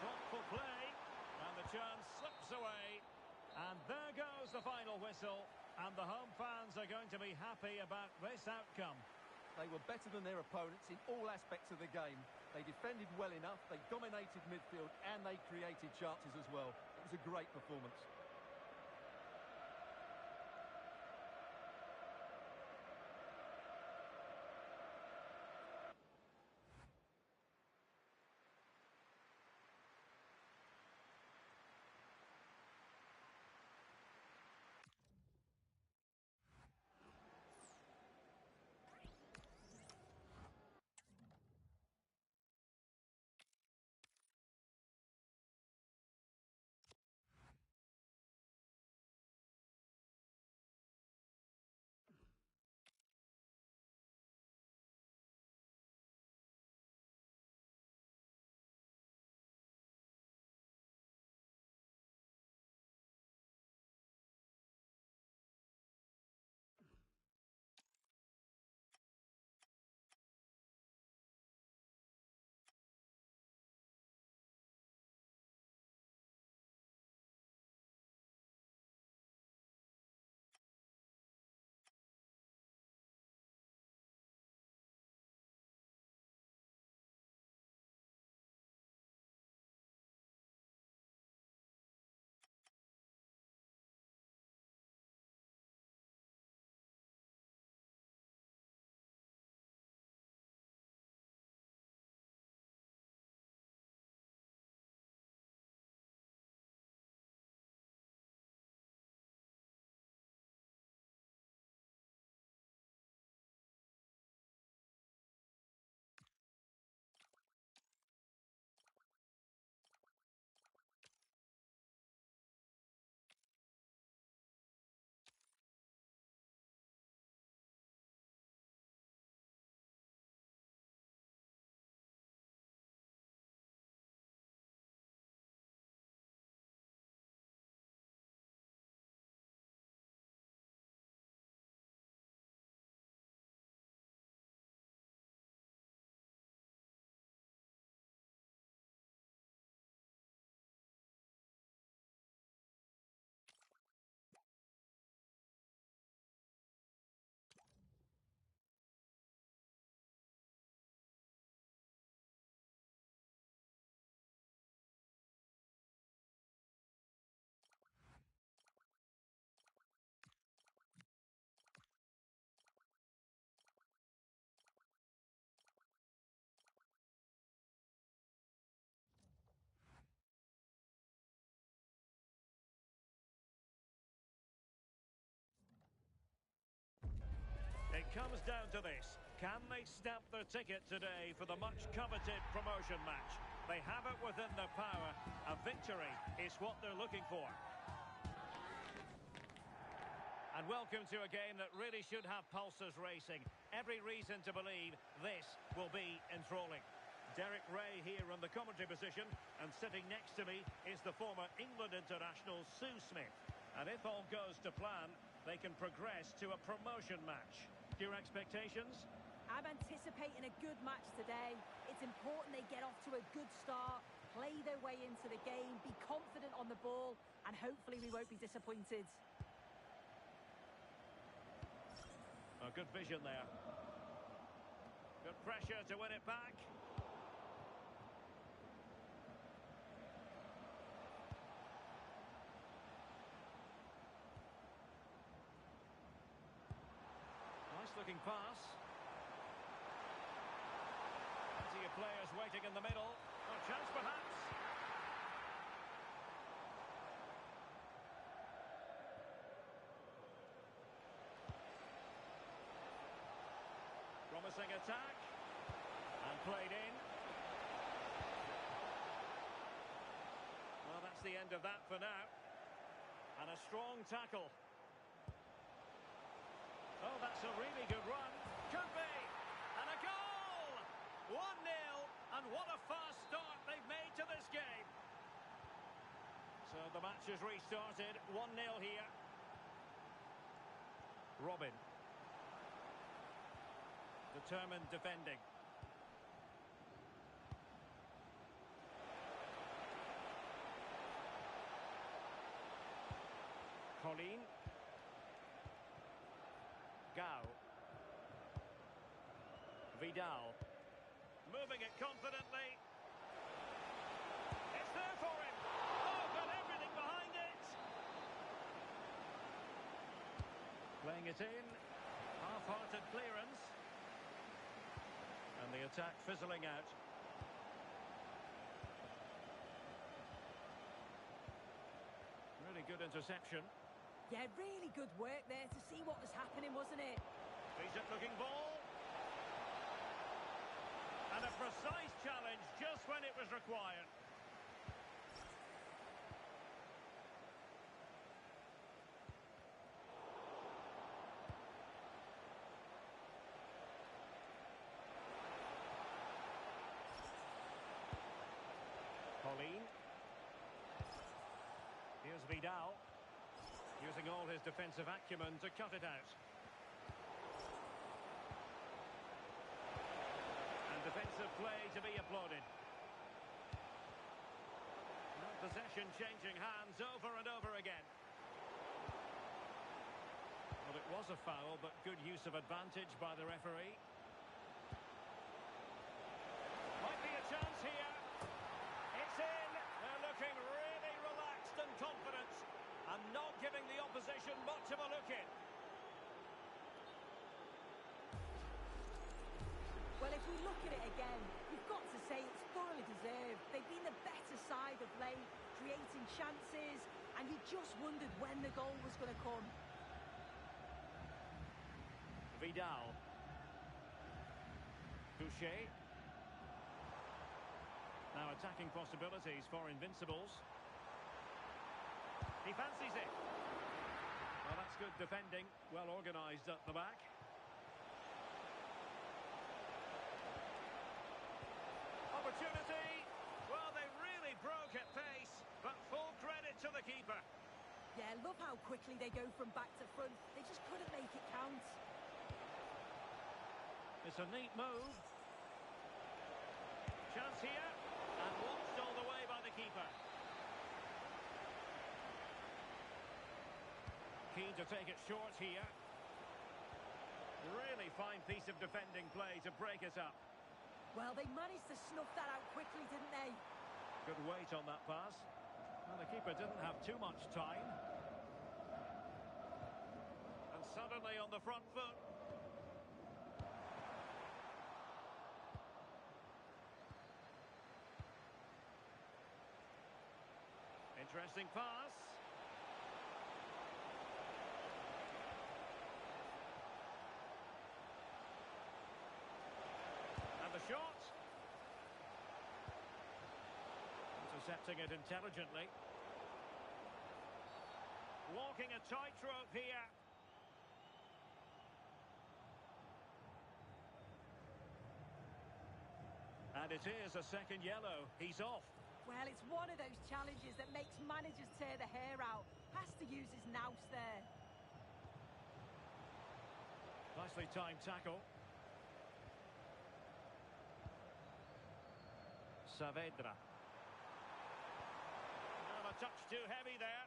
Thoughtful play. And the chance slips away. And there goes the final whistle. And the home fans are going to be happy about this outcome. They were better than their opponents in all aspects of the game. They defended well enough, they dominated midfield, and they created chances as well. It was a great performance. comes down to this. Can they stamp their ticket today for the much-coveted promotion match? They have it within their power. A victory is what they're looking for. And welcome to a game that really should have pulses racing. Every reason to believe this will be enthralling. Derek Ray here on the commentary position, and sitting next to me is the former England international Sue Smith. And if all goes to plan, they can progress to a promotion match. Your expectations? I'm anticipating a good match today. It's important they get off to a good start, play their way into the game, be confident on the ball, and hopefully we won't be disappointed. Oh, good vision there. Good pressure to win it back. Nice looking pass. Plenty of players waiting in the middle. A chance perhaps. Promising attack. And played in. Well, that's the end of that for now. And a strong tackle. Oh, that's a really good run. Could be. And a goal! 1-0. And what a fast start they've made to this game. So the match has restarted. 1-0 here. Robin. Determined defending. Colleen. Gao. Vidal. Moving it confidently. It's there for him. Oh, got everything behind it. Playing it in. Half-hearted clearance. And the attack fizzling out. Really good interception. Yeah, really good work there to see what was happening, wasn't it? Decent looking ball. And a precise challenge just when it was required. Colleen. Here's Vidal. Using all his defensive acumen to cut it out. And defensive play to be applauded. And possession changing hands over and over again. Well, it was a foul, but good use of advantage by the referee. Might be a chance here. It's in. They're looking really relaxed and confident. And not giving the opposition much of a look in. Well, if we look at it again, you've got to say it's thoroughly deserved. They've been the better side of late, creating chances, and you just wondered when the goal was going to come. Vidal. Touché. Now attacking possibilities for Invincibles. He fancies it. Well, that's good defending. Well organised at the back. Opportunity. Well, they really broke at pace, but full credit to the keeper. Yeah, love how quickly they go from back to front. They just couldn't make it count. It's a neat move. Chance here. And watched all the way by the keeper. Keen to take it short here. Really fine piece of defending play to break it up. Well, they managed to snuff that out quickly, didn't they? Good weight on that pass. Well, the keeper didn't have too much time. And suddenly on the front foot. Interesting pass. Intercepting it intelligently. Walking a tightrope here. And it is a second yellow. He's off. Well, it's one of those challenges that makes managers tear the hair out. Has to use his nous there. Nicely timed tackle. Saavedra. Oh, a touch too heavy there.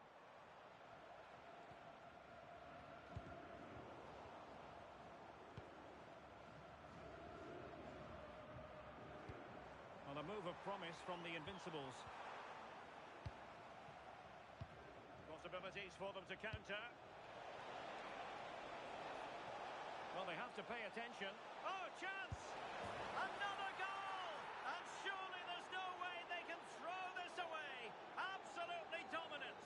On a move of promise from the Invincibles. Possibilities for them to counter. Well, they have to pay attention. Oh, chance! Another goal! And surely there's no way they can throw this away. Absolutely dominant.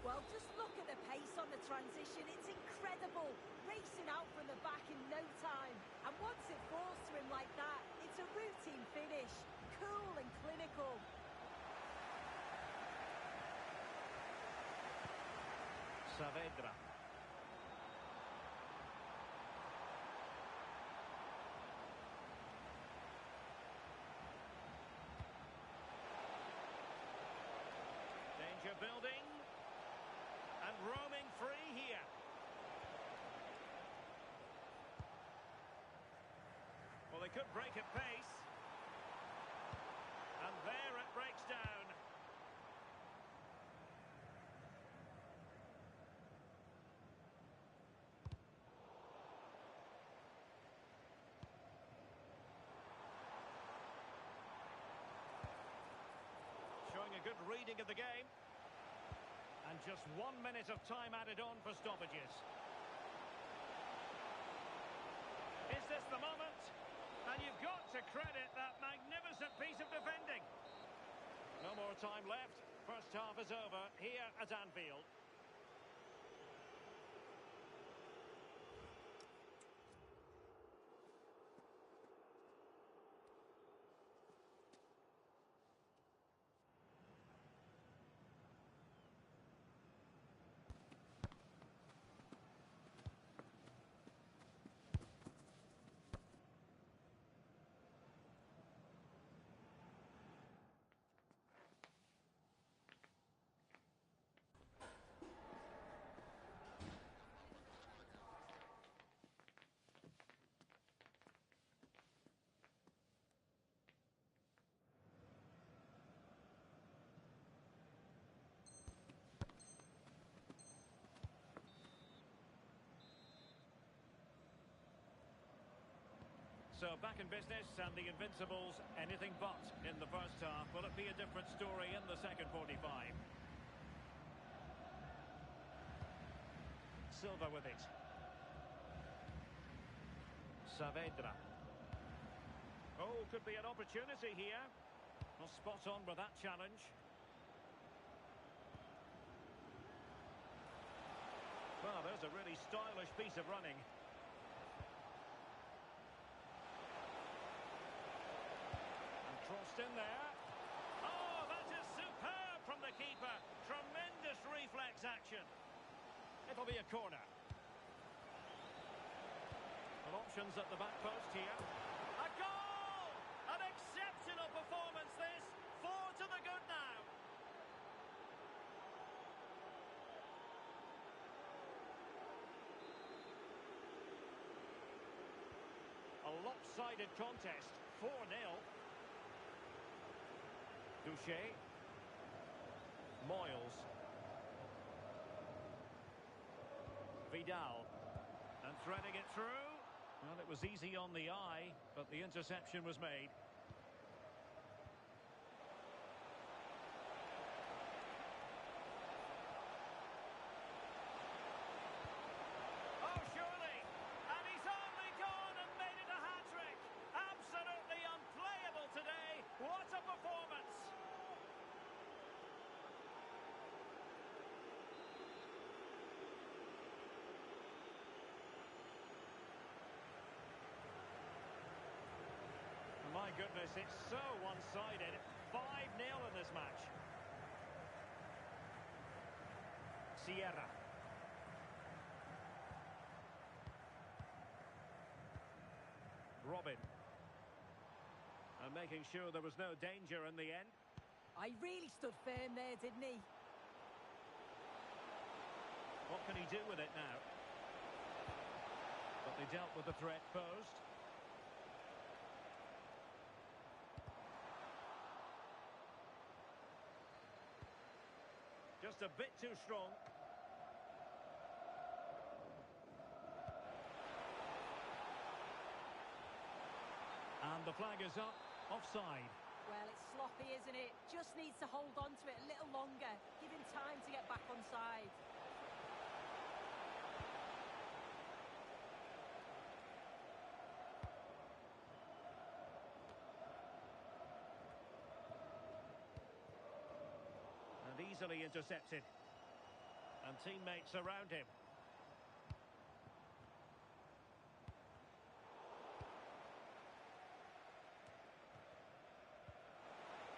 Well, just look at the pace on the transition. It's incredible. Racing out from the back in no time. And once it falls to him like that, it's a routine finish. Cool and clinical. Saavedra. Danger building. And roaming free here. Well, they could break at pace. And there it breaks down. Showing a good reading of the game. And just 1 minute of time added on for stoppages. Is this the moment? And you've got to credit that magnificent piece of defending. No more time left. First half is over here at Anfield. So back in business, and the Invincibles anything but in the first half. Will it be a different story in the second 45? Silva with it. Saavedra. Oh, could be an opportunity here. Well, spot on with that challenge. Well, there's a really stylish piece of running. Crossed in there. Oh, that is superb from the keeper. Tremendous reflex action. It'll be a corner. Well, options at the back post here. A goal! An exceptional performance this. 4 to the good now. A lopsided contest. 4-0. Douche. Moyles. Vidal. And threading it through. Well, it was easy on the eye, but the interception was made. Oh, surely! And he's only gone and made it a hat-trick! Absolutely unplayable today! What a performance! My goodness, it's so one-sided. 5-0 in this match. Sierra. Robin. And making sure there was no danger in the end. I really stood firm there, didn't he? What can he do with it now? But they dealt with the threat posed. Just a bit too strong. And the flag is up. Offside. Well, it's sloppy, isn't it? Just needs to hold on to it a little longer. Give him time to get back on side. And easily intercepted. And teammates around him.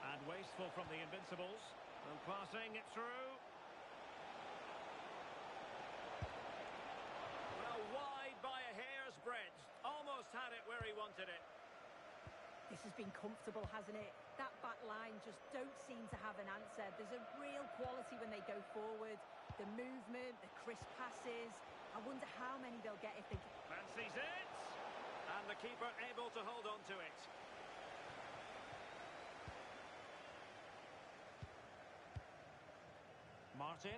And wasteful from the Invincibles. And passing it through. Well, wide by a hair's breadth. Almost had it where he wanted it. This has been comfortable, hasn't it? That back line just don't seem to have an answer. There's a real quality when they go forward. The movement, the crisp passes. I wonder how many they'll get if they... Fancies it! And the keeper able to hold on to it. Martin.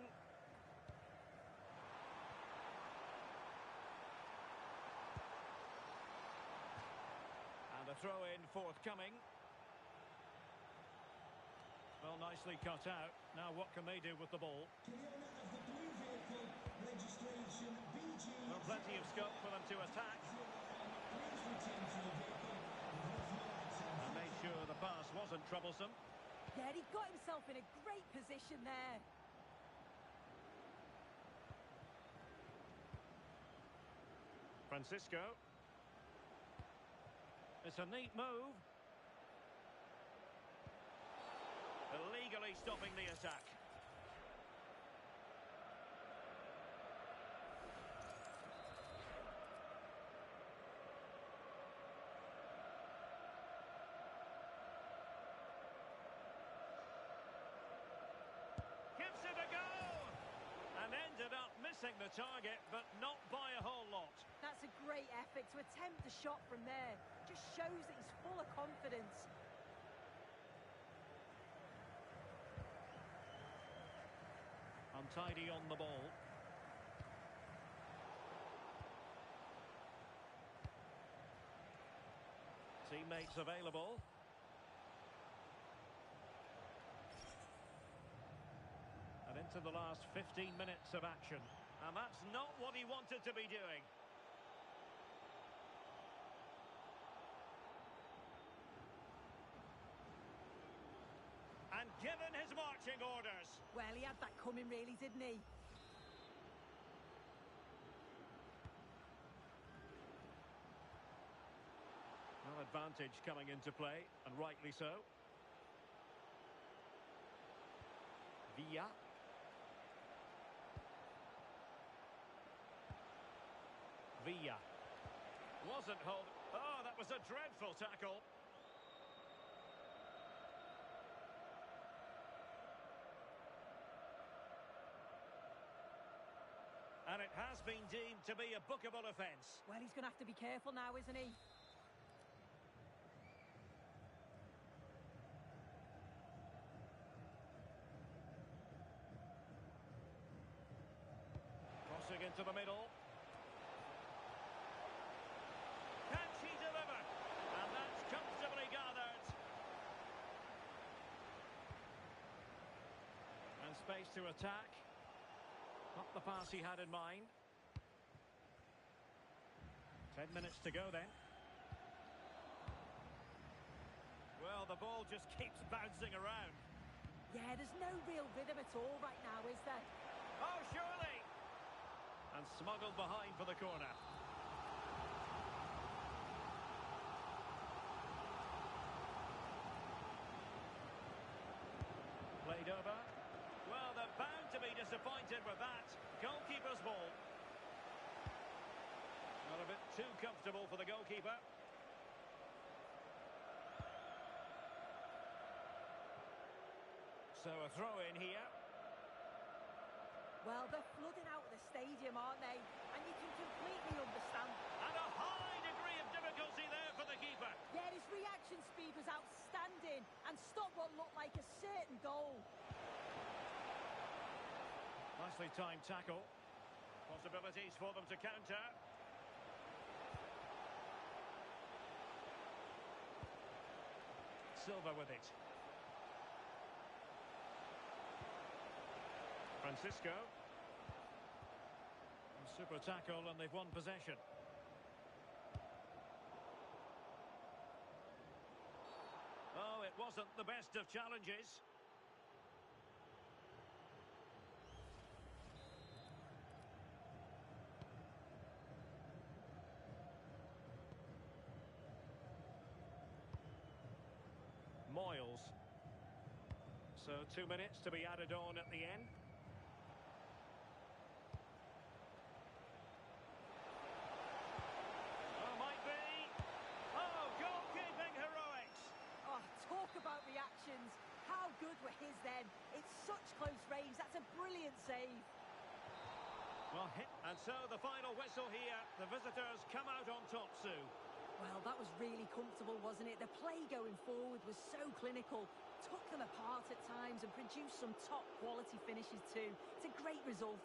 And a throw-in forthcoming. Well, nicely cut out. Now what can they do with the ball? To the owner of the blue vehicle, registration BG... Well, plenty of scope for them to attack. Please return to your vehicle with no accent. And made sure the pass wasn't troublesome. Yeah, he got himself in a great position there. Francisco. It's a neat move. Illegally stopping the attack. Gives it a go! And ended up missing the target, but not by a whole lot. That's a great effort to attempt the shot from there. Just shows that he's full of confidence. Untidy on the ball. Teammates available. And into the last 15 minutes of action. And that's not what he wanted to be doing. And given his marching orders. Well, he had that coming really, didn't he? Well, advantage coming into play, and rightly so. Villa. Villa. Wasn't hold. Oh, that was a dreadful tackle. And it has been deemed to be a bookable offence. Well, he's going to have to be careful now, isn't he? Crossing into the middle. Can she deliver? And that's comfortably gathered. And space to attack. Not the pass he had in mind. 10 minutes to go then. Well, the ball just keeps bouncing around. Yeah, there's no real rhythm at all right now, is there? Oh, surely! And smuggled behind for the corner. expected with that. Goalkeeper's ball. Not a bit too comfortable for the goalkeeper. So a throw in here. Well, they're flooding out the stadium, aren't they? And you can completely understand. And a high degree of difficulty there for the keeper. Yeah, his reaction speed was outstanding and stopped what looked like a certain goal. Nicely timed tackle. Possibilities for them to counter. Silva with it. Francisco. Super tackle and they've won possession. Oh, it wasn't the best of challenges. Moyles. So 2 minutes to be added on at the end. Oh, might be. Oh, goalkeeping heroics. Oh, talk about reactions. How good were his then? It's such close range. That's a brilliant save. Well hit. And so the final whistle here. The visitors come out on top, Sue. Well, that was really comfortable, wasn't it? The play going forward was so clinical. Took them apart at times and produced some top-quality finishes too. It's a great result.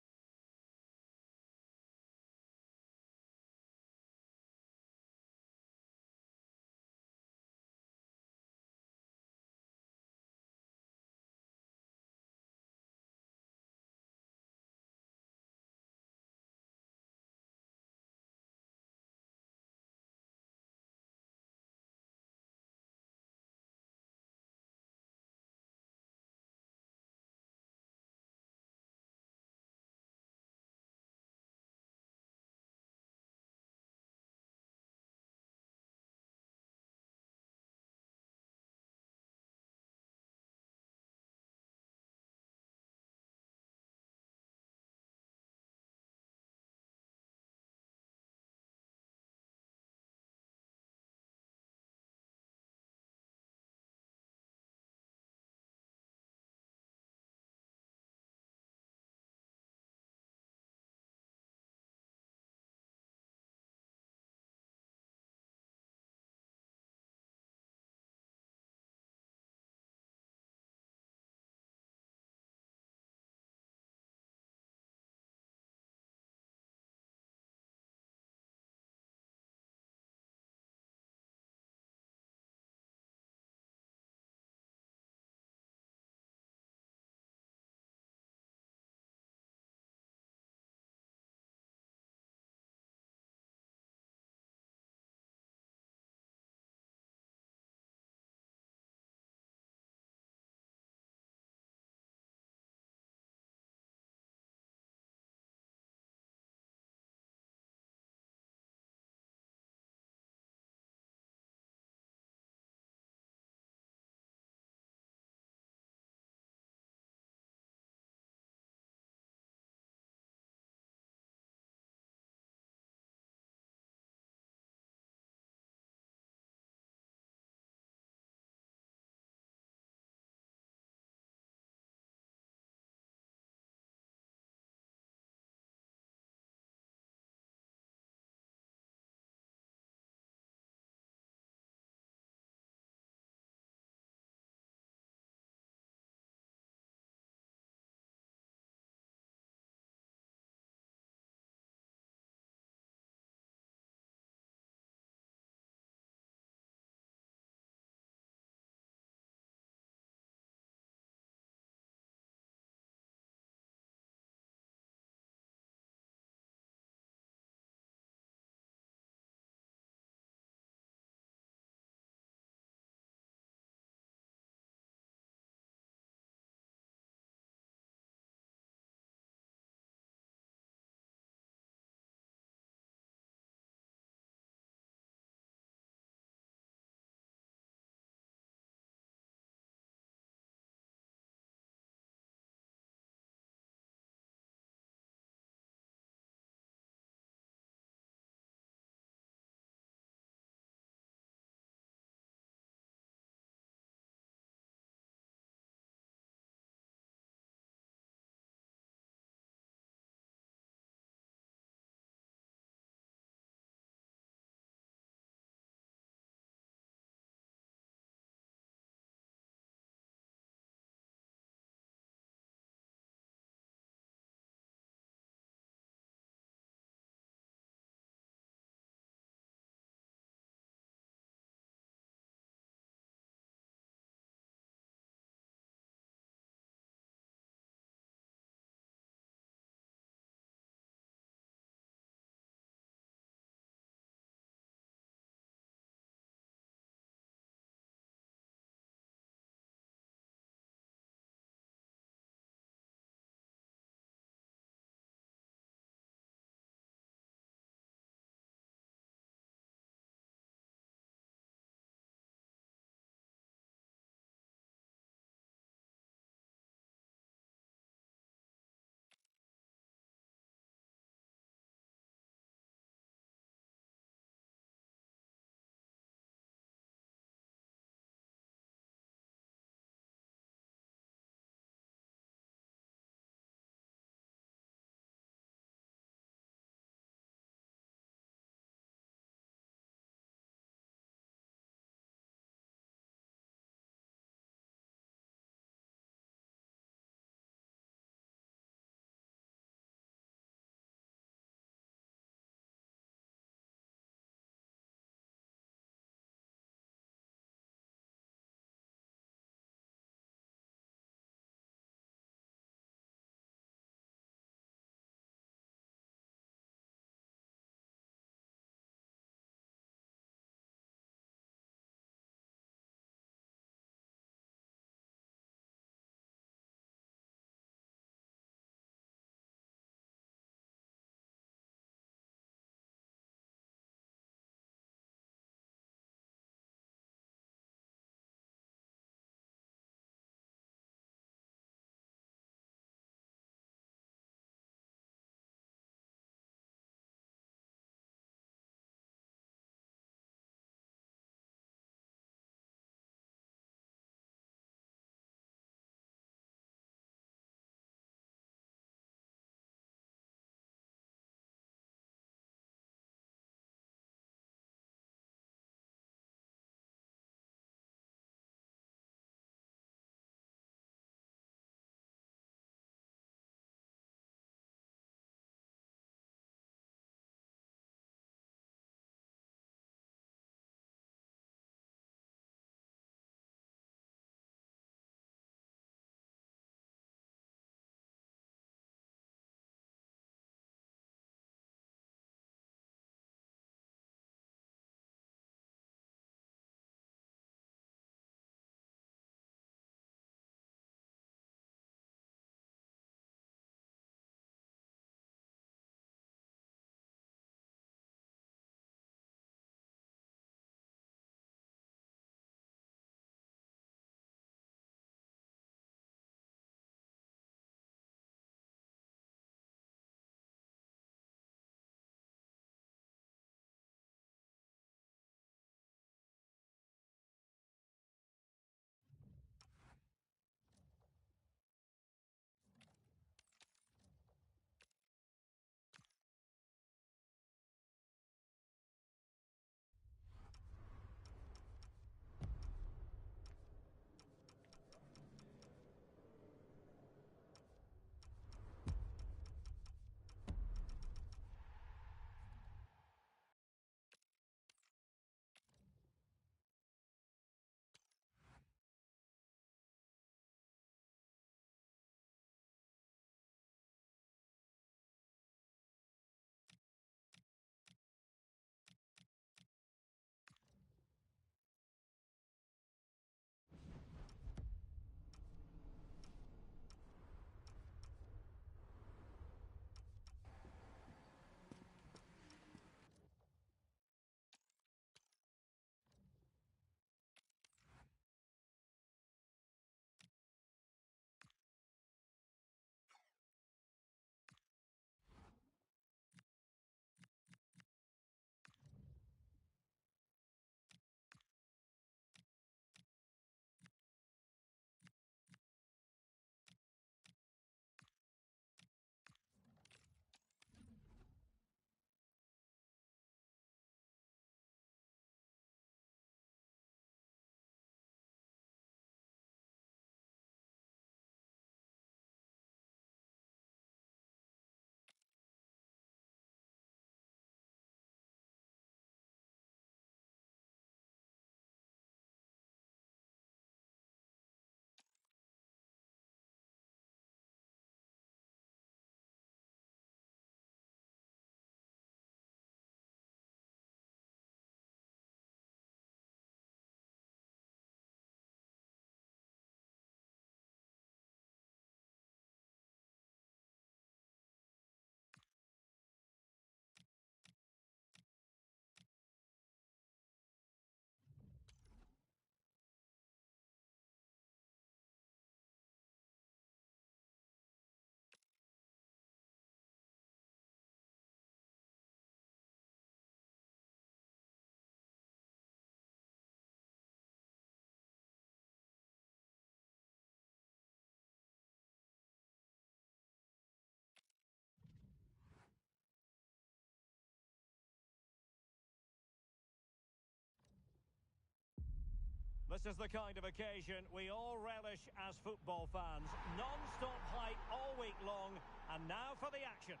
This is the kind of occasion we all relish as football fans. Non-stop hype all week long, and now for the action.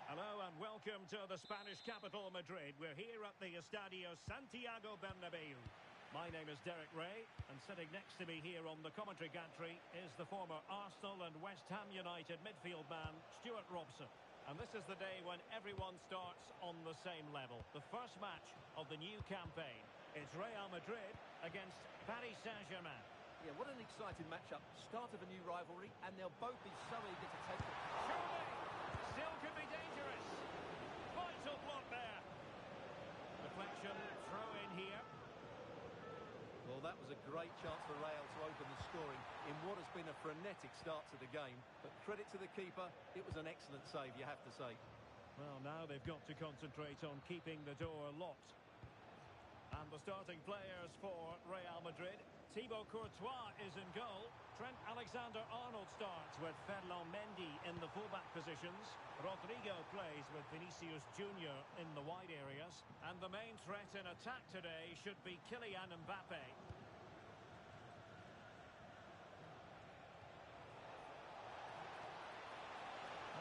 Hello and welcome to the Spanish capital, Madrid. We're here at the Estadio Santiago Bernabeu. My name is Derek Ray, and sitting next to me here on the commentary gantry is the former Arsenal and West Ham United midfield man, Stuart Robson. And this is the day when everyone starts on the same level. The first match of the new campaign. It's Real Madrid against Paris Saint-Germain. Yeah, what an exciting matchup. Start of a new rivalry, and they'll both be so eager to take it. Surely, still could be dangerous. Vital block there. Deflection, throw in here. Well, that was a great chance for Real to open the scoring in what has been a frenetic start to the game. But credit to the keeper, it was an excellent save, you have to say. Well, now they've got to concentrate on keeping the door locked. And the starting players for Real Madrid. Thibaut Courtois is in goal. Trent Alexander-Arnold starts with Ferland Mendy in the fullback positions. Rodrigo plays with Vinicius Junior in the wide areas. And the main threat in attack today should be Kylian Mbappe.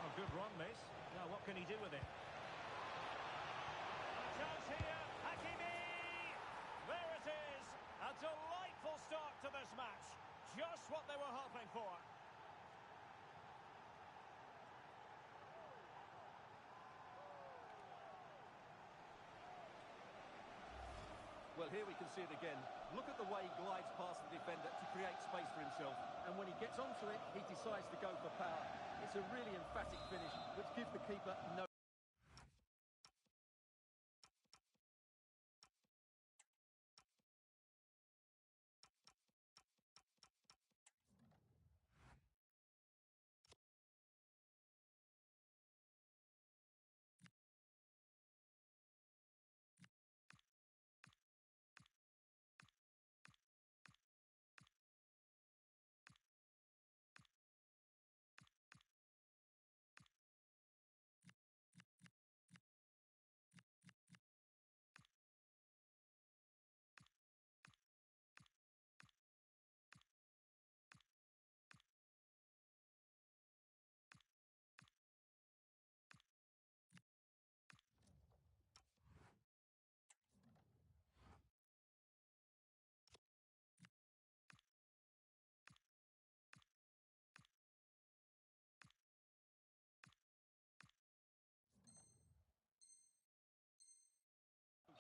Oh, good run, miss. Now, what can he do with it? A chance here. Hakimi! There it is. A delightful start to this match. Just what they were hoping for. Well, here we can see it again. Look at the way he glides past the defender to create space for himself. And when he gets onto it, he decides to go for power. It's a really emphatic finish, which gives the keeper no...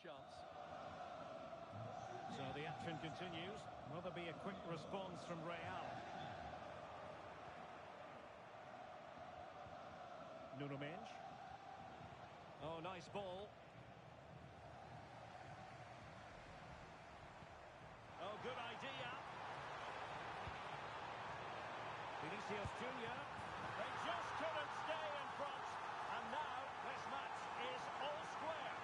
chance. So the action continues. Will there be a quick response from Real? Nuno Mendes. Oh, nice ball. Oh, good idea. Vinicius Junior. They just couldn't stay in front. And now this match is all square.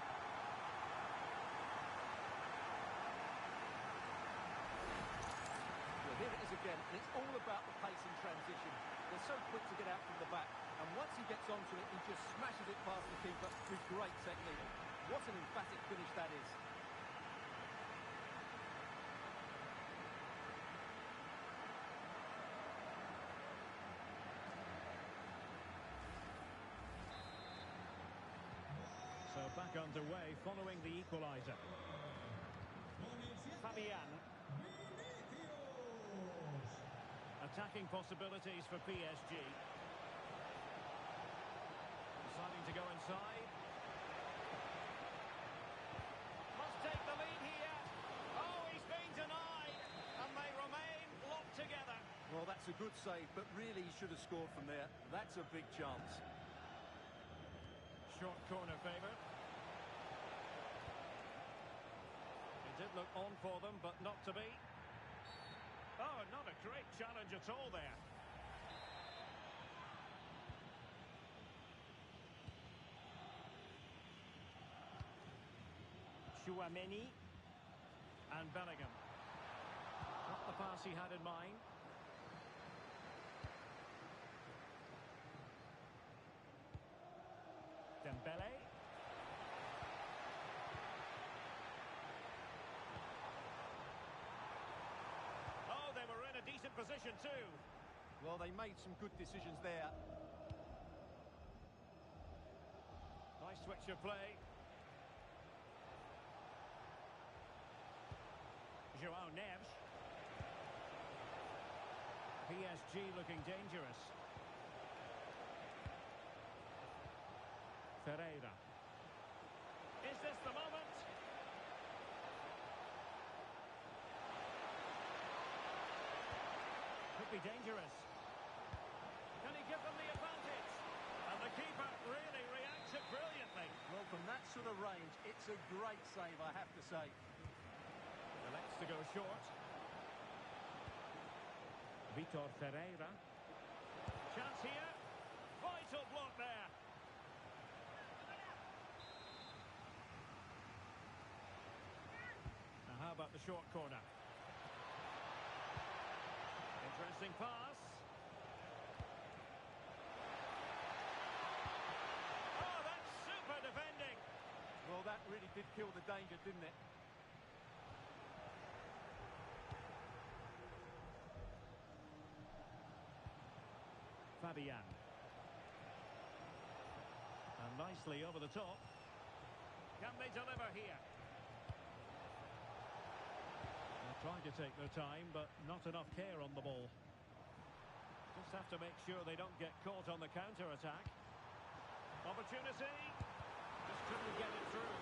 Well, here it is again, and it's all about the pace in transition. They're so quick to get out from the back, and once he gets onto it, he just smashes it past the keeper with great technique. What an emphatic finish that is. So back underway following the equaliser. Fabian. Attacking possibilities for PSG. Deciding to go inside. Must take the lead here. Oh, he's been denied. And they remain locked together. Well, that's a good save, but really he should have scored from there. That's a big chance. Short corner favoured. It did look on for them, but not to be. Oh, not a great challenge at all there. Chouameni and Bellingham. Not the pass he had in mind. Dembele. position too. Well, they made some good decisions there. Nice switch of play. João Neves. PSG looking dangerous. Ferreira. Is this the moment? Could be dangerous. Can he give them the advantage? And the keeper really reacts it brilliantly. Well, from that sort of range, it's a great save, I have to say. Elects to go short. Vitor Ferreira. Chance here. Vital block there. Now how about the short corner? Interesting pass. Oh, that's super defending. Well, that really did kill the danger, didn't it? Fabian. And nicely over the top. Can they deliver here? They're trying to take their time, but not enough care on the ball. Just have to make sure they don't get caught on the counter-attack. Opportunity. Just couldn't get it through.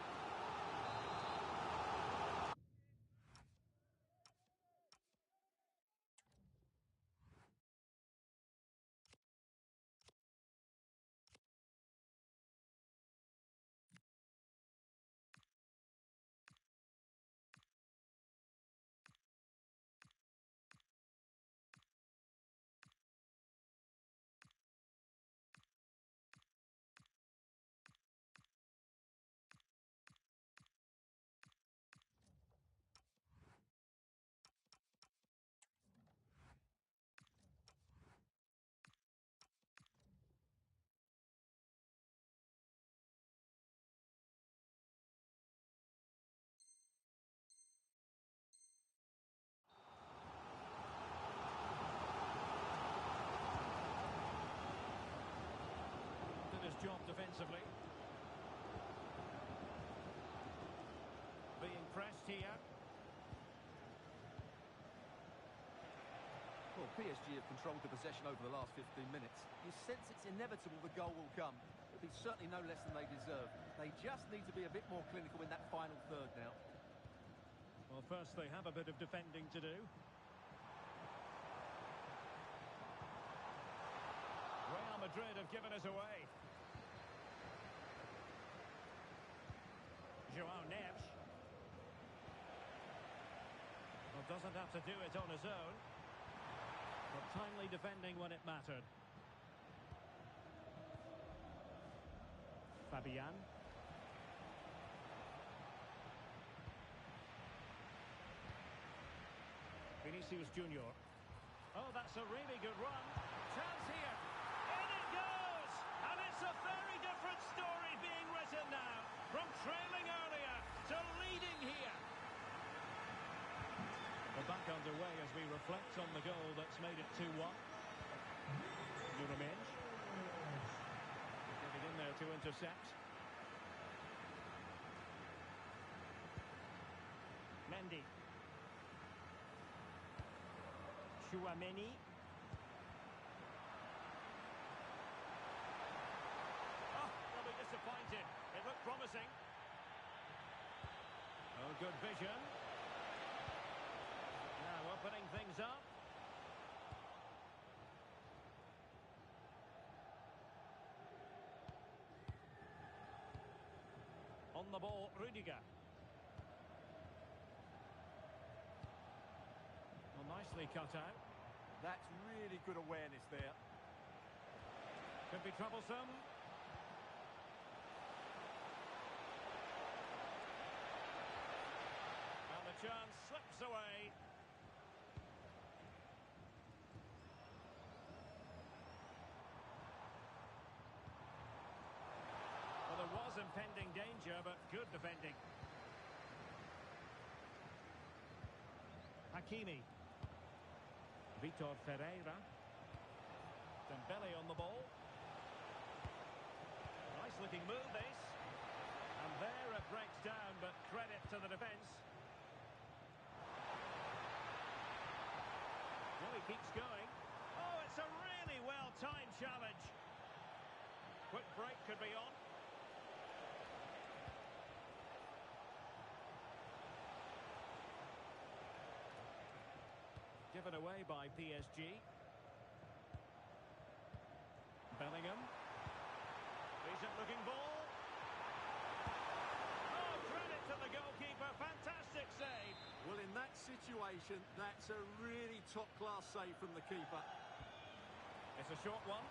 Job defensively. Being pressed here. Well, PSG have controlled the possession over the last 15 minutes. You sense it's inevitable the goal will come. It'll be certainly no less than they deserve. They just need to be a bit more clinical in that final third now. Well, first they have a bit of defending to do. Real Madrid have given us away. João Neves. Well, doesn't have to do it on his own. But timely defending when it mattered. Fabian. Vinicius Junior. Oh, that's a really good run. Chance here. In it goes! And it's a very different story being written now. From trailing earlier to leading here. We're back underway as we reflect on the goal that's made it 2-1. Nuremenge. Getting in there to intercept. Mendy. Chouameni. Oh, they'll be disappointed. It looked promising. Oh, good vision. Now opening things up. On the ball, Rudiger. Well, nicely cut out. That's really good awareness there. Could be troublesome. And the chance slips away. Well, there was impending danger, but good defending. Hakimi. Vitor Ferreira. Dembele on the ball. Nice looking move this. And there it breaks down, but credit to the defence. Well, he keeps going. Oh, it's a really well-timed challenge. Quick break could be on. Given away by PSG. Bellingham. Decent looking ball. Oh, credit to the goalkeeper. Fantastic save. Well, in that situation, that's a really top-class save from the keeper. It's a short one.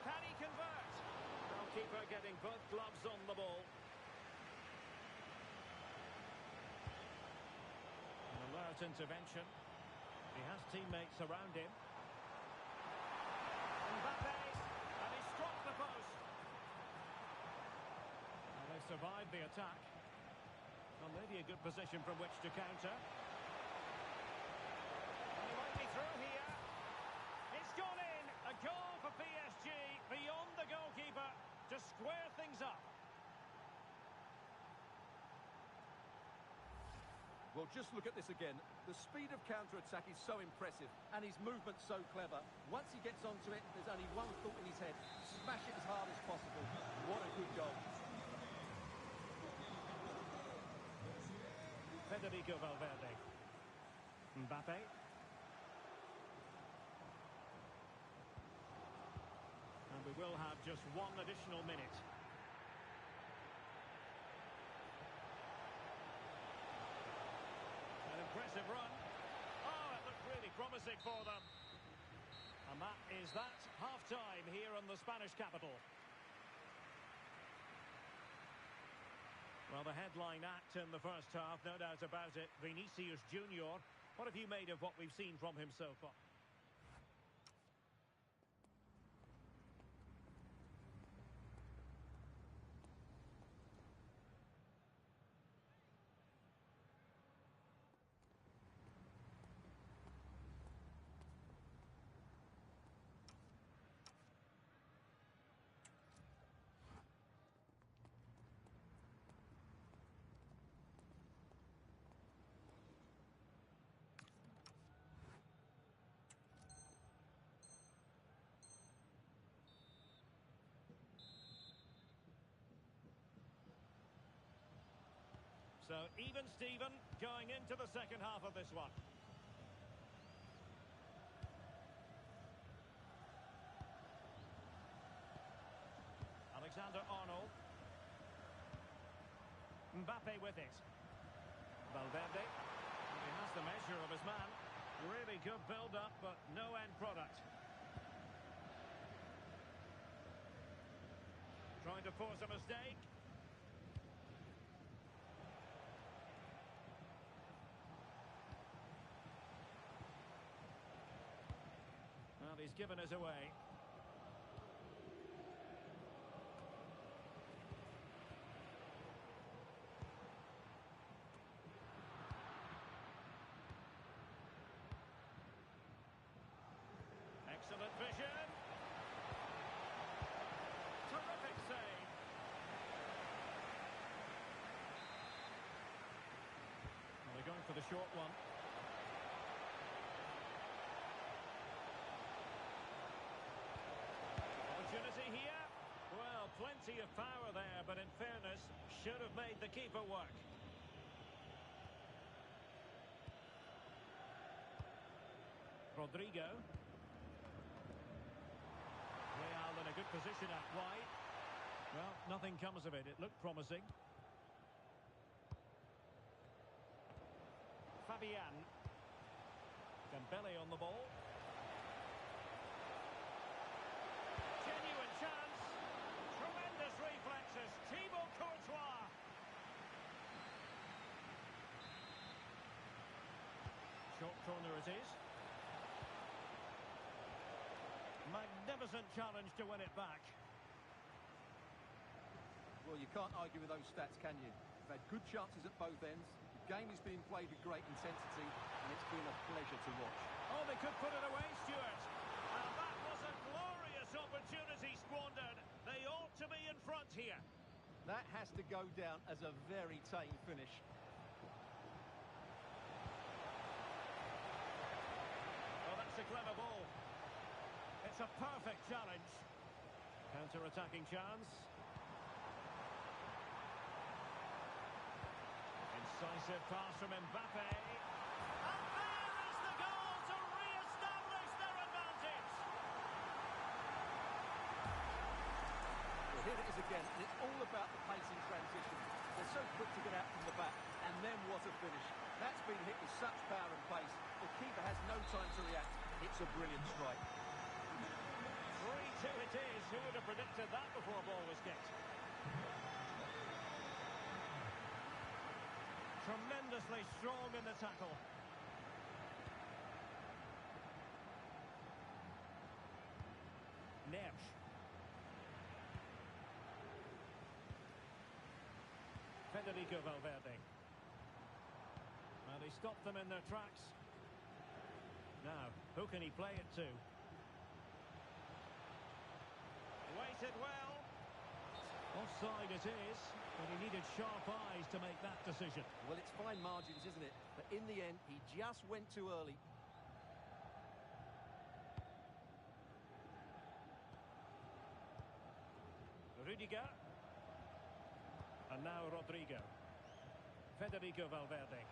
Can he convert? Goalkeeper getting both gloves on the ball. An alert intervention. He has teammates around him. Mbappe, and he struck the post. Well, they've survived the attack. Well, maybe a good position from which to counter. And he might be through here. It's gone in. A goal for PSG beyond the goalkeeper to square things up. Well, just look at this again. The speed of counter-attack is so impressive, and his movement so clever. Once he gets onto it, there's only one thought in his head. Smash it as hard as possible. What a good goal. Federico Valverde. Mbappe. And we will have just one additional minute. An impressive run. Oh, it looked really promising for them. And that is that half-time here in the Spanish capital. Well, the headline act in the first half, no doubt about it. Vinicius Junior. What have you made of what we've seen from him so far? So, even Steven going into the second half of this one. Alexander-Arnold. Mbappe with it. Valverde. He has the measure of his man. Really good build-up, but no end product. Trying to force a mistake. Well, he's given us away. Excellent vision. Terrific save. Well, they're going for the short one. Opportunity here. Well, plenty of power there, but in fairness, should have made the keeper work. Rodrigo. Real in a good position out wide. Well, nothing comes of it. It looked promising. Fabian. Dembele on the ball. Genuine chance. Tremendous reflexes. Thibaut Courtois. Short corner it is. Magnificent challenge to win it back. Well, you can't argue with those stats, can you? They've had good chances at both ends. game is being played with great intensity, and it's been a pleasure to watch. Oh, they could put it away, Stuart. And that was a glorious opportunity squandered. They ought to be in front here. That has to go down as a very tame finish. Oh, that's a clever ball. It's a perfect challenge. Counter-attacking chance. Incisive pass from Mbappe. And there is the goal to re-establish their advantage. Well, here it is again, and it's all about the pace in transition. They're so quick to get out from the back, and then what a finish. That's been hit with such power and pace. The keeper has no time to react. It's a brilliant strike. 3-2 it is. Who would have predicted that before a ball was kicked? Tremendously strong in the tackle. Neves. Federico Valverde. Well, he stopped them in their tracks. Now, who can he play it to? Waited well. Offside it is, but he needed sharp eyes to make that decision. Well, it's fine margins, isn't it? But in the end, he just went too early. Rudiger. And now Rodrigo. Federico Valverde.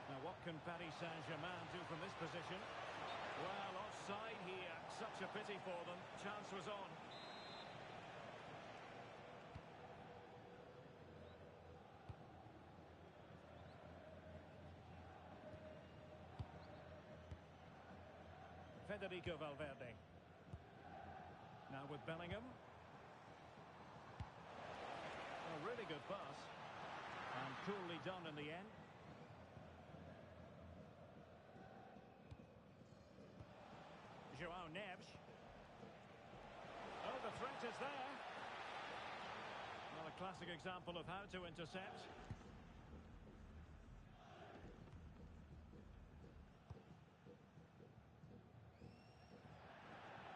Now what can Paris Saint-Germain do from this position? Well, offside here. Such a pity for them. Chance was on. Federico Valverde. Now with Bellingham. A really good pass. And coolly done in the end. João Neves. Oh, the threat is there. Well, a classic example of how to intercept.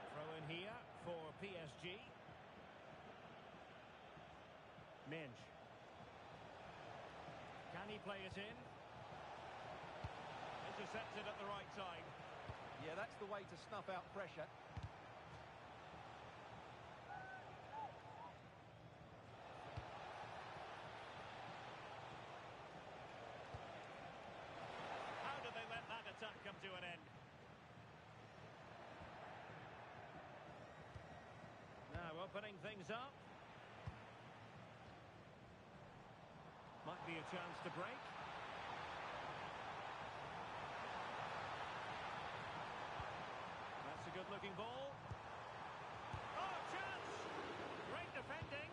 Throw in here for PSG. Minge. Can he play it in? Intercepted at the right time. Yeah, that's the way to snuff out pressure. How did they let that attack come to an end? Now opening things up. Might be a chance to break. That's a good-looking ball. Oh, chance! Great defending.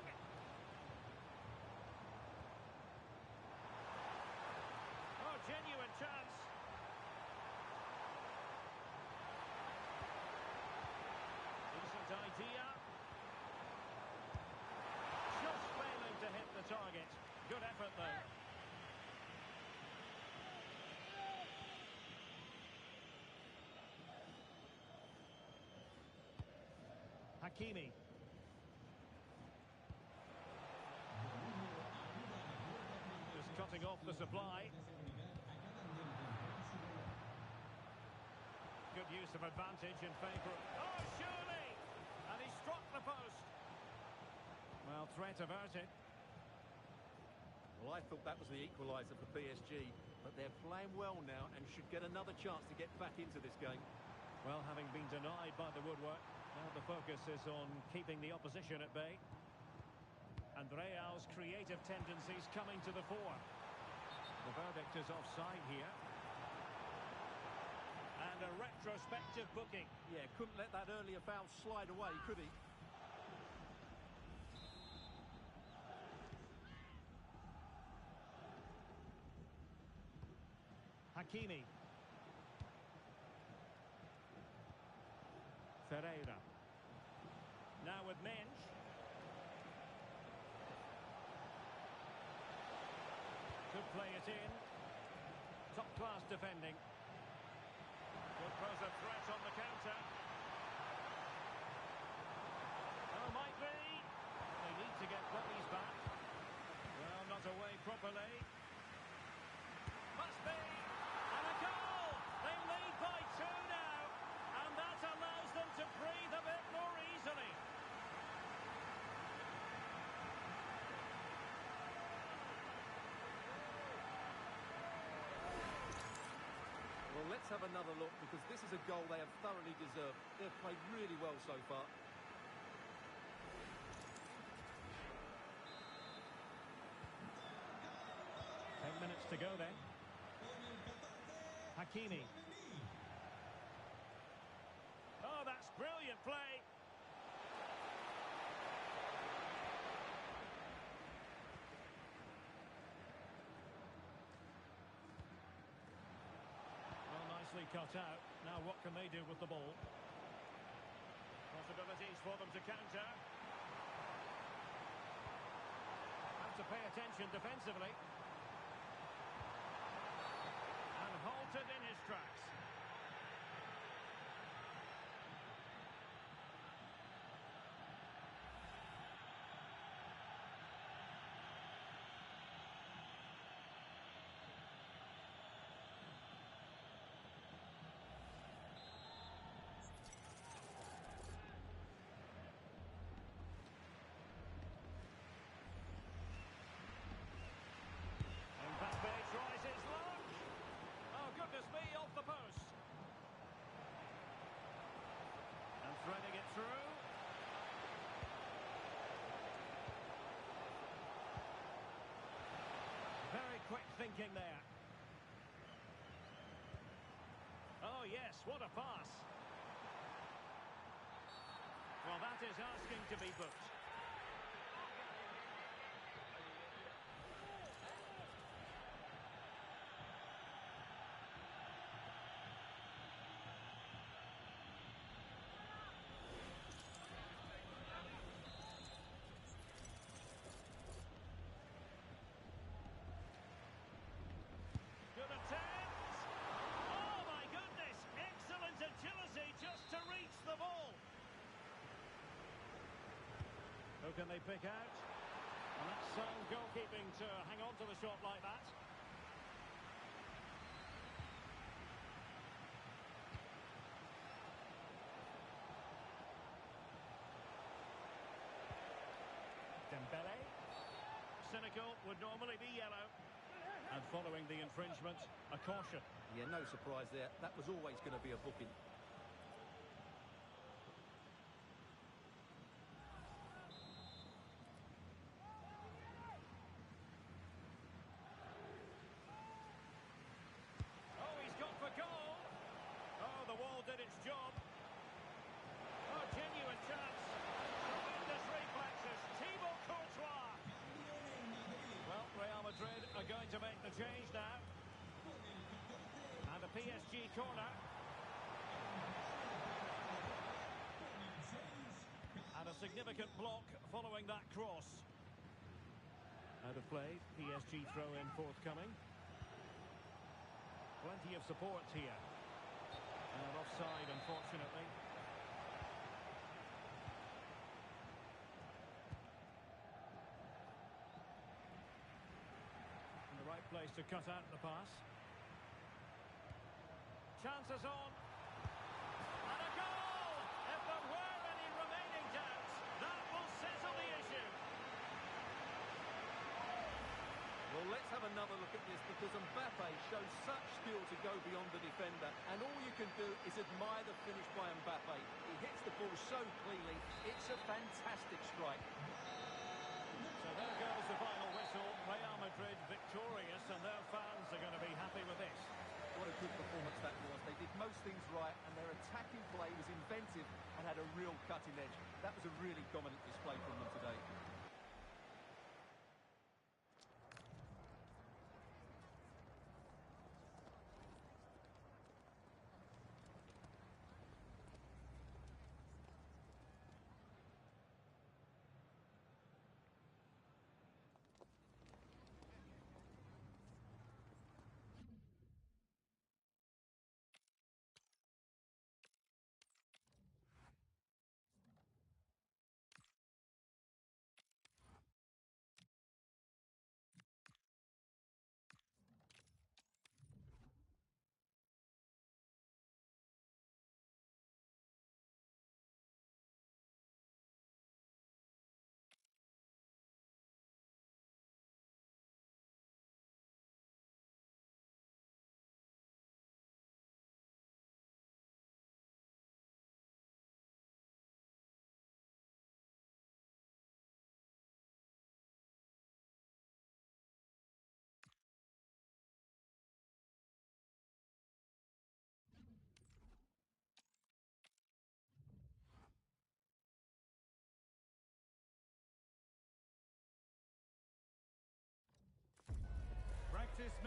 Oh, genuine chance. Decent idea. Just failing to hit the target. Good effort, though. Hakimi. Just cutting off the supply. Good use of advantage in favour of... Oh, surely! And he struck the post. Well, threat averted. Well, I thought that was the equaliser for PSG, but they're playing well now and should get another chance to get back into this game. Well, having been denied by the woodwork, now the focus is on keeping the opposition at bay. And Real's creative tendencies coming to the fore. The verdict is offside here. And a retrospective booking. Yeah, couldn't let that earlier foul slide away, could he? Hakimi. Ferreira. Now with Minge. Could play it in. Top-class defending. Could pose a threat on the counter. Oh, might be. They need to get puppies back. Well, not away properly. Must be. And a goal! They lead by 2 now. And that allows them to breathe a bit more easily. Well, let's have another look, because this is a goal they have thoroughly deserved. They've played really well so far. Minutes to go then. Hakimi. Oh, that's brilliant play. Well, nicely cut out. Now what can they do with the ball? Possibilities for them to counter. Have to pay attention defensively. Halted in his tracks. Mbappe tries his luck. Oh, goodness me, off the post. And threading it through. Very quick thinking there. Oh, yes, what a pass. Well, that is asking to be booked. Good attempt. Oh, my goodness. Excellent agility just to reach the ball. Who can they pick out? And that's sound goalkeeping to hang on to the shot like that. Dembele. Cynical, would normally be yellow. And following the infringement, a caution. Yeah, no surprise there. That was always going to be a booking. Oh, he's gone for goal. Oh, the wall did its job. Oh, genuine chance. Tremendous reflexes. Thibaut Courtois. Well, Real Madrid are going to make the change now. And a PSG corner. And a significant block following that cross. Out of play, PSG throw-in forthcoming. Plenty of support here. And offside, unfortunately. In the right place to cut out the pass. Chances on. And a goal! If there were any remaining doubts, that will settle the issue. Well, let's have another look at this, because Mbappe shows such skill to go beyond the defender, and all you can do is admire the finish by Mbappe. He hits the ball so cleanly. It's a fantastic strike. So there goes the final whistle. Real Madrid victorious, and their fans are going to be happy with this. What a good performance that was. They did most things right, and their attacking play was inventive and had a real cutting edge. That was a really dominant display from them today.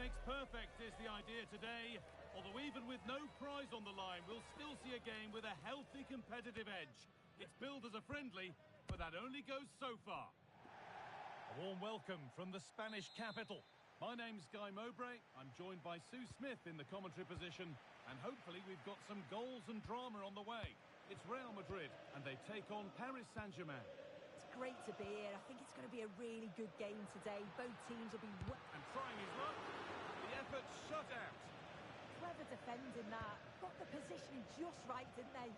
makes perfect is the idea today. Although even with no prize on the line, we'll still see a game with a healthy competitive edge. It's billed as a friendly, but that only goes so far. A warm welcome from the Spanish capital. My name's Guy Mowbray. I'm joined by Sue Smith in the commentary position, and hopefully we've got some goals and drama on the way. It's Real Madrid, and they take on Paris Saint-Germain. It's great to be here. I think it's going to be a really good game today. Both teams will be... And trying his luck. The effort shut out. Clever defending that. Got the positioning just right, didn't they?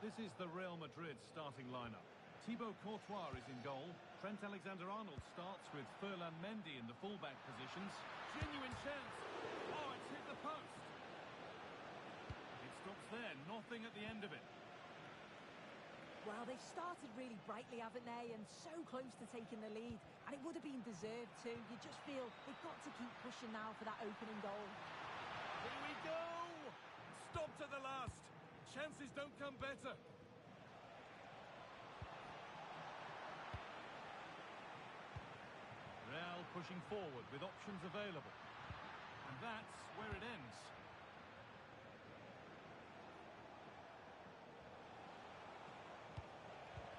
This is the Real Madrid starting lineup. Thibaut Courtois is in goal. Trent Alexander-Arnold starts with Ferland Mendy in the fullback positions. Genuine chance. Oh, it's hit the post. It stops there, nothing at the end of it. Well, they've started really brightly, haven't they? And so close to taking the lead. And it would have been deserved too. You just feel they've got to keep pushing now for that opening goal. Here we go! Stop to the last. Chances don't come better. Real pushing forward with options available. And that's where it ends.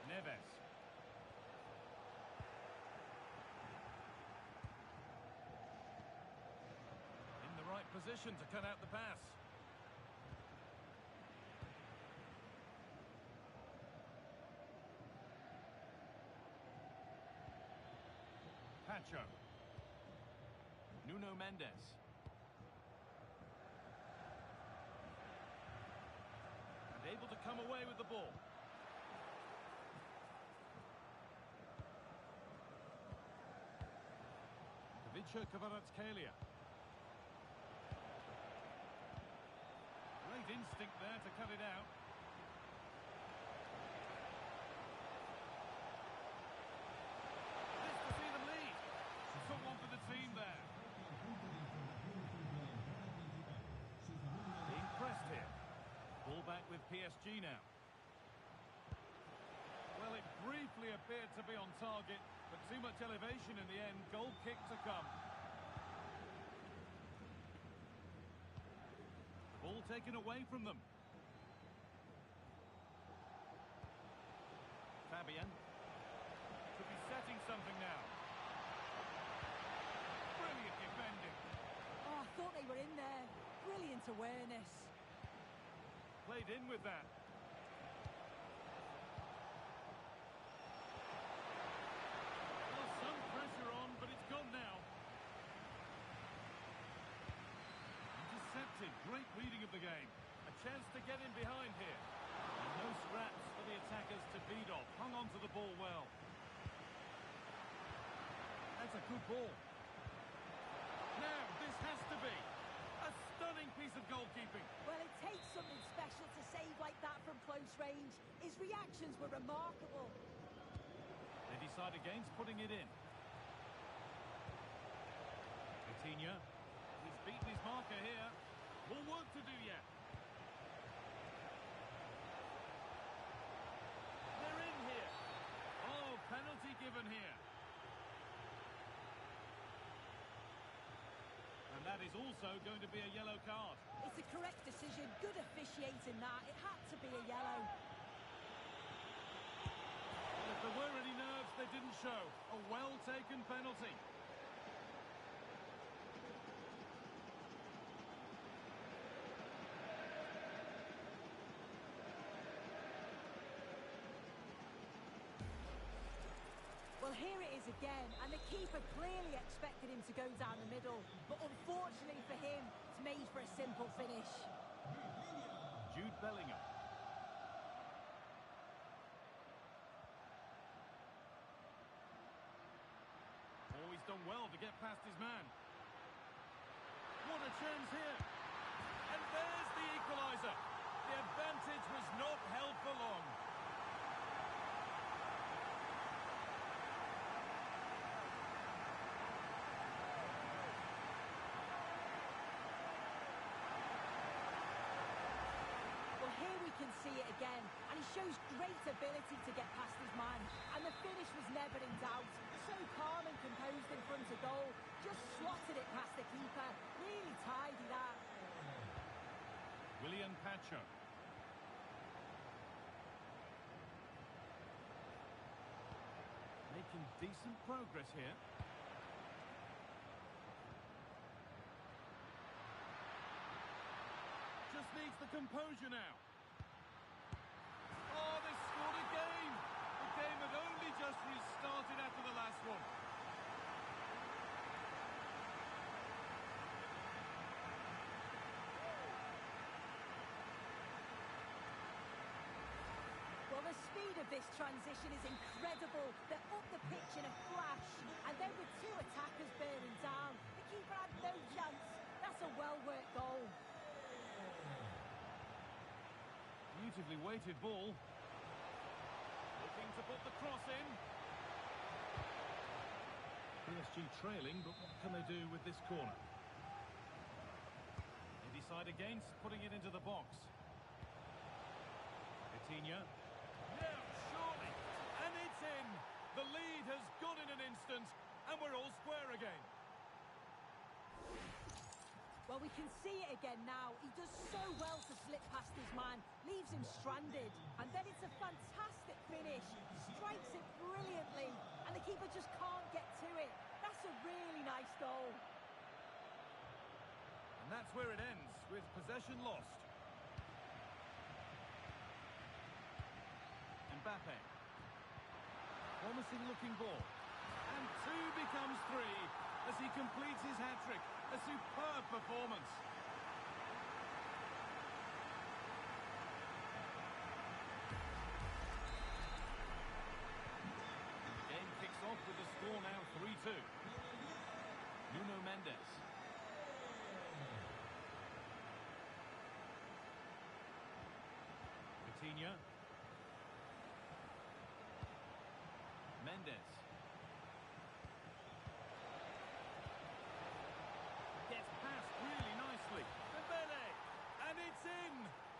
Neves. In the right position to cut out the pass. Pacho. Nuno Mendes. And able to come away with the ball. Kvaratskhelia. Great instinct there to cut it out. This to see them lead. Someone for the team there. Being pressed here. Ball back with PSG now. Well, it briefly appeared to be on target, but too much elevation in the end. Goal kick to come. The ball taken away from them. Fabian. Could be setting something now. Brilliant defending. Oh, I thought they were in there. Brilliant awareness. Played in with that. Great reading of the game. A chance to get in behind here. And no scraps for the attackers to beat off. Hung on to the ball well. That's a good ball. Now, this has to be a stunning piece of goalkeeping. Well, it takes something special to save like that from close range. His reactions were remarkable. They decide against putting it in. Coutinho. He's beaten his marker here. More work to do yet. They're in here. Oh, penalty given here. And that is also going to be a yellow card. It's a correct decision. Good officiating that. It had to be a yellow. Well, if there were any nerves, they didn't show. A well-taken penalty. Well, here it is again, and the keeper clearly expected him to go down the middle, but unfortunately for him, it's made for a simple finish. Jude Bellingham. Oh, he's done well to get past his man. What a chance here. And there's the equaliser. The advantage was not held for long. Well, here we can see it again, and he shows great ability to get past his man, and the finish was never in doubt. So calm and composed in front of goal, just slotted it past the keeper. Really tidy that. William Pacho. Making decent progress here. Just needs the composure now. Oh, they scored again! The game had only just restarted after the last one. Well, the speed of this transition is incredible. They're up the pitch in a flash, and then with two attackers bearing down, the keeper had no chance. That's a well-worked goal. Beautifully weighted ball. Looking to put the cross in. PSG trailing, but what can they do with this corner? They decide against putting it into the box. Coutinho. Now, surely. And it's in. The lead has gone in an instant, and we're all square again. Well, we can see it again now. He does so well to slip past his man, leaves him stranded. And then it's a fantastic finish. Strikes it brilliantly, and the keeper just can't get to it. That's a really nice goal. And that's where it ends, with possession lost. Mbappe. Promising looking ball. And two becomes three as he completes his hat-trick. A superb performance. Game kicks off with the score now 3-2. Nuno Mendes. Coutinho. Mendes. Gets past really nicely. Dembele. And it's in.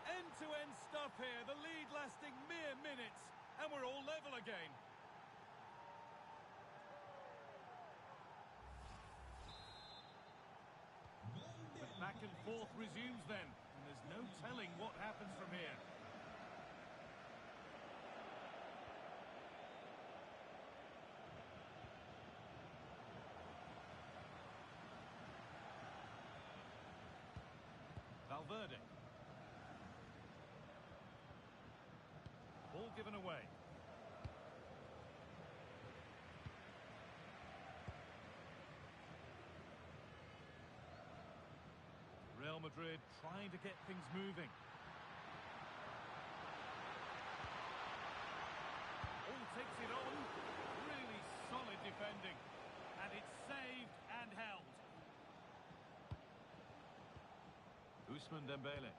End-to-end stuff here. The lead lasting mere minutes. And we're all level again. The back and forth resumes then. And there's no telling what happens from here. Valverde. Ball given away. Real Madrid trying to get things moving. All takes it on. Really solid defending. And it's saved and held. Ousmane Dembele.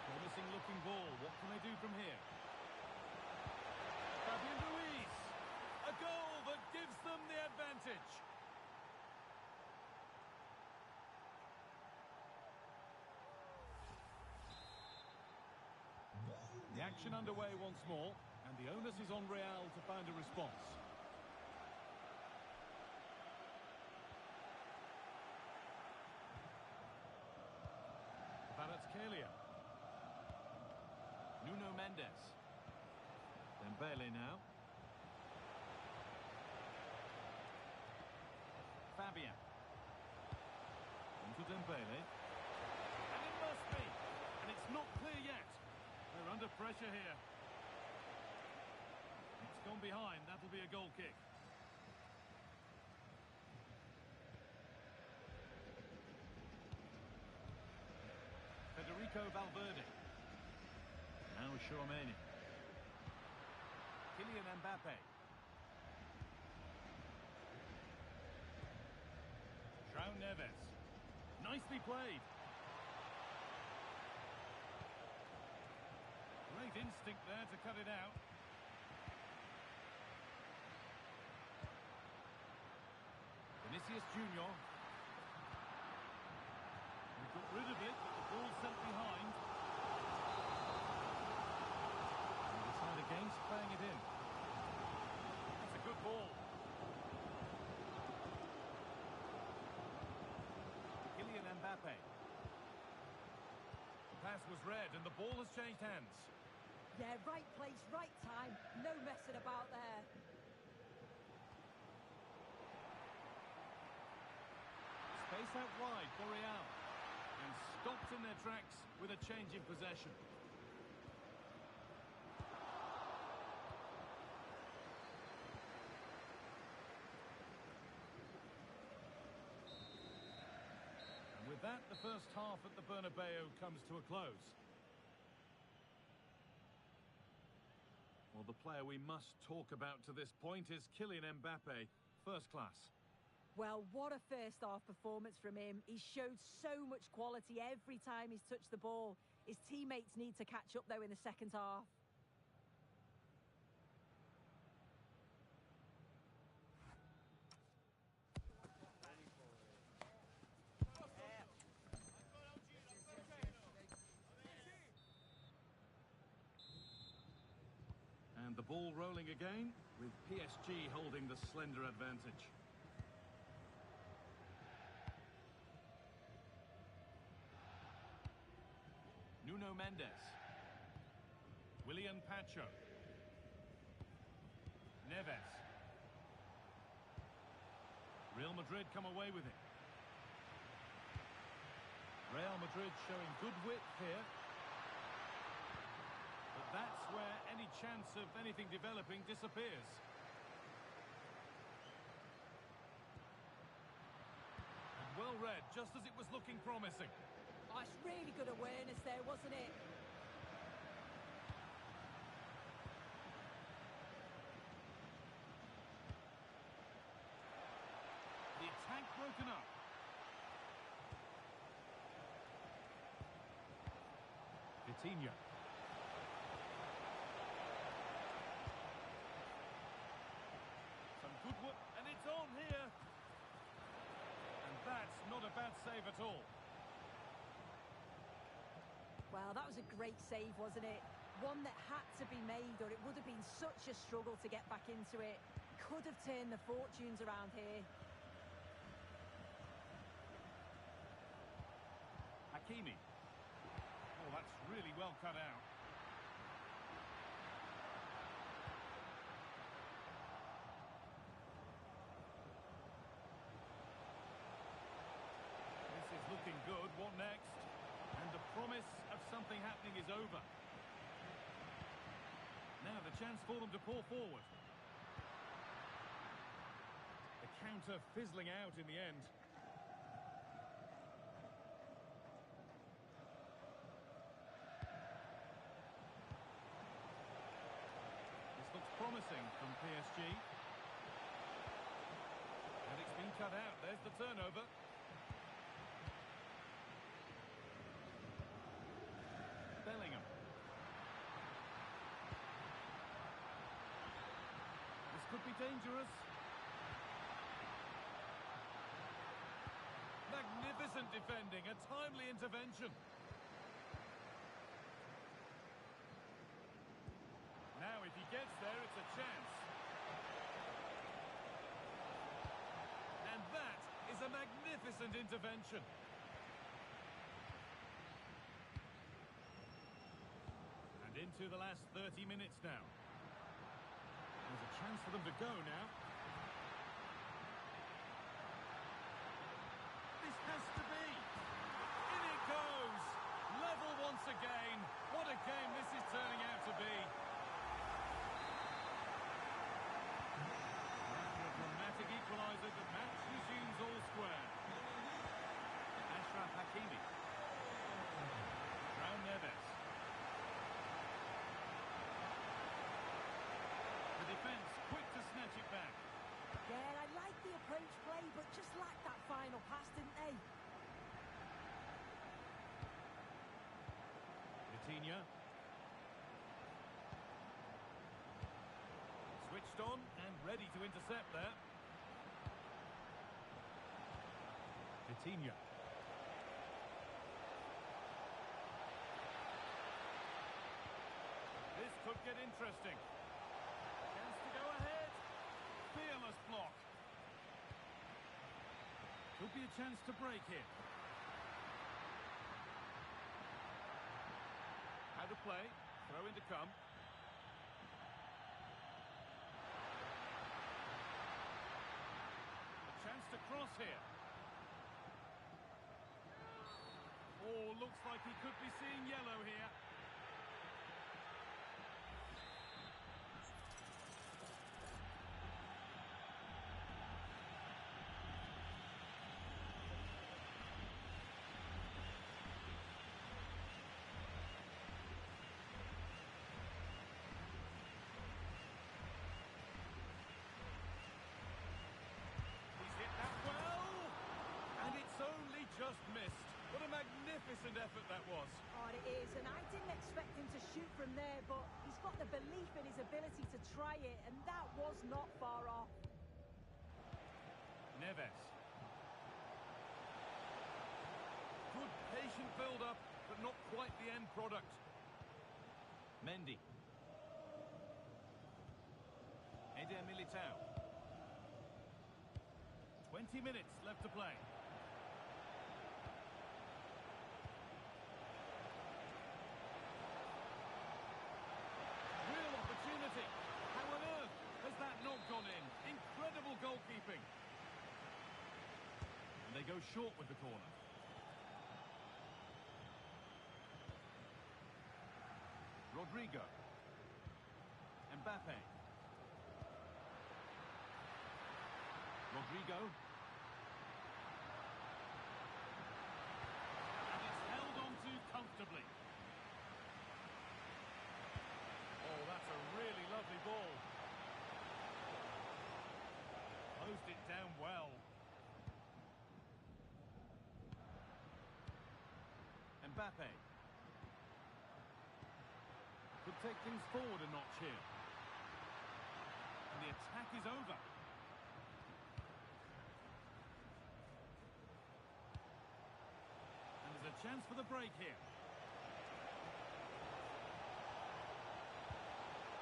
Promising looking ball. What can they do from here? Fabian Ruiz. A goal that gives them the advantage. The action underway once more, and the onus is on Real to find a response. Kvaratskhelia. Nuno Mendes. Dembele now. Fabian. Onto Dembele. And it must be. And it's not clear yet. They're under pressure here. It's gone behind. That'll be a goal kick. Federico Valverde. Now Tchouaméni. Kylian Mbappe. João Neves. Nicely played. Great instinct there to cut it out. Vinicius Junior. He got rid of it, but the ball sent behind. pass was read and the ball has changed hands. Yeah, right place, right time. No messing about there. Space out wide for Real. And stopped in their tracks with a change in possession. And with that, the first half at the Bernabeu comes to a close. Well, the player we must talk about to this point is Kylian Mbappe, first class. Well, what a first-half performance from him. He showed so much quality every time he's touched the ball. His teammates need to catch up, though, in the second half. And the ball rolling again, with PSG holding the slender advantage. Nuno Mendes. William Pacho. Neves. Real Madrid come away with it. Real Madrid showing good width here. But that's where any chance of anything developing disappears. And well read, just as it was looking promising. Oh, it's really good awareness there, wasn't it? The attack broken up. Vitinha. Some good work, and it's on here. And that's not a bad save at all. Well, that was a great save, wasn't it? One that had to be made, or it would have been such a struggle to get back into it. Could have turned the fortunes around here. Hakimi. Oh, that's really well cut out. This is looking good. What next? And the promise of something happening is over. Now the chance for them to pour forward. The counter fizzling out in the end. This looks promising from PSG. And it's been cut out. There's the turnover. Bellingham. This could be dangerous. Magnificent defending, a timely intervention. Now if he gets there, it's a chance. And that is a magnificent intervention. Into the last 30 minutes now. There's a chance for them to go now. This has to be. In it goes. Level once again. What a game this is turning out to be. After a dramatic equaliser, the match resumes all square. Ashraf Hakimi. Raul Neves. Defence quick to snatch it back. Yeah, I like the approach play, but just lacked that final pass, didn't they? Vitinha. Switched on and ready to intercept there. Vitinha. This could get interesting. Fearless block. Could be a chance to break it. play. Throw in to come. A chance to cross here. Oh, looks like he could be seeing yellow here. Just missed. What a magnificent effort that was. Oh, it is, and I didn't expect him to shoot from there, but he's got the belief in his ability to try it, and that was not far off. Neves. Good patient build-up, but not quite the end product. Mendy. Eder Militao. 20 minutes left to play. How on earth has that not gone in? Incredible goalkeeping. And they go short with the corner. Rodrigo. Mbappe. Rodrigo. And it's held on to comfortably. Oh, that's a really lovely ball. Closed it down well. Mbappe. Could take things forward a notch here. And the attack is over. And there's a chance for the break here.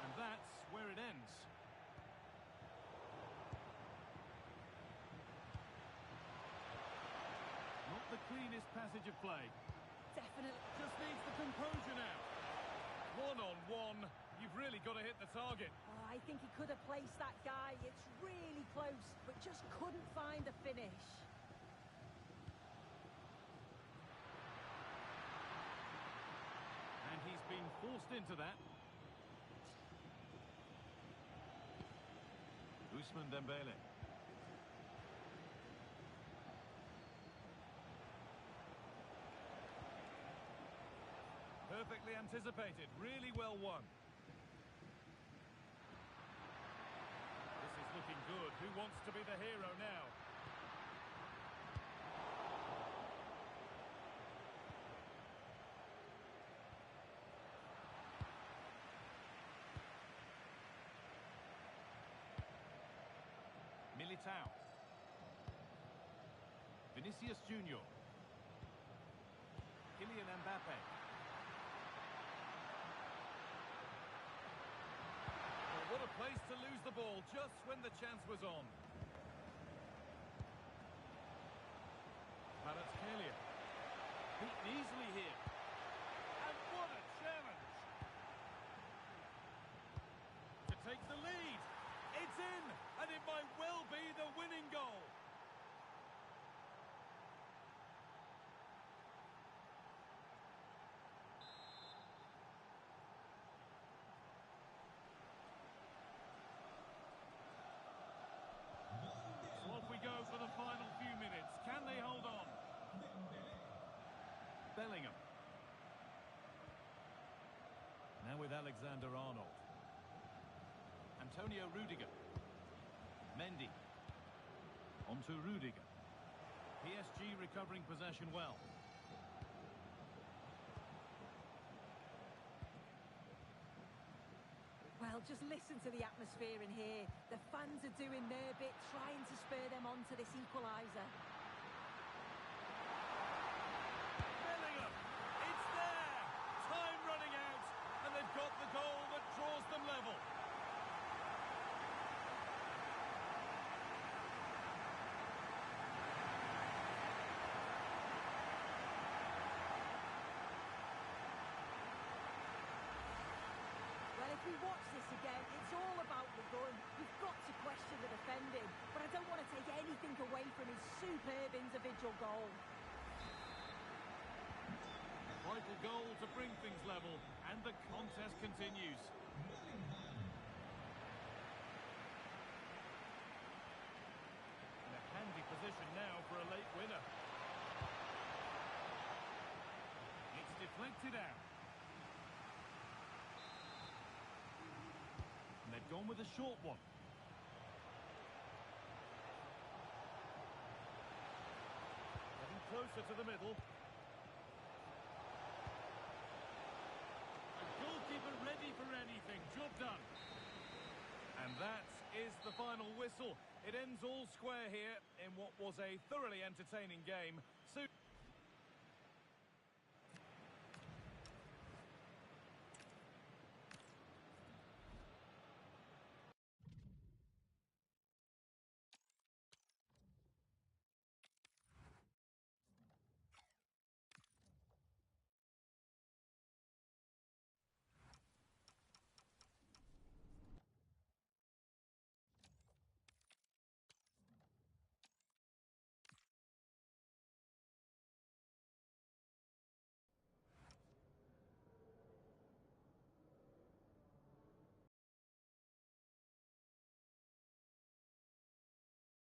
And that's where it ends. Not the cleanest passage of play. Definitely. Just needs the composure now. One-on-one. You've really got to hit the target. Oh, I think he could have placed that guy. It's really close, but just couldn't find the finish. And he's been forced into that. Ousmane Dembele. Perfectly anticipated, really well won. This is looking good. Who wants to be the hero now? Militao. Vinicius Junior. Kylian Mbappe. Oh, what a place to lose the ball just when the chance was on. Kvaratskhelia. Beaten easily here. And what a challenge! To take the lead. It's in, and it might well be the winning goal. So off we go for the final few minutes. Can they hold on? Bellingham. Now with Alexander-Arnold. Antonio Rudiger. Mendy. On to Rudiger. PSG recovering possession well. Well, just listen to the atmosphere in here. The fans are doing their bit, trying to spur them on to this equaliser. Bellingham! It's there! Time running out, and they've got the goal that draws them level. watch this again, it's all about the gun. You've got to question the defending, but I don't want to take anything away from his superb individual goal. Vital goal to bring things level, and the contest continues. In a handy position now for a late winner. It's deflected out. And they've gone with a short one. Getting closer to the middle. Goalkeeper ready for anything. Job done. And that is the final whistle. It ends all square here in what was a thoroughly entertaining game.